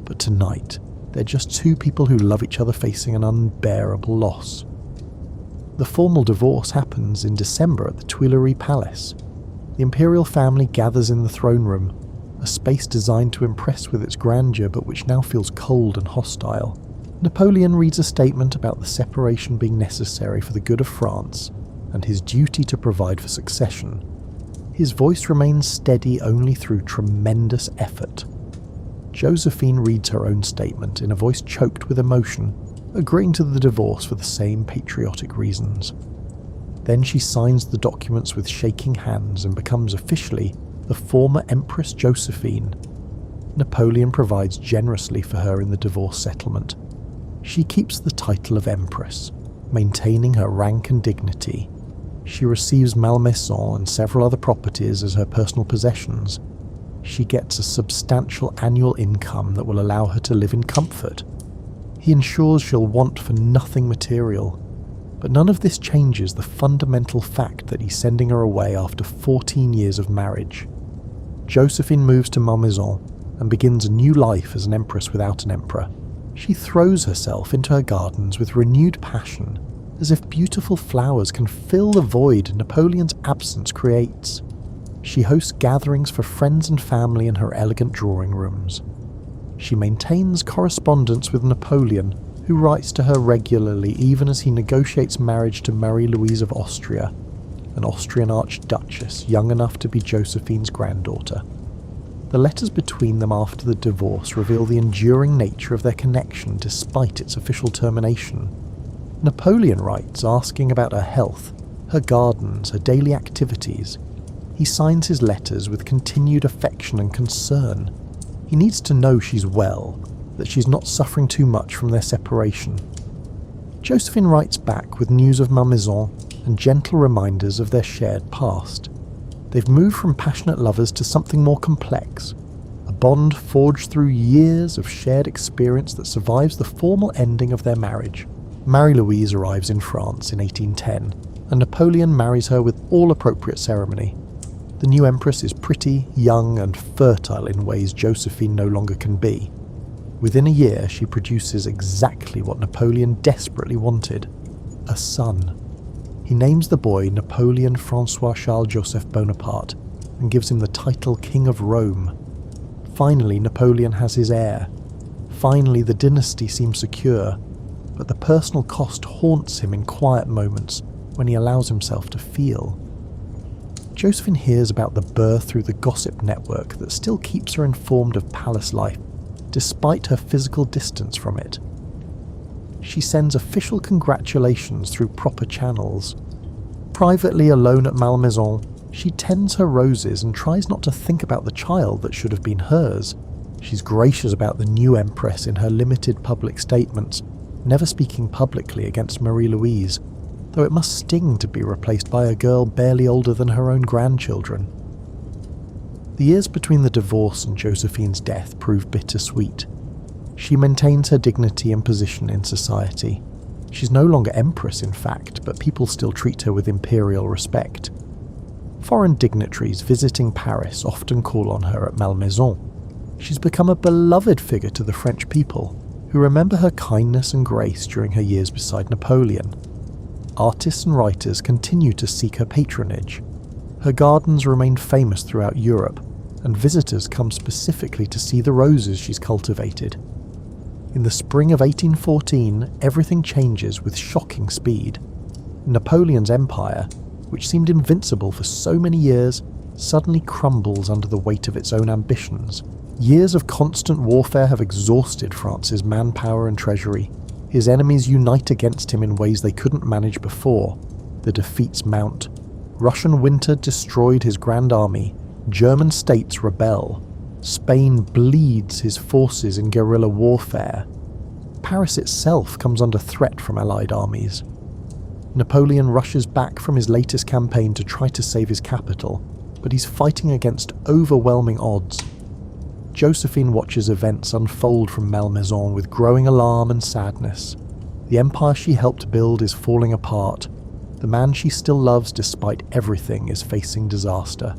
[SPEAKER 1] But tonight, they're just two people who love each other facing an unbearable loss. The formal divorce happens in December at the Tuileries Palace. The imperial family gathers in the throne room, a space designed to impress with its grandeur but which now feels cold and hostile. Napoleon reads a statement about the separation being necessary for the good of France and his duty to provide for succession. His voice remains steady only through tremendous effort. Josephine reads her own statement in a voice choked with emotion, agreeing to the divorce for the same patriotic reasons. Then she signs the documents with shaking hands and becomes officially the former Empress Josephine. Napoleon provides generously for her in the divorce settlement. She keeps the title of Empress, maintaining her rank and dignity. She receives Malmaison and several other properties as her personal possessions. She gets a substantial annual income that will allow her to live in comfort. He ensures she'll want for nothing material, but none of this changes the fundamental fact that he's sending her away after 14 years of marriage. Josephine moves to Malmaison and begins a new life as an empress without an emperor. She throws herself into her gardens with renewed passion, as if beautiful flowers can fill the void Napoleon's absence creates. She hosts gatherings for friends and family in her elegant drawing rooms. She maintains correspondence with Napoleon, who writes to her regularly even as he negotiates marriage to Marie-Louise of Austria, an Austrian archduchess young enough to be Josephine's granddaughter. The letters between them after the divorce reveal the enduring nature of their connection despite its official termination. Napoleon writes asking about her health, her gardens, her daily activities. He signs his letters with continued affection and concern. He needs to know she's well, that she's not suffering too much from their separation. Josephine writes back with news of Malmaison and gentle reminders of their shared past. They've moved from passionate lovers to something more complex, a bond forged through years of shared experience that survives the formal ending of their marriage. Marie-Louise arrives in France in 1810, and Napoleon marries her with all appropriate ceremony. The new empress is pretty, young, and fertile in ways Josephine no longer can be. Within a year, she produces exactly what Napoleon desperately wanted: a son. He names the boy Napoleon Francois Charles Joseph Bonaparte and gives him the title King of Rome. Finally, Napoleon has his heir. Finally, the dynasty seems secure, but the personal cost haunts him in quiet moments when he allows himself to feel. Josephine hears about the birth through the gossip network that still keeps her informed of palace life, despite her physical distance from it. She sends official congratulations through proper channels. Privately alone at Malmaison, she tends her roses and tries not to think about the child that should have been hers. She's gracious about the new empress in her limited public statements, never speaking publicly against Marie-Louise, though it must sting to be replaced by a girl barely older than her own grandchildren. The years between the divorce and Josephine's death prove bittersweet. She maintains her dignity and position in society. She's no longer empress, in fact, but people still treat her with imperial respect. Foreign dignitaries visiting Paris often call on her at Malmaison. She's become a beloved figure to the French people, who remember her kindness and grace during her years beside Napoleon. Artists and writers continue to seek her patronage. Her gardens remain famous throughout Europe, and visitors come specifically to see the roses she's cultivated. In the spring of 1814, everything changes with shocking speed. Napoleon's empire, which seemed invincible for so many years, suddenly crumbles under the weight of its own ambitions. Years of constant warfare have exhausted France's manpower and treasury. His enemies unite against him in ways they couldn't manage before. The defeats mount. Russian winter destroyed his grand army. German states rebel. Spain bleeds his forces in guerrilla warfare. Paris itself comes under threat from Allied armies. Napoleon rushes back from his latest campaign to try to save his capital, but he's fighting against overwhelming odds. Josephine watches events unfold from Malmaison with growing alarm and sadness. The empire she helped build is falling apart. The man she still loves despite everything is facing disaster.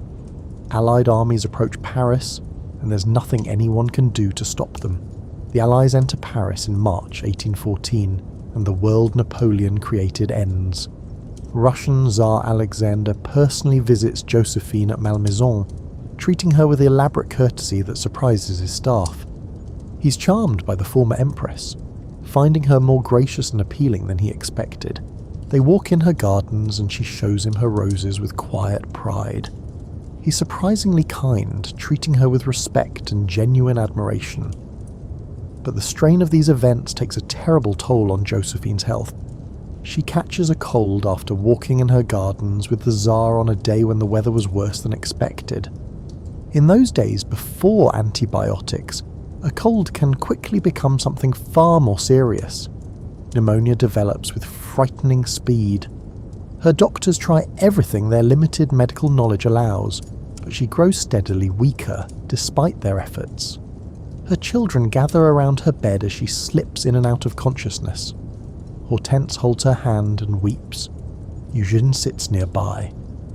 [SPEAKER 1] Allied armies approach Paris, and there's nothing anyone can do to stop them. The Allies enter Paris in March 1814, and the world Napoleon created ends. Russian Tsar Alexander personally visits Josephine at Malmaison, treating her with the elaborate courtesy that surprises his staff. He's charmed by the former empress, finding her more gracious and appealing than he expected. They walk in her gardens and she shows him her roses with quiet pride. He's surprisingly kind, treating her with respect and genuine admiration. But the strain of these events takes a terrible toll on Josephine's health. She catches a cold after walking in her gardens with the Tsar on a day when the weather was worse than expected. In those days before antibiotics, a cold can quickly become something far more serious. Pneumonia develops with frightening speed. Her doctors try everything their limited medical knowledge allows, but she grows steadily weaker despite their efforts. Her children gather around her bed as she slips in and out of consciousness. Hortense holds her hand and weeps. Eugène sits nearby,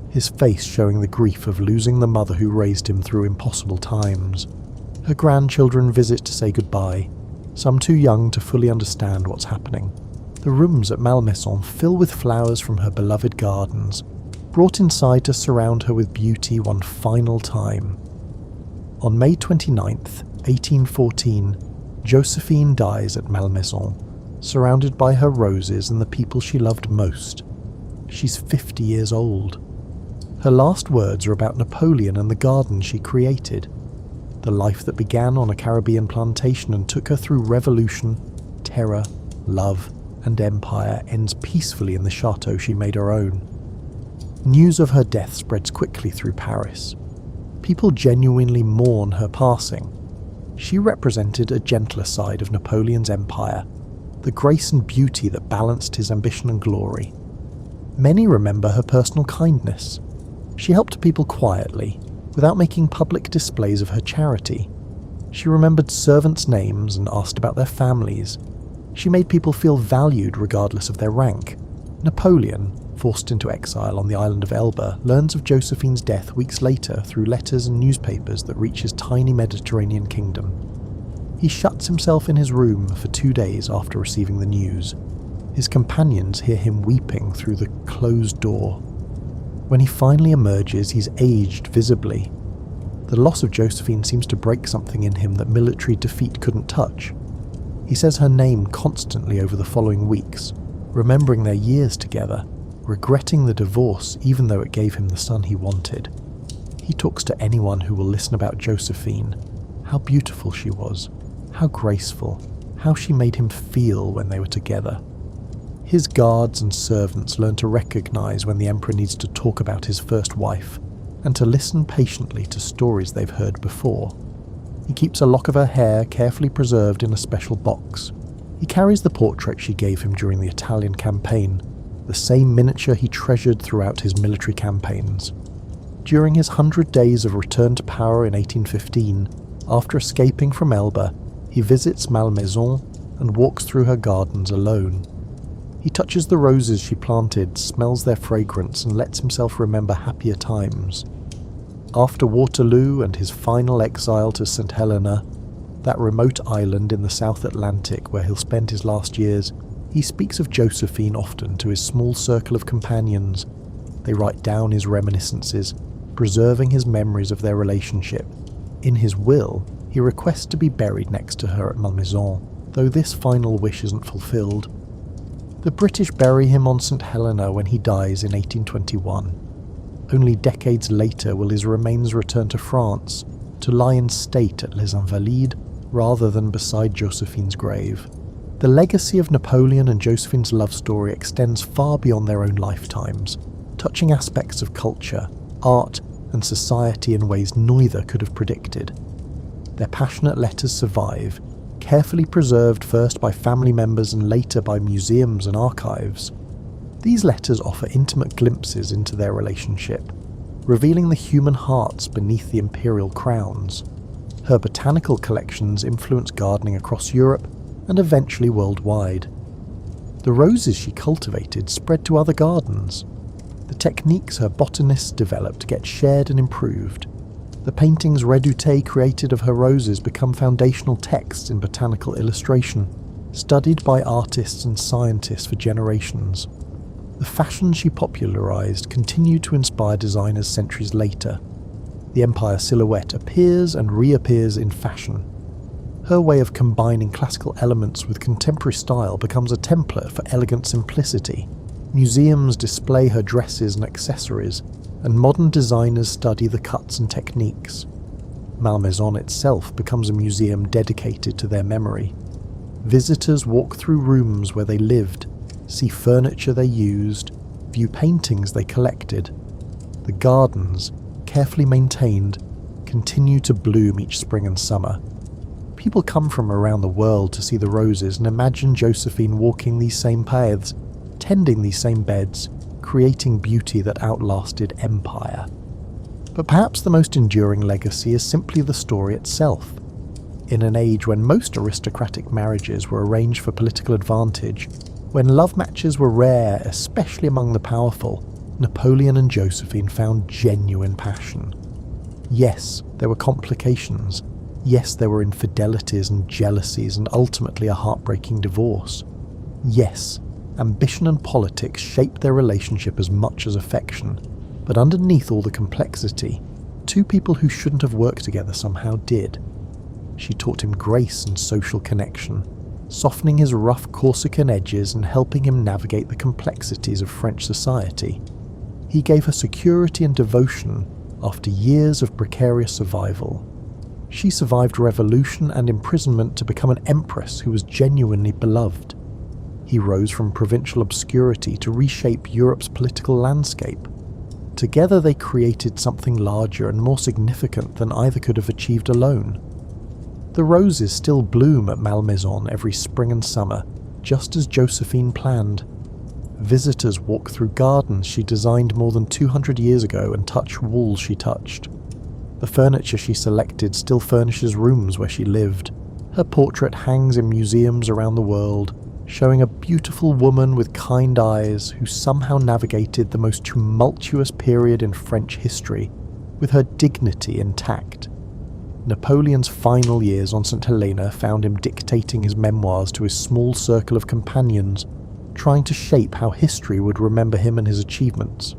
[SPEAKER 1] his face showing the grief of losing the mother who raised him through impossible times. Her grandchildren visit to say goodbye, some too young to fully understand what's happening. The rooms at Malmaison fill with flowers from her beloved gardens, brought inside to surround her with beauty one final time. On May 29th, 1814, Josephine dies at Malmaison, surrounded by her roses and the people she loved most. She's 50 years old. Her last words are about Napoleon and the garden she created. The life that began on a Caribbean plantation and took her through revolution, terror, love, and empire ends peacefully in the chateau she made her own. News of her death spreads quickly through Paris. People genuinely mourn her passing. She represented a gentler side of Napoleon's empire, the grace and beauty that balanced his ambition and glory. Many remember her personal kindness. She helped people quietly, without making public displays of her charity. She remembered servants' names and asked about their families. She made people feel valued regardless of their rank. Napoleon, forced into exile on the island of Elba, learns of Josephine's death weeks later through letters and newspapers that reach his tiny Mediterranean kingdom. He shuts himself in his room for 2 days after receiving the news. His companions hear him weeping through the closed door. When he finally emerges, he's aged visibly. The loss of Josephine seems to break something in him that military defeat couldn't touch. He says her name constantly over the following weeks, remembering their years together, regretting the divorce even though it gave him the son he wanted. He talks to anyone who will listen about Josephine, how beautiful she was, how graceful, how she made him feel when they were together. His guards and servants learn to recognize when the emperor needs to talk about his first wife, and to listen patiently to stories they've heard before. He keeps a lock of her hair carefully preserved in a special box. He carries the portrait she gave him during the Italian campaign, the same miniature he treasured throughout his military campaigns. During his 100 days of return to power in 1815, after escaping from Elba, he visits Malmaison and walks through her gardens alone. He touches the roses she planted, smells their fragrance, and lets himself remember happier times. After Waterloo and his final exile to St. Helena, that remote island in the South Atlantic where he'll spend his last years, he speaks of Josephine often to his small circle of companions. They write down his reminiscences, preserving his memories of their relationship. In his will, he requests to be buried next to her at Malmaison, though this final wish isn't fulfilled. The British bury him on St. Helena when he dies in 1821. Only decades later will his remains return to France, to lie in state at Les Invalides, rather than beside Josephine's grave. The legacy of Napoleon and Josephine's love story extends far beyond their own lifetimes, touching aspects of culture, art, and society in ways neither could have predicted. Their passionate letters survive, carefully preserved first by family members and later by museums and archives. These letters offer intimate glimpses into their relationship, revealing the human hearts beneath the imperial crowns. Her botanical collections influence gardening across Europe and eventually worldwide. The roses she cultivated spread to other gardens. The techniques her botanists developed get shared and improved. The paintings Redoute created of her roses become foundational texts in botanical illustration, studied by artists and scientists for generations. The fashions she popularized continue to inspire designers centuries later. The empire silhouette appears and reappears in fashion. Her way of combining classical elements with contemporary style becomes a template for elegant simplicity. Museums display her dresses and accessories, and modern designers study the cuts and techniques. Malmaison itself becomes a museum dedicated to their memory. Visitors walk through rooms where they lived, see furniture they used, view paintings they collected. The gardens, carefully maintained, continue to bloom each spring and summer. People come from around the world to see the roses and imagine Josephine walking these same paths, tending these same beds, creating beauty that outlasted empire. But perhaps the most enduring legacy is simply the story itself. In an age when most aristocratic marriages were arranged for political advantage, when love matches were rare, especially among the powerful, Napoleon and Josephine found genuine passion. Yes, there were complications. Yes, there were infidelities and jealousies and ultimately a heartbreaking divorce. Yes, ambition and politics shaped their relationship as much as affection, but underneath all the complexity, two people who shouldn't have worked together somehow did. She taught him grace and social connection, softening his rough Corsican edges and helping him navigate the complexities of French society. He gave her security and devotion after years of precarious survival. She survived revolution and imprisonment to become an empress who was genuinely beloved. He rose from provincial obscurity to reshape Europe's political landscape. Together they created something larger and more significant than either could have achieved alone. The roses still bloom at Malmaison every spring and summer, just as Josephine planned. Visitors walk through gardens she designed more than 200 years ago and touch walls she touched. The furniture she selected still furnishes rooms where she lived. Her portrait hangs in museums around the world, showing a beautiful woman with kind eyes who somehow navigated the most tumultuous period in French history, with her dignity intact. Napoleon's final years on St. Helena found him dictating his memoirs to his small circle of companions, trying to shape how history would remember him and his achievements.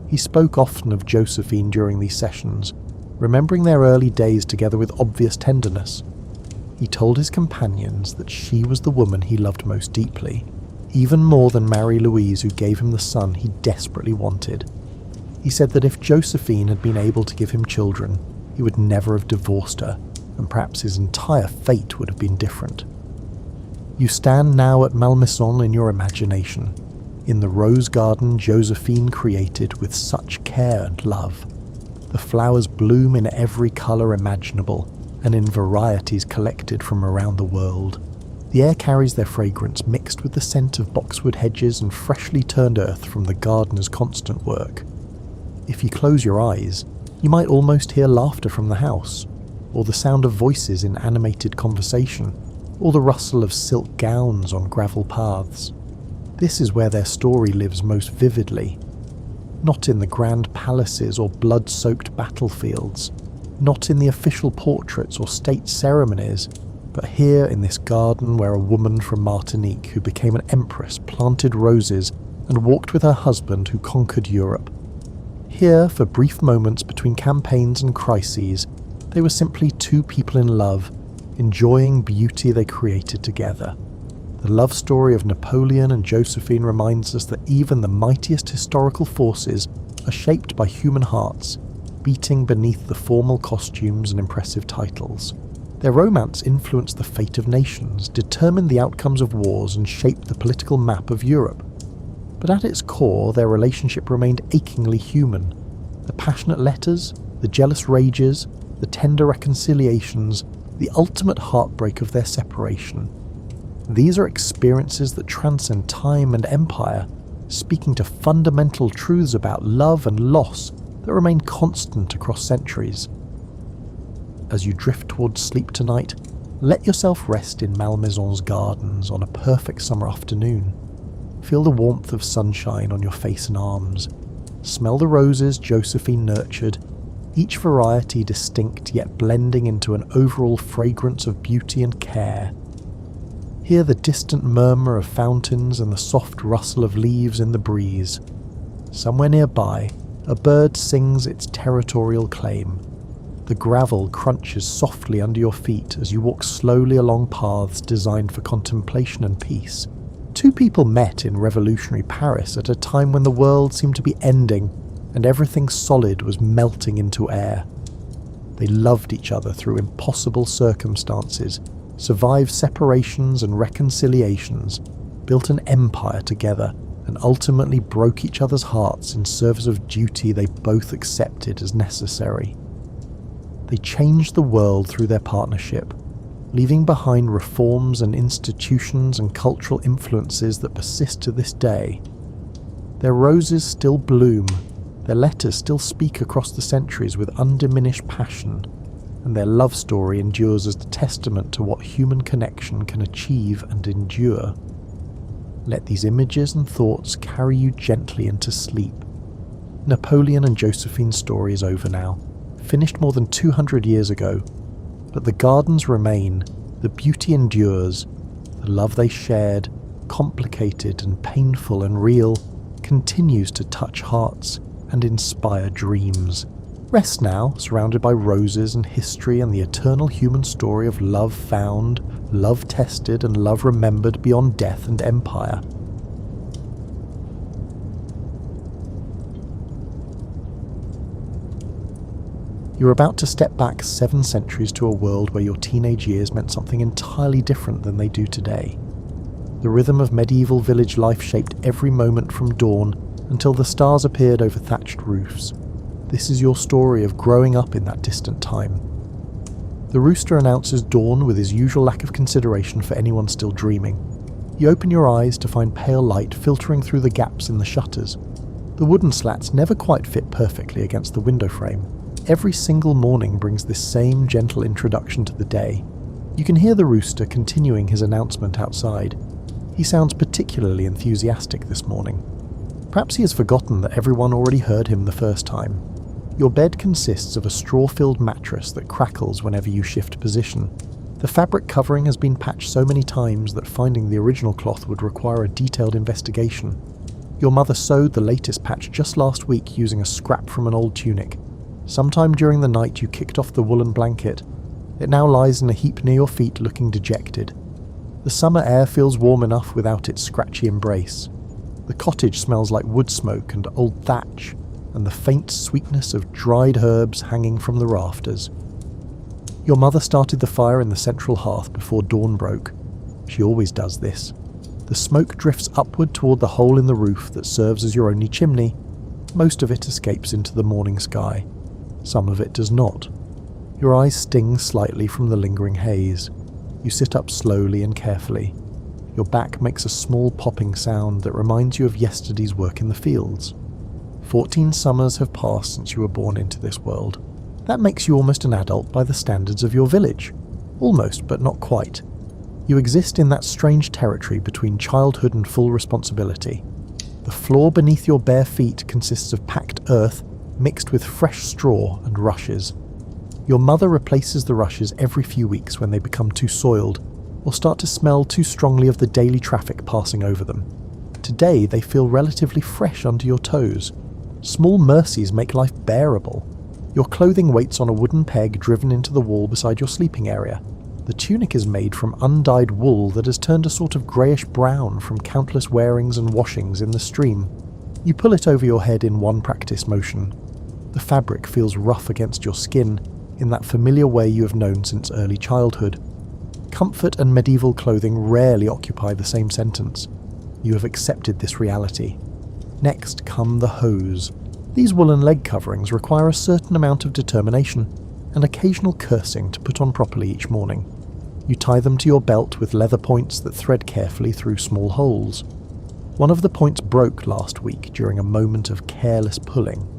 [SPEAKER 1] He spoke often of Josephine during these sessions, remembering their early days together with obvious tenderness. He told his companions that she was the woman he loved most deeply, even more than Marie-Louise, who gave him the son he desperately wanted. He said that if Josephine had been able to give him children, he would never have divorced her, and perhaps his entire fate would have been different. You stand now at Malmaison in your imagination, in the rose garden Josephine created with such care and love. The flowers bloom in every colour imaginable, and in varieties collected from around the world. The air carries their fragrance mixed with the scent of boxwood hedges and freshly turned earth from the gardener's constant work. If you close your eyes, you might almost hear laughter from the house, or the sound of voices in animated conversation, or the rustle of silk gowns on gravel paths. This is where their story lives most vividly. Not in the grand palaces or blood-soaked battlefields, not in the official portraits or state ceremonies, but here in this garden where a woman from Martinique who became an empress planted roses and walked with her husband who conquered Europe. Here, for brief moments between campaigns and crises, they were simply two people in love, enjoying beauty they created together. The love story of Napoleon and Josephine reminds us that even the mightiest historical forces are shaped by human hearts, beating beneath the formal costumes and impressive titles. Their romance influenced the fate of nations, determined the outcomes of wars, and shaped the political map of Europe. But at its core, their relationship remained achingly human. The passionate letters, the jealous rages, the tender reconciliations, the ultimate heartbreak of their separation. These are experiences that transcend time and empire, speaking to fundamental truths about love and loss that remain constant across centuries. As you drift towards sleep tonight, let yourself rest in Malmaison's gardens on a perfect summer afternoon. Feel the warmth of sunshine on your face and arms. Smell the roses Josephine nurtured, each variety distinct yet blending into an overall fragrance of beauty and care. Hear the distant murmur of fountains and the soft rustle of leaves in the breeze. Somewhere nearby, a bird sings its territorial claim. The gravel crunches softly under your feet as you walk slowly along paths designed for contemplation and peace. Two people met in revolutionary Paris at a time when the world seemed to be ending and everything solid was melting into air. They loved each other through impossible circumstances, survived separations and reconciliations, built an empire together, and ultimately broke each other's hearts in service of duty they both accepted as necessary. They changed the world through their partnership, leaving behind reforms and institutions and cultural influences that persist to this day. Their roses still bloom, their letters still speak across the centuries with undiminished passion, and their love story endures as a testament to what human connection can achieve and endure. Let these images and thoughts carry you gently into sleep. Napoleon and Josephine's story is over now, finished more than 200 years ago, but the gardens remain, the beauty endures, the love they shared, complicated and painful and real, continues to touch hearts and inspire dreams. Rest now, surrounded by roses and history and the eternal human story of love found, love tested and love remembered beyond death and empire. You're about to step back 7 centuries to a world where your teenage years meant something entirely different than they do today. The rhythm of medieval village life shaped every moment from dawn until the stars appeared over thatched roofs. This is your story of growing up in that distant time. The rooster announces dawn with his usual lack of consideration for anyone still dreaming. You open your eyes to find pale light filtering through the gaps in the shutters. The wooden slats never quite fit perfectly against the window frame. Every single morning brings this same gentle introduction to the day. You can hear the rooster continuing his announcement outside. He sounds particularly enthusiastic this morning. Perhaps he has forgotten that everyone already heard him the first time. Your bed consists of a straw-filled mattress that crackles whenever you shift position. The fabric covering has been patched so many times that finding the original cloth would require a detailed investigation. Your mother sewed the latest patch just last week using a scrap from an old tunic. Sometime during the night you kicked off the woolen blanket. It now lies in a heap near your feet looking dejected. The summer air feels warm enough without its scratchy embrace. The cottage smells like wood smoke and old thatch, and the faint sweetness of dried herbs hanging from the rafters. Your mother started the fire in the central hearth before dawn broke. She always does this. The smoke drifts upward toward the hole in the roof that serves as your only chimney. Most of it escapes into the morning sky. Some of it does not. Your eyes sting slightly from the lingering haze. You sit up slowly and carefully. Your back makes a small popping sound that reminds you of yesterday's work in the fields. 14 summers have passed since you were born into this world. That makes you almost an adult by the standards of your village. Almost, but not quite. You exist in that strange territory between childhood and full responsibility. The floor beneath your bare feet consists of packed earth mixed with fresh straw and rushes. Your mother replaces the rushes every few weeks when they become too soiled or start to smell too strongly of the daily traffic passing over them. Today they feel relatively fresh under your toes. Small mercies make life bearable. Your clothing waits on a wooden peg driven into the wall beside your sleeping area. The tunic is made from undyed wool that has turned a sort of greyish brown from countless wearings and washings in the stream. You pull it over your head in one practice motion. The fabric feels rough against your skin, in that familiar way you have known since early childhood. Comfort and medieval clothing rarely occupy the same sentence. You have accepted this reality. Next come the hose. These woolen leg coverings require a certain amount of determination and occasional cursing to put on properly each morning. You tie them to your belt with leather points that thread carefully through small holes. One of the points broke last week during a moment of careless pulling.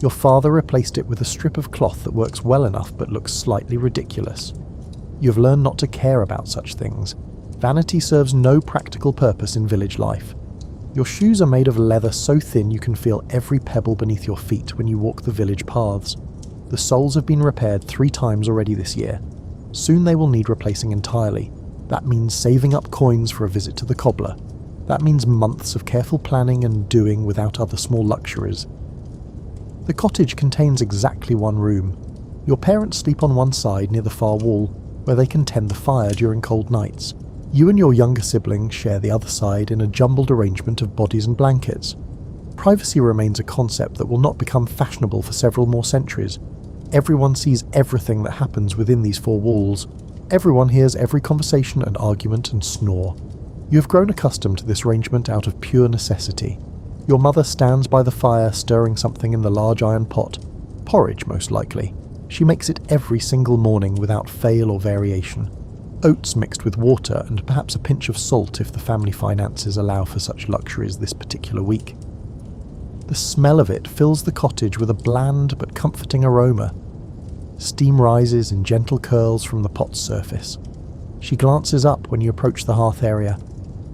[SPEAKER 1] Your father replaced it with a strip of cloth that works well enough but looks slightly ridiculous. You have learned not to care about such things. Vanity serves no practical purpose in village life. Your shoes are made of leather so thin you can feel every pebble beneath your feet when you walk the village paths. The soles have been repaired 3 times already this year. Soon they will need replacing entirely. That means saving up coins for a visit to the cobbler. That means months of careful planning and doing without other small luxuries. The cottage contains exactly one room. Your parents sleep on one side near the far wall, where they can tend the fire during cold nights. You and your younger sibling share the other side in a jumbled arrangement of bodies and blankets. Privacy remains a concept that will not become fashionable for several more centuries. Everyone sees everything that happens within these 4 walls. Everyone hears every conversation and argument and snore. You have grown accustomed to this arrangement out of pure necessity. Your mother stands by the fire stirring something in the large iron pot. Porridge, most likely. She makes it every single morning without fail or variation. Oats mixed with water and perhaps a pinch of salt if the family finances allow for such luxuries this particular week. The smell of it fills the cottage with a bland but comforting aroma. Steam rises in gentle curls from the pot's surface. She glances up when you approach the hearth area.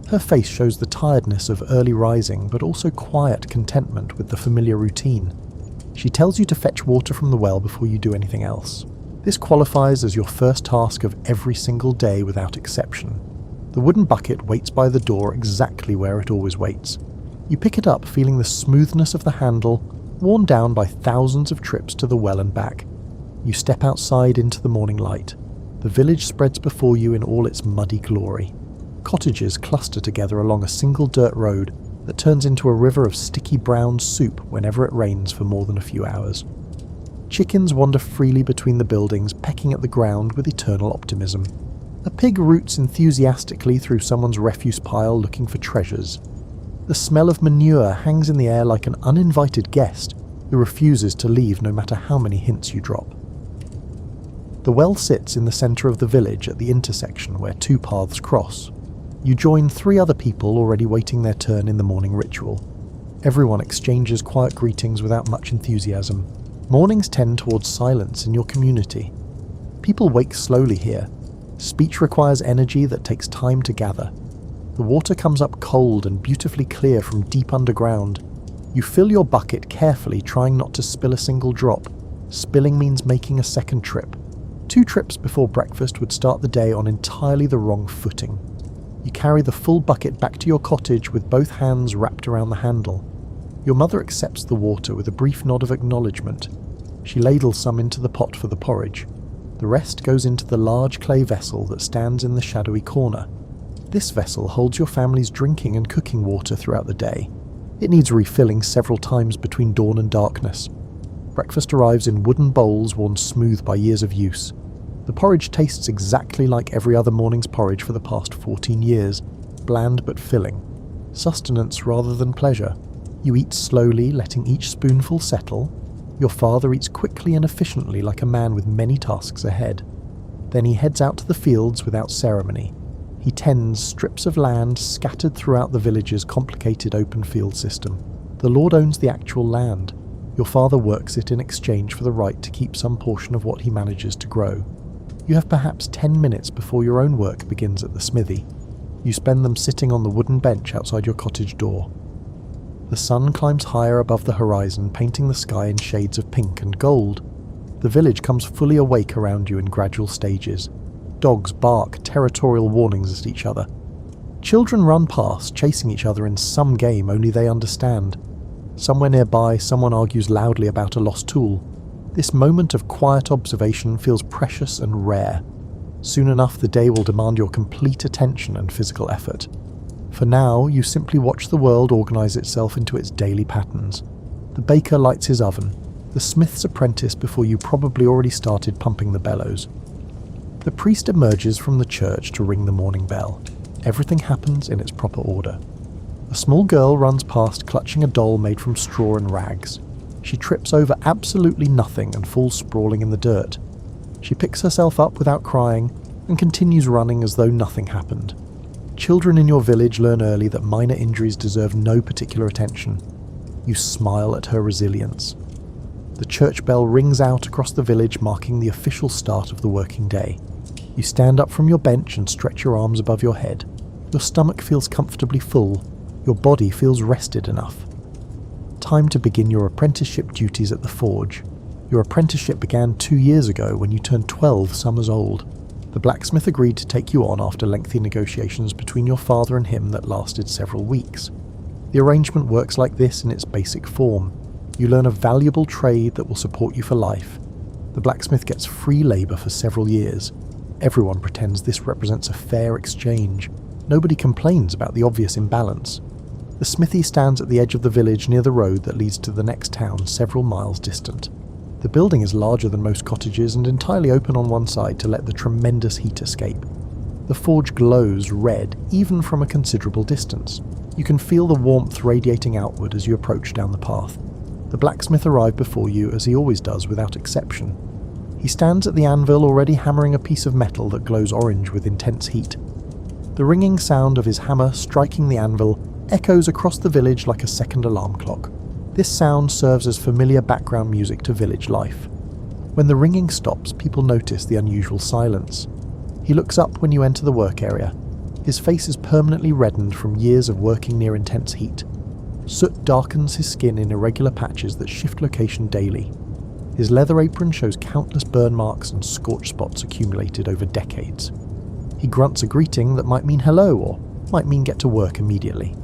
[SPEAKER 1] Her face shows the tiredness of early rising, but also quiet contentment with the familiar routine. She tells you to fetch water from the well before you do anything else. This qualifies as your first task of every single day without exception. The wooden bucket waits by the door exactly where it always waits. You pick it up feeling the smoothness of the handle, worn down by thousands of trips to the well and back. You step outside into the morning light. The village spreads before you in all its muddy glory. Cottages cluster together along a single dirt road that turns into a river of sticky brown soup whenever it rains for more than a few hours. Chickens wander freely between the buildings, pecking at the ground with eternal optimism. A pig roots enthusiastically through someone's refuse pile looking for treasures. The smell of manure hangs in the air like an uninvited guest who refuses to leave no matter how many hints you drop. The well sits in the centre of the village at the intersection where two paths cross. You join 3 other people already waiting their turn in the morning ritual. Everyone exchanges quiet greetings without much enthusiasm. Mornings tend towards silence in your community. People wake slowly here. Speech requires energy that takes time to gather. The water comes up cold and beautifully clear from deep underground. You fill your bucket carefully, trying not to spill a single drop. Spilling means making a second trip. 2 trips before breakfast would start the day on entirely the wrong footing. You carry the full bucket back to your cottage with both hands wrapped around the handle. Your mother accepts the water with a brief nod of acknowledgement. She ladles some into the pot for the porridge. The rest goes into the large clay vessel that stands in the shadowy corner. This vessel holds your family's drinking and cooking water throughout the day. It needs refilling several times between dawn and darkness. Breakfast arrives in wooden bowls worn smooth by years of use. The porridge tastes exactly like every other morning's porridge for the past 14 years, bland but filling. Sustenance rather than pleasure. You eat slowly, letting each spoonful settle. Your father eats quickly and efficiently like a man with many tasks ahead. Then he heads out to the fields without ceremony. He tends strips of land scattered throughout the village's complicated open field system. The Lord owns the actual land. Your father works it in exchange for the right to keep some portion of what he manages to grow. You have perhaps 10 minutes before your own work begins at the smithy. You spend them sitting on the wooden bench outside your cottage door. The sun climbs higher above the horizon, painting the sky in shades of pink and gold. The village comes fully awake around you in gradual stages. Dogs bark territorial warnings at each other. Children run past, chasing each other in some game only they understand. Somewhere nearby, someone argues loudly about a lost tool. This moment of quiet observation feels precious and rare. Soon enough, the day will demand your complete attention and physical effort. For now, you simply watch the world organise itself into its daily patterns. The baker lights his oven, the smith's apprentice before you probably already started pumping the bellows. The priest emerges from the church to ring the morning bell. Everything happens in its proper order. A small girl runs past clutching a doll made from straw and rags. She trips over absolutely nothing and falls sprawling in the dirt. She picks herself up without crying and continues running as though nothing happened. Children in your village learn early that minor injuries deserve no particular attention. You smile at her resilience. The church bell rings out across the village, marking the official start of the working day. You stand up from your bench and stretch your arms above your head. Your stomach feels comfortably full. Your body feels rested enough. Time to begin your apprenticeship duties at the forge. Your apprenticeship began 2 years ago when you turned 12 summers old. The blacksmith agreed to take you on after lengthy negotiations between your father and him that lasted several weeks. The arrangement works like this in its basic form. You learn a valuable trade that will support you for life. The blacksmith gets free labour for several years. Everyone pretends this represents a fair exchange. Nobody complains about the obvious imbalance. The smithy stands at the edge of the village near the road that leads to the next town several miles distant. The building is larger than most cottages and entirely open on one side to let the tremendous heat escape. The forge glows red even from a considerable distance. You can feel the warmth radiating outward as you approach down the path. The blacksmith arrived before you, as he always does without exception. He stands at the anvil already hammering a piece of metal that glows orange with intense heat. The ringing sound of his hammer striking the anvil echoes across the village like a second alarm clock. This sound serves as familiar background music to village life. When the ringing stops, people notice the unusual silence. He looks up when you enter the work area. His face is permanently reddened from years of working near intense heat. Soot darkens his skin in irregular patches that shift location daily. His leather apron shows countless burn marks and scorch spots accumulated over decades. He grunts a greeting that might mean hello or might mean get to work immediately.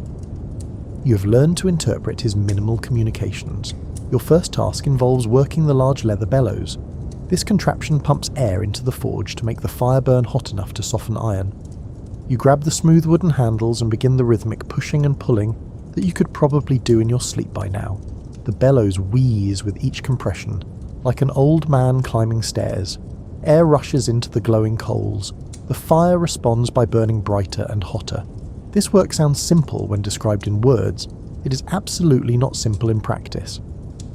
[SPEAKER 1] You have learned to interpret his minimal communications. Your first task involves working the large leather bellows. This contraption pumps air into the forge to make the fire burn hot enough to soften iron. You grab the smooth wooden handles and begin the rhythmic pushing and pulling that you could probably do in your sleep by now. The bellows wheeze with each compression. Like an old man climbing stairs, air rushes into the glowing coals. The fire responds by burning brighter and hotter. This work sounds simple when described in words. It is absolutely not simple in practice.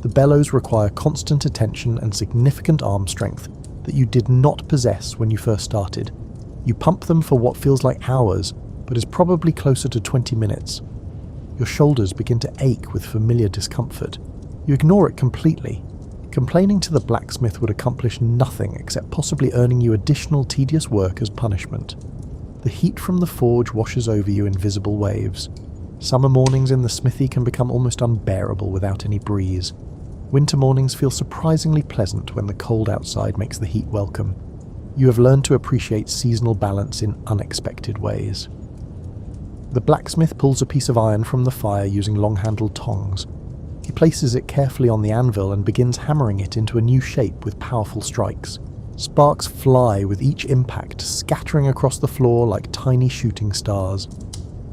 [SPEAKER 1] The bellows require constant attention and significant arm strength that you did not possess when you first started. You pump them for what feels like hours, but is probably closer to 20 minutes. Your shoulders begin to ache with familiar discomfort. You ignore it completely. Complaining to the blacksmith would accomplish nothing except possibly earning you additional tedious work as punishment. The heat from the forge washes over you in visible waves. Summer mornings in the smithy can become almost unbearable without any breeze. Winter mornings feel surprisingly pleasant when the cold outside makes the heat welcome. You have learned to appreciate seasonal balance in unexpected ways. The blacksmith pulls a piece of iron from the fire using long-handled tongs. He places it carefully on the anvil and begins hammering it into a new shape with powerful strikes. Sparks fly with each impact, scattering across the floor like tiny shooting stars.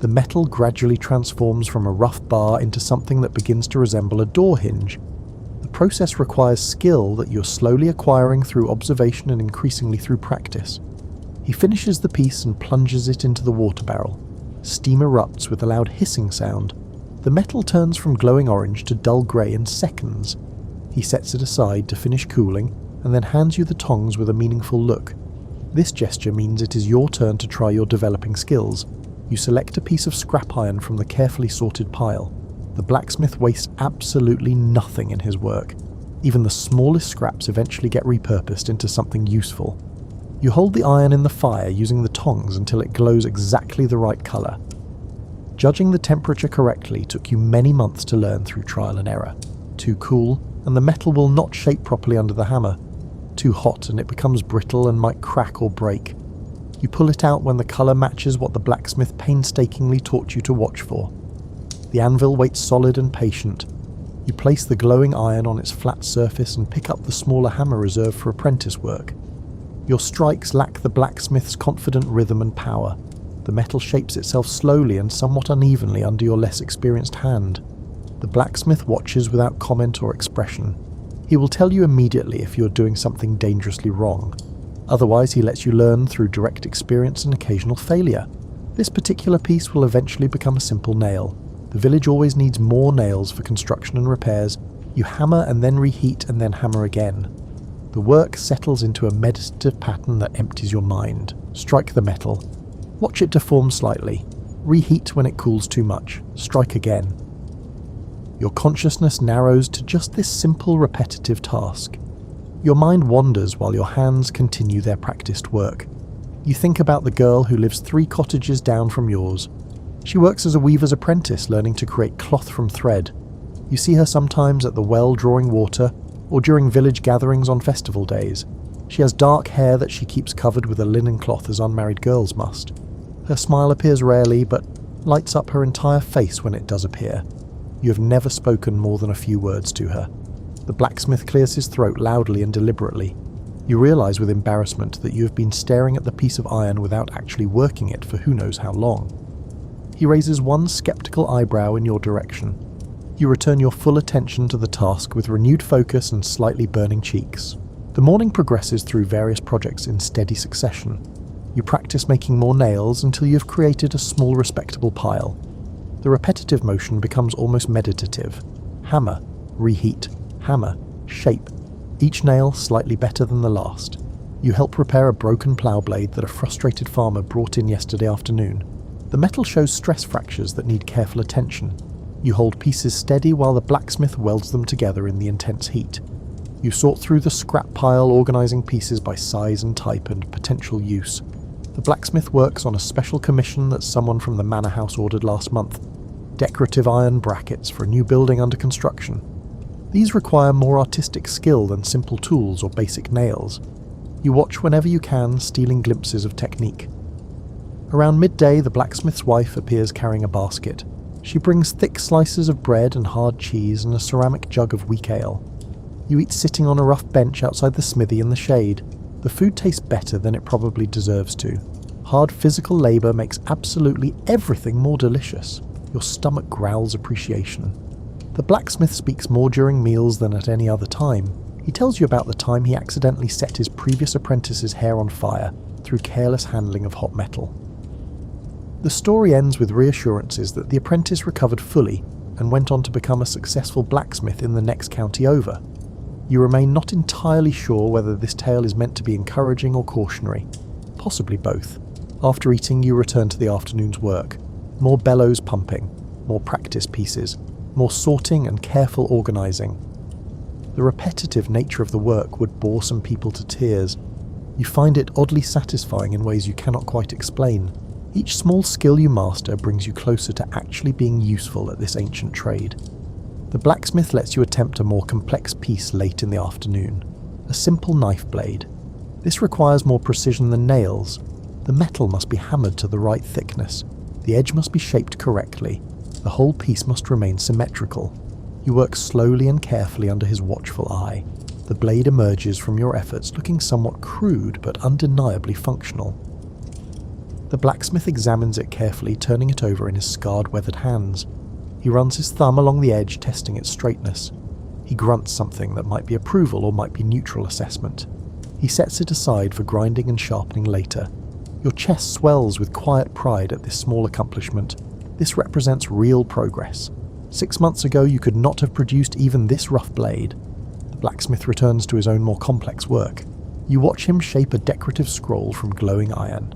[SPEAKER 1] The metal gradually transforms from a rough bar into something that begins to resemble a door hinge. The process requires skill that you're slowly acquiring through observation and increasingly through practice. He finishes the piece and plunges it into the water barrel. Steam erupts with a loud hissing sound. The metal turns from glowing orange to dull grey in seconds. He sets it aside to finish cooling, and then hands you the tongs with a meaningful look. This gesture means it is your turn to try your developing skills. You select a piece of scrap iron from the carefully sorted pile. The blacksmith wastes absolutely nothing in his work. Even the smallest scraps eventually get repurposed into something useful. You hold the iron in the fire using the tongs until it glows exactly the right colour. Judging the temperature correctly took you many months to learn through trial and error. Too cool, and the metal will not shape properly under the hammer. Too hot and it becomes brittle and might crack or break. You pull it out when the colour matches what the blacksmith painstakingly taught you to watch for. The anvil waits solid and patient. You place the glowing iron on its flat surface and pick up the smaller hammer reserved for apprentice work. Your strikes lack the blacksmith's confident rhythm and power. The metal shapes itself slowly and somewhat unevenly under your less experienced hand. The blacksmith watches without comment or expression. He will tell you immediately if you're doing something dangerously wrong. Otherwise, he lets you learn through direct experience and occasional failure. This particular piece will eventually become a simple nail. The village always needs more nails for construction and repairs. You hammer and then reheat and then hammer again. The work settles into a meditative pattern that empties your mind. Strike the metal. Watch it deform slightly. Reheat when it cools too much. Strike again. Your consciousness narrows to just this simple, repetitive task. Your mind wanders while your hands continue their practiced work. You think about the girl who lives 3 cottages down from yours. She works as a weaver's apprentice, learning to create cloth from thread. You see her sometimes at the well drawing water, or during village gatherings on festival days. She has dark hair that she keeps covered with a linen cloth as unmarried girls must. Her smile appears rarely, but lights up her entire face when it does appear. You have never spoken more than a few words to her. The blacksmith clears his throat loudly and deliberately. You realise with embarrassment that you have been staring at the piece of iron without actually working it for who knows how long. He raises one sceptical eyebrow in your direction. You return your full attention to the task with renewed focus and slightly burning cheeks. The morning progresses through various projects in steady succession. You practice making more nails until you have created a small respectable pile. The repetitive motion becomes almost meditative. Hammer, reheat, hammer, shape. Each nail slightly better than the last. You help repair a broken plough blade that a frustrated farmer brought in yesterday afternoon. The metal shows stress fractures that need careful attention. You hold pieces steady while the blacksmith welds them together in the intense heat. You sort through the scrap pile, organising pieces by size and type and potential use. The blacksmith works on a special commission that someone from the manor house ordered last month. Decorative iron brackets for a new building under construction. These require more artistic skill than simple tools or basic nails. You watch whenever you can, stealing glimpses of technique. Around midday, the blacksmith's wife appears carrying a basket. She brings thick slices of bread and hard cheese and a ceramic jug of weak ale. You eat sitting on a rough bench outside the smithy in the shade. The food tastes better than it probably deserves to. Hard physical labour makes absolutely everything more delicious. Your stomach growls appreciation. The blacksmith speaks more during meals than at any other time. He tells you about the time he accidentally set his previous apprentice's hair on fire through careless handling of hot metal. The story ends with reassurances that the apprentice recovered fully and went on to become a successful blacksmith in the next county over. You remain not entirely sure whether this tale is meant to be encouraging or cautionary, possibly both. After eating, you return to the afternoon's work. More bellows pumping, more practice pieces, more sorting and careful organising. The repetitive nature of the work would bore some people to tears. You find it oddly satisfying in ways you cannot quite explain. Each small skill you master brings you closer to actually being useful at this ancient trade. The blacksmith lets you attempt a more complex piece late in the afternoon, a simple knife blade. This requires more precision than nails. The metal must be hammered to the right thickness, the edge must be shaped correctly, the whole piece must remain symmetrical. You work slowly and carefully under his watchful eye. The blade emerges from your efforts looking somewhat crude but undeniably functional. The blacksmith examines it carefully, turning it over in his scarred, weathered hands. He runs his thumb along the edge, testing its straightness. He grunts something that might be approval or might be neutral assessment. He sets it aside for grinding and sharpening later. Your chest swells with quiet pride at this small accomplishment. This represents real progress. 6 months ago you could not have produced even this rough blade. The blacksmith returns to his own more complex work. You watch him shape a decorative scroll from glowing iron.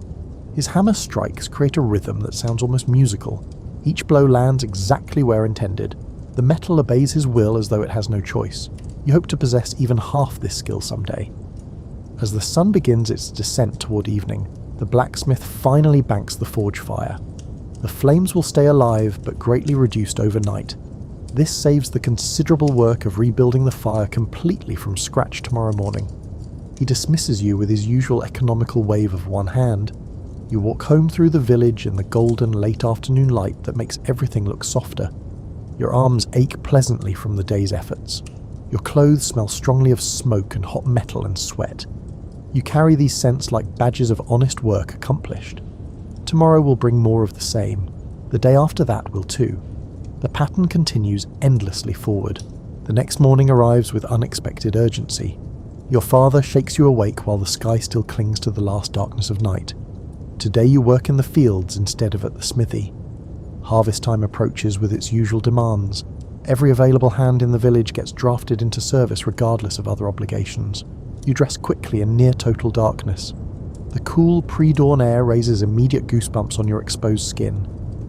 [SPEAKER 1] His hammer strikes create a rhythm that sounds almost musical. Each blow lands exactly where intended. The metal obeys his will as though it has no choice. You hope to possess even half this skill someday. As the sun begins its descent toward evening, the blacksmith finally banks the forge fire. The flames will stay alive, but greatly reduced overnight. This saves the considerable work of rebuilding the fire completely from scratch tomorrow morning. He dismisses you with his usual economical wave of one hand. You walk home through the village in the golden late afternoon light that makes everything look softer. Your arms ache pleasantly from the day's efforts. Your clothes smell strongly of smoke and hot metal and sweat. You carry these scents like badges of honest work accomplished. Tomorrow will bring more of the same. The day after that will too. The pattern continues endlessly forward. The next morning arrives with unexpected urgency. Your father shakes you awake while the sky still clings to the last darkness of night. Today you work in the fields instead of at the smithy. Harvest time approaches with its usual demands. Every available hand in the village gets drafted into service regardless of other obligations. You dress quickly in near total darkness. The cool pre-dawn air raises immediate goosebumps on your exposed skin.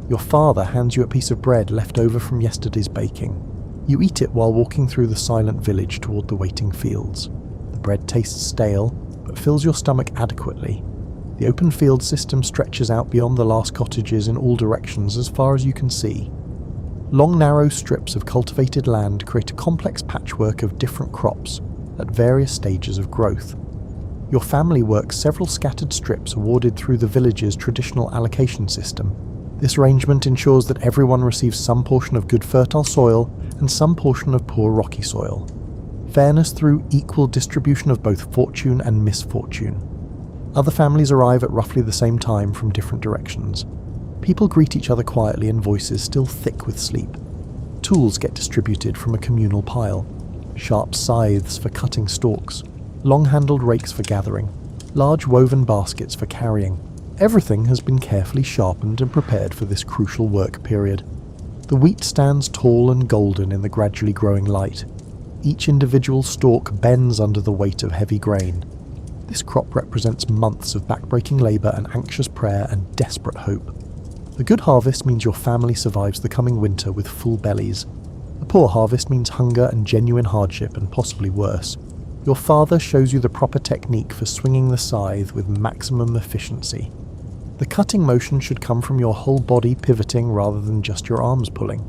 [SPEAKER 1] Your father hands you a piece of bread left over from yesterday's baking. You eat it while walking through the silent village toward the waiting fields. The bread tastes stale, but fills your stomach adequately. The open field system stretches out beyond the last cottages in all directions as far as you can see. Long narrow strips of cultivated land create a complex patchwork of different crops at various stages of growth. Your family works several scattered strips awarded through the village's traditional allocation system. This arrangement ensures that everyone receives some portion of good fertile soil and some portion of poor rocky soil. Fairness through equal distribution of both fortune and misfortune. Other families arrive at roughly the same time from different directions. People greet each other quietly in voices still thick with sleep. Tools get distributed from a communal pile. Sharp scythes for cutting stalks, long-handled rakes for gathering, large woven baskets for carrying. Everything has been carefully sharpened and prepared for this crucial work period. The wheat stands tall and golden in the gradually growing light. Each individual stalk bends under the weight of heavy grain. This crop represents months of backbreaking labour and anxious prayer and desperate hope. The good harvest means your family survives the coming winter with full bellies. A poor harvest means hunger and genuine hardship and possibly worse. Your father shows you the proper technique for swinging the scythe with maximum efficiency. The cutting motion should come from your whole body pivoting rather than just your arms pulling.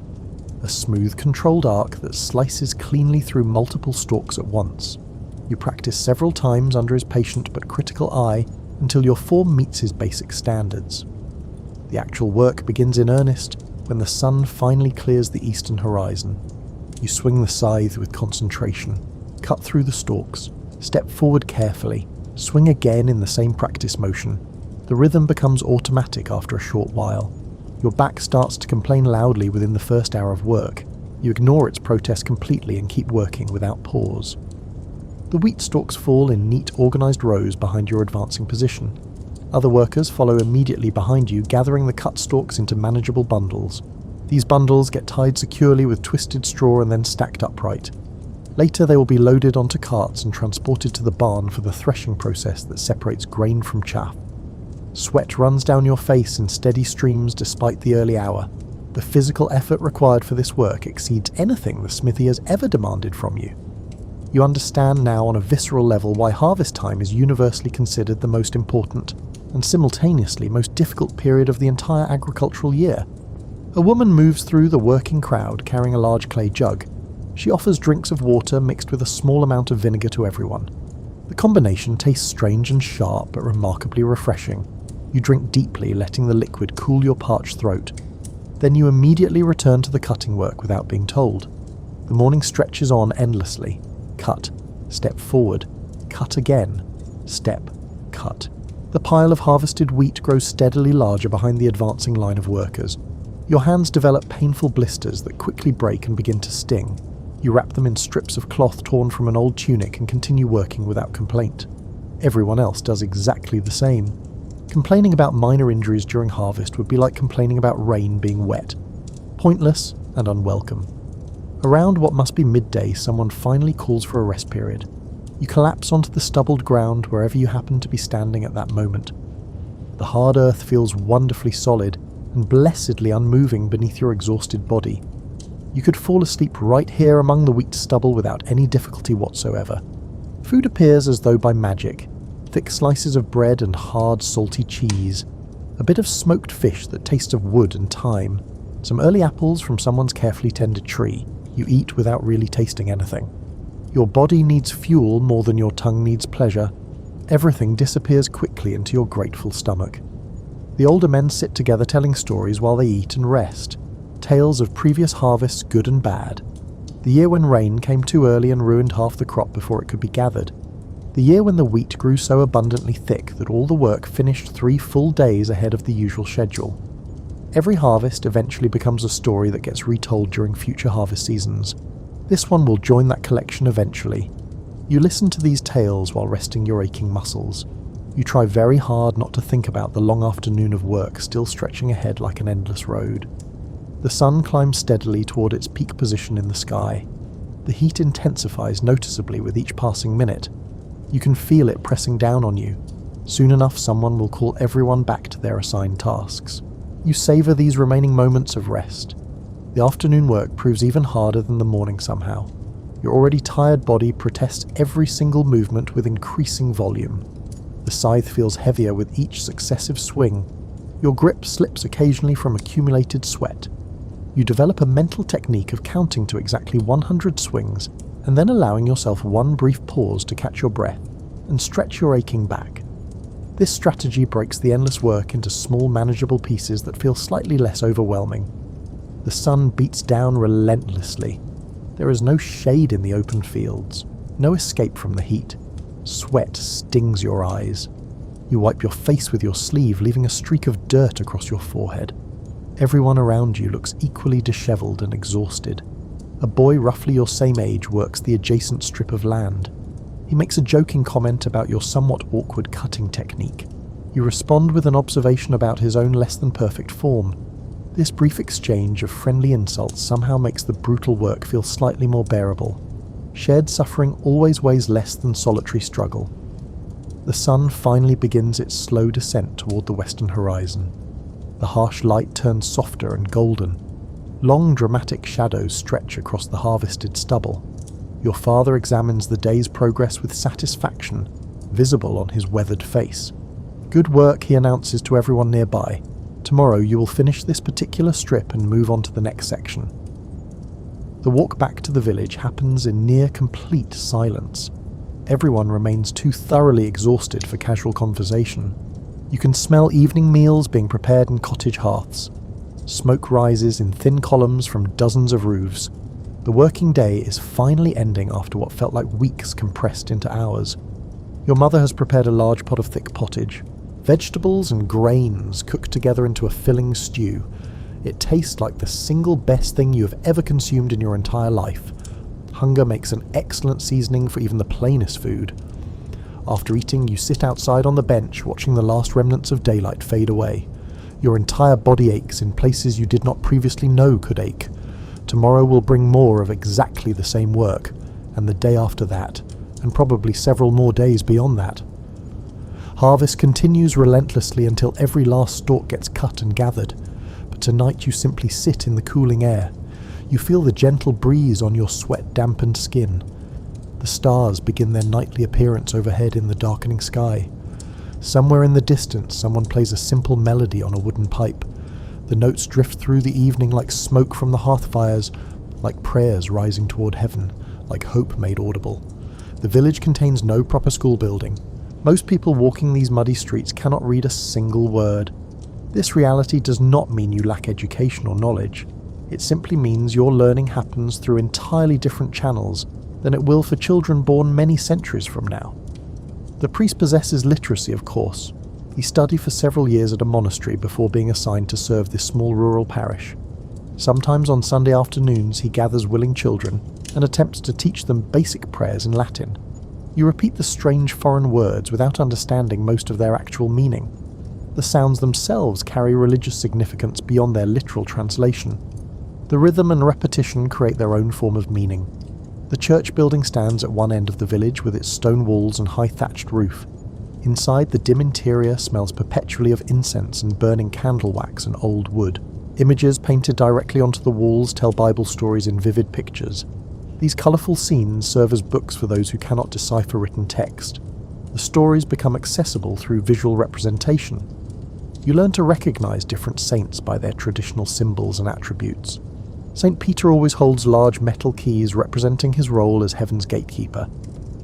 [SPEAKER 1] A smooth, controlled arc that slices cleanly through multiple stalks at once. You practice several times under his patient but critical eye until your form meets his basic standards. The actual work begins in earnest when the sun finally clears the eastern horizon. You swing the scythe with concentration, cut through the stalks, step forward carefully, swing again in the same practice motion. The rhythm becomes automatic after a short while. Your back starts to complain loudly within the first hour of work. You ignore its protest completely and keep working without pause. The wheat stalks fall in neat, organised rows behind your advancing position. Other workers follow immediately behind you, gathering the cut stalks into manageable bundles. These bundles get tied securely with twisted straw and then stacked upright. Later they will be loaded onto carts and transported to the barn for the threshing process that separates grain from chaff. Sweat runs down your face in steady streams despite the early hour. The physical effort required for this work exceeds anything the smithy has ever demanded from you. You understand now on a visceral level why harvest time is universally considered the most important and simultaneously most difficult period of the entire agricultural year. A woman moves through the working crowd carrying a large clay jug. She offers drinks of water mixed with a small amount of vinegar to everyone. The combination tastes strange and sharp but remarkably refreshing. You drink deeply, letting the liquid cool your parched throat. Then you immediately return to the cutting work without being told. The morning stretches on endlessly. Cut, step forward, cut again, step, cut. The pile of harvested wheat grows steadily larger behind the advancing line of workers. Your hands develop painful blisters that quickly break and begin to sting. You wrap them in strips of cloth torn from an old tunic and continue working without complaint. Everyone else does exactly the same. Complaining about minor injuries during harvest would be like complaining about rain being wet. Pointless and unwelcome. Around what must be midday, someone finally calls for a rest period. You collapse onto the stubbled ground wherever you happen to be standing at that moment. The hard earth feels wonderfully solid and blessedly unmoving beneath your exhausted body. You could fall asleep right here among the wheat stubble without any difficulty whatsoever. Food appears as though by magic. Thick slices of bread and hard, salty cheese. A bit of smoked fish that tastes of wood and thyme. Some early apples from someone's carefully tended tree. You eat without really tasting anything. Your body needs fuel more than your tongue needs pleasure. Everything disappears quickly into your grateful stomach. The older men sit together telling stories while they eat and rest. Tales of previous harvests, good and bad. The year when rain came too early and ruined half the crop before it could be gathered. The year when the wheat grew so abundantly thick that all the work finished 3 full days ahead of the usual schedule. Every harvest eventually becomes a story that gets retold during future harvest seasons. This one will join that collection eventually. You listen to these tales while resting your aching muscles. You try very hard not to think about the long afternoon of work still stretching ahead like an endless road. The sun climbs steadily toward its peak position in the sky. The heat intensifies noticeably with each passing minute. You can feel it pressing down on you. Soon enough, someone will call everyone back to their assigned tasks. You savour these remaining moments of rest. The afternoon work proves even harder than the morning somehow. Your already tired body protests every single movement with increasing volume. The scythe feels heavier with each successive swing. Your grip slips occasionally from accumulated sweat. You develop a mental technique of counting to exactly 100 swings and then allowing yourself one brief pause to catch your breath and stretch your aching back. This strategy breaks the endless work into small manageable pieces that feel slightly less overwhelming. The sun beats down relentlessly. There is no shade in the open fields, no escape from the heat. Sweat stings your eyes. You wipe your face with your sleeve, leaving a streak of dirt across your forehead. Everyone around you looks equally dishevelled and exhausted. A boy roughly your same age works the adjacent strip of land. He makes a joking comment about your somewhat awkward cutting technique. You respond with an observation about his own less than perfect form. This brief exchange of friendly insults somehow makes the brutal work feel slightly more bearable. Shared suffering always weighs less than solitary struggle. The sun finally begins its slow descent toward the western horizon. The harsh light turns softer and golden. Long dramatic shadows stretch across the harvested stubble. Your father examines the day's progress with satisfaction, visible on his weathered face. Good work, he announces to everyone nearby. Tomorrow you will finish this particular strip and move on to the next section. The walk back to the village happens in near complete silence. Everyone remains too thoroughly exhausted for casual conversation. You can smell evening meals being prepared in cottage hearths. Smoke rises in thin columns from dozens of roofs. The working day is finally ending after what felt like weeks compressed into hours. Your mother has prepared a large pot of thick pottage. Vegetables and grains cooked together into a filling stew. It tastes like the single best thing you have ever consumed in your entire life. hunger makes an excellent seasoning for even the plainest food. After eating, you sit outside on the bench watching the last remnants of daylight fade away. Your entire body aches in places you did not previously know could ache. Tomorrow will bring more of exactly the same work, and the day after that, and probably several more days beyond that. Harvest continues relentlessly until every last stalk gets cut and gathered, but tonight you simply sit in the cooling air. You feel the gentle breeze on your sweat-dampened skin. The stars begin their nightly appearance overhead in the darkening sky. Somewhere in the distance, someone plays a simple melody on a wooden pipe. The notes drift through the evening like smoke from the hearth fires, like prayers rising toward heaven, like hope made audible. The village contains no proper school building. Most people walking these muddy streets cannot read a single word. This reality does not mean you lack education or knowledge. It simply means your learning happens through entirely different channels than it will for children born many centuries from now. The priest possesses literacy, of course. He studied for several years at a monastery before being assigned to serve this small rural parish. Sometimes on Sunday afternoons he gathers willing children and attempts to teach them basic prayers in Latin. You repeat the strange foreign words without understanding most of their actual meaning. The sounds themselves carry religious significance beyond their literal translation. The rhythm and repetition create their own form of meaning. The church building stands at one end of the village with its stone walls and high thatched roof. Inside, the dim interior smells perpetually of incense and burning candle wax and old wood. Images painted directly onto the walls tell Bible stories in vivid pictures. These colourful scenes serve as books for those who cannot decipher written text. The stories become accessible through visual representation. You learn to recognise different saints by their traditional symbols and attributes. St. Peter always holds large metal keys representing his role as heaven's gatekeeper.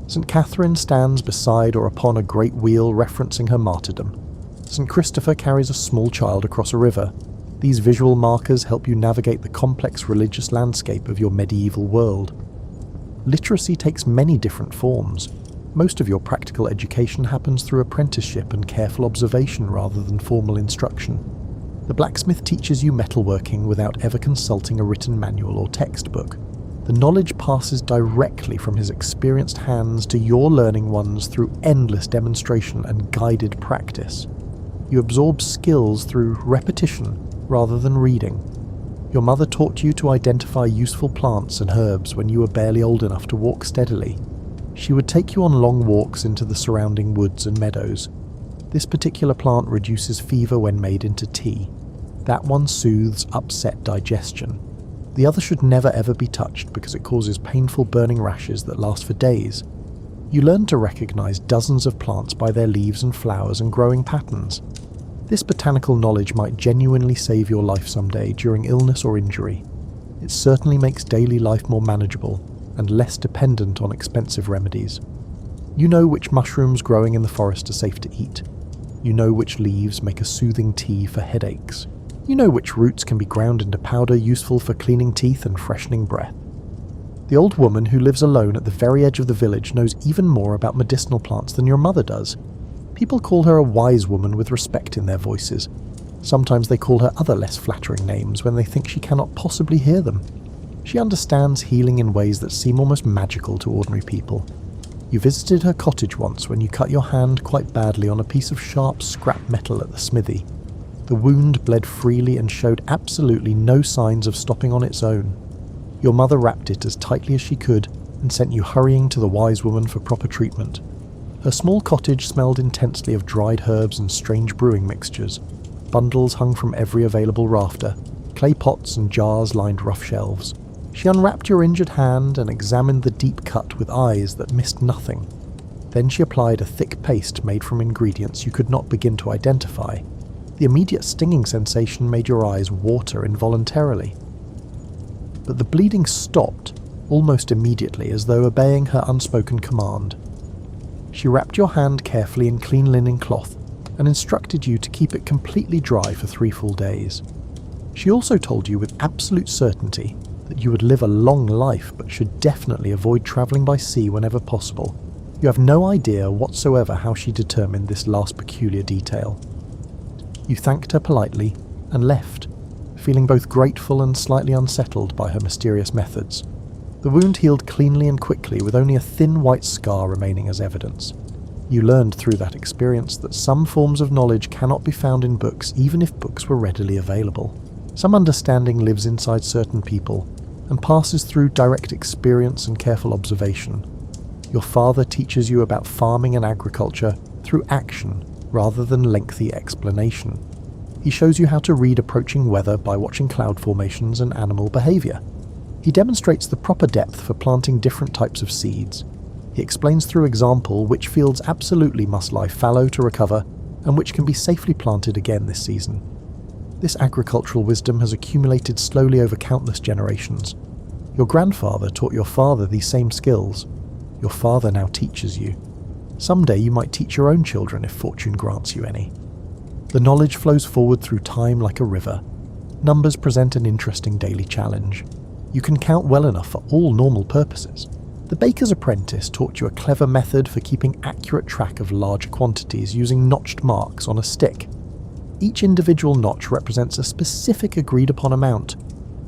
[SPEAKER 1] St. Catherine stands beside or upon a great wheel referencing her martyrdom. St. Christopher carries a small child across a river. These visual markers help you navigate the complex religious landscape of your medieval world. Literacy takes many different forms. Most of your practical education happens through apprenticeship and careful observation rather than formal instruction. The blacksmith teaches you metalworking without ever consulting a written manual or textbook. The knowledge passes directly from his experienced hands to your learning ones through endless demonstration and guided practice. You absorb skills through repetition rather than reading. Your mother taught you to identify useful plants and herbs when you were barely old enough to walk steadily. She would take you on long walks into the surrounding woods and meadows. This particular plant reduces fever when made into tea. That one soothes upset digestion. The other should never ever be touched because it causes painful burning rashes that last for days. You learn to recognize dozens of plants by their leaves and flowers and growing patterns. This botanical knowledge might genuinely save your life someday during illness or injury. It certainly makes daily life more manageable and less dependent on expensive remedies. You know which mushrooms growing in the forest are safe to eat. You know which leaves make a soothing tea for headaches. You know which roots can be ground into powder useful for cleaning teeth and freshening breath. The old woman who lives alone at the very edge of the village knows even more about medicinal plants than your mother does. People call her a wise woman with respect in their voices. Sometimes they call her other less flattering names when they think she cannot possibly hear them. She understands healing in ways that seem almost magical to ordinary people. You visited her cottage once when you cut your hand quite badly on a piece of sharp scrap metal at the smithy. The wound bled freely and showed absolutely no signs of stopping on its own. Your mother wrapped it as tightly as she could and sent you hurrying to the wise woman for proper treatment. Her small cottage smelled intensely of dried herbs and strange brewing mixtures. Bundles hung from every available rafter. Clay pots and jars lined rough shelves. She unwrapped your injured hand and examined the deep cut with eyes that missed nothing. Then she applied a thick paste made from ingredients you could not begin to identify. The immediate stinging sensation made your eyes water involuntarily. But the bleeding stopped almost immediately, as though obeying her unspoken command. She wrapped your hand carefully in clean linen cloth and instructed you to keep it completely dry for 3 full days. She also told you with absolute certainty that you would live a long life but should definitely avoid travelling by sea whenever possible. You have no idea whatsoever how she determined this last peculiar detail. You thanked her politely and left, feeling both grateful and slightly unsettled by her mysterious methods. The wound healed cleanly and quickly, with only a thin white scar remaining as evidence. You learned through that experience that some forms of knowledge cannot be found in books, even if books were readily available. Some understanding lives inside certain people and passes through direct experience and careful observation. Your father teaches you about farming and agriculture through action rather than lengthy explanation. He shows you how to read approaching weather by watching cloud formations and animal behaviour. He demonstrates the proper depth for planting different types of seeds. He explains through example which fields absolutely must lie fallow to recover and which can be safely planted again this season. This agricultural wisdom has accumulated slowly over countless generations. Your grandfather taught your father these same skills. Your father now teaches you. Someday you might teach your own children if fortune grants you any. The knowledge flows forward through time like a river. Numbers present an interesting daily challenge. You can count well enough for all normal purposes. The baker's apprentice taught you a clever method for keeping accurate track of large quantities using notched marks on a stick. Each individual notch represents a specific agreed upon amount.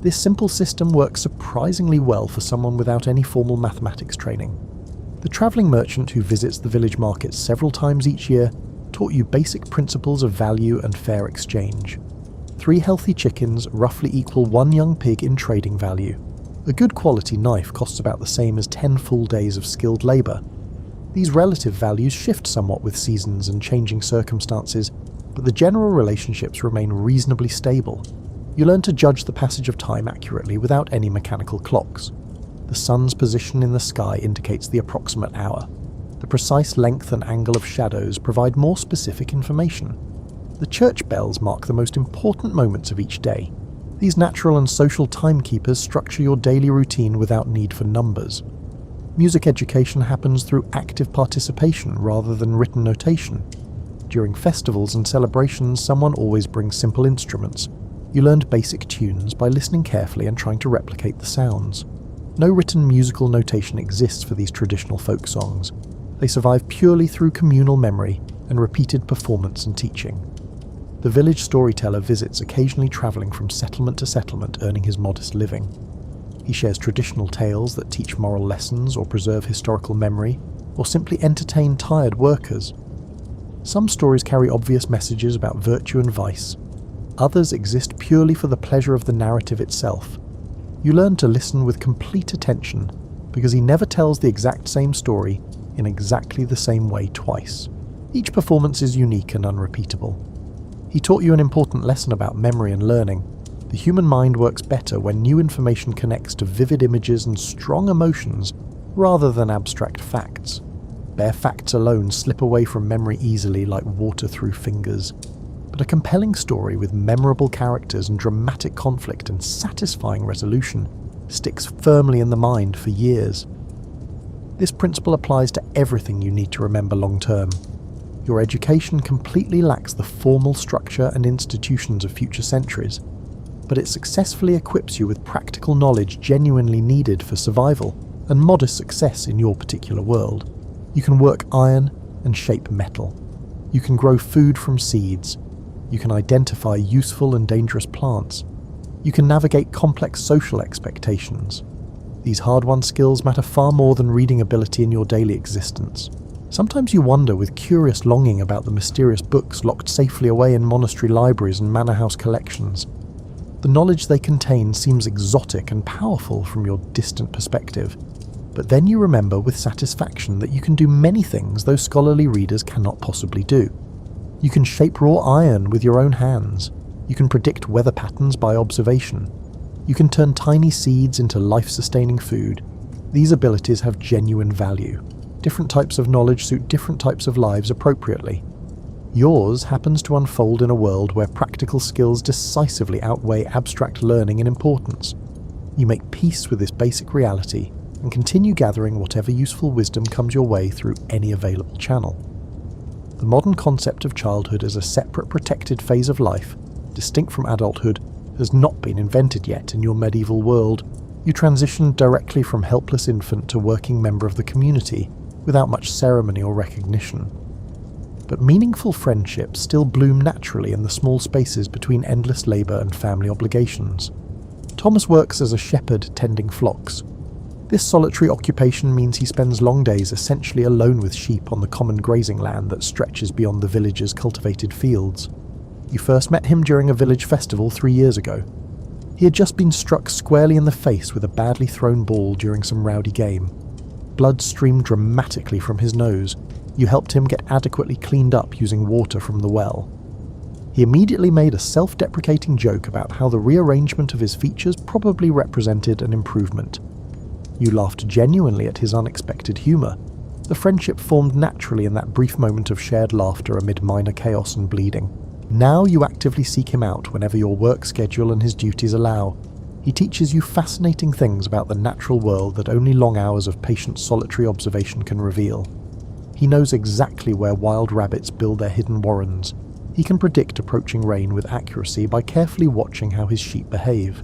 [SPEAKER 1] This simple system works surprisingly well for someone without any formal mathematics training. The travelling merchant who visits the village markets several times each year taught you basic principles of value and fair exchange. 3 healthy chickens roughly equal 1 young pig in trading value. A good quality knife costs about the same as 10 full days of skilled labour. These relative values shift somewhat with seasons and changing circumstances, but the general relationships remain reasonably stable. You learn to judge the passage of time accurately without any mechanical clocks. The sun's position in the sky indicates the approximate hour. The precise length and angle of shadows provide more specific information. The church bells mark the most important moments of each day. These natural and social timekeepers structure your daily routine without need for numbers. Music education happens through active participation rather than written notation. During festivals and celebrations, someone always brings simple instruments. You learned basic tunes by listening carefully and trying to replicate the sounds. No written musical notation exists for these traditional folk songs. They survive purely through communal memory and repeated performance and teaching. The village storyteller visits, occasionally travelling from settlement to settlement, earning his modest living. He shares traditional tales that teach moral lessons or preserve historical memory, or simply entertain tired workers. Some stories carry obvious messages about virtue and vice. Others exist purely for the pleasure of the narrative itself. You learn to listen with complete attention, because he never tells the exact same story in exactly the same way twice. Each performance is unique and unrepeatable. He taught you an important lesson about memory and learning. The human mind works better when new information connects to vivid images and strong emotions rather than abstract facts. Bare facts alone slip away from memory easily like water through fingers. But a compelling story with memorable characters and dramatic conflict and satisfying resolution sticks firmly in the mind for years. This principle applies to everything you need to remember long term. Your education completely lacks the formal structure and institutions of future centuries, but it successfully equips you with practical knowledge genuinely needed for survival and modest success in your particular world. You can work iron and shape metal. You can grow food from seeds. You can identify useful and dangerous plants. You can navigate complex social expectations. These hard-won skills matter far more than reading ability in your daily existence. Sometimes you wonder with curious longing about the mysterious books locked safely away in monastery libraries and manor house collections. The knowledge they contain seems exotic and powerful from your distant perspective, but then you remember with satisfaction that you can do many things those scholarly readers cannot possibly do. You can shape raw iron with your own hands. You can predict weather patterns by observation. You can turn tiny seeds into life-sustaining food. These abilities have genuine value. Different types of knowledge suit different types of lives appropriately. Yours happens to unfold in a world where practical skills decisively outweigh abstract learning in importance. You make peace with this basic reality and continue gathering whatever useful wisdom comes your way through any available channel. The modern concept of childhood as a separate protected phase of life, distinct from adulthood, has not been invented yet in your medieval world. You transitioned directly from helpless infant to working member of the community, without much ceremony or recognition. But meaningful friendships still bloom naturally in the small spaces between endless labour and family obligations. Thomas works as a shepherd tending flocks. This solitary occupation means he spends long days essentially alone with sheep on the common grazing land that stretches beyond the village's cultivated fields. You first met him during a village festival 3 years ago. He had just been struck squarely in the face with a badly thrown ball during some rowdy game. Blood streamed dramatically from his nose. You helped him get adequately cleaned up using water from the well. He immediately made a self-deprecating joke about how the rearrangement of his features probably represented an improvement. You laughed genuinely at his unexpected humour. The friendship formed naturally in that brief moment of shared laughter amid minor chaos and bleeding. Now you actively seek him out whenever your work schedule and his duties allow. He teaches you fascinating things about the natural world that only long hours of patient solitary observation can reveal. He knows exactly where wild rabbits build their hidden warrens. He can predict approaching rain with accuracy by carefully watching how his sheep behave.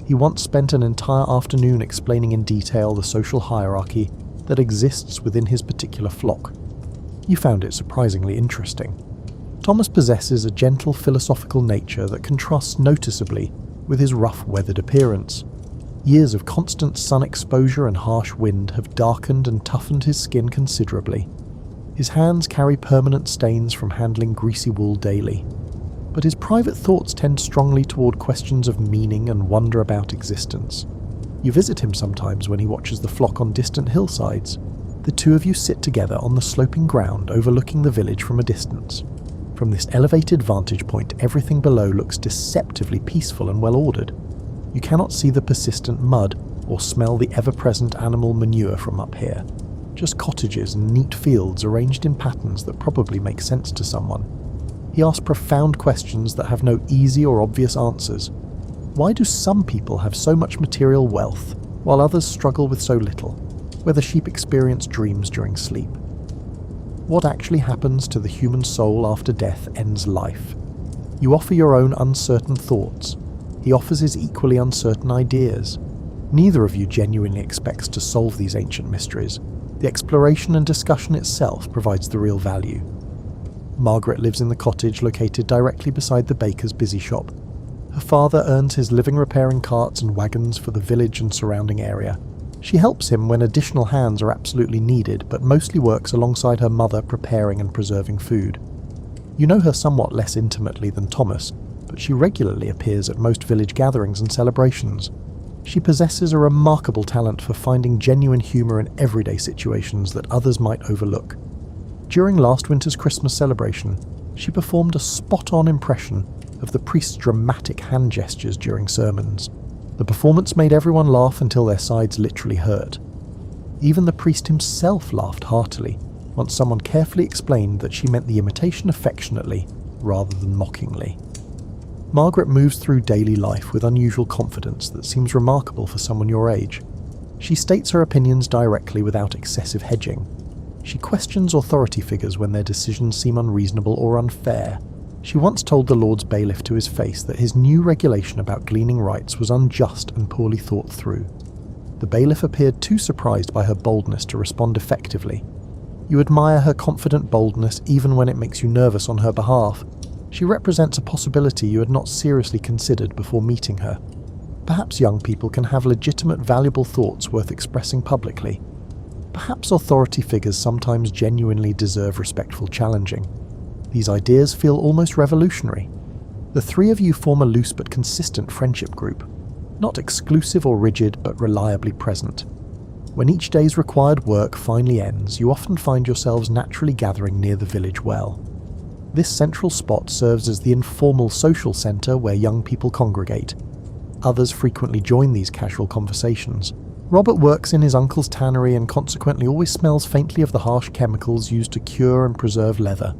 [SPEAKER 1] He once spent an entire afternoon explaining in detail the social hierarchy that exists within his particular flock. You found it surprisingly interesting. Thomas possesses a gentle philosophical nature that contrasts noticeably with his rough weathered appearance. Years of constant sun exposure and harsh wind have darkened and toughened his skin considerably. His hands carry permanent stains from handling greasy wool daily. But his private thoughts tend strongly toward questions of meaning and wonder about existence. You visit him sometimes when he watches the flock on distant hillsides. The two of you sit together on the sloping ground overlooking the village from a distance. From this elevated vantage point, everything below looks deceptively peaceful and well-ordered. You cannot see the persistent mud or smell the ever-present animal manure from up here. Just cottages and neat fields arranged in patterns that probably make sense to someone. He asks profound questions that have no easy or obvious answers. Why do some people have so much material wealth, while others struggle with so little? Whether sheep experience dreams during sleep. What actually happens to the human soul after death ends life? You offer your own uncertain thoughts. He offers his equally uncertain ideas. Neither of you genuinely expects to solve these ancient mysteries. The exploration and discussion itself provides the real value. Margaret lives in the cottage located directly beside the baker's busy shop. Her father earns his living repairing carts and wagons for the village and surrounding area. She helps him when additional hands are absolutely needed, but mostly works alongside her mother preparing and preserving food. You know her somewhat less intimately than Thomas, but she regularly appears at most village gatherings and celebrations. She possesses a remarkable talent for finding genuine humour in everyday situations that others might overlook. During last winter's Christmas celebration, she performed a spot-on impression of the priest's dramatic hand gestures during sermons. The performance made everyone laugh until their sides literally hurt. Even the priest himself laughed heartily once someone carefully explained that she meant the imitation affectionately rather than mockingly. Margaret moves through daily life with unusual confidence that seems remarkable for someone your age. She states her opinions directly without excessive hedging. She questions authority figures when their decisions seem unreasonable or unfair. She once told the Lord's bailiff to his face that his new regulation about gleaning rights was unjust and poorly thought through. The bailiff appeared too surprised by her boldness to respond effectively. You admire her confident boldness even when it makes you nervous on her behalf. She represents a possibility you had not seriously considered before meeting her. Perhaps young people can have legitimate, valuable thoughts worth expressing publicly. Perhaps authority figures sometimes genuinely deserve respectful challenging. These ideas feel almost revolutionary. The three of you form a loose but consistent friendship group, not exclusive or rigid but reliably present. When each day's required work finally ends, you often find yourselves naturally gathering near the village well. This central spot serves as the informal social centre where young people congregate. Others frequently join these casual conversations. Robert works in his uncle's tannery and consequently always smells faintly of the harsh chemicals used to cure and preserve leather.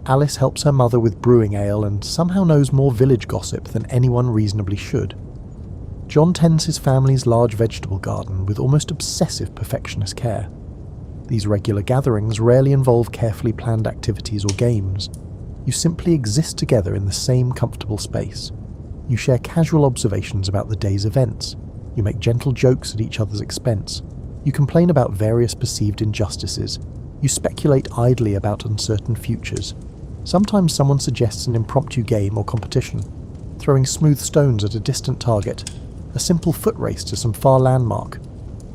[SPEAKER 1] Alice helps her mother with brewing ale and somehow knows more village gossip than anyone reasonably should. John tends his family's large vegetable garden with almost obsessive perfectionist care. These regular gatherings rarely involve carefully planned activities or games. You simply exist together in the same comfortable space. You share casual observations about the day's events. You make gentle jokes at each other's expense. You complain about various perceived injustices. You speculate idly about uncertain futures. Sometimes someone suggests an impromptu game or competition, throwing smooth stones at a distant target, a simple foot race to some far landmark.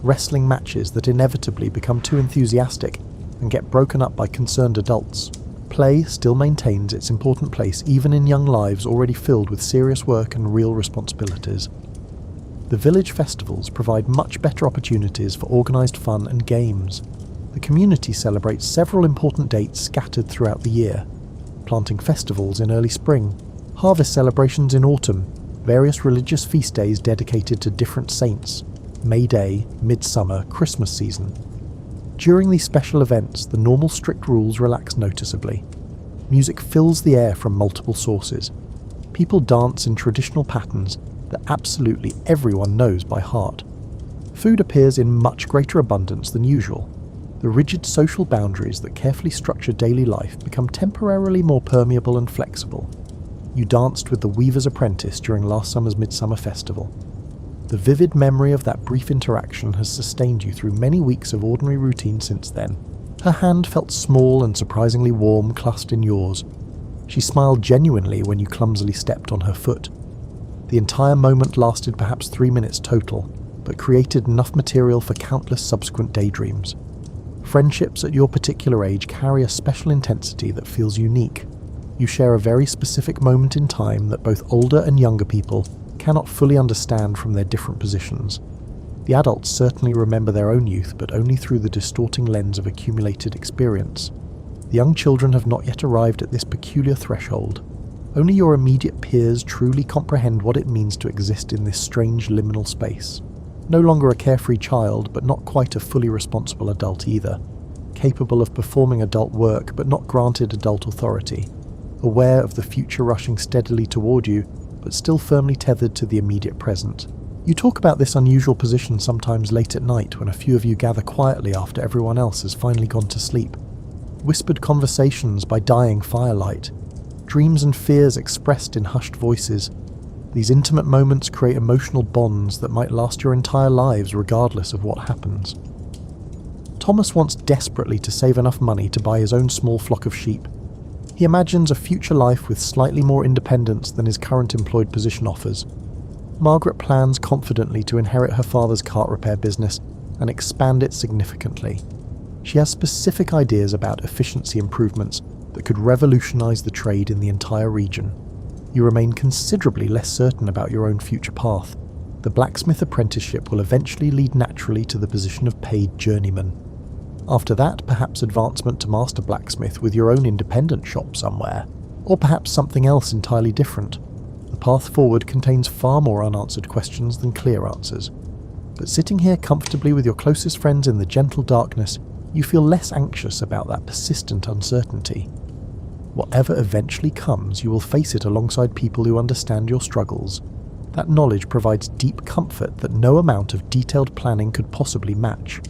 [SPEAKER 1] wrestling matches that inevitably become too enthusiastic and get broken up by concerned adults. Play still maintains its important place even in young lives already filled with serious work and real responsibilities. The village festivals provide much better opportunities for organised fun and games. The community celebrates several important dates scattered throughout the year: planting festivals in early spring, harvest celebrations in autumn, various religious feast days dedicated to different saints, May Day, Midsummer, Christmas season. During these special events, the normal strict rules relax noticeably. Music fills the air from multiple sources. People dance in traditional patterns that absolutely everyone knows by heart. Food appears in much greater abundance than usual. The rigid social boundaries that carefully structure daily life become temporarily more permeable and flexible. You danced with the weaver's apprentice during last summer's Midsummer Festival. The vivid memory of that brief interaction has sustained you through many weeks of ordinary routine since then. Her hand felt small and surprisingly warm clasped in yours. She smiled genuinely when you clumsily stepped on her foot. The entire moment lasted perhaps 3 minutes total, but created enough material for countless subsequent daydreams. Friendships at your particular age carry a special intensity that feels unique. You share a very specific moment in time that both older and younger people cannot fully understand from their different positions. The adults certainly remember their own youth, but only through the distorting lens of accumulated experience. The young children have not yet arrived at this peculiar threshold. Only your immediate peers truly comprehend what it means to exist in this strange liminal space. No longer a carefree child, but not quite a fully responsible adult either. Capable of performing adult work, but not granted adult authority. Aware of the future rushing steadily toward you, but still firmly tethered to the immediate present. You talk about this unusual position sometimes late at night when a few of you gather quietly after everyone else has finally gone to sleep. Whispered conversations by dying firelight. Dreams and fears expressed in hushed voices. These intimate moments create emotional bonds that might last your entire lives regardless of what happens. Thomas wants desperately to save enough money to buy his own small flock of sheep. He imagines a future life with slightly more independence than his current employed position offers. Margaret plans confidently to inherit her father's cart repair business and expand it significantly. She has specific ideas about efficiency improvements that could revolutionize the trade in the entire region. You remain considerably less certain about your own future path. The blacksmith apprenticeship will eventually lead naturally to the position of paid journeyman. After that, perhaps advancement to master blacksmith with your own independent shop somewhere, or perhaps something else entirely different. The path forward contains far more unanswered questions than clear answers. But sitting here comfortably with your closest friends in the gentle darkness, you feel less anxious about that persistent uncertainty. Whatever eventually comes, you will face it alongside people who understand your struggles. That knowledge provides deep comfort that no amount of detailed planning could possibly match.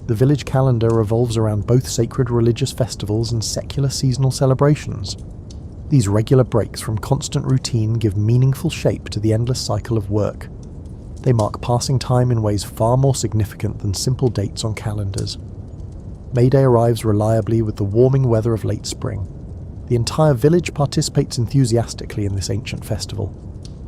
[SPEAKER 1] The village calendar revolves around both sacred religious festivals and secular seasonal celebrations. These regular breaks from constant routine give meaningful shape to the endless cycle of work. They mark passing time in ways far more significant than simple dates on calendars. May Day arrives reliably with the warming weather of late spring. The entire village participates enthusiastically in this ancient festival.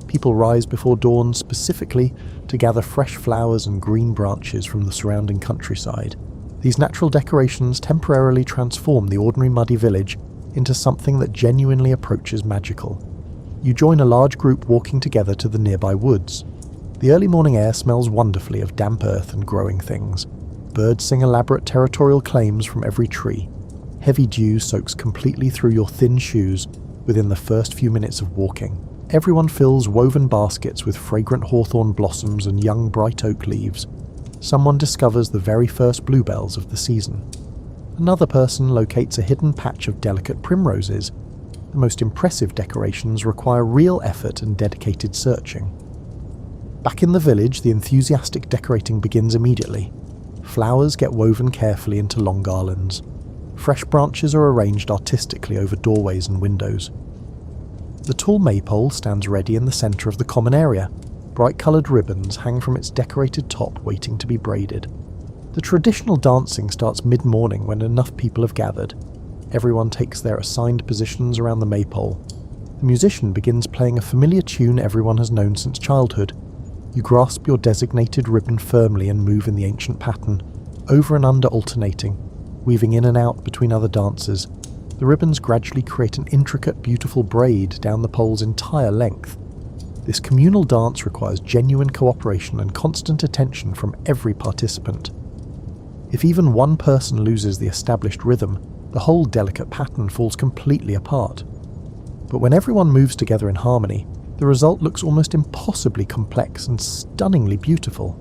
[SPEAKER 1] People rise before dawn specifically to gather fresh flowers and green branches from the surrounding countryside. These natural decorations temporarily transform the ordinary muddy village into something that genuinely approaches magical. You join a large group walking together to the nearby woods. The early morning air smells wonderfully of damp earth and growing things. Birds sing elaborate territorial claims from every tree. Heavy dew soaks completely through your thin shoes within the first few minutes of walking. Everyone fills woven baskets with fragrant hawthorn blossoms and young bright oak leaves. Someone discovers the very first bluebells of the season. Another person locates a hidden patch of delicate primroses. The most impressive decorations require real effort and dedicated searching. Back in the village, the enthusiastic decorating begins immediately. Flowers get woven carefully into long garlands. Fresh branches are arranged artistically over doorways and windows. The tall maypole stands ready in the centre of the common area. Bright-coloured ribbons hang from its decorated top waiting to be braided. The traditional dancing starts mid-morning when enough people have gathered. Everyone takes their assigned positions around the maypole. The musician begins playing a familiar tune everyone has known since childhood. You grasp your designated ribbon firmly and move in the ancient pattern, over and under alternating, weaving in and out between other dancers. The ribbons gradually create an intricate, beautiful braid down the pole's entire length. This communal dance requires genuine cooperation and constant attention from every participant. If even one person loses the established rhythm, the whole delicate pattern falls completely apart. But when everyone moves together in harmony, the result looks almost impossibly complex and stunningly beautiful.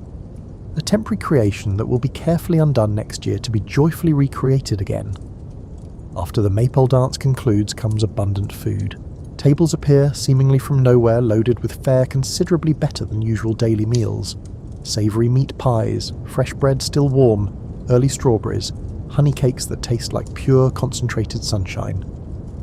[SPEAKER 1] A temporary creation that will be carefully undone next year to be joyfully recreated again. After the maypole dance concludes comes abundant food. Tables appear, seemingly from nowhere, loaded with fare considerably better than usual daily meals. Savoury meat pies, fresh bread still warm, early strawberries, honey cakes that taste like pure, concentrated sunshine.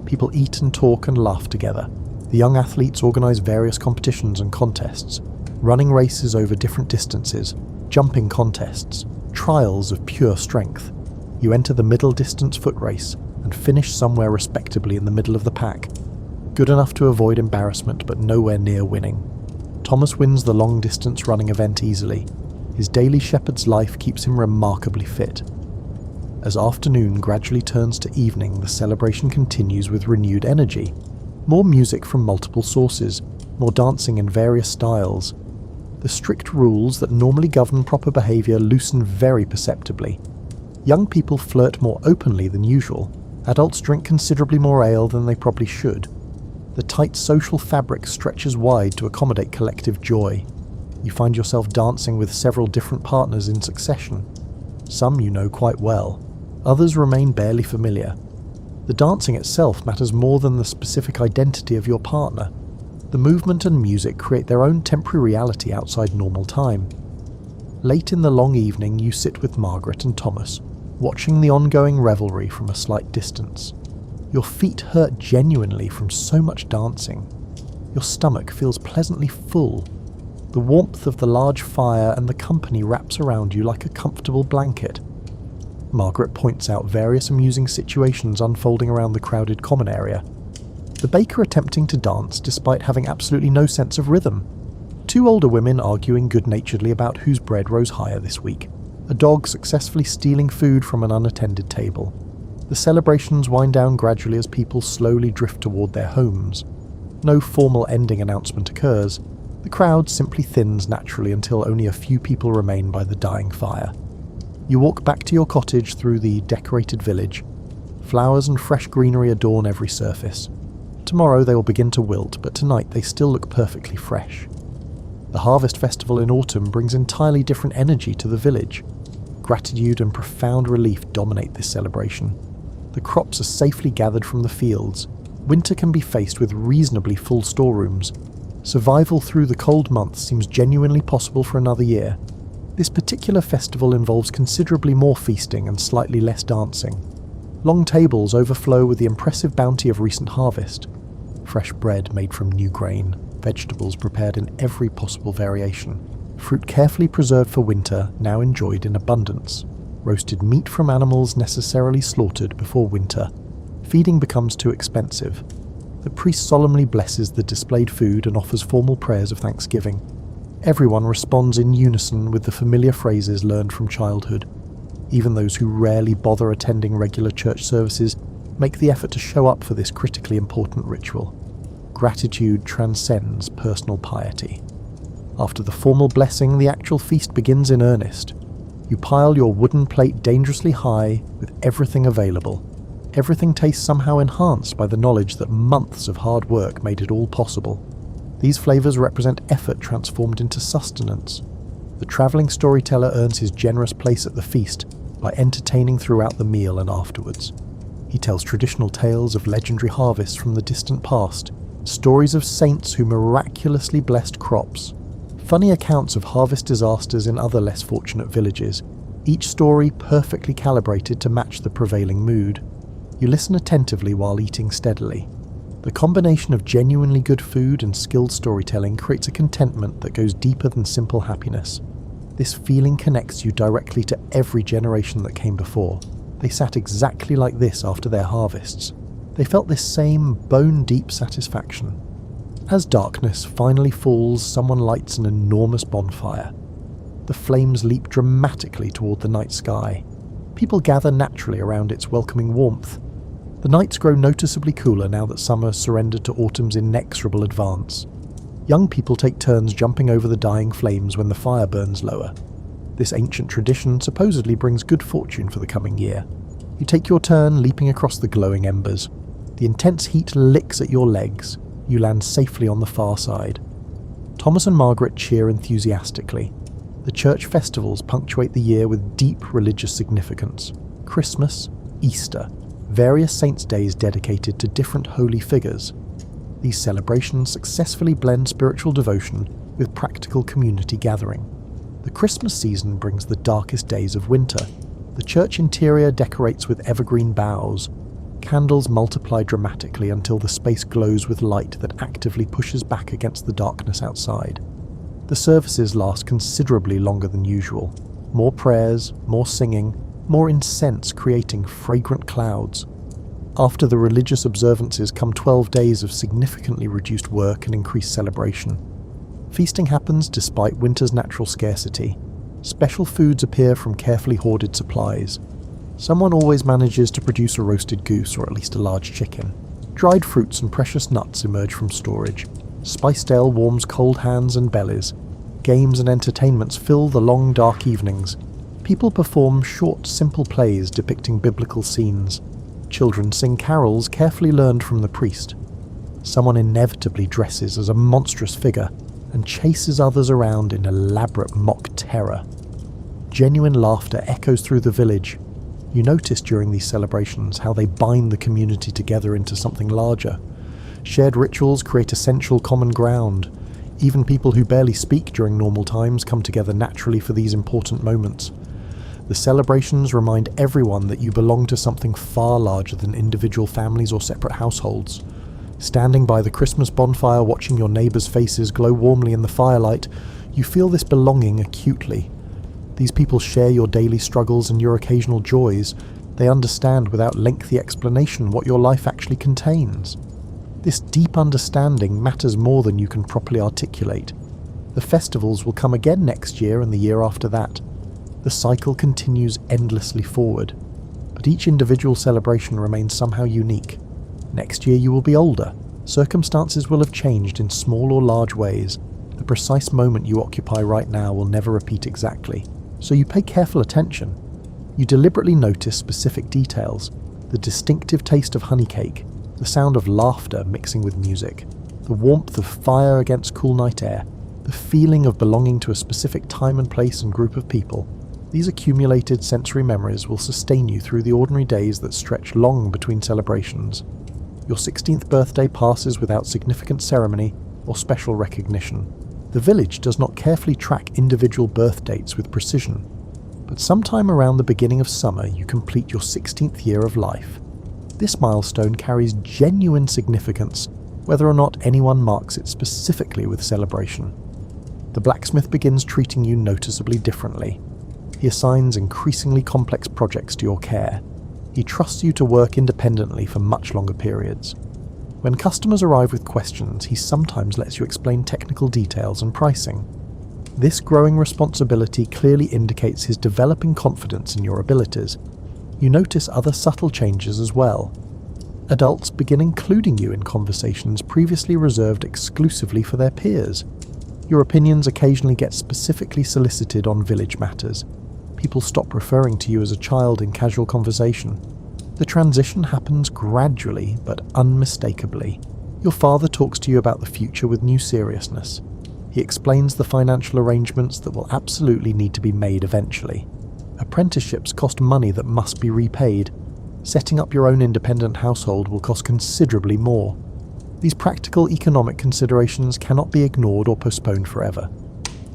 [SPEAKER 1] People eat and talk and laugh together. The young athletes organise various competitions and contests, running races over different distances, jumping contests, trials of pure strength. You enter the middle distance foot race and finish somewhere respectably in the middle of the pack, good enough to avoid embarrassment but nowhere near winning. Thomas wins the long distance running event easily. His daily shepherd's life keeps him remarkably fit. As afternoon gradually turns to evening, the celebration continues with renewed energy. More music from multiple sources, more dancing in various styles. The strict rules that normally govern proper behaviour loosen very perceptibly. Young people flirt more openly than usual. Adults drink considerably more ale than they probably should. The tight social fabric stretches wide to accommodate collective joy. You find yourself dancing with several different partners in succession. Some you know quite well. Others remain barely familiar. The dancing itself matters more than the specific identity of your partner. The movement and music create their own temporary reality outside normal time. Late in the long evening you sit with Margaret and Thomas, watching the ongoing revelry from a slight distance. Your feet hurt genuinely from so much dancing. Your stomach feels pleasantly full. The warmth of the large fire and the company wraps around you like a comfortable blanket. Margaret points out various amusing situations unfolding around the crowded common area. The baker attempting to dance despite having absolutely no sense of rhythm. Two older women arguing good-naturedly about whose bread rose higher this week. A dog successfully stealing food from an unattended table. The celebrations wind down gradually as people slowly drift toward their homes. No formal ending announcement occurs. The crowd simply thins naturally until only a few people remain by the dying fire. You walk back to your cottage through the decorated village. Flowers and fresh greenery adorn every surface. Tomorrow they will begin to wilt, but tonight they still look perfectly fresh. The harvest festival in autumn brings entirely different energy to the village. Gratitude and profound relief dominate this celebration. The crops are safely gathered from the fields. Winter can be faced with reasonably full storerooms. Survival through the cold months seems genuinely possible for another year. This particular festival involves considerably more feasting and slightly less dancing. Long tables overflow with the impressive bounty of recent harvest. Fresh bread made from new grain, vegetables prepared in every possible variation, fruit carefully preserved for winter, now enjoyed in abundance, roasted meat from animals necessarily slaughtered before winter. Feeding becomes too expensive. The priest solemnly blesses the displayed food and offers formal prayers of thanksgiving. Everyone responds in unison with the familiar phrases learned from childhood. Even those who rarely bother attending regular church services make the effort to show up for this critically important ritual. Gratitude transcends personal piety. After the formal blessing, the actual feast begins in earnest. You pile your wooden plate dangerously high with everything available. Everything tastes somehow enhanced by the knowledge that months of hard work made it all possible. These flavours represent effort transformed into sustenance. The travelling storyteller earns his generous place at the feast by entertaining throughout the meal and afterwards. He tells traditional tales of legendary harvests from the distant past, stories of saints who miraculously blessed crops, funny accounts of harvest disasters in other less fortunate villages, each story perfectly calibrated to match the prevailing mood. You listen attentively while eating steadily. The combination of genuinely good food and skilled storytelling creates a contentment that goes deeper than simple happiness. This feeling connects you directly to every generation that came before. They sat exactly like this after their harvests. They felt this same bone-deep satisfaction. As darkness finally falls, someone lights an enormous bonfire. The flames leap dramatically toward the night sky. People gather naturally around its welcoming warmth. The nights grow noticeably cooler now that summer surrendered to autumn's inexorable advance. Young people take turns jumping over the dying flames when the fire burns lower. This ancient tradition supposedly brings good fortune for the coming year. You take your turn leaping across the glowing embers. The intense heat licks at your legs. You land safely on the far side. Thomas and Margaret cheer enthusiastically. The church festivals punctuate the year with deep religious significance. Christmas, Easter, various saints' days dedicated to different holy figures. These celebrations successfully blend spiritual devotion with practical community gathering. The Christmas season brings the darkest days of winter. The church interior decorates with evergreen boughs. Candles multiply dramatically until the space glows with light that actively pushes back against the darkness outside. The services last considerably longer than usual. More prayers, more singing, more incense creating fragrant clouds. After the religious observances come 12 days of significantly reduced work and increased celebration. Feasting happens despite winter's natural scarcity. Special foods appear from carefully hoarded supplies. Someone always manages to produce a roasted goose or at least a large chicken. Dried fruits and precious nuts emerge from storage. Spiced ale warms cold hands and bellies. Games and entertainments fill the long dark evenings. People perform short, simple plays depicting biblical scenes. Children sing carols carefully learned from the priest. Someone inevitably dresses as a monstrous figure and chases others around in elaborate mock terror. Genuine laughter echoes through the village. You notice during these celebrations how they bind the community together into something larger. Shared rituals create essential common ground. Even people who barely speak during normal times come together naturally for these important moments. The celebrations remind everyone that you belong to something far larger than individual families or separate households. Standing by the Christmas bonfire, watching your neighbours' faces glow warmly in the firelight, you feel this belonging acutely. These people share your daily struggles and your occasional joys. They understand without lengthy explanation what your life actually contains. This deep understanding matters more than you can properly articulate. The festivals will come again next year and the year after that. The cycle continues endlessly forward, but each individual celebration remains somehow unique. Next year you will be older. Circumstances will have changed in small or large ways. The precise moment you occupy right now will never repeat exactly, so you pay careful attention. You deliberately notice specific details, the distinctive taste of honey cake, the sound of laughter mixing with music, the warmth of fire against cool night air, the feeling of belonging to a specific time and place and group of people. These accumulated sensory memories will sustain you through the ordinary days that stretch long between celebrations. Your 16th birthday passes without significant ceremony or special recognition. The village does not carefully track individual birth dates with precision, but sometime around the beginning of summer you complete your 16th year of life. This milestone carries genuine significance, whether or not anyone marks it specifically with celebration. The blacksmith begins treating you noticeably differently. He assigns increasingly complex projects to your care. He trusts you to work independently for much longer periods. When customers arrive with questions, he sometimes lets you explain technical details and pricing. This growing responsibility clearly indicates his developing confidence in your abilities. You notice other subtle changes as well. Adults begin including you in conversations previously reserved exclusively for their peers. Your opinions occasionally get specifically solicited on village matters. People stop referring to you as a child in casual conversation. The transition happens gradually but unmistakably. Your father talks to you about the future with new seriousness. He explains the financial arrangements that will absolutely need to be made eventually. Apprenticeships cost money that must be repaid. Setting up your own independent household will cost considerably more. These practical economic considerations cannot be ignored or postponed forever.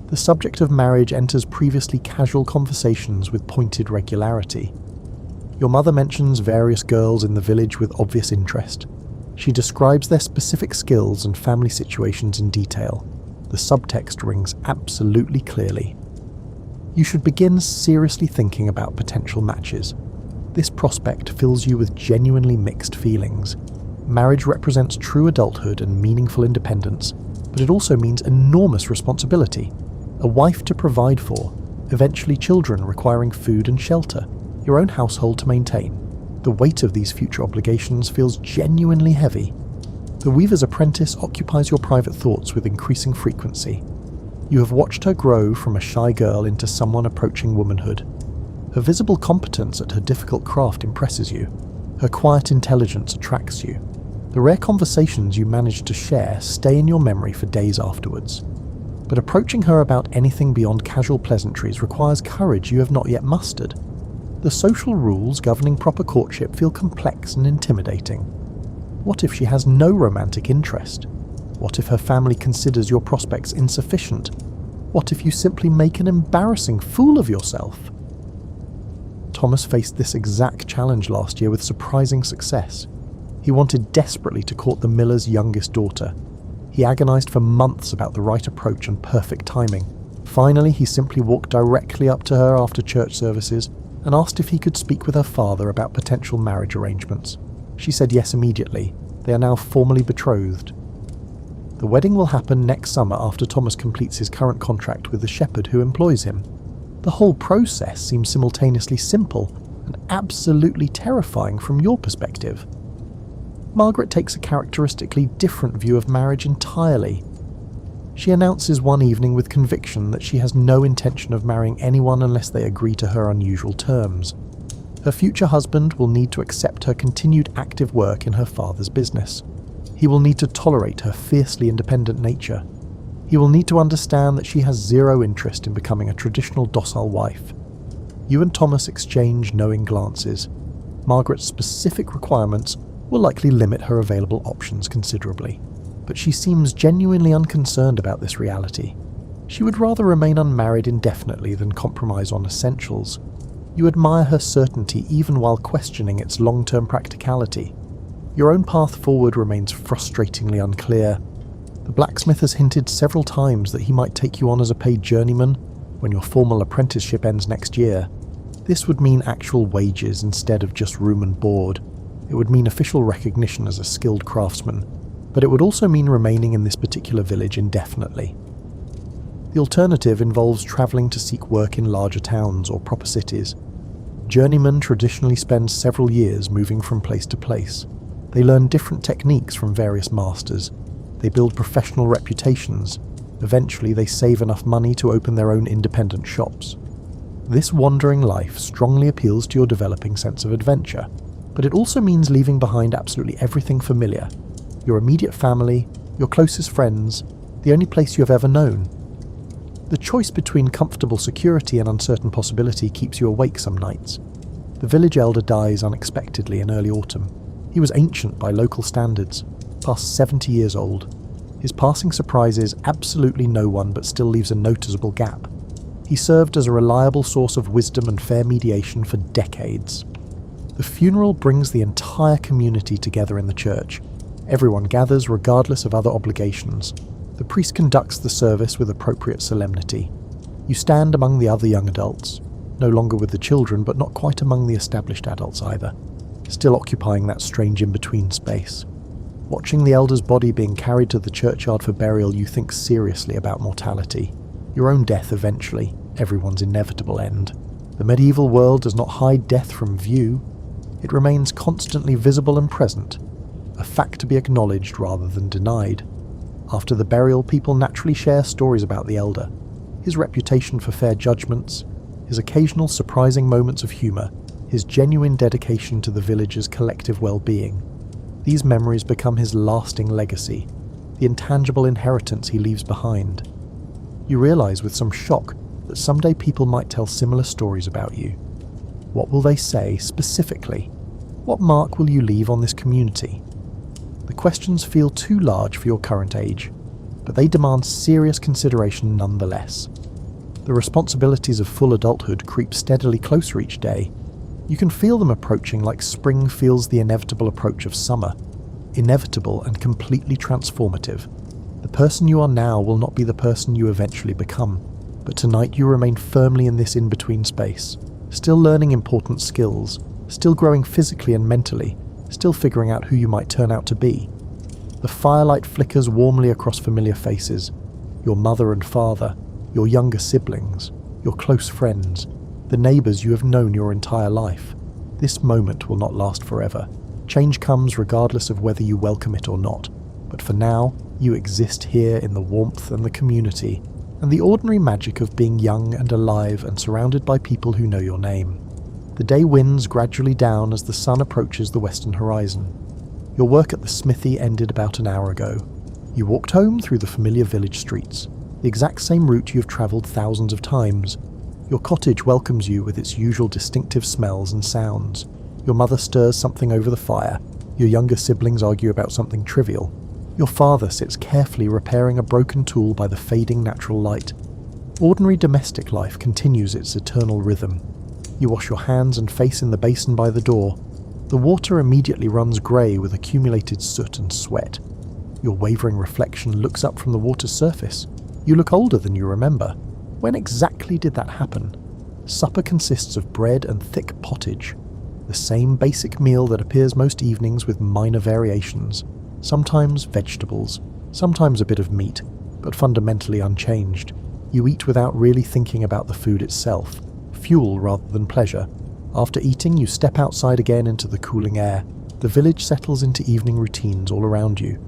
[SPEAKER 1] The subject of marriage enters previously casual conversations with pointed regularity. Your mother mentions various girls in the village with obvious interest. She describes their specific skills and family situations in detail. The subtext rings absolutely clearly. You should begin seriously thinking about potential matches. This prospect fills you with genuinely mixed feelings. Marriage represents true adulthood and meaningful independence, but it also means enormous responsibility. A wife to provide for, eventually children requiring food and shelter, your own household to maintain. The weight of these future obligations feels genuinely heavy. The weaver's apprentice occupies your private thoughts with increasing frequency. You have watched her grow from a shy girl into someone approaching womanhood. Her visible competence at her difficult craft impresses you. Her quiet intelligence attracts you. The rare conversations you manage to share stay in your memory for days afterwards. But approaching her about anything beyond casual pleasantries requires courage you have not yet mustered. The social rules governing proper courtship feel complex and intimidating. What if she has no romantic interest? What if her family considers your prospects insufficient? What if you simply make an embarrassing fool of yourself? Thomas faced this exact challenge last year with surprising success. He wanted desperately to court the miller's youngest daughter. He agonized for months about the right approach and perfect timing. Finally, he simply walked directly up to her after church services and asked if he could speak with her father about potential marriage arrangements. She said yes immediately. They are now formally betrothed. The wedding will happen next summer after Thomas completes his current contract with the shepherd who employs him. The whole process seems simultaneously simple and absolutely terrifying from your perspective. Margaret takes a characteristically different view of marriage entirely. She announces one evening with conviction that she has no intention of marrying anyone unless they agree to her unusual terms. Her future husband will need to accept her continued active work in her father's business. He will need to tolerate her fiercely independent nature. He will need to understand that she has zero interest in becoming a traditional docile wife. You and Thomas exchange knowing glances. Margaret's specific requirements will likely limit her available options considerably, but she seems genuinely unconcerned about this reality. She would rather remain unmarried indefinitely than compromise on essentials. You admire her certainty even while questioning its long-term practicality. Your own path forward remains frustratingly unclear. The blacksmith has hinted several times that he might take you on as a paid journeyman when your formal apprenticeship ends next year. This would mean actual wages instead of just room and board. It would mean official recognition as a skilled craftsman, but it would also mean remaining in this particular village indefinitely. The alternative involves travelling to seek work in larger towns or proper cities. Journeymen traditionally spend several years moving from place to place. They learn different techniques from various masters. They build professional reputations. Eventually, they save enough money to open their own independent shops. This wandering life strongly appeals to your developing sense of adventure, but it also means leaving behind absolutely everything familiar. Your immediate family, your closest friends, the only place you have ever known. The choice between comfortable security and uncertain possibility keeps you awake some nights. The village elder dies unexpectedly in early autumn. He was ancient by local standards, past 70 years old. His passing surprises absolutely no one but still leaves a noticeable gap. He served as a reliable source of wisdom and fair mediation for decades. The funeral brings the entire community together in the church. Everyone gathers regardless of other obligations. The priest conducts the service with appropriate solemnity. You stand among the other young adults, no longer with the children but not quite among the established adults either, still occupying that strange in-between space. Watching the elder's body being carried to the churchyard for burial, you think seriously about mortality. Your own death eventually, everyone's inevitable end. The medieval world does not hide death from view. It remains constantly visible and present, a fact to be acknowledged rather than denied. After the burial, people naturally share stories about the elder, his reputation for fair judgments, his occasional surprising moments of humour, his genuine dedication to the village's collective well-being. These memories become his lasting legacy, the intangible inheritance he leaves behind. You realise with some shock that someday people might tell similar stories about you. What will they say specifically? What mark will you leave on this community? The questions feel too large for your current age, but they demand serious consideration nonetheless. The responsibilities of full adulthood creep steadily closer each day. You can feel them approaching like spring feels the inevitable approach of summer. Inevitable and completely transformative. The person you are now will not be the person you eventually become, but tonight you remain firmly in this in-between space, still learning important skills, still growing physically and mentally, still figuring out who you might turn out to be. The firelight flickers warmly across familiar faces. Your mother and father, your younger siblings, your close friends, the neighbours you have known your entire life. This moment will not last forever. Change comes regardless of whether you welcome it or not. But for now, you exist here in the warmth and the community, and the ordinary magic of being young and alive and surrounded by people who know your name. The day winds gradually down as the sun approaches the western horizon. Your work at the smithy ended about an hour ago. You walked home through the familiar village streets, the exact same route you've travelled thousands of times. Your cottage welcomes you with its usual distinctive smells and sounds. Your mother stirs something over the fire. Your younger siblings argue about something trivial. Your father sits carefully repairing a broken tool by the fading natural light. Ordinary domestic life continues its eternal rhythm. You wash your hands and face in the basin by the door. The water immediately runs grey with accumulated soot and sweat. Your wavering reflection looks up from the water's surface. You look older than you remember. When exactly did that happen? Supper consists of bread and thick pottage. The same basic meal that appears most evenings with minor variations. Sometimes vegetables, sometimes a bit of meat, but fundamentally unchanged. You eat without really thinking about the food itself. Fuel rather than pleasure. After eating, you step outside again into the cooling air. The village settles into evening routines all around you.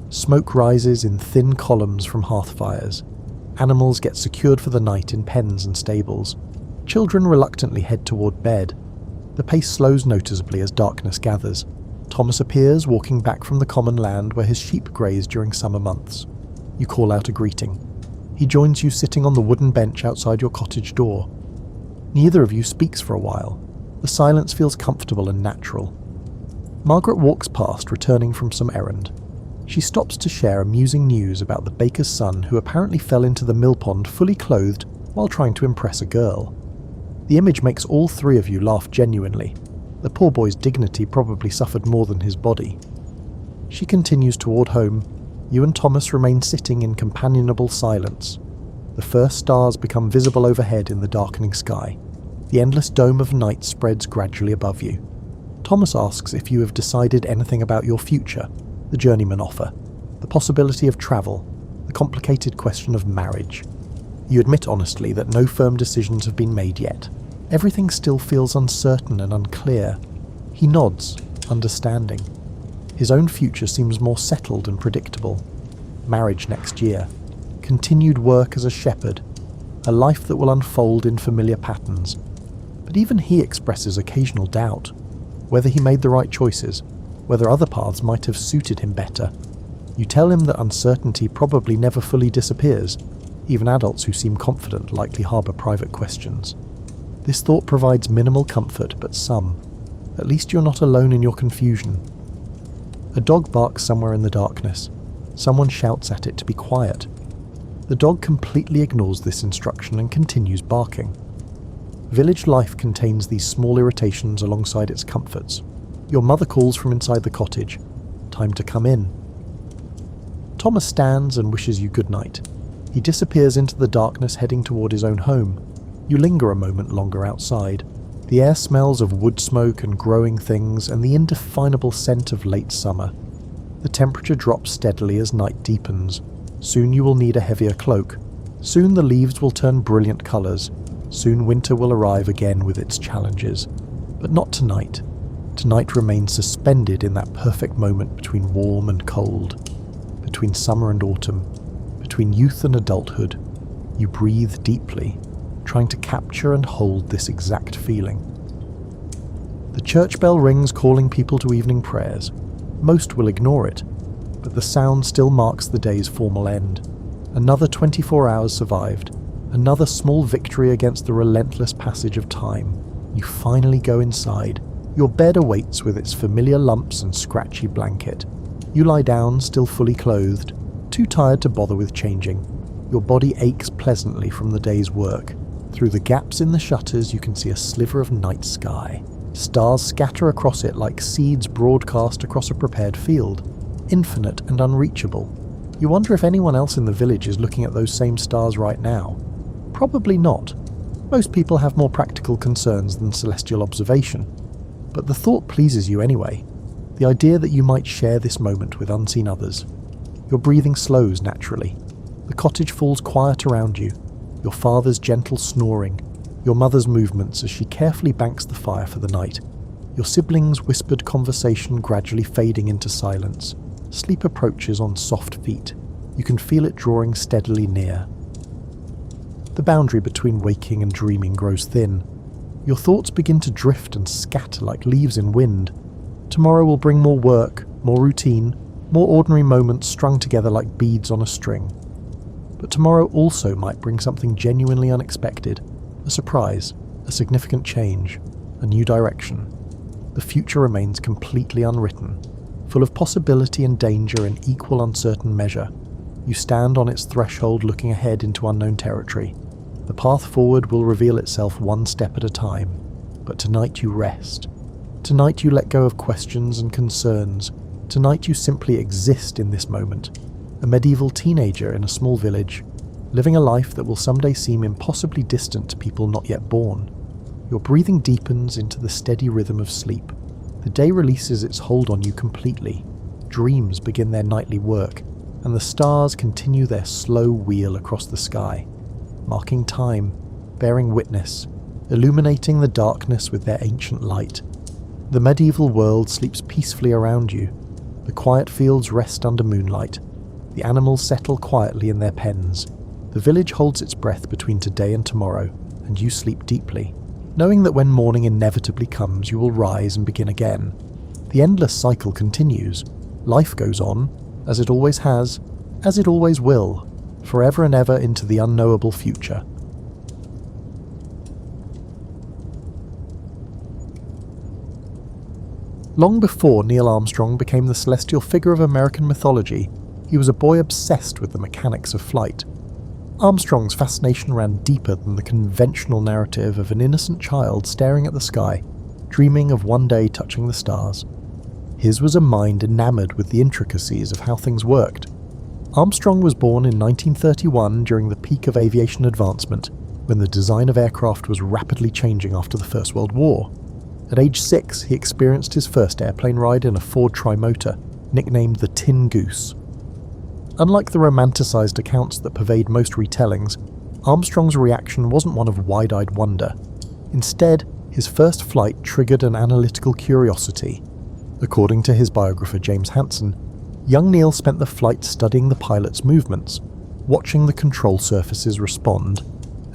[SPEAKER 1] Smoke rises in thin columns from hearth fires. Animals get secured for the night in pens and stables. Children reluctantly head toward bed. The pace slows noticeably as darkness gathers. Thomas appears, walking back from the common land where his sheep graze during summer months. You call out a greeting. He joins you sitting on the wooden bench outside your cottage door. Neither of you speaks for a while. The silence feels comfortable and natural. Margaret walks past, returning from some errand. She stops to share amusing news about the baker's son who apparently fell into the mill pond fully clothed while trying to impress a girl. The image makes all three of you laugh genuinely. The poor boy's dignity probably suffered more than his body. She continues toward home. You and Thomas remain sitting in companionable silence. The first stars become visible overhead in the darkening sky. The endless dome of night spreads gradually above you. Thomas asks if you have decided anything about your future, the journeymen offer, the possibility of travel, the complicated question of marriage. You admit honestly that no firm decisions have been made yet. Everything still feels uncertain and unclear. He nods, understanding. His own future seems more settled and predictable. Marriage next year. Continued work as a shepherd. A life that will unfold in familiar patterns. But even he expresses occasional doubt. Whether he made the right choices. Whether other paths might have suited him better. You tell him that uncertainty probably never fully disappears. Even adults who seem confident likely harbour private questions. This thought provides minimal comfort, but some. At least you're not alone in your confusion. A dog barks somewhere in the darkness. Someone shouts at it to be quiet. The dog completely ignores this instruction and continues barking. Village life contains these small irritations alongside its comforts. Your mother calls from inside the cottage. Time to come in. Thomas stands and wishes you good night. He disappears into the darkness, heading toward his own home. You linger a moment longer outside. The air smells of wood smoke and growing things and the indefinable scent of late summer. The temperature drops steadily as night deepens. Soon you will need a heavier cloak. Soon the leaves will turn brilliant colours. Soon winter will arrive again with its challenges. But not tonight. Tonight remains suspended in that perfect moment between warm and cold. Between summer and autumn. Between youth and adulthood. You breathe deeply, trying to capture and hold this exact feeling. The church bell rings, calling people to evening prayers. Most will ignore it, but the sound still marks the day's formal end. Another 24 hours survived. Another small victory against the relentless passage of time. You finally go inside. Your bed awaits with its familiar lumps and scratchy blanket. You lie down, still fully clothed, too tired to bother with changing. Your body aches pleasantly from the day's work. Through the gaps in the shutters you can see a sliver of night sky. Stars scatter across it like seeds broadcast across a prepared field. Infinite and unreachable. You wonder if anyone else in the village is looking at those same stars right now. Probably not. Most people have more practical concerns than celestial observation. But the thought pleases you anyway. the idea that you might share this moment with unseen others. Your breathing slows naturally. The cottage falls quiet around you, your father's gentle snoring, your mother's movements as she carefully banks the fire for the night, your siblings' whispered conversation gradually fading into silence. Sleep approaches on soft feet. You can feel it drawing steadily near. The boundary between waking and dreaming grows thin. Your thoughts begin to drift and scatter like leaves in wind. Tomorrow will bring more work, more routine, more ordinary moments strung together like beads on a string. But tomorrow also might bring something genuinely unexpected, a surprise, a significant change, a new direction. The future remains completely unwritten, full of possibility and danger in equal uncertain measure. You stand on its threshold looking ahead into unknown territory. The path forward will reveal itself one step at a time, but tonight you rest. Tonight you let go of questions and concerns. Tonight you simply exist in this moment, a medieval teenager in a small village, living a life that will someday seem impossibly distant to people not yet born. Your breathing deepens into the steady rhythm of sleep. The day releases its hold on you completely. Dreams begin their nightly work, and the stars continue their slow wheel across the sky, marking time, bearing witness, illuminating the darkness with their ancient light. The medieval world sleeps peacefully around you. The quiet fields rest under moonlight. The animals settle quietly in their pens. The village holds its breath between today and tomorrow, and you sleep deeply, knowing that when morning inevitably comes, you will rise and begin again. The endless cycle continues. Life goes on, as it always has, as it always will, forever and ever into the unknowable future. Long before Neil Armstrong became the celestial figure of American mythology, he was a boy obsessed with the mechanics of flight. Armstrong's fascination ran deeper than the conventional narrative of an innocent child staring at the sky, dreaming of one day touching the stars. His was a mind enamored with the intricacies of how things worked. Armstrong was born in 1931 during the peak of aviation advancement, when the design of aircraft was rapidly changing after the First World War. At age 6, he experienced his first airplane ride in a Ford trimotor, nicknamed the Tin Goose. Unlike the romanticised accounts that pervade most retellings, Armstrong's reaction wasn't one of wide-eyed wonder. Instead, his first flight triggered an analytical curiosity. According to his biographer James Hansen, young Neil spent the flight studying the pilot's movements, watching the control surfaces respond,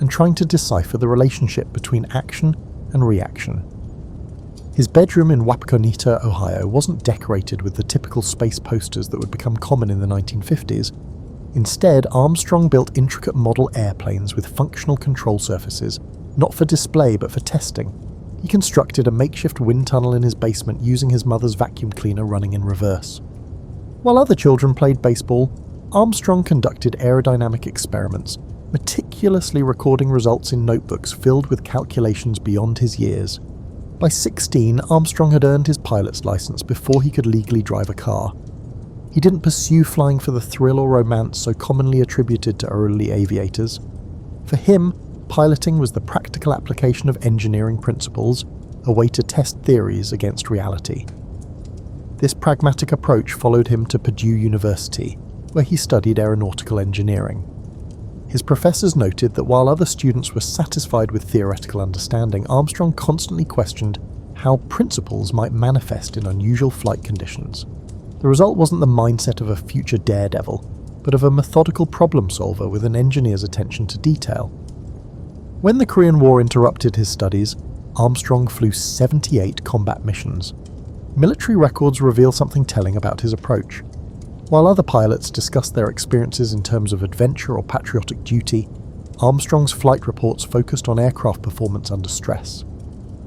[SPEAKER 1] and trying to decipher the relationship between action and reaction. His bedroom in Wapakoneta, Ohio wasn't decorated with the typical space posters that would become common in the 1950s. Instead, Armstrong built intricate model airplanes with functional control surfaces, not for display but for testing. He constructed a makeshift wind tunnel in his basement using his mother's vacuum cleaner running in reverse. While other children played baseball, Armstrong conducted aerodynamic experiments, meticulously recording results in notebooks filled with calculations beyond his years. By 16, Armstrong had earned his pilot's license before he could legally drive a car. He didn't pursue flying for the thrill or romance so commonly attributed to early aviators. For him, piloting was the practical application of engineering principles, a way to test theories against reality. This pragmatic approach followed him to Purdue University, where he studied aeronautical engineering. His professors noted that while other students were satisfied with theoretical understanding, Armstrong constantly questioned how principles might manifest in unusual flight conditions. The result wasn't the mindset of a future daredevil, but of a methodical problem solver with an engineer's attention to detail. When the Korean War interrupted his studies, Armstrong flew 78 combat missions. Military records reveal something telling about his approach. While other pilots discussed their experiences in terms of adventure or patriotic duty, Armstrong's flight reports focused on aircraft performance under stress.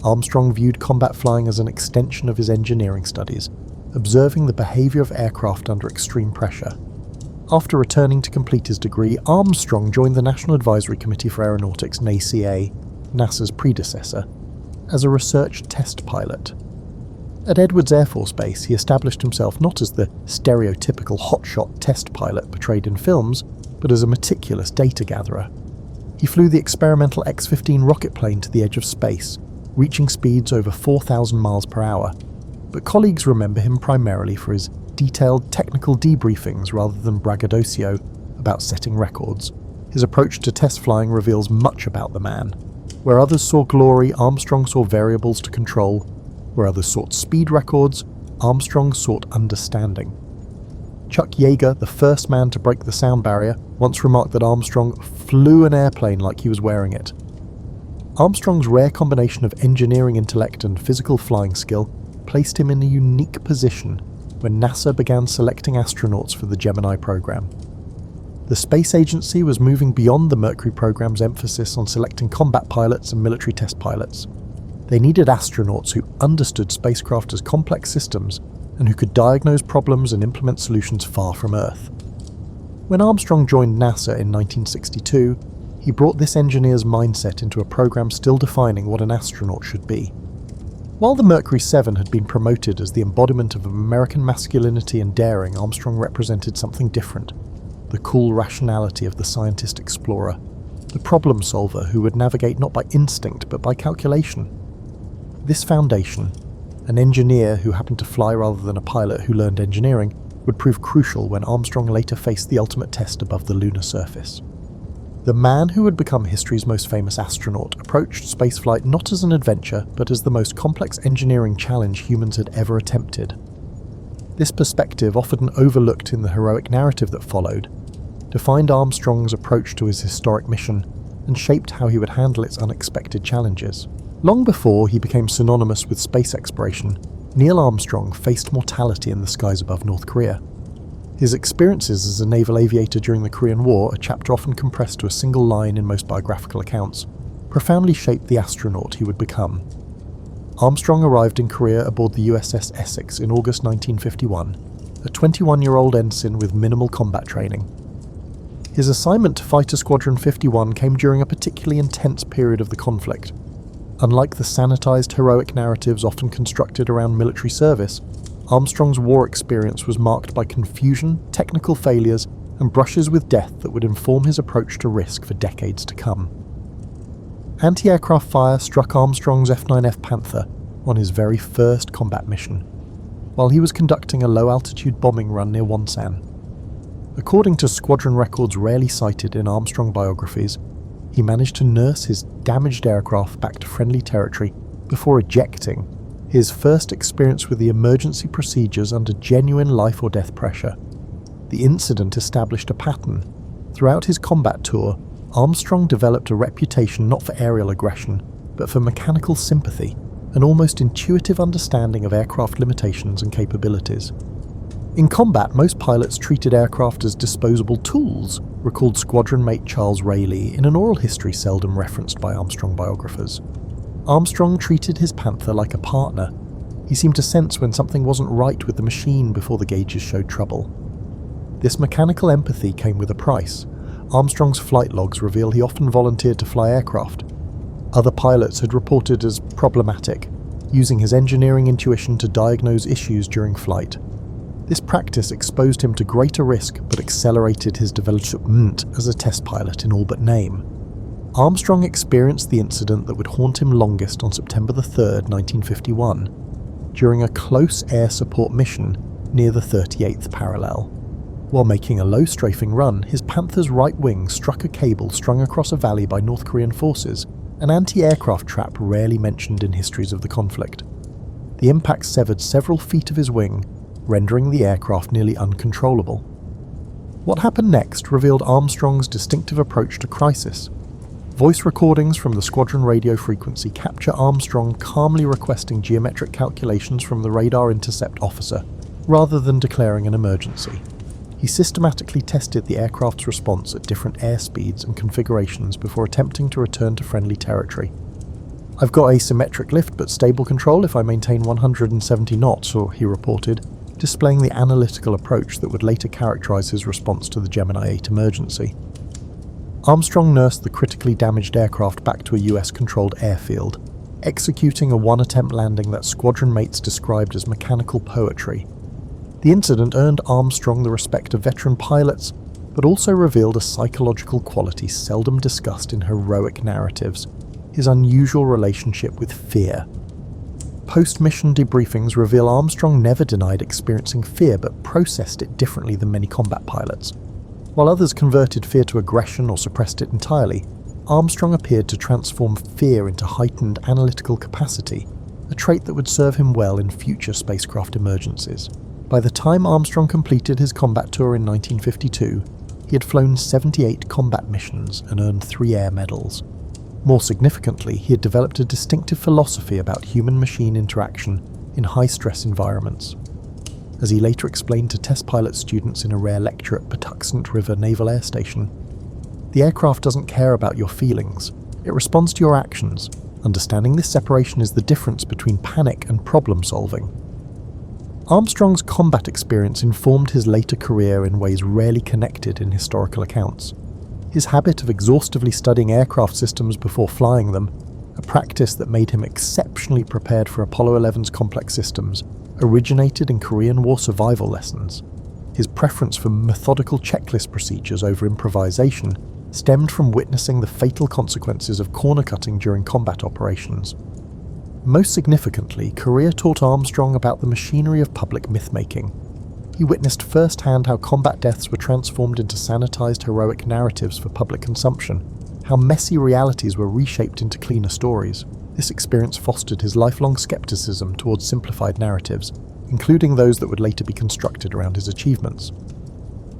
[SPEAKER 1] Armstrong viewed combat flying as an extension of his engineering studies, observing the behaviour of aircraft under extreme pressure. After returning to complete his degree, Armstrong joined the National Advisory Committee for Aeronautics, NACA, NASA's predecessor, as a research test pilot. At Edwards Air Force Base, he established himself not as the stereotypical hotshot test pilot portrayed in films, but as a meticulous data gatherer. He flew the experimental X-15 rocket plane to the edge of space, reaching speeds over 4,000 miles per hour. but colleagues remember him primarily for his detailed technical debriefings rather than braggadocio about setting records. His approach to test flying reveals much about the man. Where others saw glory, Armstrong saw variables to control. Where others sought speed records, Armstrong sought understanding. Chuck Yeager, the first man to break the sound barrier, once remarked that Armstrong flew an airplane like he was wearing it. Armstrong's rare combination of engineering intellect and physical flying skill placed him in a unique position when NASA began selecting astronauts for the Gemini program. The space agency was moving beyond the Mercury program's emphasis on selecting combat pilots and military test pilots. They needed astronauts who understood spacecraft as complex systems and who could diagnose problems and implement solutions far from Earth. When Armstrong joined NASA in 1962, he brought this engineer's mindset into a program still defining what an astronaut should be. While the Mercury 7 had been promoted as the embodiment of American masculinity and daring, Armstrong represented something different. The cool rationality of the scientist explorer, the problem solver who would navigate not by instinct but by calculation. This foundation, an engineer who happened to fly rather than a pilot who learned engineering, would prove crucial when Armstrong later faced the ultimate test above the lunar surface. The man who would become history's most famous astronaut approached spaceflight not as an adventure but as the most complex engineering challenge humans had ever attempted. This perspective, often overlooked in the heroic narrative that followed, defined Armstrong's approach to his historic mission and shaped how he would handle its unexpected challenges. Long before he became synonymous with space exploration, Neil Armstrong faced mortality in the skies above North Korea. His experiences as a naval aviator during the Korean War, a chapter often compressed to a single line in most biographical accounts, profoundly shaped the astronaut he would become. Armstrong arrived in Korea aboard the USS Essex in August 1951, a 21-year-old ensign with minimal combat training. His assignment to Fighter Squadron 51 came during a particularly intense period of the conflict. Unlike the sanitized heroic narratives often constructed around military service, Armstrong's war experience was marked by confusion, technical failures, and brushes with death that would inform his approach to risk for decades to come. Anti-aircraft fire struck Armstrong's F-9F Panther on his very first combat mission, while he was conducting a low-altitude bombing run near Wonsan. According to squadron records rarely cited in Armstrong biographies, he managed to nurse his damaged aircraft back to friendly territory before ejecting, his first experience with the emergency procedures under genuine life-or-death pressure. The incident established a pattern. Throughout his combat tour, Armstrong developed a reputation not for aerial aggression, but for mechanical sympathy, an almost intuitive understanding of aircraft limitations and capabilities. In combat, most pilots treated aircraft as disposable tools, recalled squadron mate Charles Rayleigh in an oral history seldom referenced by Armstrong biographers. Armstrong treated his Panther like a partner. He seemed to sense when something wasn't right with the machine before the gauges showed trouble. This mechanical empathy came with a price. Armstrong's flight logs reveal he often volunteered to fly aircraft. Other pilots had reported as problematic, using his engineering intuition to diagnose issues during flight. This practice exposed him to greater risk but accelerated his development as a test pilot in all but name. Armstrong experienced the incident that would haunt him longest on September 3, 1951, during a close air support mission near the 38th parallel. While making a low strafing run, his Panther's right wing struck a cable strung across a valley by North Korean forces, an anti-aircraft trap rarely mentioned in histories of the conflict. The impact severed several feet of his wing, rendering the aircraft nearly uncontrollable. What happened next revealed Armstrong's distinctive approach to crisis. Voice recordings from the squadron radio frequency capture Armstrong calmly requesting geometric calculations from the radar intercept officer, rather than declaring an emergency. He systematically tested the aircraft's response at different airspeeds and configurations before attempting to return to friendly territory. "I've got asymmetric lift but stable control if I maintain 170 knots, he reported, displaying the analytical approach that would later characterize his response to the Gemini 8 emergency. Armstrong nursed the critically damaged aircraft back to a US-controlled airfield, executing a one-attempt landing that squadron mates described as mechanical poetry. The incident earned Armstrong the respect of veteran pilots, but also revealed a psychological quality seldom discussed in heroic narratives: his unusual relationship with fear. Post-mission debriefings reveal Armstrong never denied experiencing fear but processed it differently than many combat pilots. While others converted fear to aggression or suppressed it entirely, Armstrong appeared to transform fear into heightened analytical capacity, a trait that would serve him well in future spacecraft emergencies. By the time Armstrong completed his combat tour in 1952, he had flown 78 combat missions and earned 3 air medals. More significantly, he had developed a distinctive philosophy about human-machine interaction in high-stress environments. As he later explained to test pilot students in a rare lecture at Patuxent River Naval Air Station, "The aircraft doesn't care about your feelings, it responds to your actions. Understanding this separation is the difference between panic and problem-solving." Armstrong's combat experience informed his later career in ways rarely connected in historical accounts. His habit of exhaustively studying aircraft systems before flying them, a practice that made him exceptionally prepared for Apollo 11's complex systems, originated in Korean War survival lessons. His preference for methodical checklist procedures over improvisation stemmed from witnessing the fatal consequences of corner-cutting during combat operations. Most significantly, Korea taught Armstrong about the machinery of public myth-making. He witnessed firsthand how combat deaths were transformed into sanitized heroic narratives for public consumption, how messy realities were reshaped into cleaner stories. This experience fostered his lifelong skepticism towards simplified narratives, including those that would later be constructed around his achievements.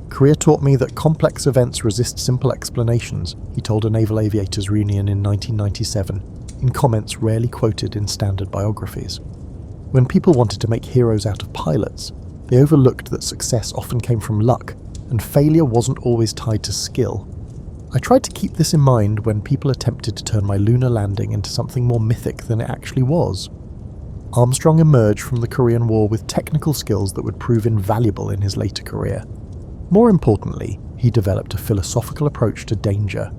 [SPEAKER 1] "Korea taught me that complex events resist simple explanations," he told a Naval Aviators Reunion in 1997, in comments rarely quoted in standard biographies. When people wanted to make heroes out of pilots, they overlooked that success often came from luck, and failure wasn't always tied to skill. "I tried to keep this in mind when people attempted to turn my lunar landing into something more mythic than it actually was." Armstrong emerged from the Korean War with technical skills that would prove invaluable in his later career. More importantly, he developed a philosophical approach to danger,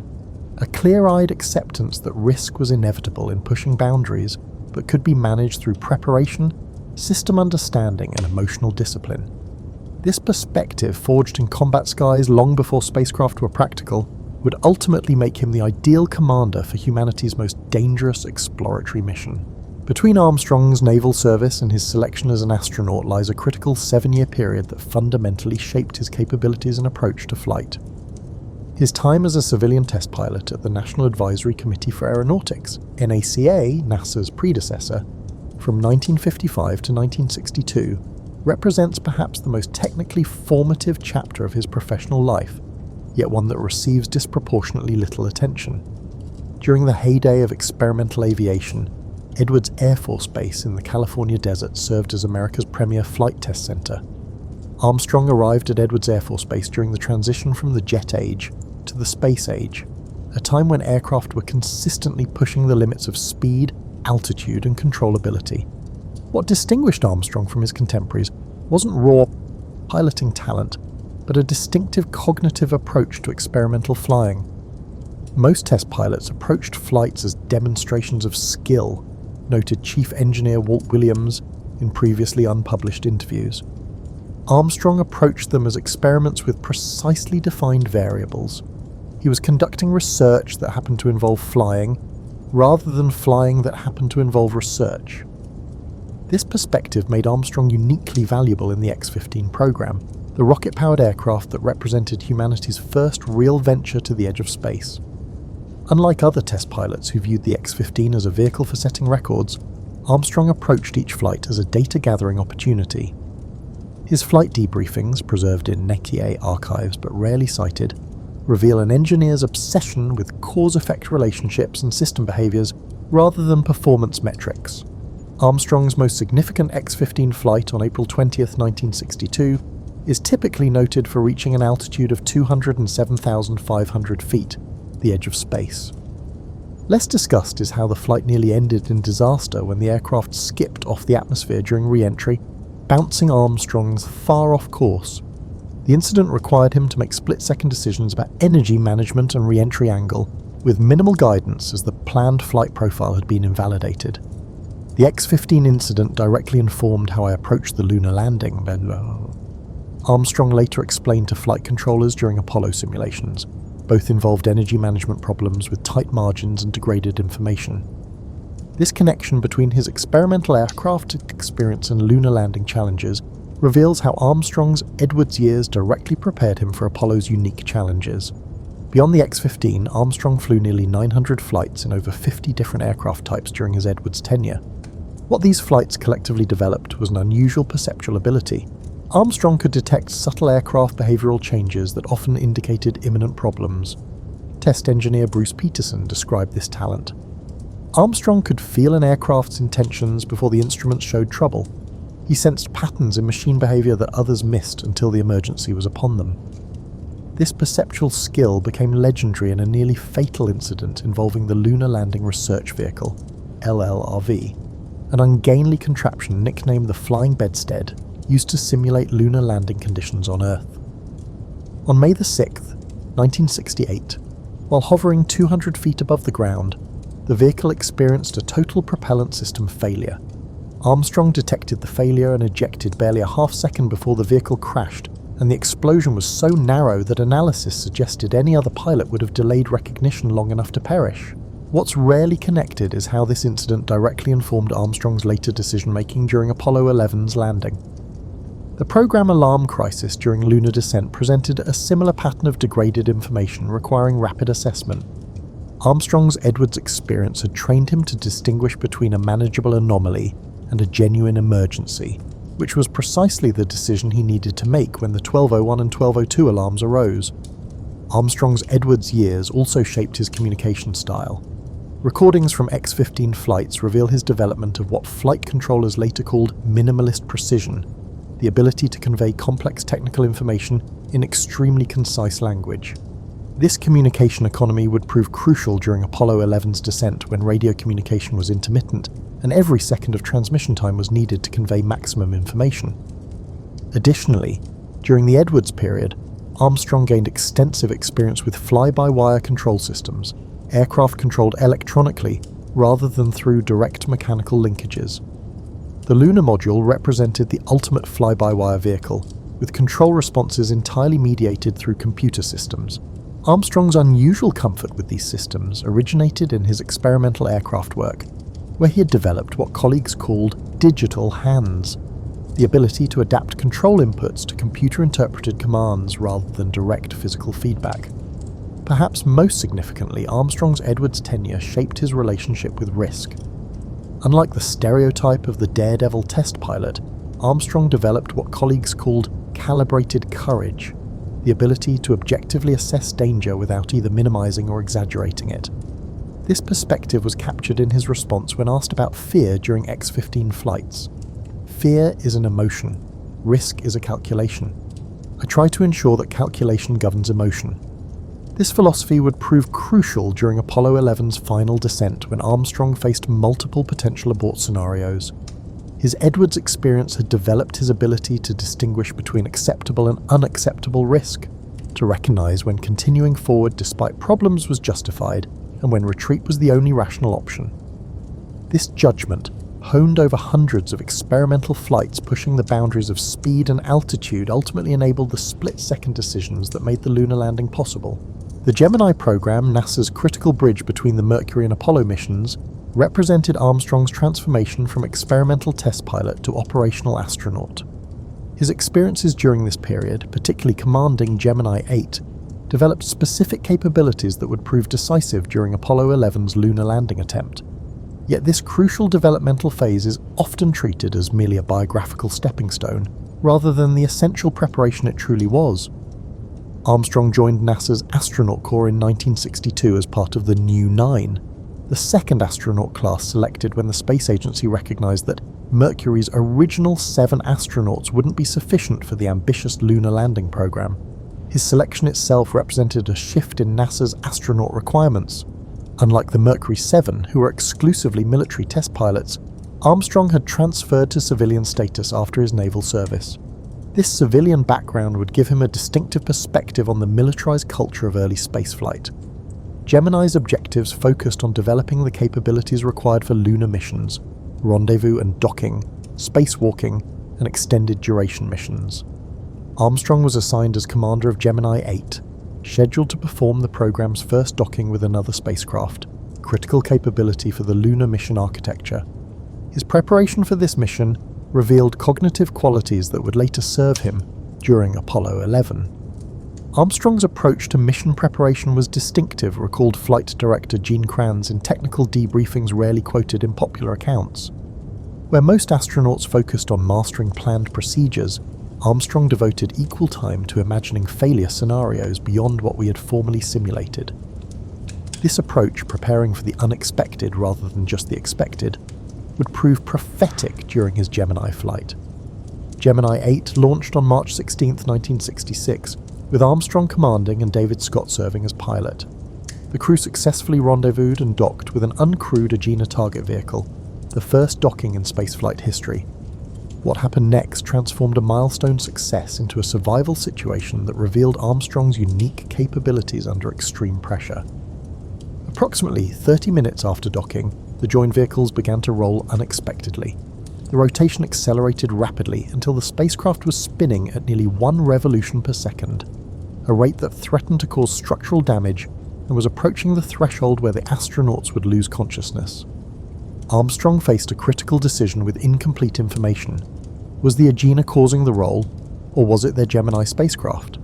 [SPEAKER 1] a clear-eyed acceptance that risk was inevitable in pushing boundaries, but could be managed through preparation, system understanding, and emotional discipline. This perspective, forged in combat skies long before spacecraft were practical, would ultimately make him the ideal commander for humanity's most dangerous exploratory mission. Between Armstrong's naval service and his selection as an astronaut lies a critical 7-year period that fundamentally shaped his capabilities and approach to flight. His time as a civilian test pilot at the National Advisory Committee for Aeronautics, NACA, NASA's predecessor, from 1955 to 1962, represents perhaps the most technically formative chapter of his professional life, yet one that receives disproportionately little attention. During the heyday of experimental aviation, Edwards Air Force Base in the California desert served as America's premier flight test center. Armstrong arrived at Edwards Air Force Base during the transition from the jet age to the space age, a time when aircraft were consistently pushing the limits of speed, altitude, and controllability. What distinguished Armstrong from his contemporaries wasn't raw piloting talent, but a distinctive cognitive approach to experimental flying. Most test pilots approached flights as demonstrations of skill, noted Chief Engineer Walt Williams in previously unpublished interviews. Armstrong approached them as experiments with precisely defined variables. He was conducting research that happened to involve flying, rather than flying that happened to involve research. This perspective made Armstrong uniquely valuable in the X-15 program, the rocket-powered aircraft that represented humanity's first real venture to the edge of space. Unlike other test pilots who viewed the X-15 as a vehicle for setting records, Armstrong approached each flight as a data-gathering opportunity. His flight debriefings, preserved in NECIE archives but rarely cited, reveal an engineer's obsession with cause-effect relationships and system behaviours rather than performance metrics. Armstrong's most significant X-15 flight on April 20, 1962, is typically noted for reaching an altitude of 207,500 feet, the edge of space. Less discussed is how the flight nearly ended in disaster when the aircraft skipped off the atmosphere during re-entry, bouncing Armstrong's far off course. The incident required him to make split-second decisions about energy management and re-entry angle, with minimal guidance as the planned flight profile had been invalidated. The X-15 incident directly informed how I approached the lunar landing. Armstrong later explained to flight controllers during Apollo simulations. Both involved energy management problems with tight margins and degraded information. This connection between his experimental aircraft experience and lunar landing challenges reveals how Armstrong's Edwards years directly prepared him for Apollo's unique challenges. Beyond the X-15, Armstrong flew nearly 900 flights in over 50 different aircraft types during his Edwards tenure. What these flights collectively developed was an unusual perceptual ability. Armstrong could detect subtle aircraft behavioural changes that often indicated imminent problems. Test engineer Bruce Peterson described this talent. Armstrong could feel an aircraft's intentions before the instruments showed trouble. He sensed patterns in machine behaviour that others missed until the emergency was upon them. This perceptual skill became legendary in a nearly fatal incident involving the Lunar Landing Research Vehicle, LLRV, an ungainly contraption nicknamed the Flying Bedstead, used to simulate lunar landing conditions on Earth. On May the 6th, 1968, while hovering 200 feet above the ground, the vehicle experienced a total propellant system failure. Armstrong detected the failure and ejected barely a half-second before the vehicle crashed, and the explosion was so narrow that analysis suggested any other pilot would have delayed recognition long enough to perish. What's rarely connected is how this incident directly informed Armstrong's later decision-making during Apollo 11's landing. The program alarm crisis during lunar descent presented a similar pattern of degraded information requiring rapid assessment. Armstrong's Edwards experience had trained him to distinguish between a manageable anomaly and a genuine emergency, which was precisely the decision he needed to make when the 1201 and 1202 alarms arose. Armstrong's Edwards years also shaped his communication style. Recordings from X-15 flights reveal his development of what flight controllers later called minimalist precision, the ability to convey complex technical information in extremely concise language. This communication economy would prove crucial during Apollo 11's descent when radio communication was intermittent and every second of transmission time was needed to convey maximum information. Additionally, during the Edwards period, Armstrong gained extensive experience with fly-by-wire control systems, aircraft controlled electronically rather than through direct mechanical linkages. The lunar module represented the ultimate fly-by-wire vehicle, with control responses entirely mediated through computer systems. Armstrong's unusual comfort with these systems originated in his experimental aircraft work, where he had developed what colleagues called digital hands, the ability to adapt control inputs to computer-interpreted commands rather than direct physical feedback. Perhaps most significantly, Armstrong's Edwards tenure shaped his relationship with risk. Unlike the stereotype of the daredevil test pilot, Armstrong developed what colleagues called calibrated courage, the ability to objectively assess danger without either minimizing or exaggerating it. This perspective was captured in his response when asked about fear during X-15 flights. Fear is an emotion. Risk is a calculation. I try to ensure that calculation governs emotion. This philosophy would prove crucial during Apollo 11's final descent when Armstrong faced multiple potential abort scenarios. His Edwards experience had developed his ability to distinguish between acceptable and unacceptable risk, to recognize when continuing forward despite problems was justified and when retreat was the only rational option. This judgment, honed over hundreds of experimental flights pushing the boundaries of speed and altitude, ultimately enabled the split-second decisions that made the lunar landing possible. The Gemini program, NASA's critical bridge between the Mercury and Apollo missions, represented Armstrong's transformation from experimental test pilot to operational astronaut. His experiences during this period, particularly commanding Gemini 8, developed specific capabilities that would prove decisive during Apollo 11's lunar landing attempt. Yet this crucial developmental phase is often treated as merely a biographical stepping stone, rather than the essential preparation it truly was. Armstrong joined NASA's astronaut corps in 1962 as part of the New 9, the second astronaut class selected when the space agency recognized that Mercury's original 7 astronauts wouldn't be sufficient for the ambitious lunar landing program. His selection itself represented a shift in NASA's astronaut requirements. Unlike the Mercury 7, who were exclusively military test pilots, Armstrong had transferred to civilian status after his naval service. This civilian background would give him a distinctive perspective on the militarized culture of early spaceflight. Gemini's objectives focused on developing the capabilities required for lunar missions, rendezvous and docking, spacewalking, and extended duration missions. Armstrong was assigned as commander of Gemini 8, scheduled to perform the program's first docking with another spacecraft, critical capability for the lunar mission architecture. His preparation for this mission revealed cognitive qualities that would later serve him during Apollo 11. Armstrong's approach to mission preparation was distinctive, recalled Flight Director Gene Kranz in technical debriefings rarely quoted in popular accounts. Where most astronauts focused on mastering planned procedures, Armstrong devoted equal time to imagining failure scenarios beyond what we had formerly simulated. This approach, preparing for the unexpected rather than just the expected, would prove prophetic during his Gemini flight. Gemini 8 launched on March 16, 1966, with Armstrong commanding and David Scott serving as pilot. The crew successfully rendezvoused and docked with an uncrewed Agena target vehicle, the first docking in spaceflight history. What happened next transformed a milestone success into a survival situation that revealed Armstrong's unique capabilities under extreme pressure. Approximately 30 minutes after docking, the joined vehicles began to roll unexpectedly. The rotation accelerated rapidly until the spacecraft was spinning at nearly 1 revolution per second, a rate that threatened to cause structural damage and was approaching the threshold where the astronauts would lose consciousness. Armstrong faced a critical decision with incomplete information. Was the Agena causing the roll, or was it their Gemini spacecraft?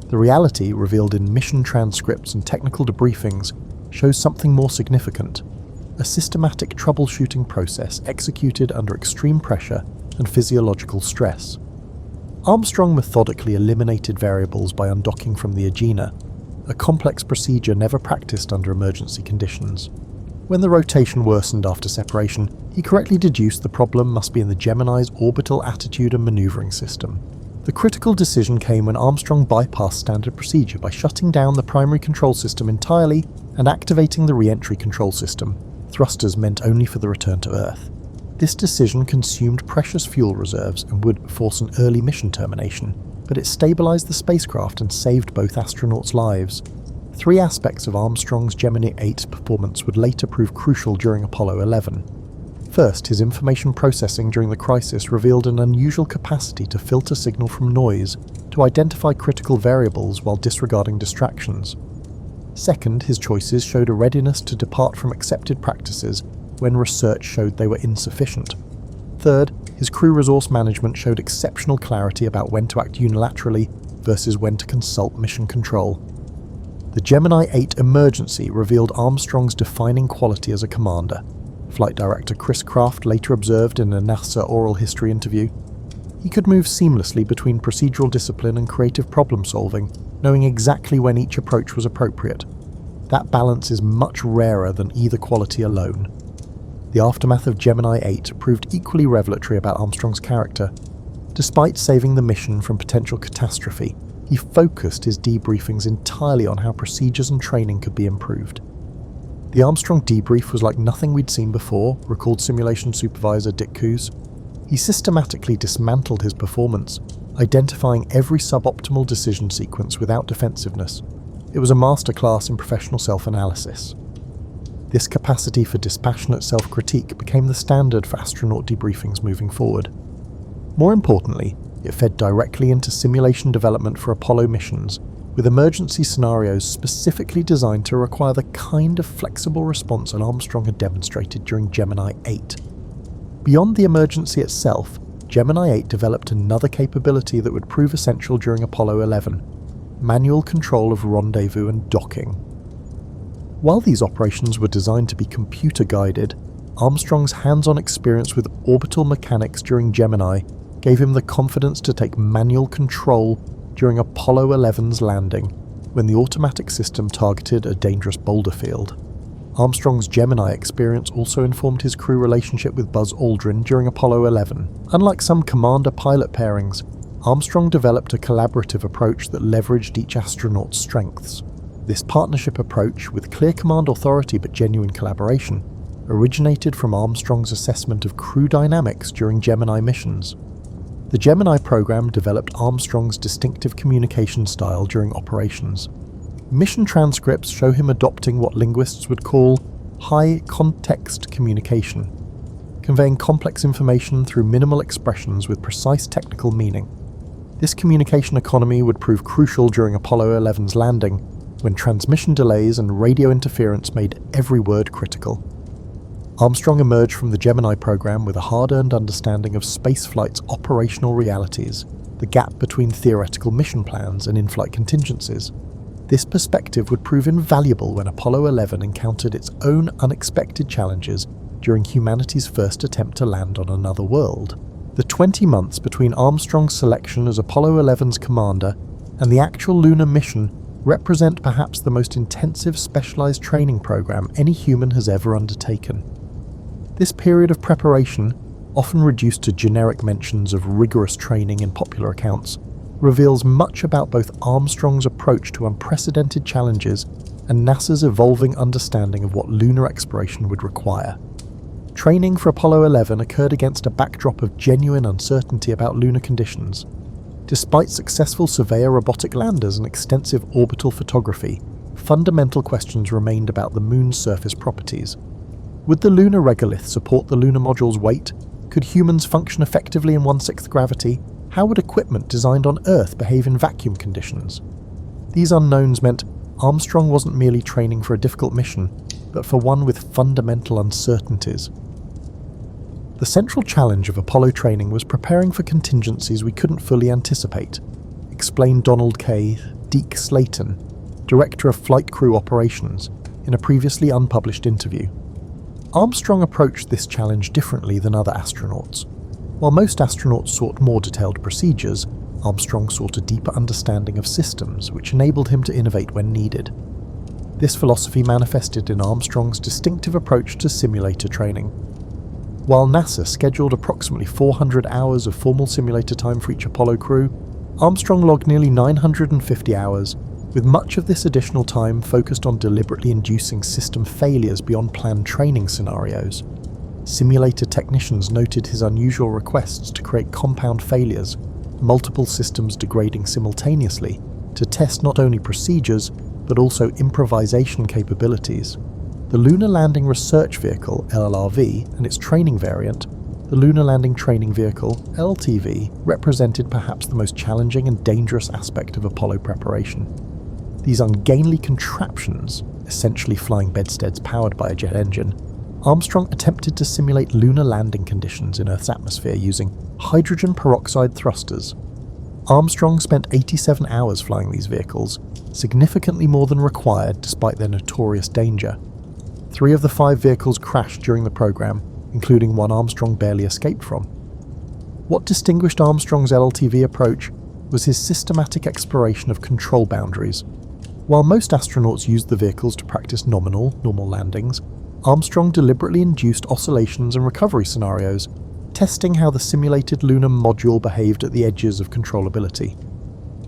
[SPEAKER 1] The reality, revealed in mission transcripts and technical debriefings, shows something more significant: a systematic troubleshooting process executed under extreme pressure and physiological stress. Armstrong methodically eliminated variables by undocking from the Agena, a complex procedure never practiced under emergency conditions. When the rotation worsened after separation, he correctly deduced the problem must be in the Gemini's orbital attitude and maneuvering system. The critical decision came when Armstrong bypassed standard procedure by shutting down the primary control system entirely and activating the re-entry control system, thrusters meant only for the return to Earth. This decision consumed precious fuel reserves and would force an early mission termination, but it stabilized the spacecraft and saved both astronauts' lives. 3 aspects of Armstrong's Gemini 8 performance would later prove crucial during Apollo 11. First, his information processing during the crisis revealed an unusual capacity to filter signal from noise, to identify critical variables while disregarding distractions. Second, his choices showed a readiness to depart from accepted practices when research showed they were insufficient. Third, his crew resource management showed exceptional clarity about when to act unilaterally versus when to consult mission control. The Gemini 8 emergency revealed Armstrong's defining quality as a commander. Flight Director Chris Kraft later observed in a NASA oral history interview, he could move seamlessly between procedural discipline and creative problem solving, knowing exactly when each approach was appropriate. That balance is much rarer than either quality alone. The aftermath of Gemini 8 proved equally revelatory about Armstrong's character. Despite saving the mission from potential catastrophe, he focused his debriefings entirely on how procedures and training could be improved. The Armstrong debrief was like nothing we'd seen before, recalled simulation supervisor Dick Coos. He systematically dismantled his performance, identifying every suboptimal decision sequence without defensiveness. It was a masterclass in professional self-analysis. This capacity for dispassionate self-critique became the standard for astronaut debriefings moving forward. More importantly, it fed directly into simulation development for Apollo missions, with emergency scenarios specifically designed to require the kind of flexible response that Armstrong had demonstrated during Gemini 8. Beyond the emergency itself, Gemini 8 developed another capability that would prove essential during Apollo 11: manual control of rendezvous and docking. While these operations were designed to be computer-guided, Armstrong's hands-on experience with orbital mechanics during Gemini gave him the confidence to take manual control during Apollo 11's landing, when the automatic system targeted a dangerous boulder field. Armstrong's Gemini experience also informed his crew relationship with Buzz Aldrin during Apollo 11. Unlike some commander-pilot pairings, Armstrong developed a collaborative approach that leveraged each astronaut's strengths. This partnership approach, with clear command authority but genuine collaboration, originated from Armstrong's assessment of crew dynamics during Gemini missions. The Gemini program developed Armstrong's distinctive communication style during operations. Mission transcripts show him adopting what linguists would call high-context communication, conveying complex information through minimal expressions with precise technical meaning. This communication economy would prove crucial during Apollo 11's landing, when transmission delays and radio interference made every word critical. Armstrong emerged from the Gemini program with a hard-earned understanding of spaceflight's operational realities, the gap between theoretical mission plans and in-flight contingencies. This perspective would prove invaluable when Apollo 11 encountered its own unexpected challenges during humanity's first attempt to land on another world. The 20 months between Armstrong's selection as Apollo 11's commander and the actual lunar mission represent perhaps the most intensive specialized training program any human has ever undertaken. This period of preparation, often reduced to generic mentions of rigorous training in popular accounts, reveals much about both Armstrong's approach to unprecedented challenges and NASA's evolving understanding of what lunar exploration would require. Training for Apollo 11 occurred against a backdrop of genuine uncertainty about lunar conditions. Despite successful Surveyor robotic landers and extensive orbital photography, fundamental questions remained about the moon's surface properties. Would the lunar regolith support the lunar module's weight? Could humans function effectively in 1/6 gravity? How would equipment designed on Earth behave in vacuum conditions? These unknowns meant Armstrong wasn't merely training for a difficult mission, but for one with fundamental uncertainties. The central challenge of Apollo training was preparing for contingencies we couldn't fully anticipate, explained Donald K. Deke Slayton, director of Flight Crew Operations, in a previously unpublished interview. Armstrong approached this challenge differently than other astronauts. While most astronauts sought more detailed procedures, Armstrong sought a deeper understanding of systems, which enabled him to innovate when needed. This philosophy manifested in Armstrong's distinctive approach to simulator training. While NASA scheduled approximately 400 hours of formal simulator time for each Apollo crew, Armstrong logged nearly 950 hours, with much of this additional time focused on deliberately inducing system failures beyond planned training scenarios. Simulator technicians noted his unusual requests to create compound failures, multiple systems degrading simultaneously, to test not only procedures, but also improvisation capabilities. The Lunar Landing Research Vehicle, LLRV, and its training variant, the Lunar Landing Training Vehicle, LTV, represented perhaps the most challenging and dangerous aspect of Apollo preparation. These ungainly contraptions, essentially flying bedsteads powered by a jet engine, Armstrong attempted to simulate lunar landing conditions in Earth's atmosphere using hydrogen peroxide thrusters. Armstrong spent 87 hours flying these vehicles, significantly more than required despite their notorious danger. 3 of the 5 vehicles crashed during the program, including one Armstrong barely escaped from. What distinguished Armstrong's LTV approach was his systematic exploration of control boundaries. While most astronauts used the vehicles to practice normal landings, Armstrong deliberately induced oscillations and recovery scenarios, testing how the simulated lunar module behaved at the edges of controllability.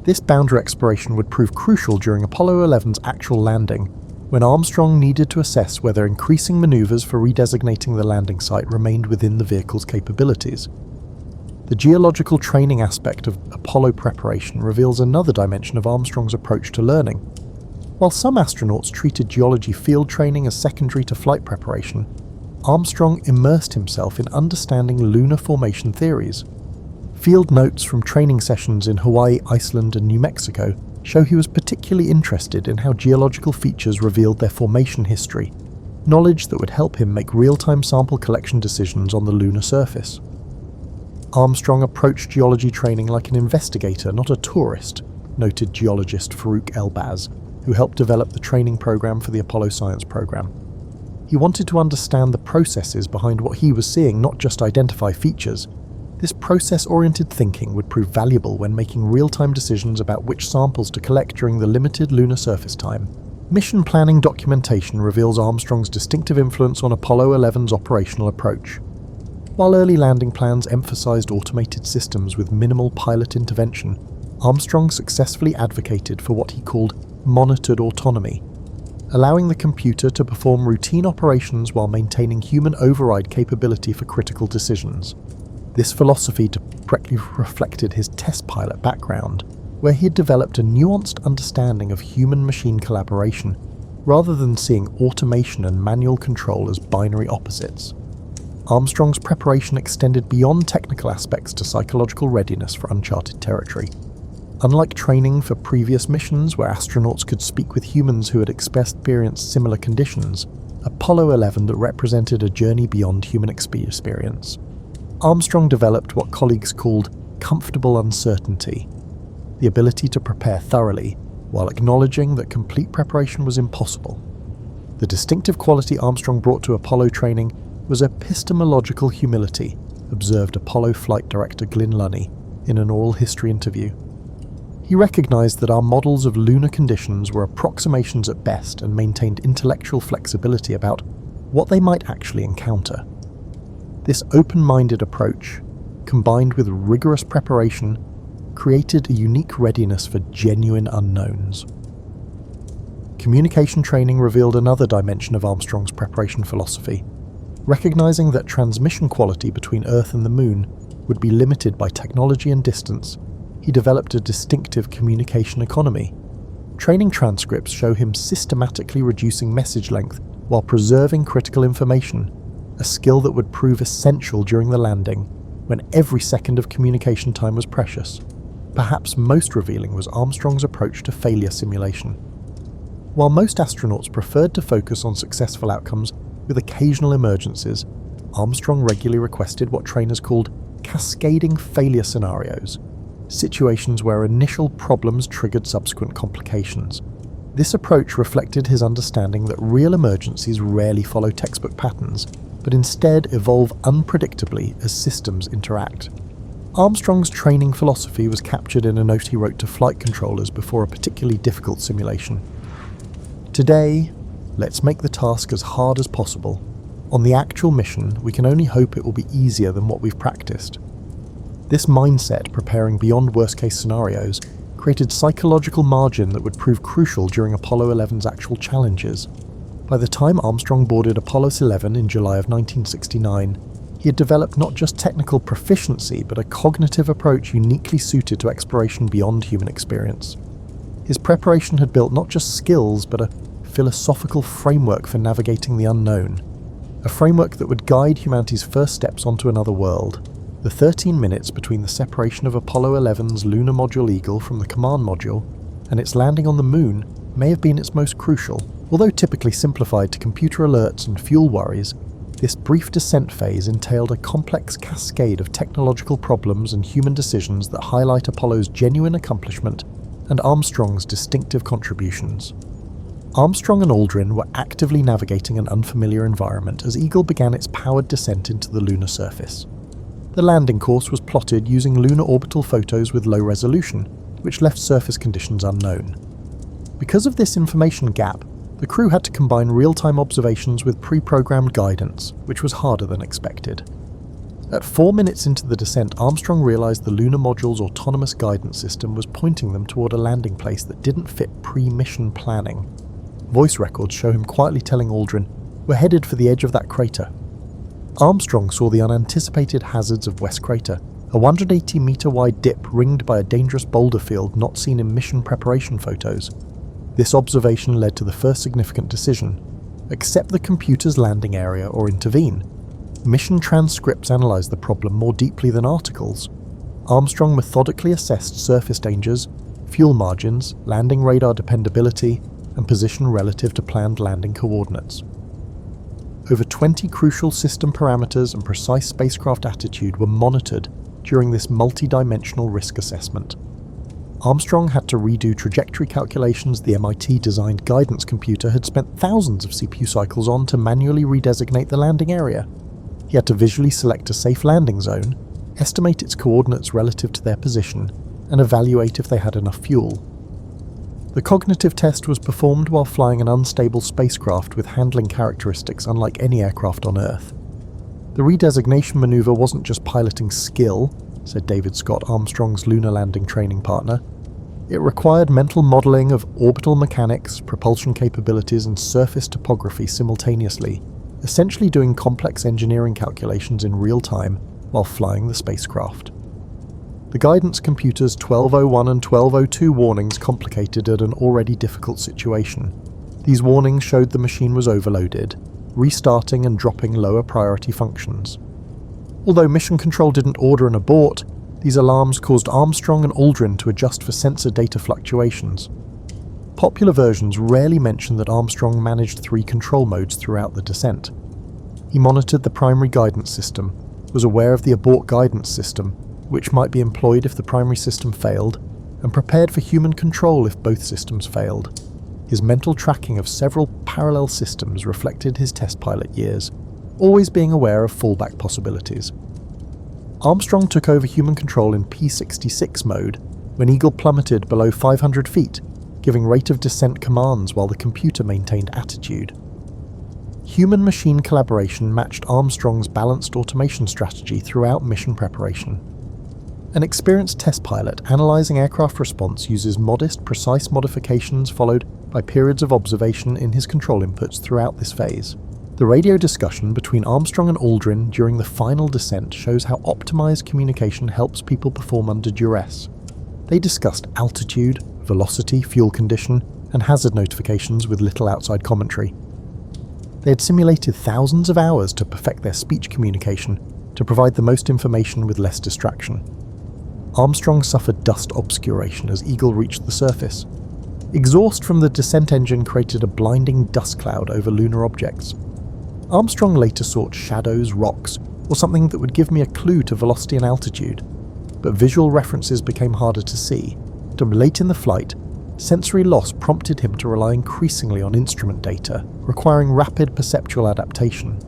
[SPEAKER 1] This boundary exploration would prove crucial during Apollo 11's actual landing, when Armstrong needed to assess whether increasing maneuvers for redesignating the landing site remained within the vehicle's capabilities. The geological training aspect of Apollo preparation reveals another dimension of Armstrong's approach to learning. While some astronauts treated geology field training as secondary to flight preparation, Armstrong immersed himself in understanding lunar formation theories. Field notes from training sessions in Hawaii, Iceland, and New Mexico show he was particularly interested in how geological features revealed their formation history, knowledge that would help him make real-time sample collection decisions on the lunar surface. Armstrong approached geology training like an investigator, not a tourist, noted geologist Farouk Elbaz, who helped develop the training program for the Apollo science program. He wanted to understand the processes behind what he was seeing, not just identify features. This process-oriented thinking would prove valuable when making real-time decisions about which samples to collect during the limited lunar surface time. Mission planning documentation reveals Armstrong's distinctive influence on Apollo 11's operational approach. While early landing plans emphasized automated systems with minimal pilot intervention, Armstrong successfully advocated for what he called monitored autonomy, allowing the computer to perform routine operations while maintaining human override capability for critical decisions. This philosophy directly reflected his test pilot background, where he had developed a nuanced understanding of human-machine collaboration, rather than seeing automation and manual control as binary opposites. Armstrong's preparation extended beyond technical aspects to psychological readiness for uncharted territory. Unlike training for previous missions where astronauts could speak with humans who had experienced similar conditions, Apollo 11 that represented a journey beyond human experience. Armstrong developed what colleagues called comfortable uncertainty, the ability to prepare thoroughly while acknowledging that complete preparation was impossible. The distinctive quality Armstrong brought to Apollo training was epistemological humility, observed Apollo flight director Glyn Lunny in an oral history interview. He recognized that our models of lunar conditions were approximations at best and maintained intellectual flexibility about what they might actually encounter. This open-minded approach, combined with rigorous preparation, created a unique readiness for genuine unknowns. Communication training revealed another dimension of Armstrong's preparation philosophy. Recognizing that transmission quality between Earth and the Moon would be limited by technology and distance, he developed a distinctive communication economy. Training transcripts show him systematically reducing message length while preserving critical information, a skill that would prove essential during the landing, when every second of communication time was precious. Perhaps most revealing was Armstrong's approach to failure simulation. While most astronauts preferred to focus on successful outcomes with occasional emergencies, Armstrong regularly requested what trainers called cascading failure scenarios, situations where initial problems triggered subsequent complications. This approach reflected his understanding that real emergencies rarely follow textbook patterns, but instead evolve unpredictably as systems interact. Armstrong's training philosophy was captured in a note he wrote to flight controllers before a particularly difficult simulation. Today, let's make the task as hard as possible. On the actual mission, we can only hope it will be easier than what we've practiced. This mindset, preparing beyond worst-case scenarios, created psychological margin that would prove crucial during Apollo 11's actual challenges. By the time Armstrong boarded Apollo 11 in July of 1969, he had developed not just technical proficiency, but a cognitive approach uniquely suited to exploration beyond human experience. His preparation had built not just skills, but a philosophical framework for navigating the unknown, a framework that would guide humanity's first steps onto another world. The 13 minutes between the separation of Apollo 11's lunar module Eagle from the command module and its landing on the Moon may have been its most crucial. Although typically simplified to computer alerts and fuel worries, this brief descent phase entailed a complex cascade of technological problems and human decisions that highlight Apollo's genuine accomplishment and Armstrong's distinctive contributions. Armstrong and Aldrin were actively navigating an unfamiliar environment as Eagle began its powered descent into the lunar surface. The landing course was plotted using lunar orbital photos with low resolution, which left surface conditions unknown. Because of this information gap, the crew had to combine real-time observations with pre-programmed guidance, which was harder than expected. At 4 minutes into the descent, Armstrong realized the lunar module's autonomous guidance system was pointing them toward a landing place that didn't fit pre-mission planning. Voice records show him quietly telling Aldrin, "We're headed for the edge of that crater." Armstrong saw the unanticipated hazards of West Crater, a 180-meter-wide dip ringed by a dangerous boulder field not seen in mission preparation photos. This observation led to the first significant decision: accept the computer's landing area or intervene. Mission transcripts analyzed the problem more deeply than articles. Armstrong methodically assessed surface dangers, fuel margins, landing radar dependability, and position relative to planned landing coordinates. Over 20 crucial system parameters and precise spacecraft attitude were monitored during this multi-dimensional risk assessment. Armstrong had to redo trajectory calculations the MIT-designed guidance computer had spent thousands of CPU cycles on to manually redesignate the landing area. He had to visually select a safe landing zone, estimate its coordinates relative to their position, and evaluate if they had enough fuel. The cognitive test was performed while flying an unstable spacecraft with handling characteristics unlike any aircraft on Earth. The redesignation maneuver wasn't just piloting skill, said David Scott, Armstrong's lunar landing training partner. It required mental modelling of orbital mechanics, propulsion capabilities, and surface topography simultaneously, essentially doing complex engineering calculations in real time while flying the spacecraft. The guidance computer's 1201 and 1202 warnings complicated an already difficult situation. These warnings showed the machine was overloaded, restarting and dropping lower priority functions. Although Mission Control didn't order an abort, These alarms caused Armstrong and Aldrin to adjust for sensor data fluctuations. Popular versions rarely mention that Armstrong managed 3 control modes throughout the descent. He monitored the primary guidance system, was aware of the abort guidance system, which might be employed if the primary system failed, and prepared for human control if both systems failed. His mental tracking of several parallel systems reflected his test pilot years, always being aware of fallback possibilities. Armstrong took over human control in P-66 mode when Eagle plummeted below 500 feet, giving rate of descent commands while the computer maintained attitude. Human-machine collaboration matched Armstrong's balanced automation strategy throughout mission preparation. An experienced test pilot analysing aircraft response uses modest, precise modifications followed by periods of observation in his control inputs throughout this phase. The radio discussion between Armstrong and Aldrin during the final descent shows how optimised communication helps people perform under duress. They discussed altitude, velocity, fuel condition, and hazard notifications with little outside commentary. They had simulated thousands of hours to perfect their speech communication to provide the most information with less distraction. Armstrong suffered dust obscuration as Eagle reached the surface. Exhaust from the descent engine created a blinding dust cloud over lunar objects. Armstrong later sought shadows, rocks, or something that would give me a clue to velocity and altitude, but visual references became harder to see. Late in the flight, sensory loss prompted him to rely increasingly on instrument data, requiring rapid perceptual adaptation.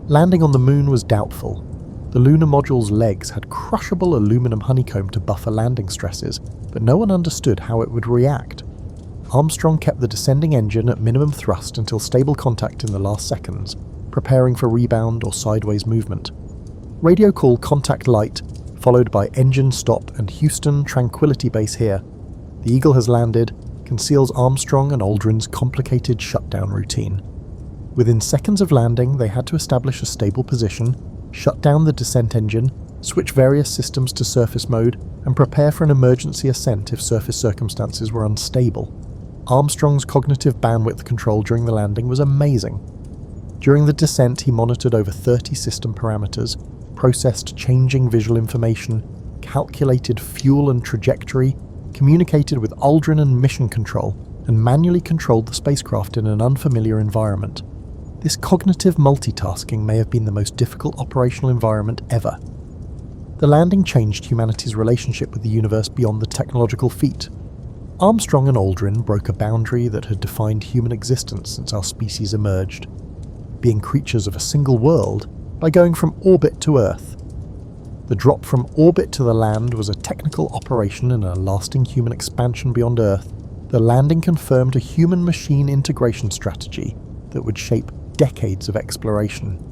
[SPEAKER 1] Landing on the moon was doubtful. The lunar module's legs had crushable aluminum honeycomb to buffer landing stresses, but no one understood how it would react. Armstrong kept the descending engine at minimum thrust until stable contact in the last seconds, preparing for rebound or sideways movement. Radio call contact light, followed by engine stop and Houston Tranquility Base here. The Eagle has landed, conceals Armstrong and Aldrin's complicated shutdown routine. Within seconds of landing, they had to establish a stable position, shut down the descent engine, switch various systems to surface mode, and prepare for an emergency ascent if surface circumstances were unstable. Armstrong's cognitive bandwidth control during the landing was amazing. During the descent, he monitored over 30 system parameters, processed changing visual information, calculated fuel and trajectory, communicated with Aldrin and mission control, and manually controlled the spacecraft in an unfamiliar environment. This cognitive multitasking may have been the most difficult operational environment ever. The landing changed humanity's relationship with the universe beyond the technological feat. Armstrong and Aldrin broke a boundary that had defined human existence since our species emerged, being creatures of a single world by going from orbit to Earth. The drop from orbit to the land was a technical operation and a lasting human expansion beyond Earth. The landing confirmed a human-machine integration strategy that would shape decades of exploration.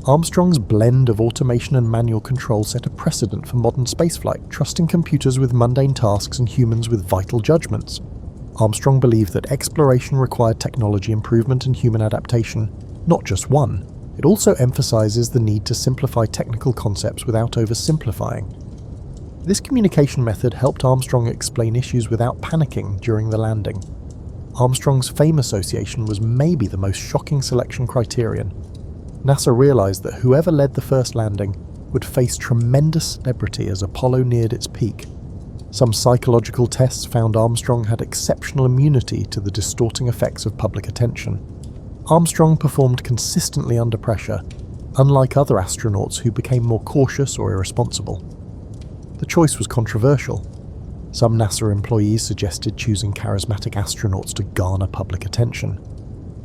[SPEAKER 1] Armstrong's blend of automation and manual control set a precedent for modern spaceflight, trusting computers with mundane tasks and humans with vital judgments. Armstrong believed that exploration required technology improvement and human adaptation, not just one. It also emphasizes the need to simplify technical concepts without oversimplifying. This communication method helped Armstrong explain issues without panicking during the landing. Armstrong's fame association was maybe the most shocking selection criterion. NASA realized that whoever led the first landing would face tremendous celebrity as Apollo neared its peak. Some psychological tests found Armstrong had exceptional immunity to the distorting effects of public attention. Armstrong performed consistently under pressure, unlike other astronauts who became more cautious or irresponsible. The choice was controversial. Some NASA employees suggested choosing charismatic astronauts to garner public attention.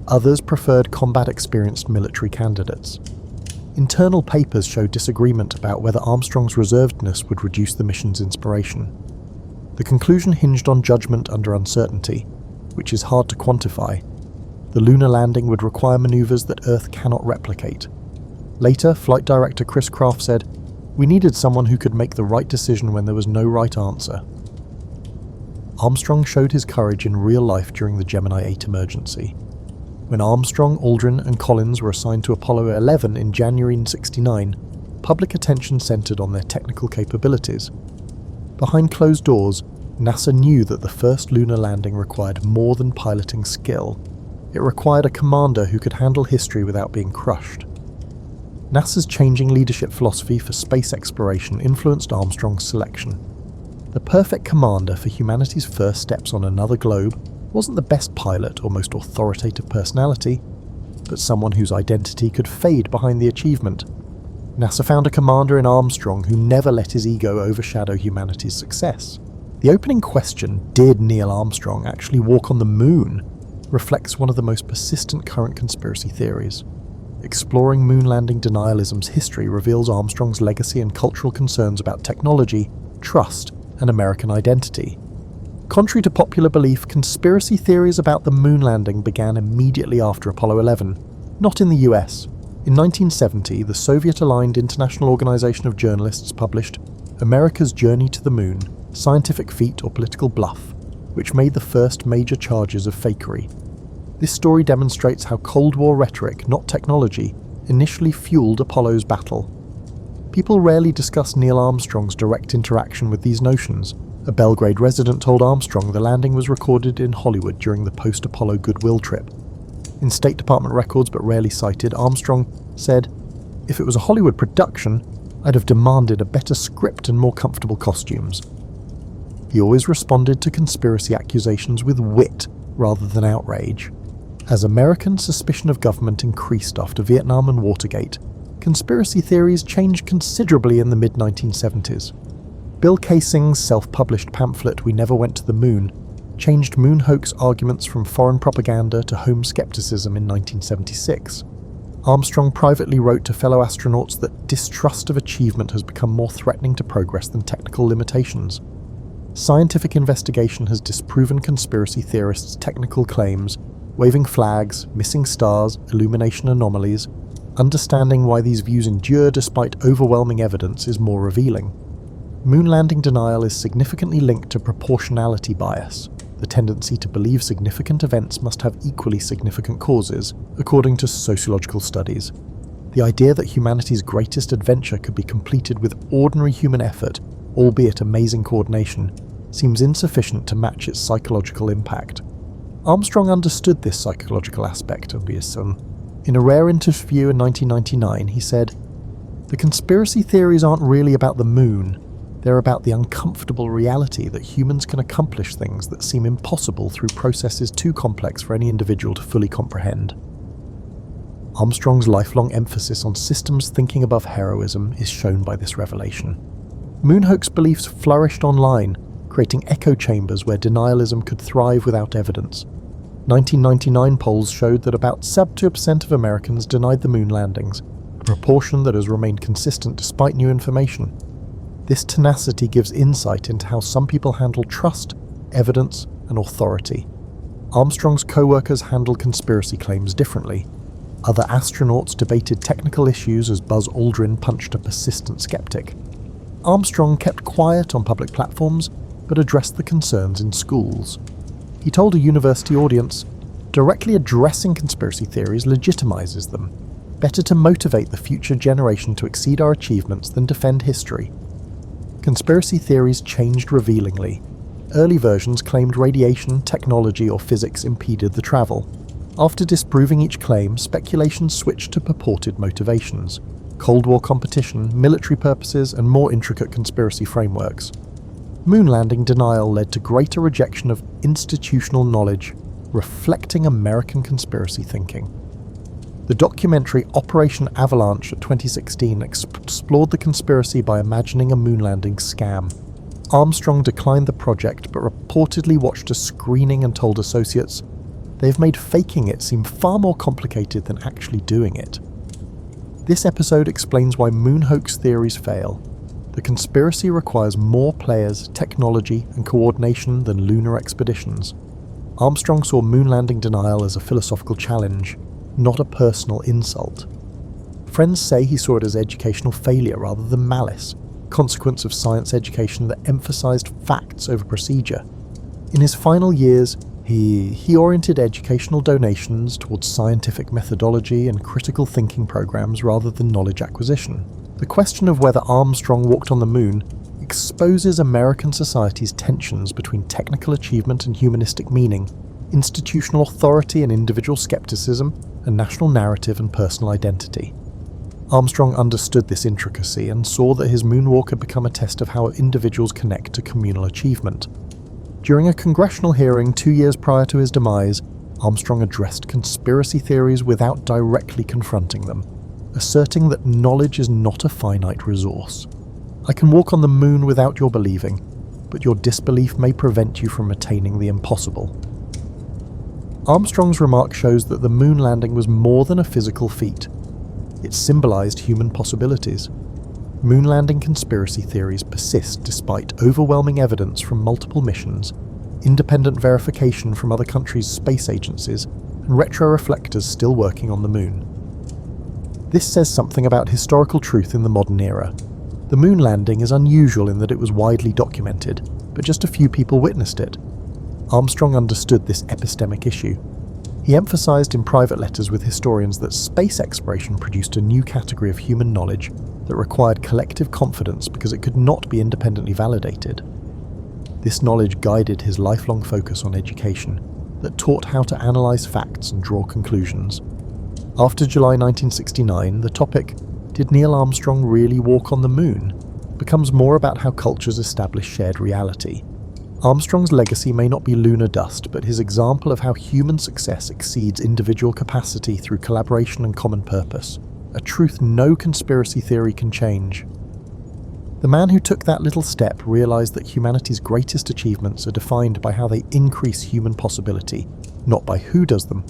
[SPEAKER 1] Others preferred combat-experienced military candidates. Internal papers showed disagreement about whether Armstrong's reservedness would reduce the mission's inspiration. The conclusion hinged on judgment under uncertainty, which is hard to quantify. The lunar landing would require maneuvers that Earth cannot replicate. Later, Flight Director Chris Kraft said, "We needed someone who could make the right decision when there was no right answer." Armstrong showed his courage in real life during the Gemini 8 emergency. When Armstrong, Aldrin, and Collins were assigned to Apollo 11 in January 1969, public attention centered on their technical capabilities. Behind closed doors, NASA knew that the first lunar landing required more than piloting skill. It required a commander who could handle history without being crushed. NASA's changing leadership philosophy for space exploration influenced Armstrong's selection. The perfect commander for humanity's first steps on another globe wasn't the best pilot or most authoritative personality, but someone whose identity could fade behind the achievement. NASA found a commander in Armstrong who never let his ego overshadow humanity's success. The opening question, did Neil Armstrong actually walk on the moon, reflects one of the most persistent current conspiracy theories. Exploring moon landing denialism's history reveals Armstrong's legacy and cultural concerns about technology, trust, and American identity. Contrary to popular belief, conspiracy theories about the moon landing began immediately after Apollo 11, not in the US. In 1970, the Soviet-aligned International Organization of Journalists published America's Journey to the Moon, Scientific Feat or Political Bluff, which made the first major charges of fakery. This story demonstrates how Cold War rhetoric, not technology, initially fueled Apollo's battle. People rarely discuss Neil Armstrong's direct interaction with these notions. A Belgrade resident told Armstrong the landing was recorded in Hollywood during the post-Apollo goodwill trip. In State Department records but rarely cited, Armstrong said, "If it was a Hollywood production, I'd have demanded a better script and more comfortable costumes." He always responded to conspiracy accusations with wit rather than outrage. As American suspicion of government increased after Vietnam and Watergate, conspiracy theories changed considerably in the mid-1970s. Bill Casing's self-published pamphlet We Never Went to the Moon changed moon hoax arguments from foreign propaganda to home skepticism in 1976. Armstrong privately wrote to fellow astronauts that distrust of achievement has become more threatening to progress than technical limitations. Scientific investigation has disproven conspiracy theorists' technical claims, waving flags, missing stars, illumination anomalies. Understanding why these views endure despite overwhelming evidence is more revealing. Moon landing denial is significantly linked to proportionality bias, the tendency to believe significant events must have equally significant causes, according to sociological studies. The idea that humanity's greatest adventure could be completed with ordinary human effort, albeit amazing coordination, seems insufficient to match its psychological impact. Armstrong understood this psychological aspect of Bunyan. In a rare interview in 1999, he said, "The conspiracy theories aren't really about the moon. They're about the uncomfortable reality that humans can accomplish things that seem impossible through processes too complex for any individual to fully comprehend." Armstrong's lifelong emphasis on systems thinking above heroism is shown by this revelation. Moon hoax beliefs flourished online, creating echo chambers where denialism could thrive without evidence. 1999 polls showed that about 72% of Americans denied the moon landings, a proportion that has remained consistent despite new information. This tenacity gives insight into how some people handle trust, evidence, and authority. Armstrong's co-workers handled conspiracy claims differently. Other astronauts debated technical issues as Buzz Aldrin punched a persistent skeptic. Armstrong kept quiet on public platforms, but addressed the concerns in schools. He told a university audience, "Directly addressing conspiracy theories legitimizes them. Better to motivate the future generation to exceed our achievements than defend history." Conspiracy theories changed revealingly. Early versions claimed radiation, technology, or physics impeded the travel. After disproving each claim, speculation switched to purported motivations: Cold War competition, military purposes, and more intricate conspiracy frameworks. Moon landing denial led to greater rejection of institutional knowledge, reflecting American conspiracy thinking. The documentary Operation Avalanche of 2016 explored the conspiracy by imagining a moon landing scam. Armstrong declined the project but reportedly watched a screening and told associates, "They've made faking it seem far more complicated than actually doing it." This episode explains why moon hoax theories fail. The conspiracy requires more players, technology, and coordination than lunar expeditions. Armstrong saw moon landing denial as a philosophical challenge, not a personal insult. Friends say he saw it as educational failure rather than malice, consequence of science education that emphasized facts over procedure. In his final years, he oriented educational donations towards scientific methodology and critical thinking programs rather than knowledge acquisition. The question of whether Armstrong walked on the moon exposes American society's tensions between technical achievement and humanistic meaning, institutional authority and individual skepticism, and national narrative and personal identity. Armstrong understood this intricacy and saw that his moonwalk had become a test of how individuals connect to communal achievement. During a congressional hearing 2 years prior to his demise, Armstrong addressed conspiracy theories without directly confronting them, asserting that knowledge is not a finite resource. "I can walk on the moon without your believing, but your disbelief may prevent you from attaining the impossible." Armstrong's remark shows that the moon landing was more than a physical feat. It symbolized human possibilities. Moon landing conspiracy theories persist despite overwhelming evidence from multiple missions, independent verification from other countries' space agencies, and retroreflectors still working on the moon. This says something about historical truth in the modern era. The moon landing is unusual in that it was widely documented, but just a few people witnessed it. Armstrong understood this epistemic issue. He emphasized in private letters with historians that space exploration produced a new category of human knowledge that required collective confidence because it could not be independently validated. This knowledge guided his lifelong focus on education, that taught how to analyze facts and draw conclusions. After July 1969, the topic, "Did Neil Armstrong really walk on the moon?" becomes more about how cultures establish shared reality. Armstrong's legacy may not be lunar dust, but his example of how human success exceeds individual capacity through collaboration and common purpose, a truth no conspiracy theory can change. The man who took that little step realized that humanity's greatest achievements are defined by how they increase human possibility, not by who does them.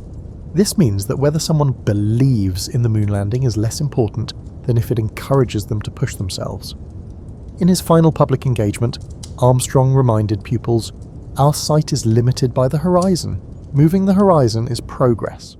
[SPEAKER 1] This means that whether someone believes in the moon landing is less important than if it encourages them to push themselves. In his final public engagement, Armstrong reminded pupils, "Our sight is limited by the horizon. Moving the horizon is progress."